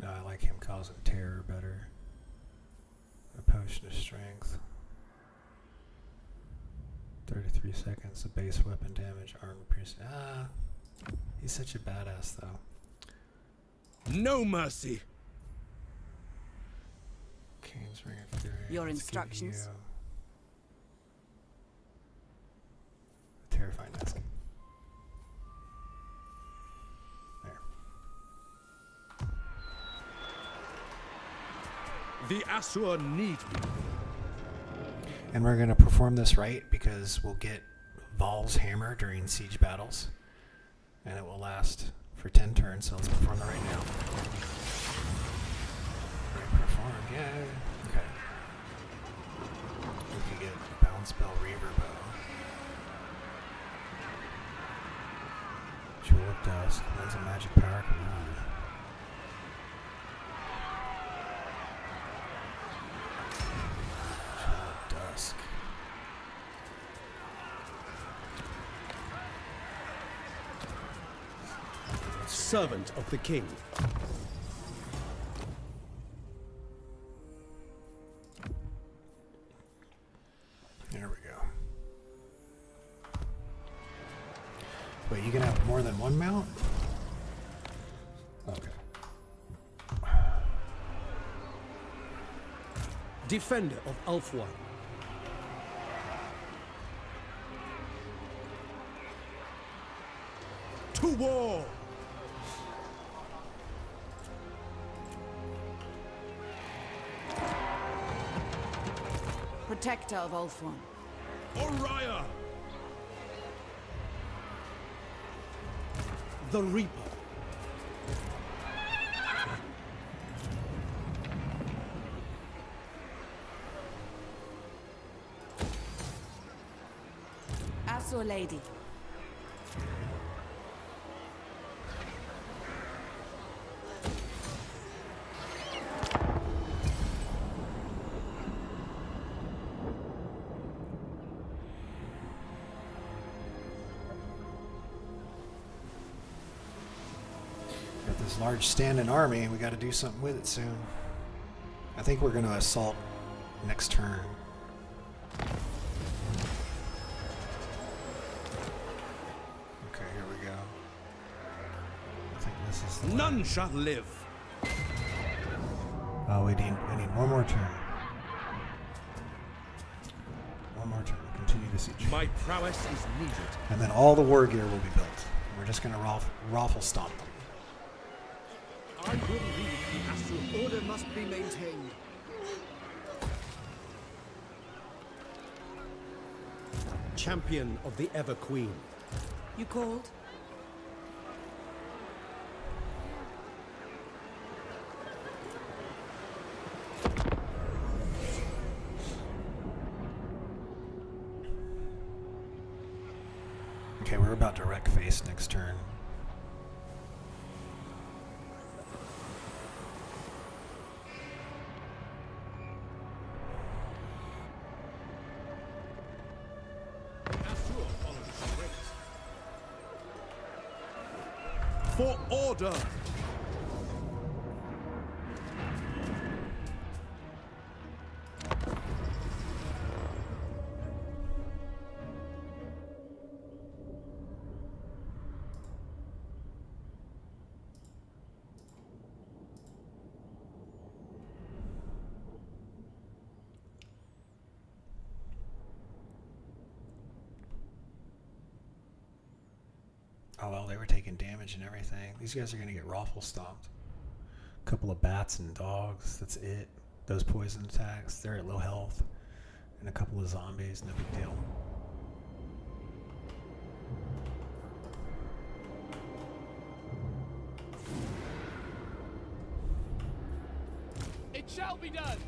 S17: No, I like him causing terror better. A potion of strength. 33 seconds of base weapon damage, armor piercing. Ah, he's such a badass though.
S19: No mercy.
S17: Kane's Ring of Fury.
S20: Your
S17: Let's give
S20: instructions?
S17: you terrifying desk.
S19: The Asur need me.
S17: And we're going to perform this right because we'll get Val's hammer during siege battles. And it will last for 10 turns, so let's perform it right now. Right, performed, yeah. Okay. We can get Bound Spell Reaver Bow. Jewel of Dusk. When's a magic power come on? Dusk.
S19: Servant of the king.
S17: There we go. Wait, you can have more than one mount? Okay.
S19: Defender of Ulfwan. To war!
S20: Protector of Ulfwan.
S19: Oriah! The Reaper.
S20: Asur Lady.
S17: Got this large standing army, we got to do something with it soon. I think we're going to assault next turn. Okay, here we go. I think this is the
S19: None shall live.
S17: Oh, we need one more turn. One more turn. Continue to siege.
S19: My prowess is needed.
S17: And then all the war gear will be built. We're just going to raffle stomp them.
S19: I will lead the Asur. Order must be maintained. Champion of the Everqueen.
S20: You called?
S17: Okay, we're about to wreck face next turn.
S19: For order!
S17: Oh well, they were taking damage and everything. These guys are gonna get raffle stomped. A couple of bats and dogs. That's it. Those poison attacks. They're at low health. And a couple of zombies. No big deal.
S5: It shall be done.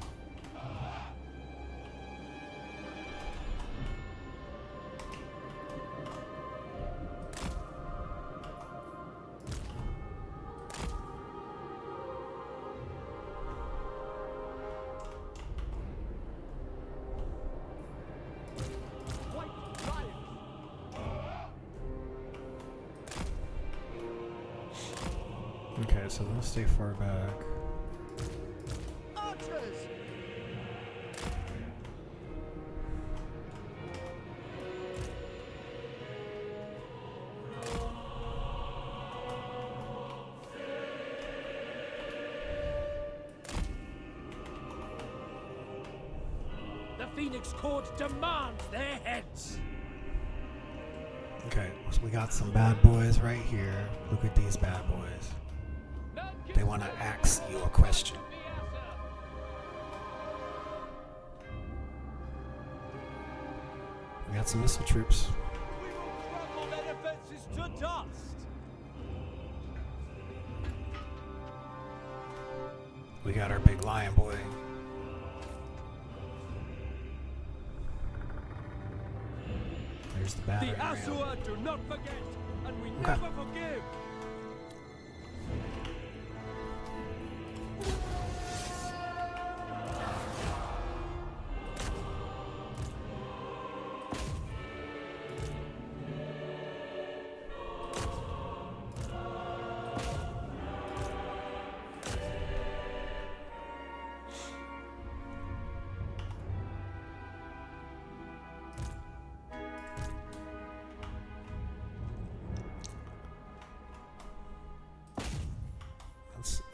S17: Okay, so they'll stay far back.
S19: Archers! The Phoenix Court demands their heads!
S17: Okay, so we got some bad boys right here. Look at these bad boys. They want to ask you a question. We got some missile troops.
S19: Crumble their defenses to dust!
S17: We got our big lion boy. There's the battery.
S19: The Asura do not forget, and we never forgive!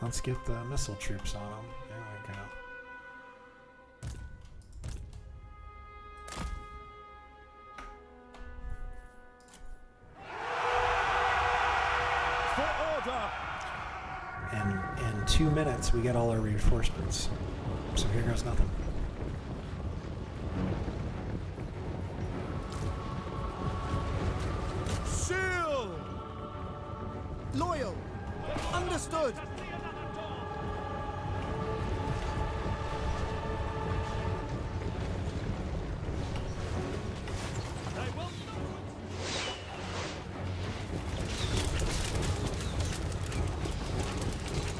S17: Let's get the missile troops on them. There we go.
S19: For order!
S17: And in 2 minutes, we get all our reinforcements. So here goes nothing.
S19: Shield! Loyal! Understood!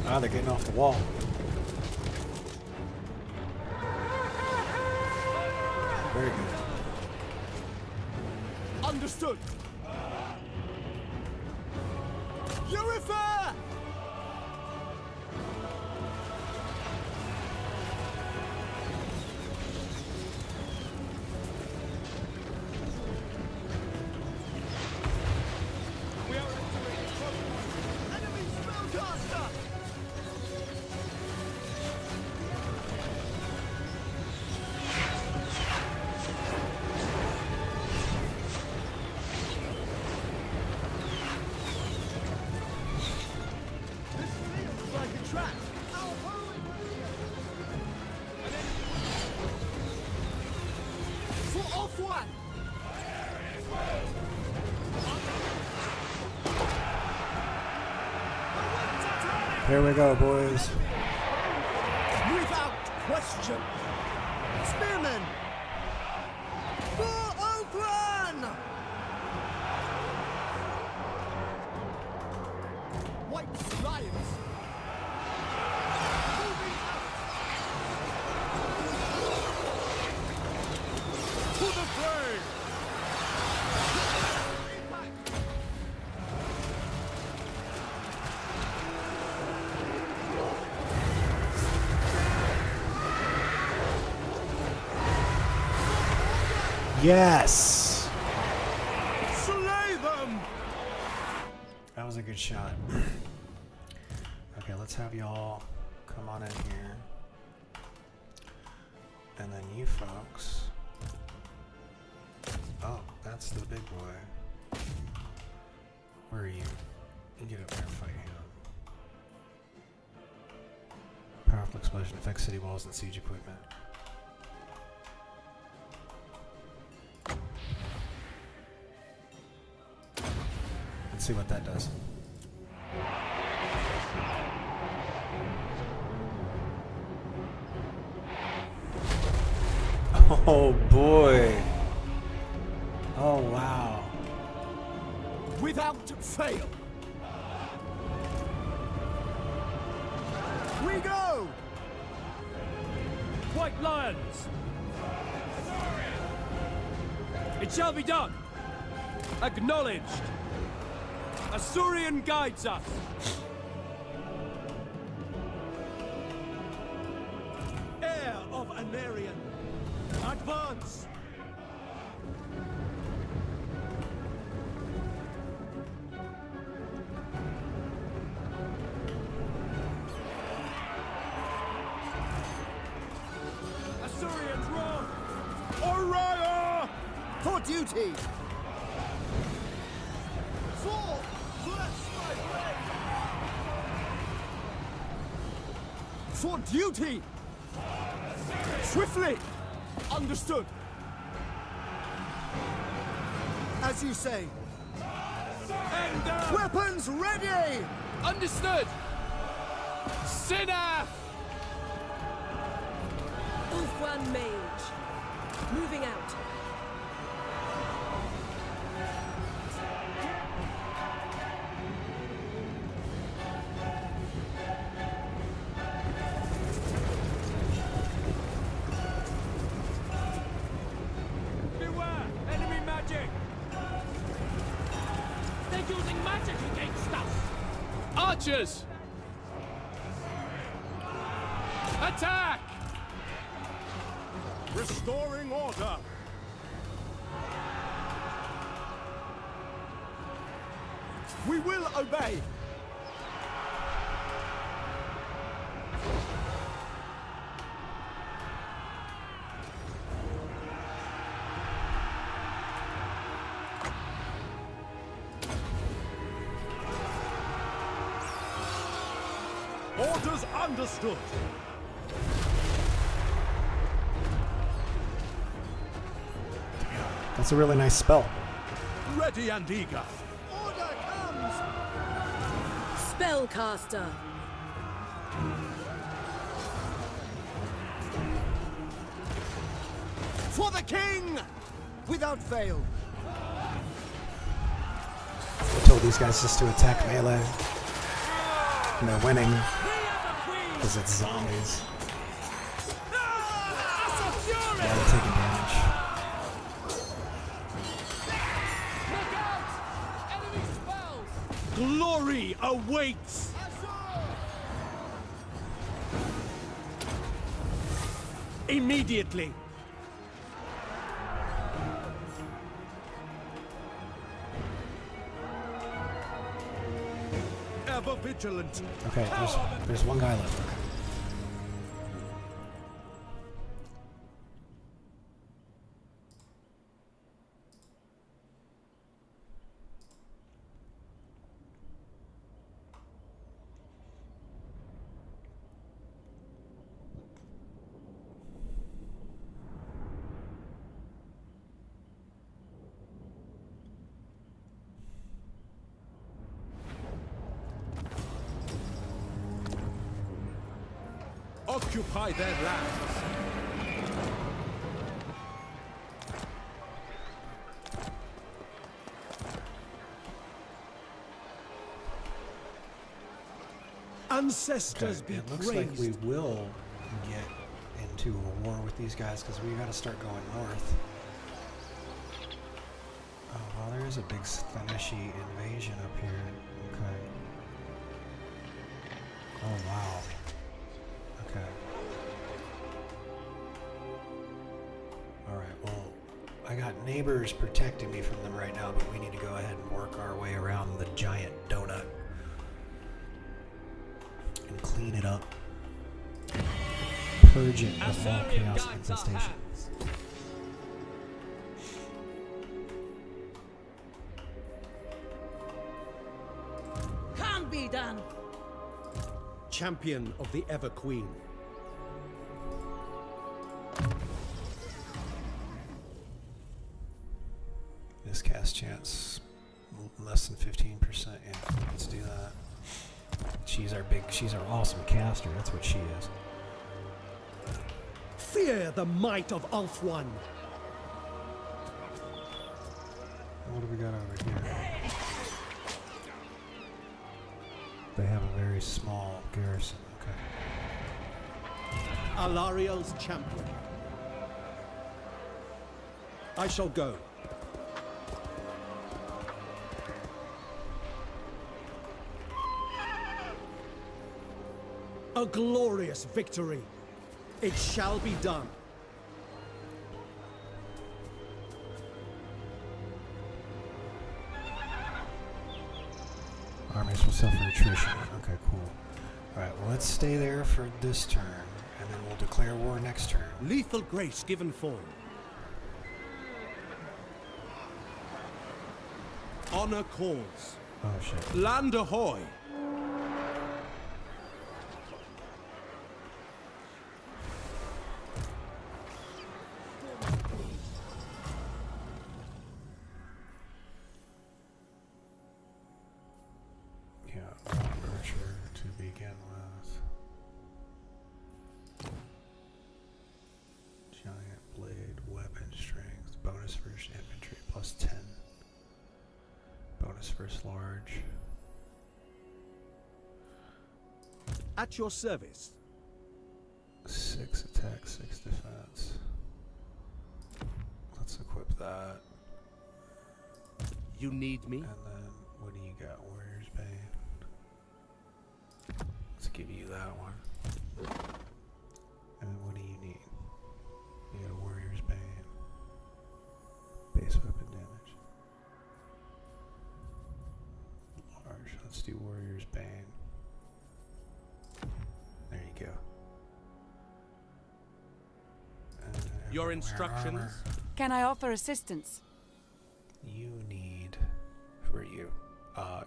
S17: Ah, they're getting off the wall. Very good.
S19: Understood! Eurifare! We are entering trouble! Enemy spellcaster! Like a trap! For off one!
S17: Here we go, boys.
S19: Without question! Spearmen! For Oakland! White Lions! Moving out! To the fray!
S17: Yes!
S19: Slay them!
S17: That was a good shot. Okay, let's have y'all come on in here. And then you folks. Oh, that's the big boy. Where are you? You get up there and fight him. Powerful explosion affects city walls and siege equipment. Let's see what that does. Oh boy. Oh wow.
S19: Without fail. We go! White Lions! It shall be done! Acknowledged! Azurian guides us! Heir of Anarian! Advance! Azurians run! Orion! For duty! Fall! Bless my blade! For duty! Swiftly! Understood! As you say. And weapons ready! Understood! Sinaf!
S21: Ulfwan Mage. Moving out.
S5: Beware! Enemy magic! They're using magic against us! Archers! Attack!
S19: Restoring order! We will obey! Orders understood!
S17: That's a really nice spell.
S19: Ready and eager. Order comes!
S21: Spellcaster.
S19: For the king! Without fail.
S17: I told these guys just to attack melee. And they're winning. Because it's zombies. While they're taking damage.
S19: Glory awaits! Immediately! Ever vigilant!
S17: Okay, there's one guy left.
S19: Occupy their lands! Ancestors
S17: Okay,
S19: be
S17: it looks
S19: praised.
S17: like we will get into a war with these guys because we got to start going north. Oh, well, there is a big Slaneshi invasion up here. Okay. Oh, wow. Okay. Alright, well, I got neighbors protecting me from them right now, but we need to go ahead and work our way around the giant donut and clean it up. Purge it of all chaos and infestation.
S19: champion of the Ever Queen.
S17: Miscast chance less than 15%. Yeah, let's do that. She's our awesome caster. That's what she is.
S19: Fear the might of Ulthuan.
S17: What do we got over here? They have a very small garrison. Okay.
S19: Alariel's champion. I shall go. A glorious victory. It shall be done.
S17: Armies will suffer attrition. Okay, cool. Alright, well, let's stay there for this turn, and then we'll declare war next turn.
S19: Lethal grace given form. Honor calls.
S17: Oh, shit.
S19: Land ahoy. At your service.
S17: 6 attack, 6 defense. Let's equip that.
S19: You need me?
S17: And then, what do you got? Warrior's Bane. Let's give you that one. And then what do you need? You got a Warrior's Bane. Base weapon damage. Large. Let's do Warrior's Bane. There you go.
S19: Your instructions?
S17: Armor.
S20: Can I offer assistance?
S17: You need... Who are you?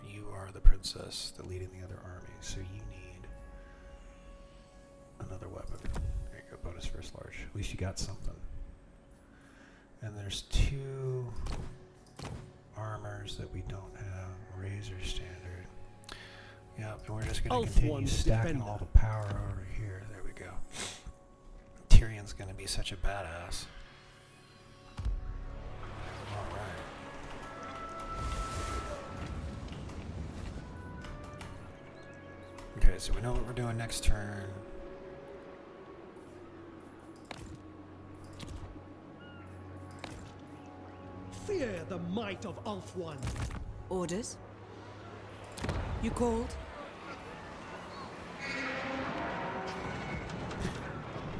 S17: You are the princess that leading the other army, so you need another weapon. There you go, bonus first large. At least you got something. And there's 2 armors that we don't have. Razor standard. Yep, and we're just going to continue stacking all the power over here. There we go. Tyrion's going to be such a badass. Alright. Okay, so we know what we're doing next turn.
S19: Fear the might of Ulthuan.
S20: Orders? You called?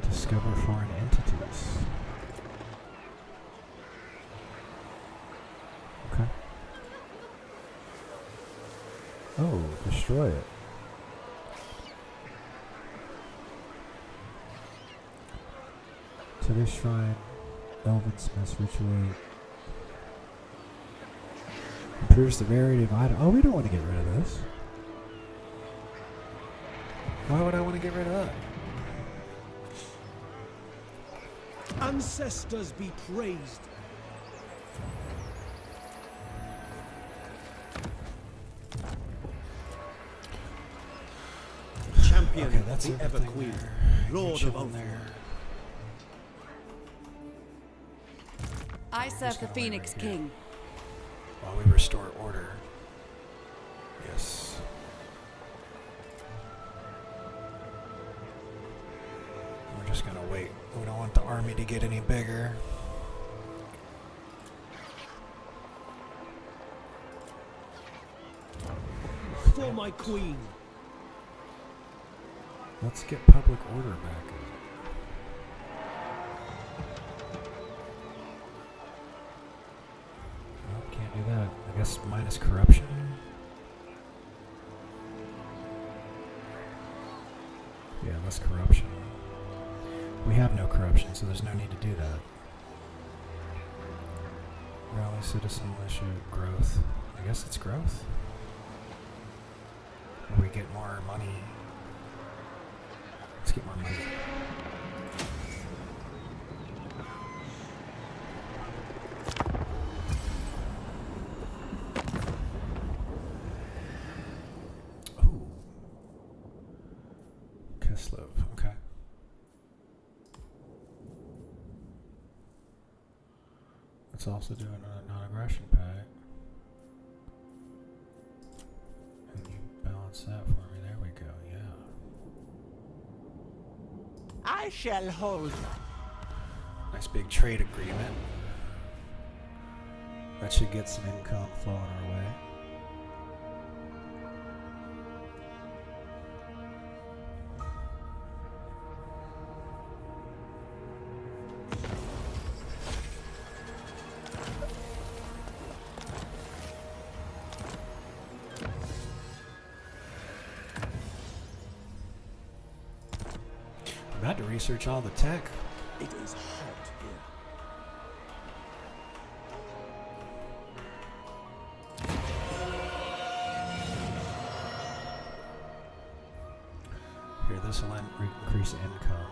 S17: Discover foreign entities. Okay. Oh, destroy it. To this shrine, Elven Smiths rituate. Improves the rarity of item. Oh, we don't want to get rid of this. Why would I want to get rid of that?
S19: Ancestors be praised. Champion
S17: Okay, that's
S19: of the Ever Queen, Lord of Ulthuan.
S20: I serve the Phoenix King.
S17: While we restore order. Yes. We're just gonna wait. We don't want the army to get any bigger.
S19: For my queen.
S17: Let's get public order back. Well, can't do that. I guess minus corruption. Yeah, less corruption. We have no corruption, so there's no need to do that. Rally citizen militia growth. I guess it's growth. We get more money.
S2: get more money. Ooh. Kislev, okay. Let's also do a non-aggression pact. And you balance that for me. There we go, yeah.
S19: I shall hold.
S2: Nice big trade agreement. That should get some income flowing our way. I'm about to research all the tech.
S19: It is hot here.
S2: Here, this will increase income.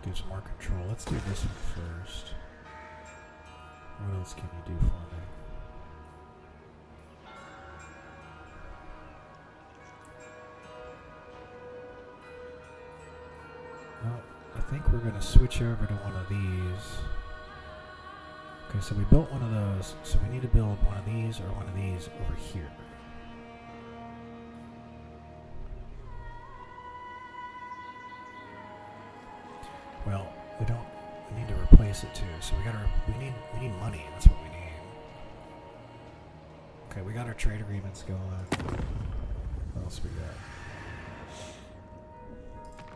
S2: Gives more control. Let's do this one first. What else can you do for me? Well, I think we're going to switch over to one of these. Okay, so we built one of those, so we need to build one of these or one of these over here. Well, we need to replace it too, so we need money, that's what we need. Okay, we got our trade agreements going. What else we got?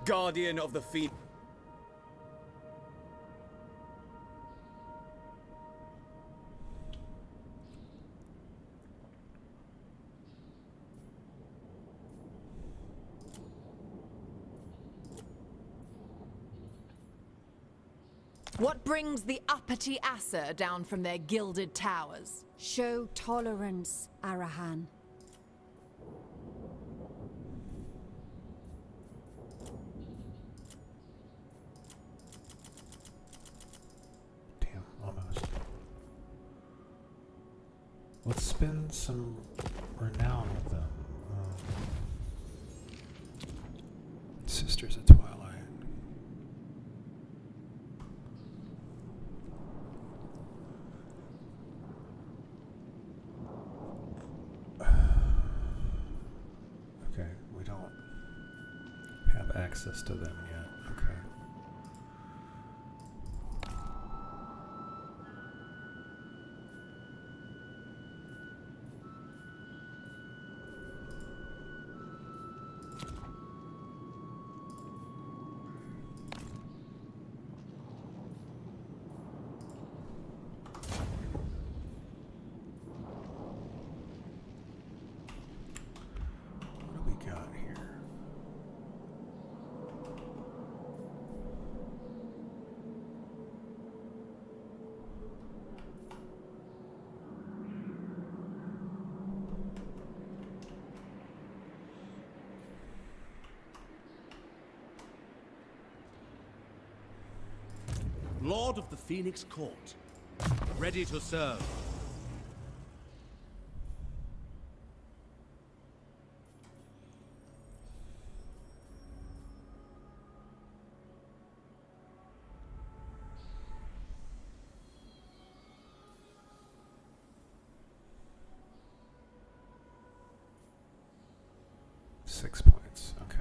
S19: Guardian of the Phoenix.
S20: What brings the uppity Aesir down from their gilded towers?
S16: Show tolerance, Arahan.
S2: Damn, almost. Let's spend some renown with them. Sisters of Twilight. Okay, we don't have access to them yet. Okay. What do we got here?
S19: Lord of the Phoenix Court. Ready to serve.
S2: Six points. Okay.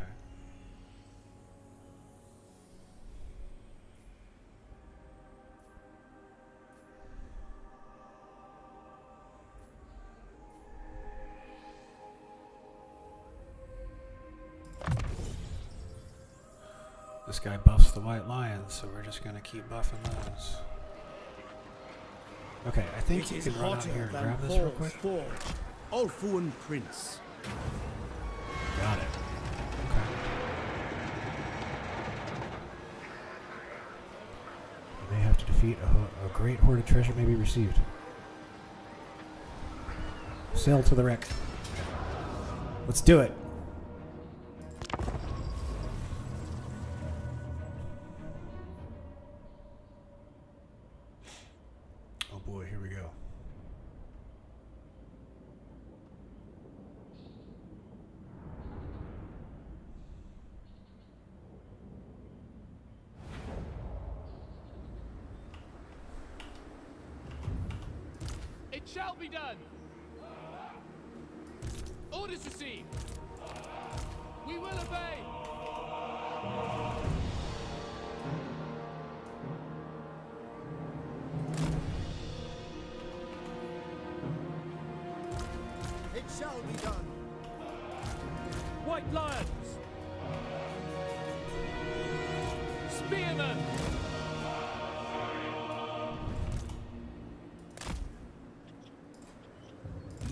S2: This guy buffs the white lions, so we're just gonna keep buffing those. Okay, I think you can run out here and grab this real quick.
S19: Ulfuan Prince.
S2: Got it. Okay. You may have to defeat a great hoard of treasure may be received. Sail to the wreck. Let's do it. Oh boy, here we go.
S5: It shall be done. Orders received. We will obey.
S19: It shall be done.
S5: White lions. Spearmen.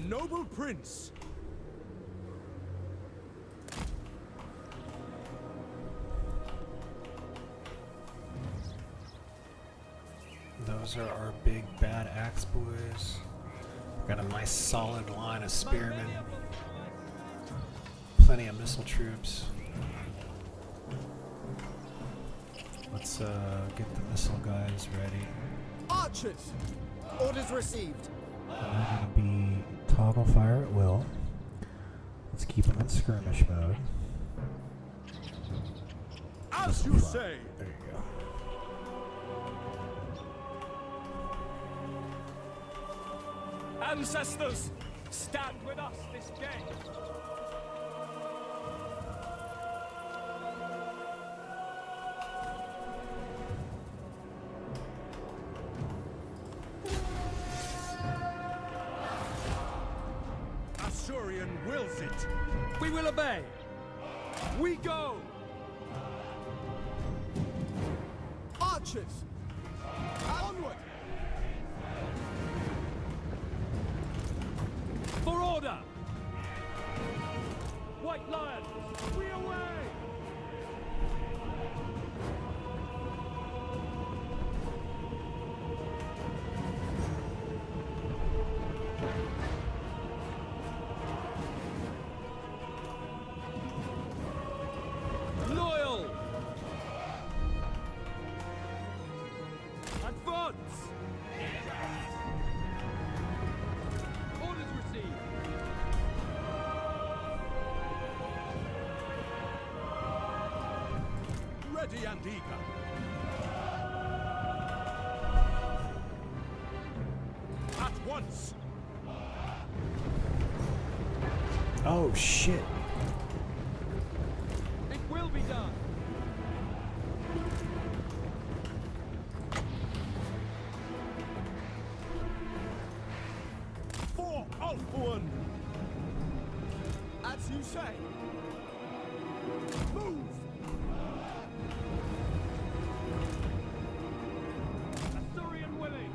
S19: Noble Prince.
S2: Those are our big bad axe boys. Got a nice solid line of spearmen. Plenty of missile troops. Let's get the missile guys ready.
S19: Archers. Orders received.
S2: And they're going to be toggle fire at will. Let's keep them in skirmish mode.
S19: As you say.
S2: There you go.
S5: Ancestors, stand with us this day.
S19: Asurian wills it. We will obey. We go. Archers. Onward.
S5: For order! White lions, we away! Loyal! Advance! Orders received.
S19: Ready and eager. At once.
S2: Oh shit.
S5: It will be done.
S19: For Alphuan. As you say. Move.
S5: Asturian willing.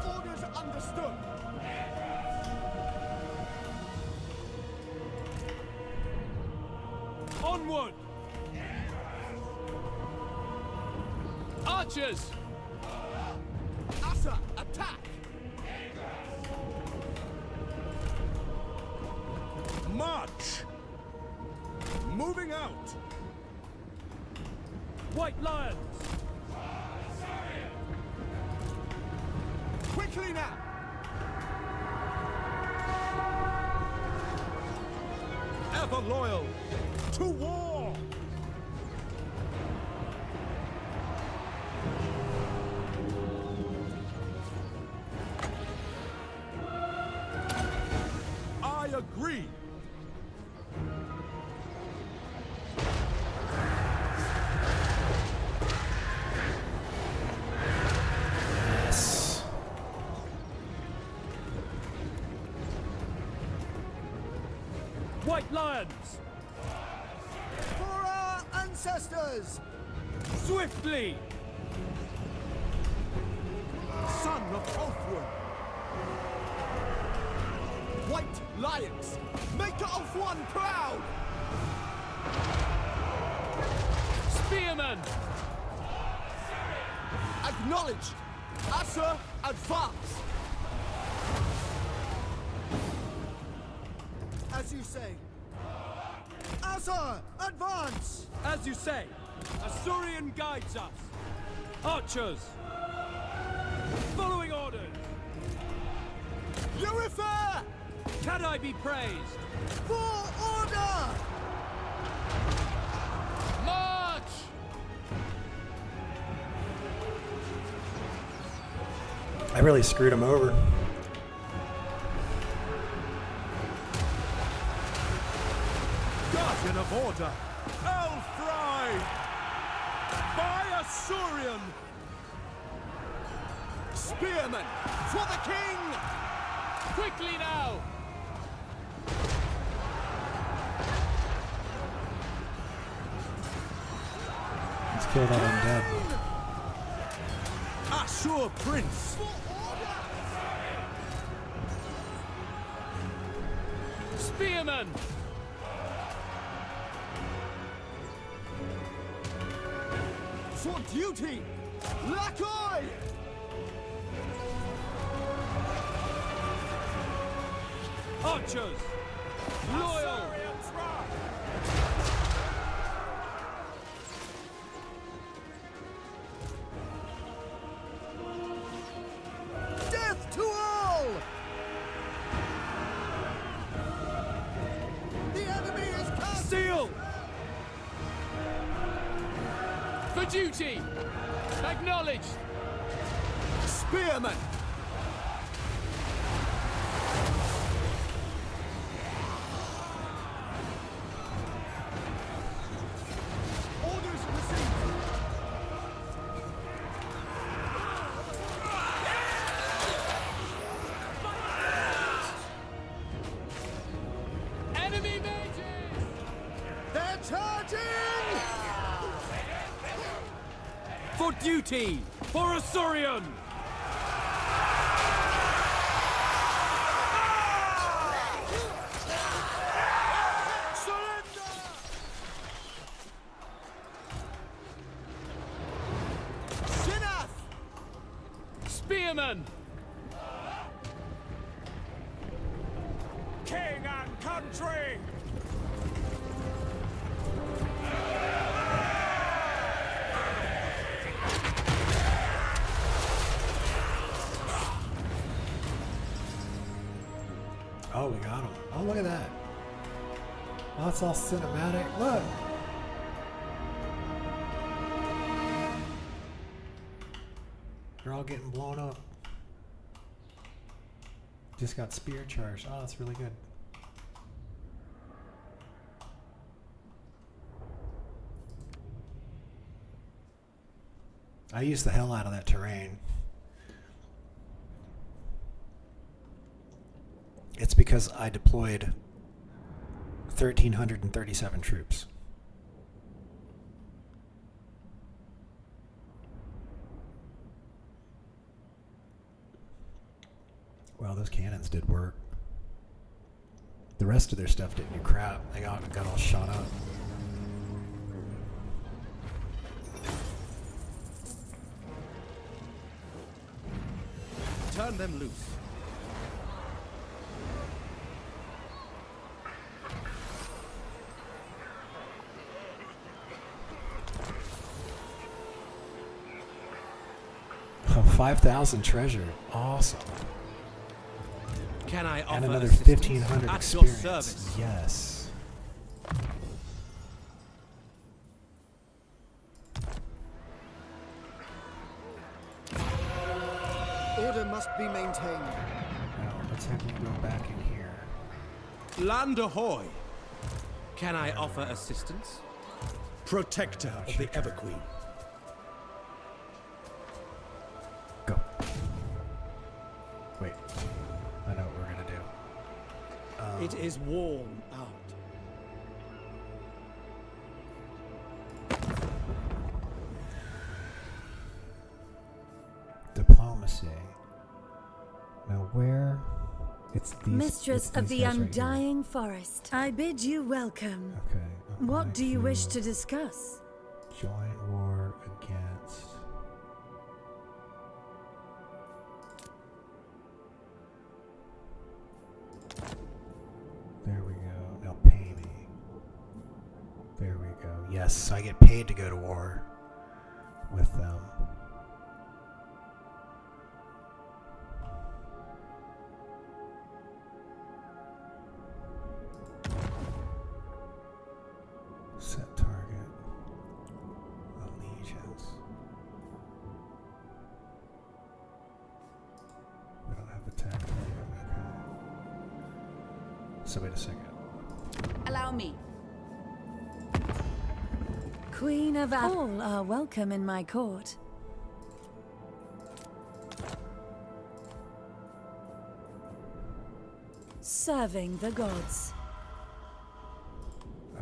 S19: Orders understood.
S5: Onward! Archers!
S19: Asa, attack! March! Moving out!
S5: White lions!
S19: Quickly now! Ever loyal to war! I agree!
S2: Yes.
S5: White lions!
S19: For our ancestors! Swiftly! Son of Ulfwood! White lions! Make Ulf-One proud!
S5: Spearman!
S19: Acknowledged! Asa, advance! As you say. Asa, advance!
S5: As you say, Asuryan guides us. Archers! Following orders!
S19: Urifer!
S5: Can I be praised?
S19: For order!
S5: March!
S17: I really screwed him over.
S19: Guardian of order! Elfry! By Asuryan! Spearmen! For the king!
S5: Quickly now!
S17: Let's kill that undead.
S19: Ashur Prince!
S5: Spearman!
S19: For duty! Lakoi!
S5: Archers! Loyal!
S19: Death to all! The enemy is coming!
S5: Seal! For duty! Acknowledged!
S19: Spearmen! Orders received!
S5: Enemy mages!
S19: They're charging!
S5: For duty! For Asuryan! Spearman!
S19: King and country!
S17: Oh, we got him. Oh, look at that. Oh, it's all cinematic. Look. They're all getting blown up. Just got spear charged. Oh, that's really good. I used the hell out of that terrain. It's because I deployed 1,337 troops. Well, those cannons did work. The rest of their stuff didn't do crap. They got all shot up.
S19: Turn them loose.
S17: Oh, 5,000 treasure. Awesome.
S19: Can I offer
S17: And another
S19: assistance?
S17: 1,500
S19: At your
S17: experience.
S19: service.
S17: Yes.
S19: Order must be maintained.
S17: Now, let's have you go back in here.
S19: Land ahoy! Can I offer assistance? Protector of the Everqueen.
S17: Go. Wait. I know what we're gonna do.
S19: It is warm out.
S2: diplomacy. Now where? It's these.
S4: Mistress
S2: it's
S4: of
S2: these
S4: the
S2: guys right here.
S4: Undying Forest, I bid you welcome.
S2: Okay.
S4: What do you wish to discuss?
S2: Join war against. There we go. Now pay me. There we go. Yes, so I get paid to go to war with them. Set target. Allegiance. We don't have attack target. Okay. So wait a second.
S22: Allow me.
S4: Queen of all are welcome in my court. Serving the gods.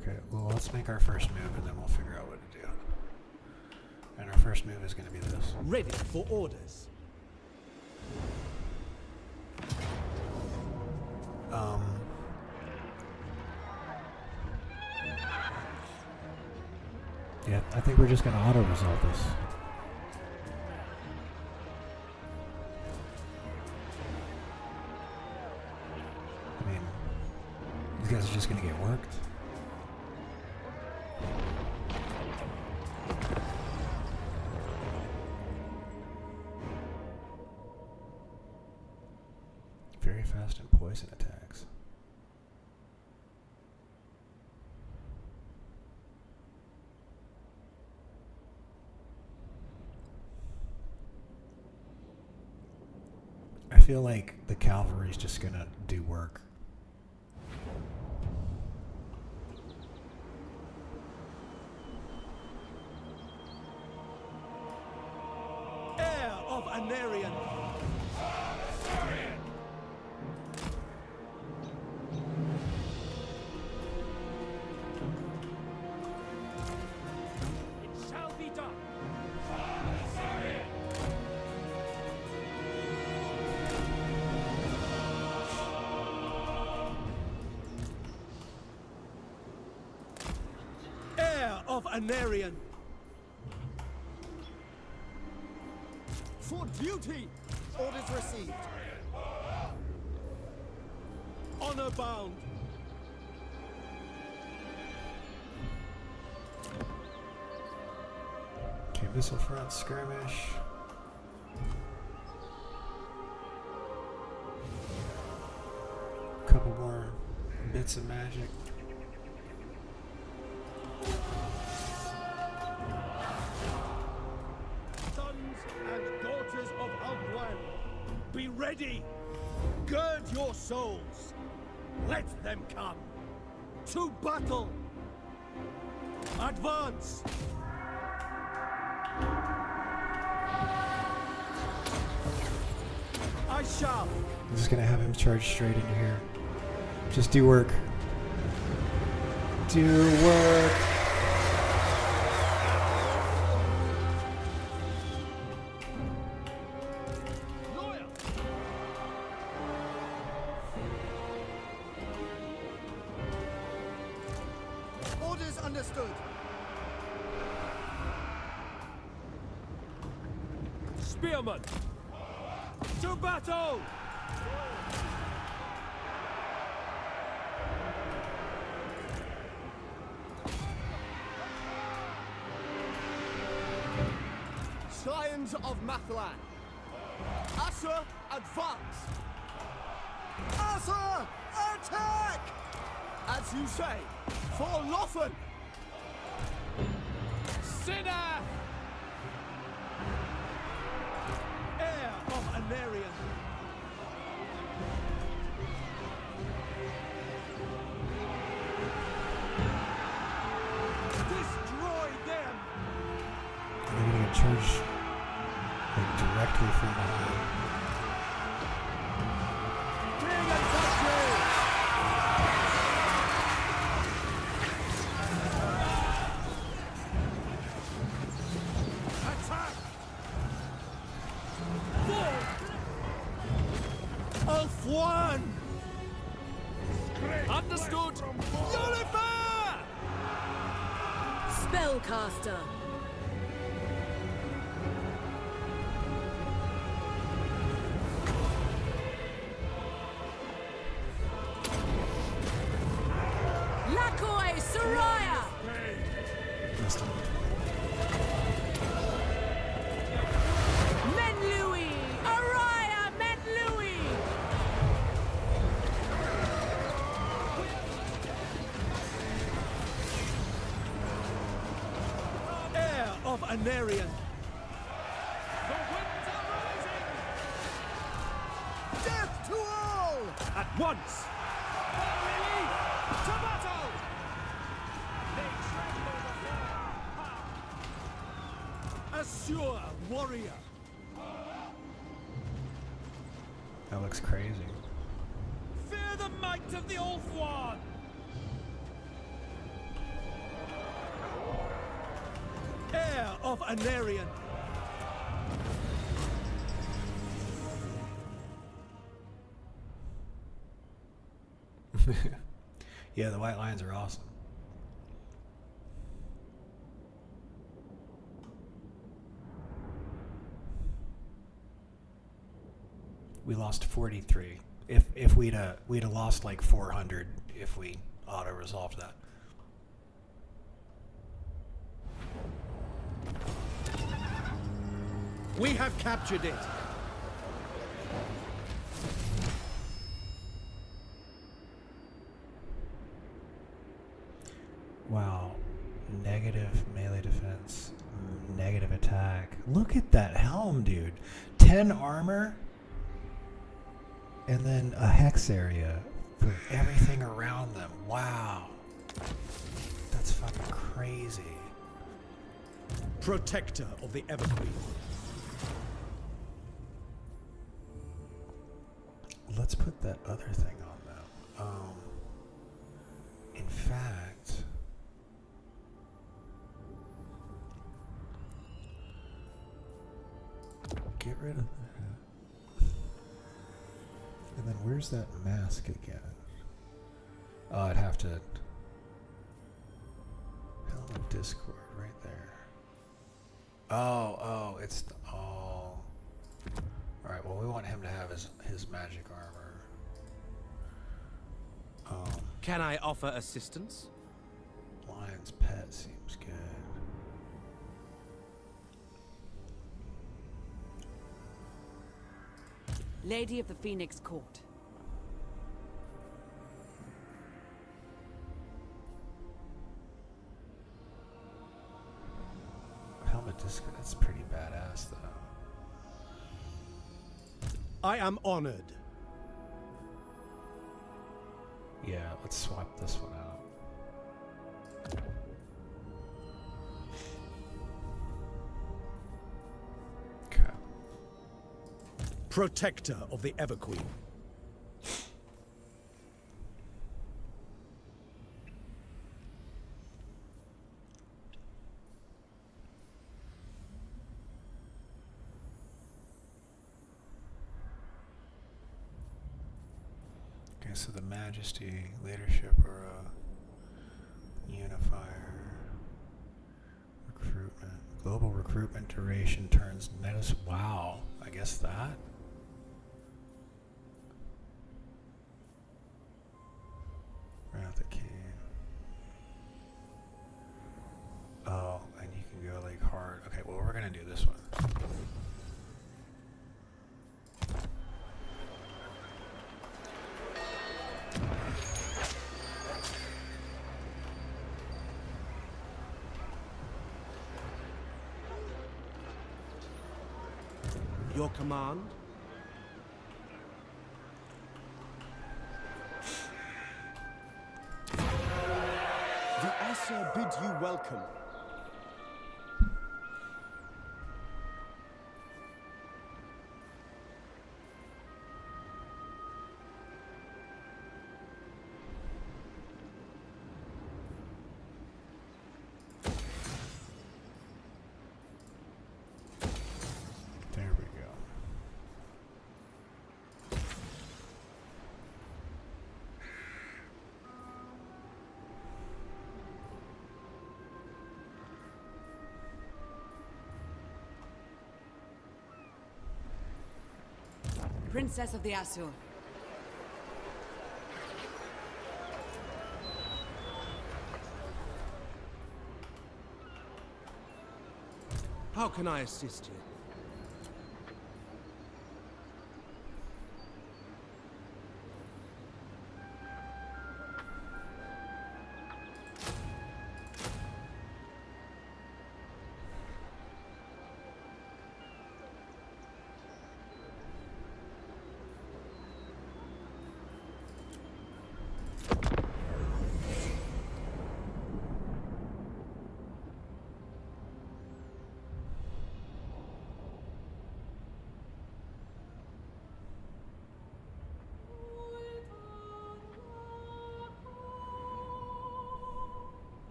S2: Okay, well, let's make our first move and then we'll figure out what to do. And our first move is going to be this.
S19: Ready for orders.
S2: Yeah, I think we're just going to auto-resolve this. I mean, these guys are just going to get worked. Very fast and poison attacks. I feel like the cavalry's just gonna do work.
S19: Heir of Anarian.
S5: It shall be done.
S19: Heir of Anarian. For duty. Orders received. Honor bound.
S2: Okay, missile front skirmish. Couple more bits of magic.
S19: Sons and daughters of Alduin, be ready. Gird your souls. Let them come. To battle. Advance. I shall.
S2: I'm just gonna have him charge straight into here. Just do work. Do work.
S19: Loyal. Orders understood.
S5: Spearman! To battle!
S19: Scions of Mathlan. Asa, advance! Asa, attack! As you say, for Loffen!
S5: Sinner!
S19: Heir of Anarian. Destroy them!
S2: They're gonna get charged like directly from behind.
S19: King and country! Attack! Ulf One!
S5: Understood!
S19: Unifer!
S21: Spellcaster. Lakoi Soraya!
S17: Missed him.
S21: Menlui! Araya Menlui!
S19: Heir of Anarian! Death to all! At once!
S5: To battle!
S19: Assure warrior!
S17: That looks crazy.
S5: Fear the might of the Ulf One!
S19: Heir of Anarian!
S17: Yeah, the white lions are awesome. We lost 43. If we'd have lost like 400 if we auto resolved that.
S19: We have captured it!
S17: Wow. Negative melee defense. Negative attack. Look at that helm, dude. 10 armor. And then a hex area for everything around them. Wow. That's fucking crazy.
S19: Protector of the Everqueen.
S17: Let's put that other thing on them. In fact, get rid of that. And then where's that mask again? Oh, I'd have to. Helm of Discord right there. Oh, it's oh. All right. Well, we want him to have his magic armor.
S19: Can I offer assistance?
S17: Lion's pet seems good.
S22: Lady of the Phoenix Court.
S17: Helmet Discord, that's pretty badass though.
S19: I am honored.
S17: Yeah, let's swap this one out. Okay.
S19: Protector of the Everqueen.
S17: Okay, so the Majesty, leadership, or unifier, recruitment, global recruitment duration turns menace. Wow, I guess that. Wrath of Cain. Oh, and you can go like hard. Okay, well we're gonna do this one.
S19: Your command? The Aesir bid you welcome.
S17: There we go.
S22: Princess of the Asur.
S19: How can I assist you?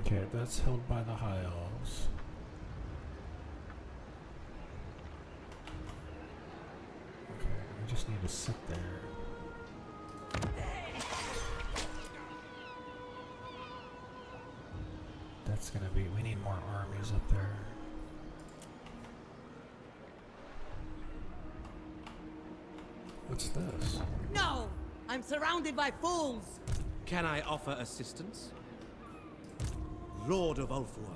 S2: Okay, that's held by the High Elves. Okay, we just need to sit there. That's gonna be, we need more armies up there. What's this?
S21: No! I'm surrounded by fools!
S19: Can I offer assistance? Lord of Ulfur.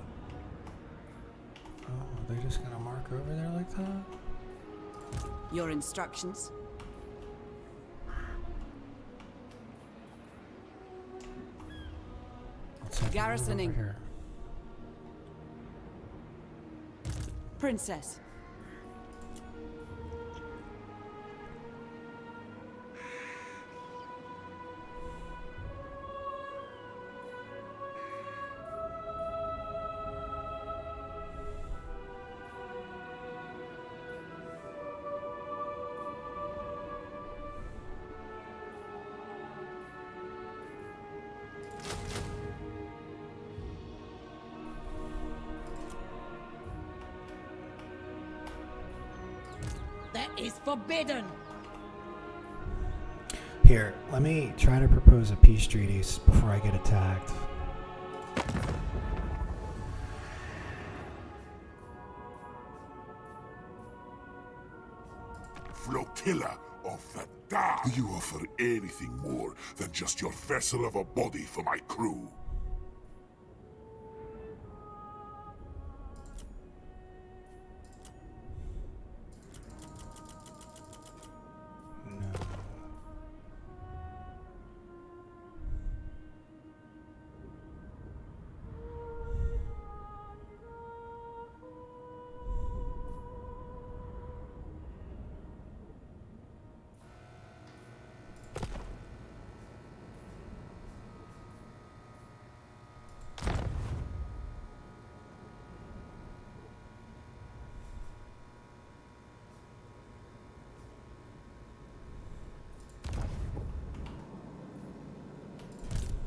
S2: Oh, they're just gonna mark over there like that?
S22: Your instructions? Garrisoning.
S2: Here.
S22: Princess.
S21: That is forbidden!
S2: Here, let me try to propose a peace treaty before I get attacked.
S3: Flotilla of the Dark. Do you offer anything more than just your vessel of a body for my crew?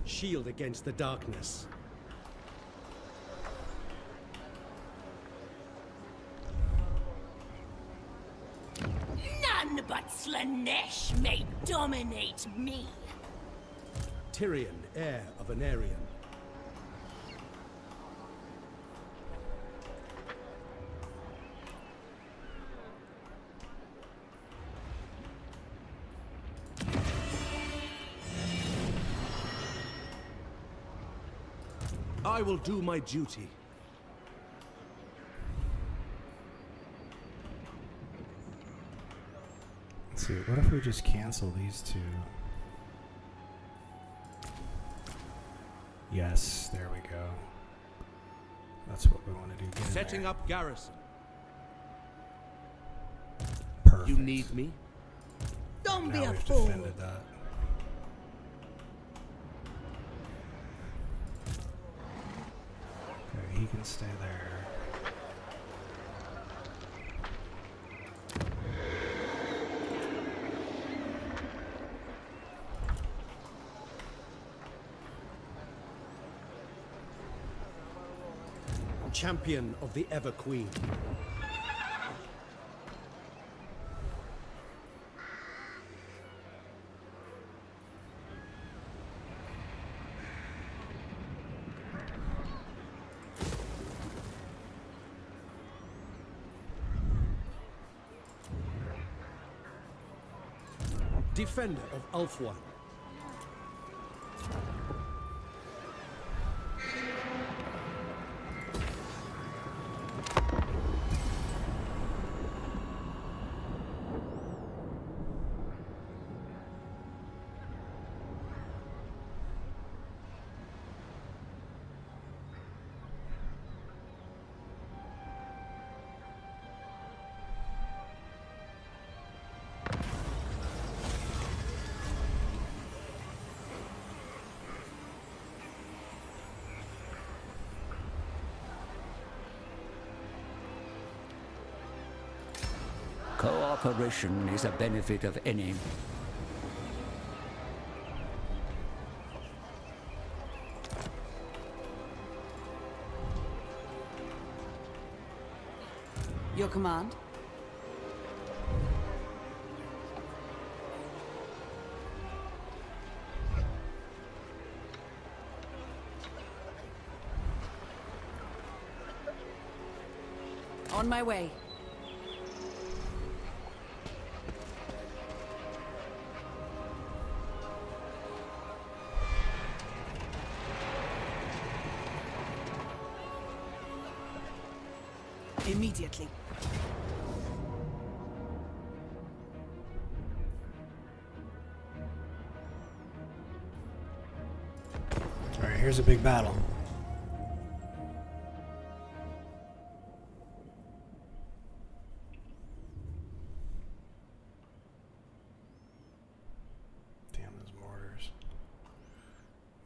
S19: Shield against the darkness.
S21: None but Slanesh may dominate me!
S19: Tyrion, heir of Anarion. I will do my duty.
S2: Let's see, what if we just cancel these two? Yes, there we go. That's what we want to do. Get in
S19: Setting
S2: there.
S19: up garrison.
S2: Perfect.
S19: You need me?
S21: Don't be
S2: Now
S21: a
S2: we've
S21: fool!
S2: defended that. Okay, he can stay there.
S19: Champion of the Ever Queen. defender of Ulthuan.
S18: Cooperation is a benefit of any.
S22: Your command? On my way. Immediately.
S17: Alright, here's a big battle. Damn those mortars.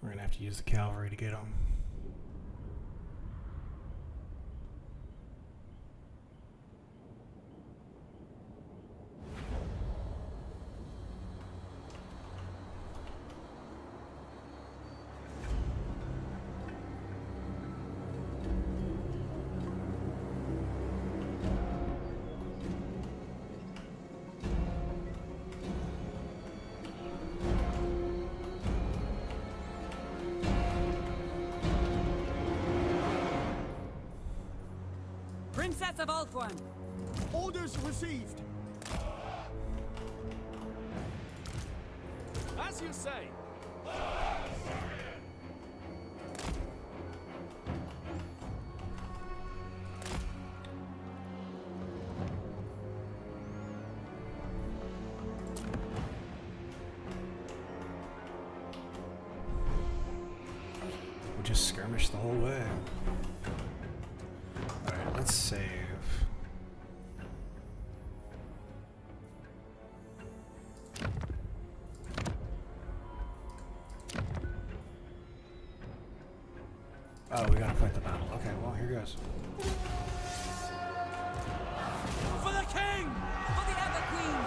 S17: We're gonna have to use the cavalry to get them.
S22: Princess of Ulthuan.
S19: Orders received. As you say.
S17: We just skirmished the whole way. Alright, let's save. Oh, we gotta fight the battle. Okay, well, here goes.
S19: For the king!
S22: For the Ever Queen!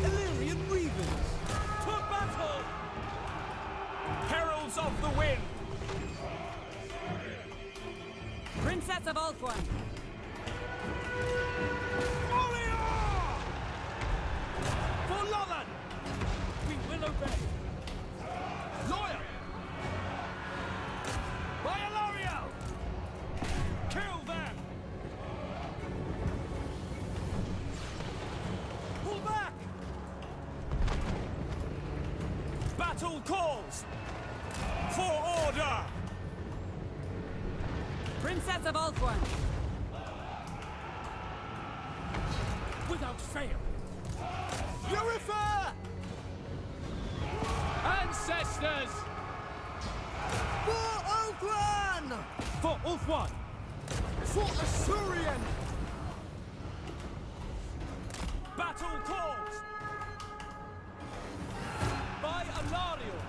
S19: Illyrian Reavers! To battle! Heralds of the Wind!
S22: Princess of Ulthuan.
S19: For Lothan! We will obey. Loyal! By Alariel! Kill them! Pull back! Battle calls! For order!
S22: Princess of Ulthuan.
S19: Without fail! Purify! Ancestors! For Ulthuan! For Ulthuan! For Asurian! Battle calls! By Alariel!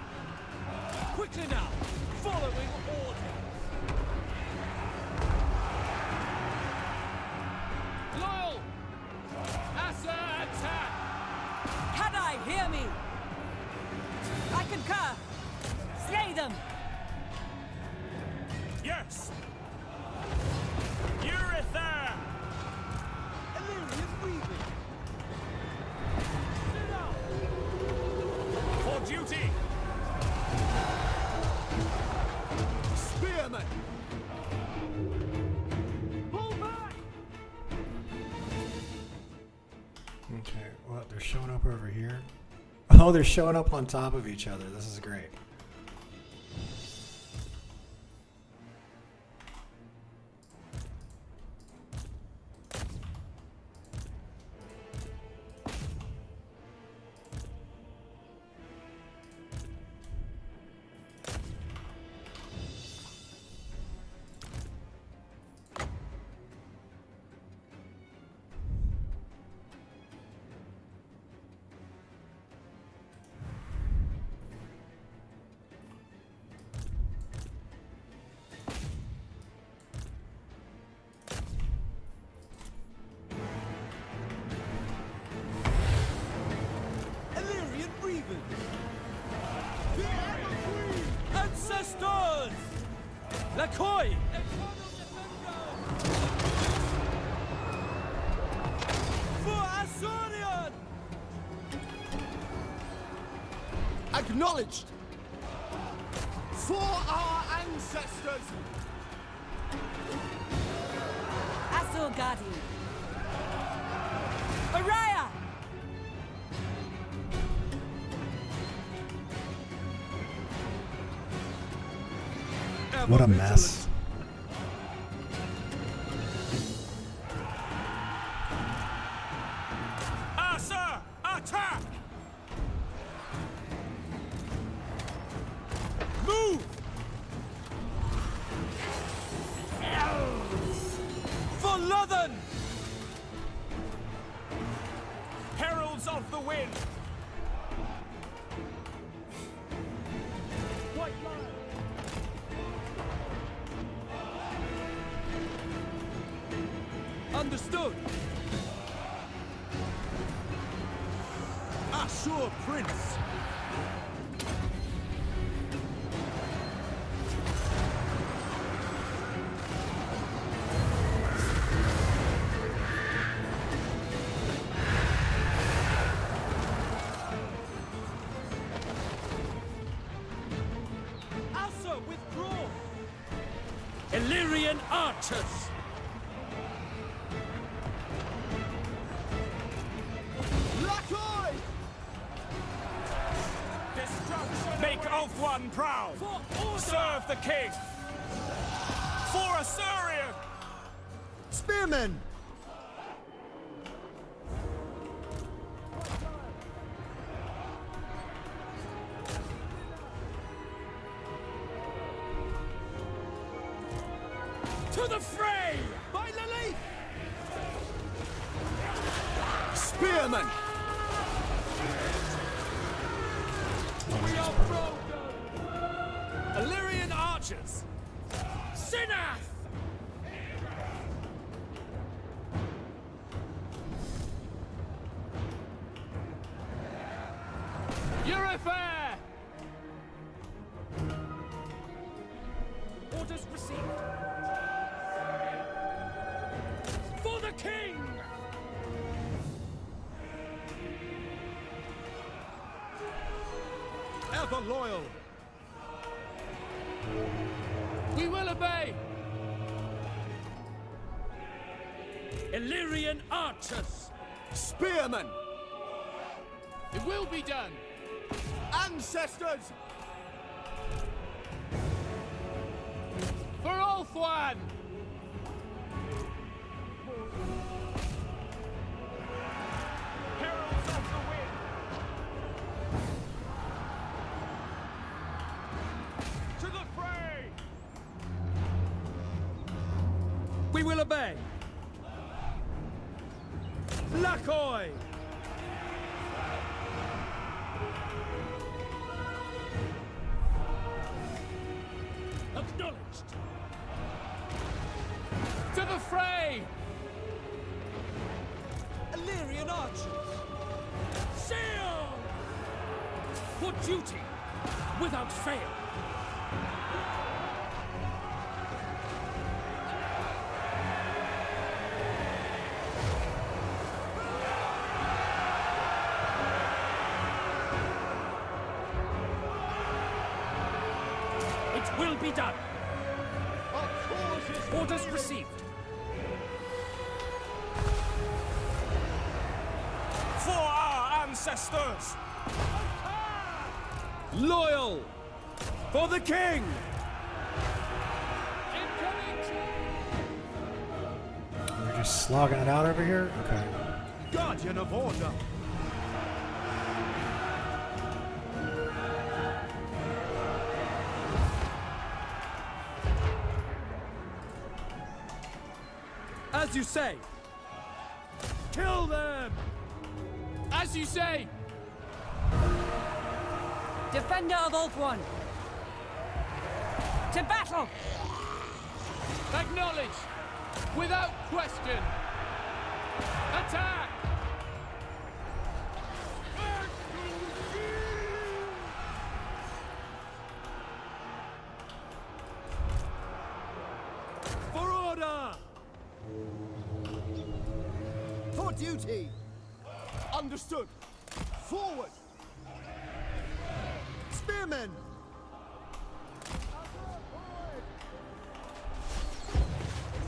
S19: Quickly now! Following orders! Loyal! Asa attack!
S22: Hadai, hear me! I concur! Slay them!
S19: Yes! Euryther! Illyrian Weaving! Sit down! For duty!
S17: they're showing up over here. Oh, they're showing up on top of each other. This is great.
S19: Illyrian Reavers! The Evergreen! Ancestors! Lakoi! For Azorian! Acknowledged! For our ancestors!
S22: Asurgadi. Araya!
S17: What a mess.
S19: Asa! Attack! Move! For Lothen! Heralds of the Wind! White Lion! Understood! Ashur Prince! Asa, withdraw! Illyrian archers! Lakoi! Destruction! Make Ulthuan proud! Serve the king! For Assyrian! Spearmen! To the fray! By Lily! Spearmen! We are Frodo! Illyrian archers! Sinath! Urifair! Orders received. For the king! Ever loyal! We will obey! Illyrian archers! Spearmen! It will be done! Ancestors! For Ulthuan! Heralds of the Wind! To the fray! We will obey! Lakoi! Acknowledged! To the fray! Illyrian archers! Sail! For duty, without fail! It will be done! Orders received! For our ancestors! Loyal for the king!
S17: We're just slogging it out over here? Okay.
S19: Guardian of order! As you say! Kill them!
S5: As you say!
S22: Defender of Ulthuan! To battle!
S5: Acknowledge! Without question! Attack!
S19: For order!
S7: For duty! Understood! Forward! Spearmen!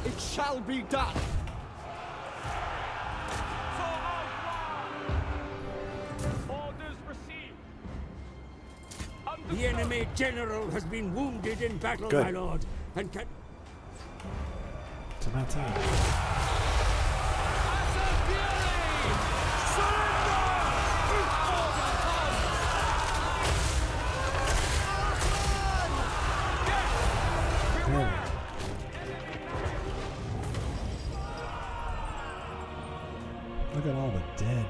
S7: It shall be done!
S19: Orders received!
S18: The enemy general has been wounded in battle,
S17: Good.
S18: my lord, and can...
S17: It's about time. Look at all the dead.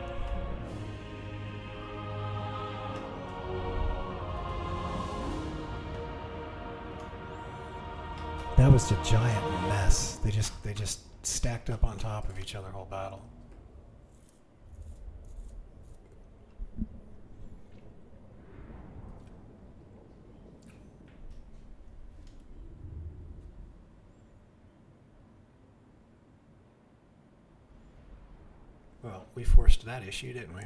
S17: That was a giant mess. They just stacked up on top of each other whole battle. Well, we forced that issue, didn't we?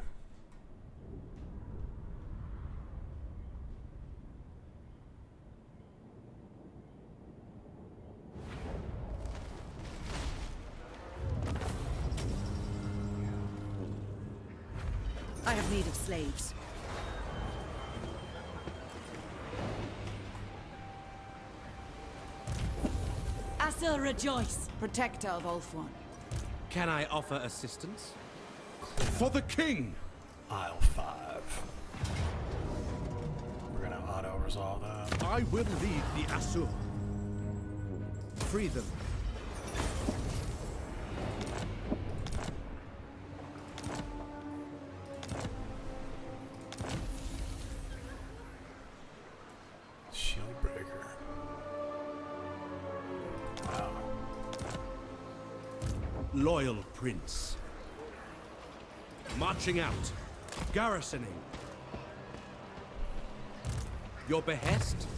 S22: I have need of slaves. Asa, rejoice!
S20: Protector of Ulthuan.
S19: Can I offer assistance? For the king!
S17: Aisle 5. We're gonna auto-resolve that.
S19: I will lead the Asur. Free them.
S17: Shieldbreaker. Wow.
S19: Loyal prince. Marching out. Garrisoning. Your behest?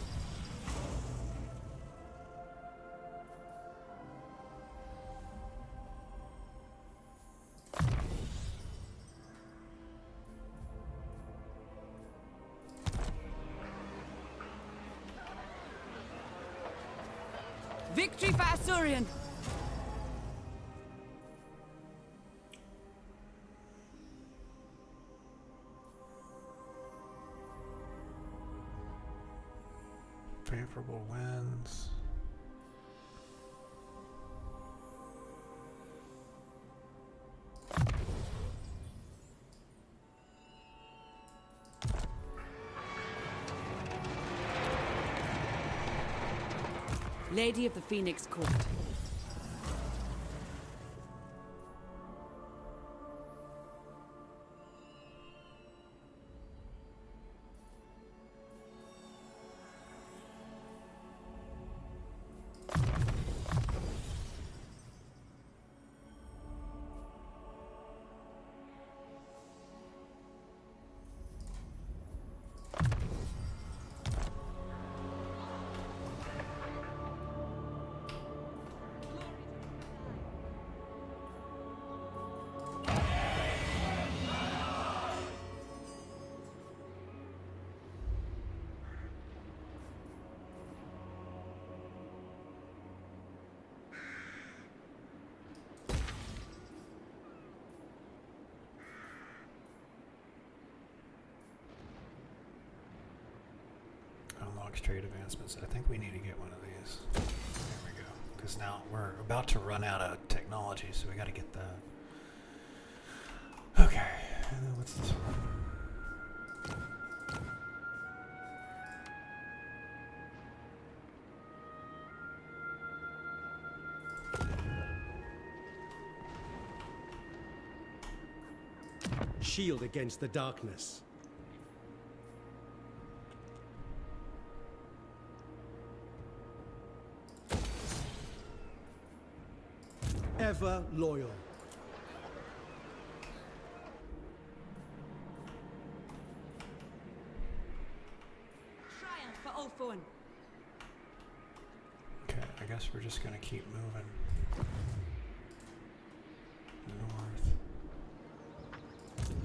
S22: Victory for Asurian!
S17: Favorable winds.
S22: Lady of the Phoenix Court.
S17: Networks trade advancements. I think we need to get one of these. There we go. Because now we're about to run out of technology, so we got to get that. Okay. And then what's this one?
S19: Shield against the darkness. Ever loyal.
S22: Triumph for Ulfuan.
S17: Okay, I guess we're just gonna keep moving north.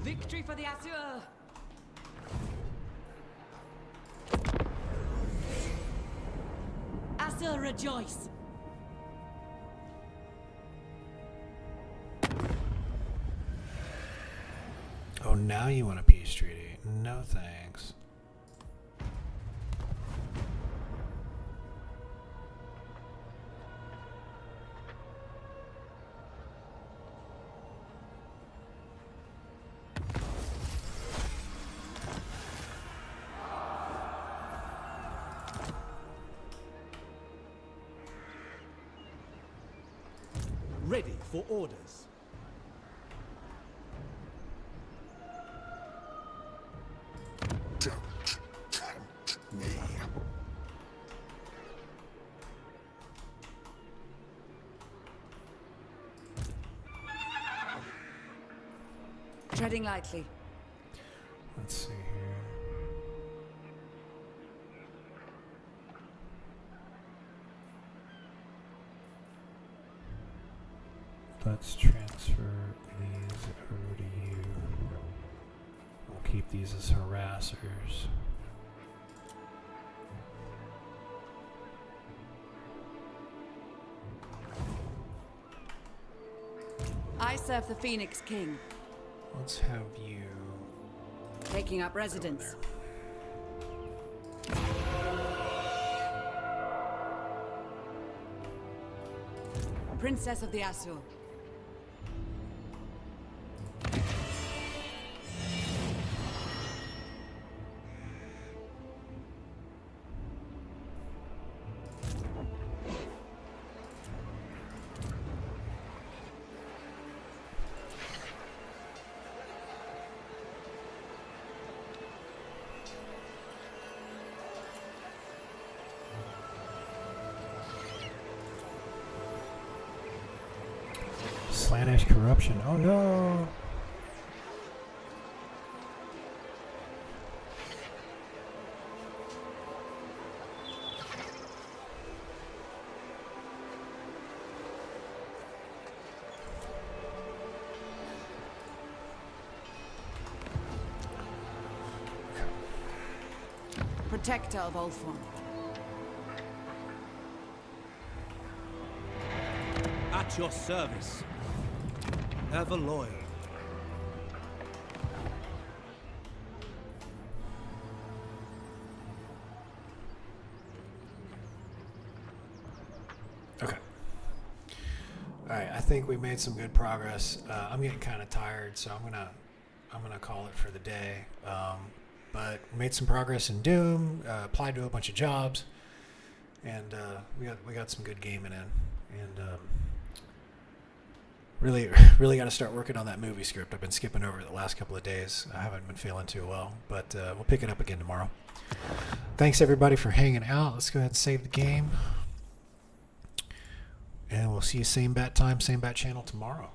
S22: Victory for the Asur. Asur rejoice.
S17: Oh, now you want a peace treaty? No thanks.
S19: Ready for orders.
S3: Don't tempt me.
S22: Treading lightly.
S17: Let's see here. Let's transfer these over to you. We'll keep these as harassers.
S22: I serve the Phoenix King.
S17: Let's have you
S22: Taking up residence. Princess of the Asur.
S17: Slanish corruption. Oh no!
S22: Protector of Ulfuan.
S19: At your service. Ever loyal.
S17: Okay. Alright, I think we made some good progress. I'm getting kind of tired, so I'm gonna call it for the day. But made some progress in Doom, applied to a bunch of jobs, and we got some good gaming in. And really got to start working on that movie script. I've been skipping over it the last couple of days. I haven't been feeling too well, but we'll pick it up again tomorrow. Thanks everybody for hanging out. Let's go ahead and save the game. And we'll see you same bat time, same bat channel tomorrow.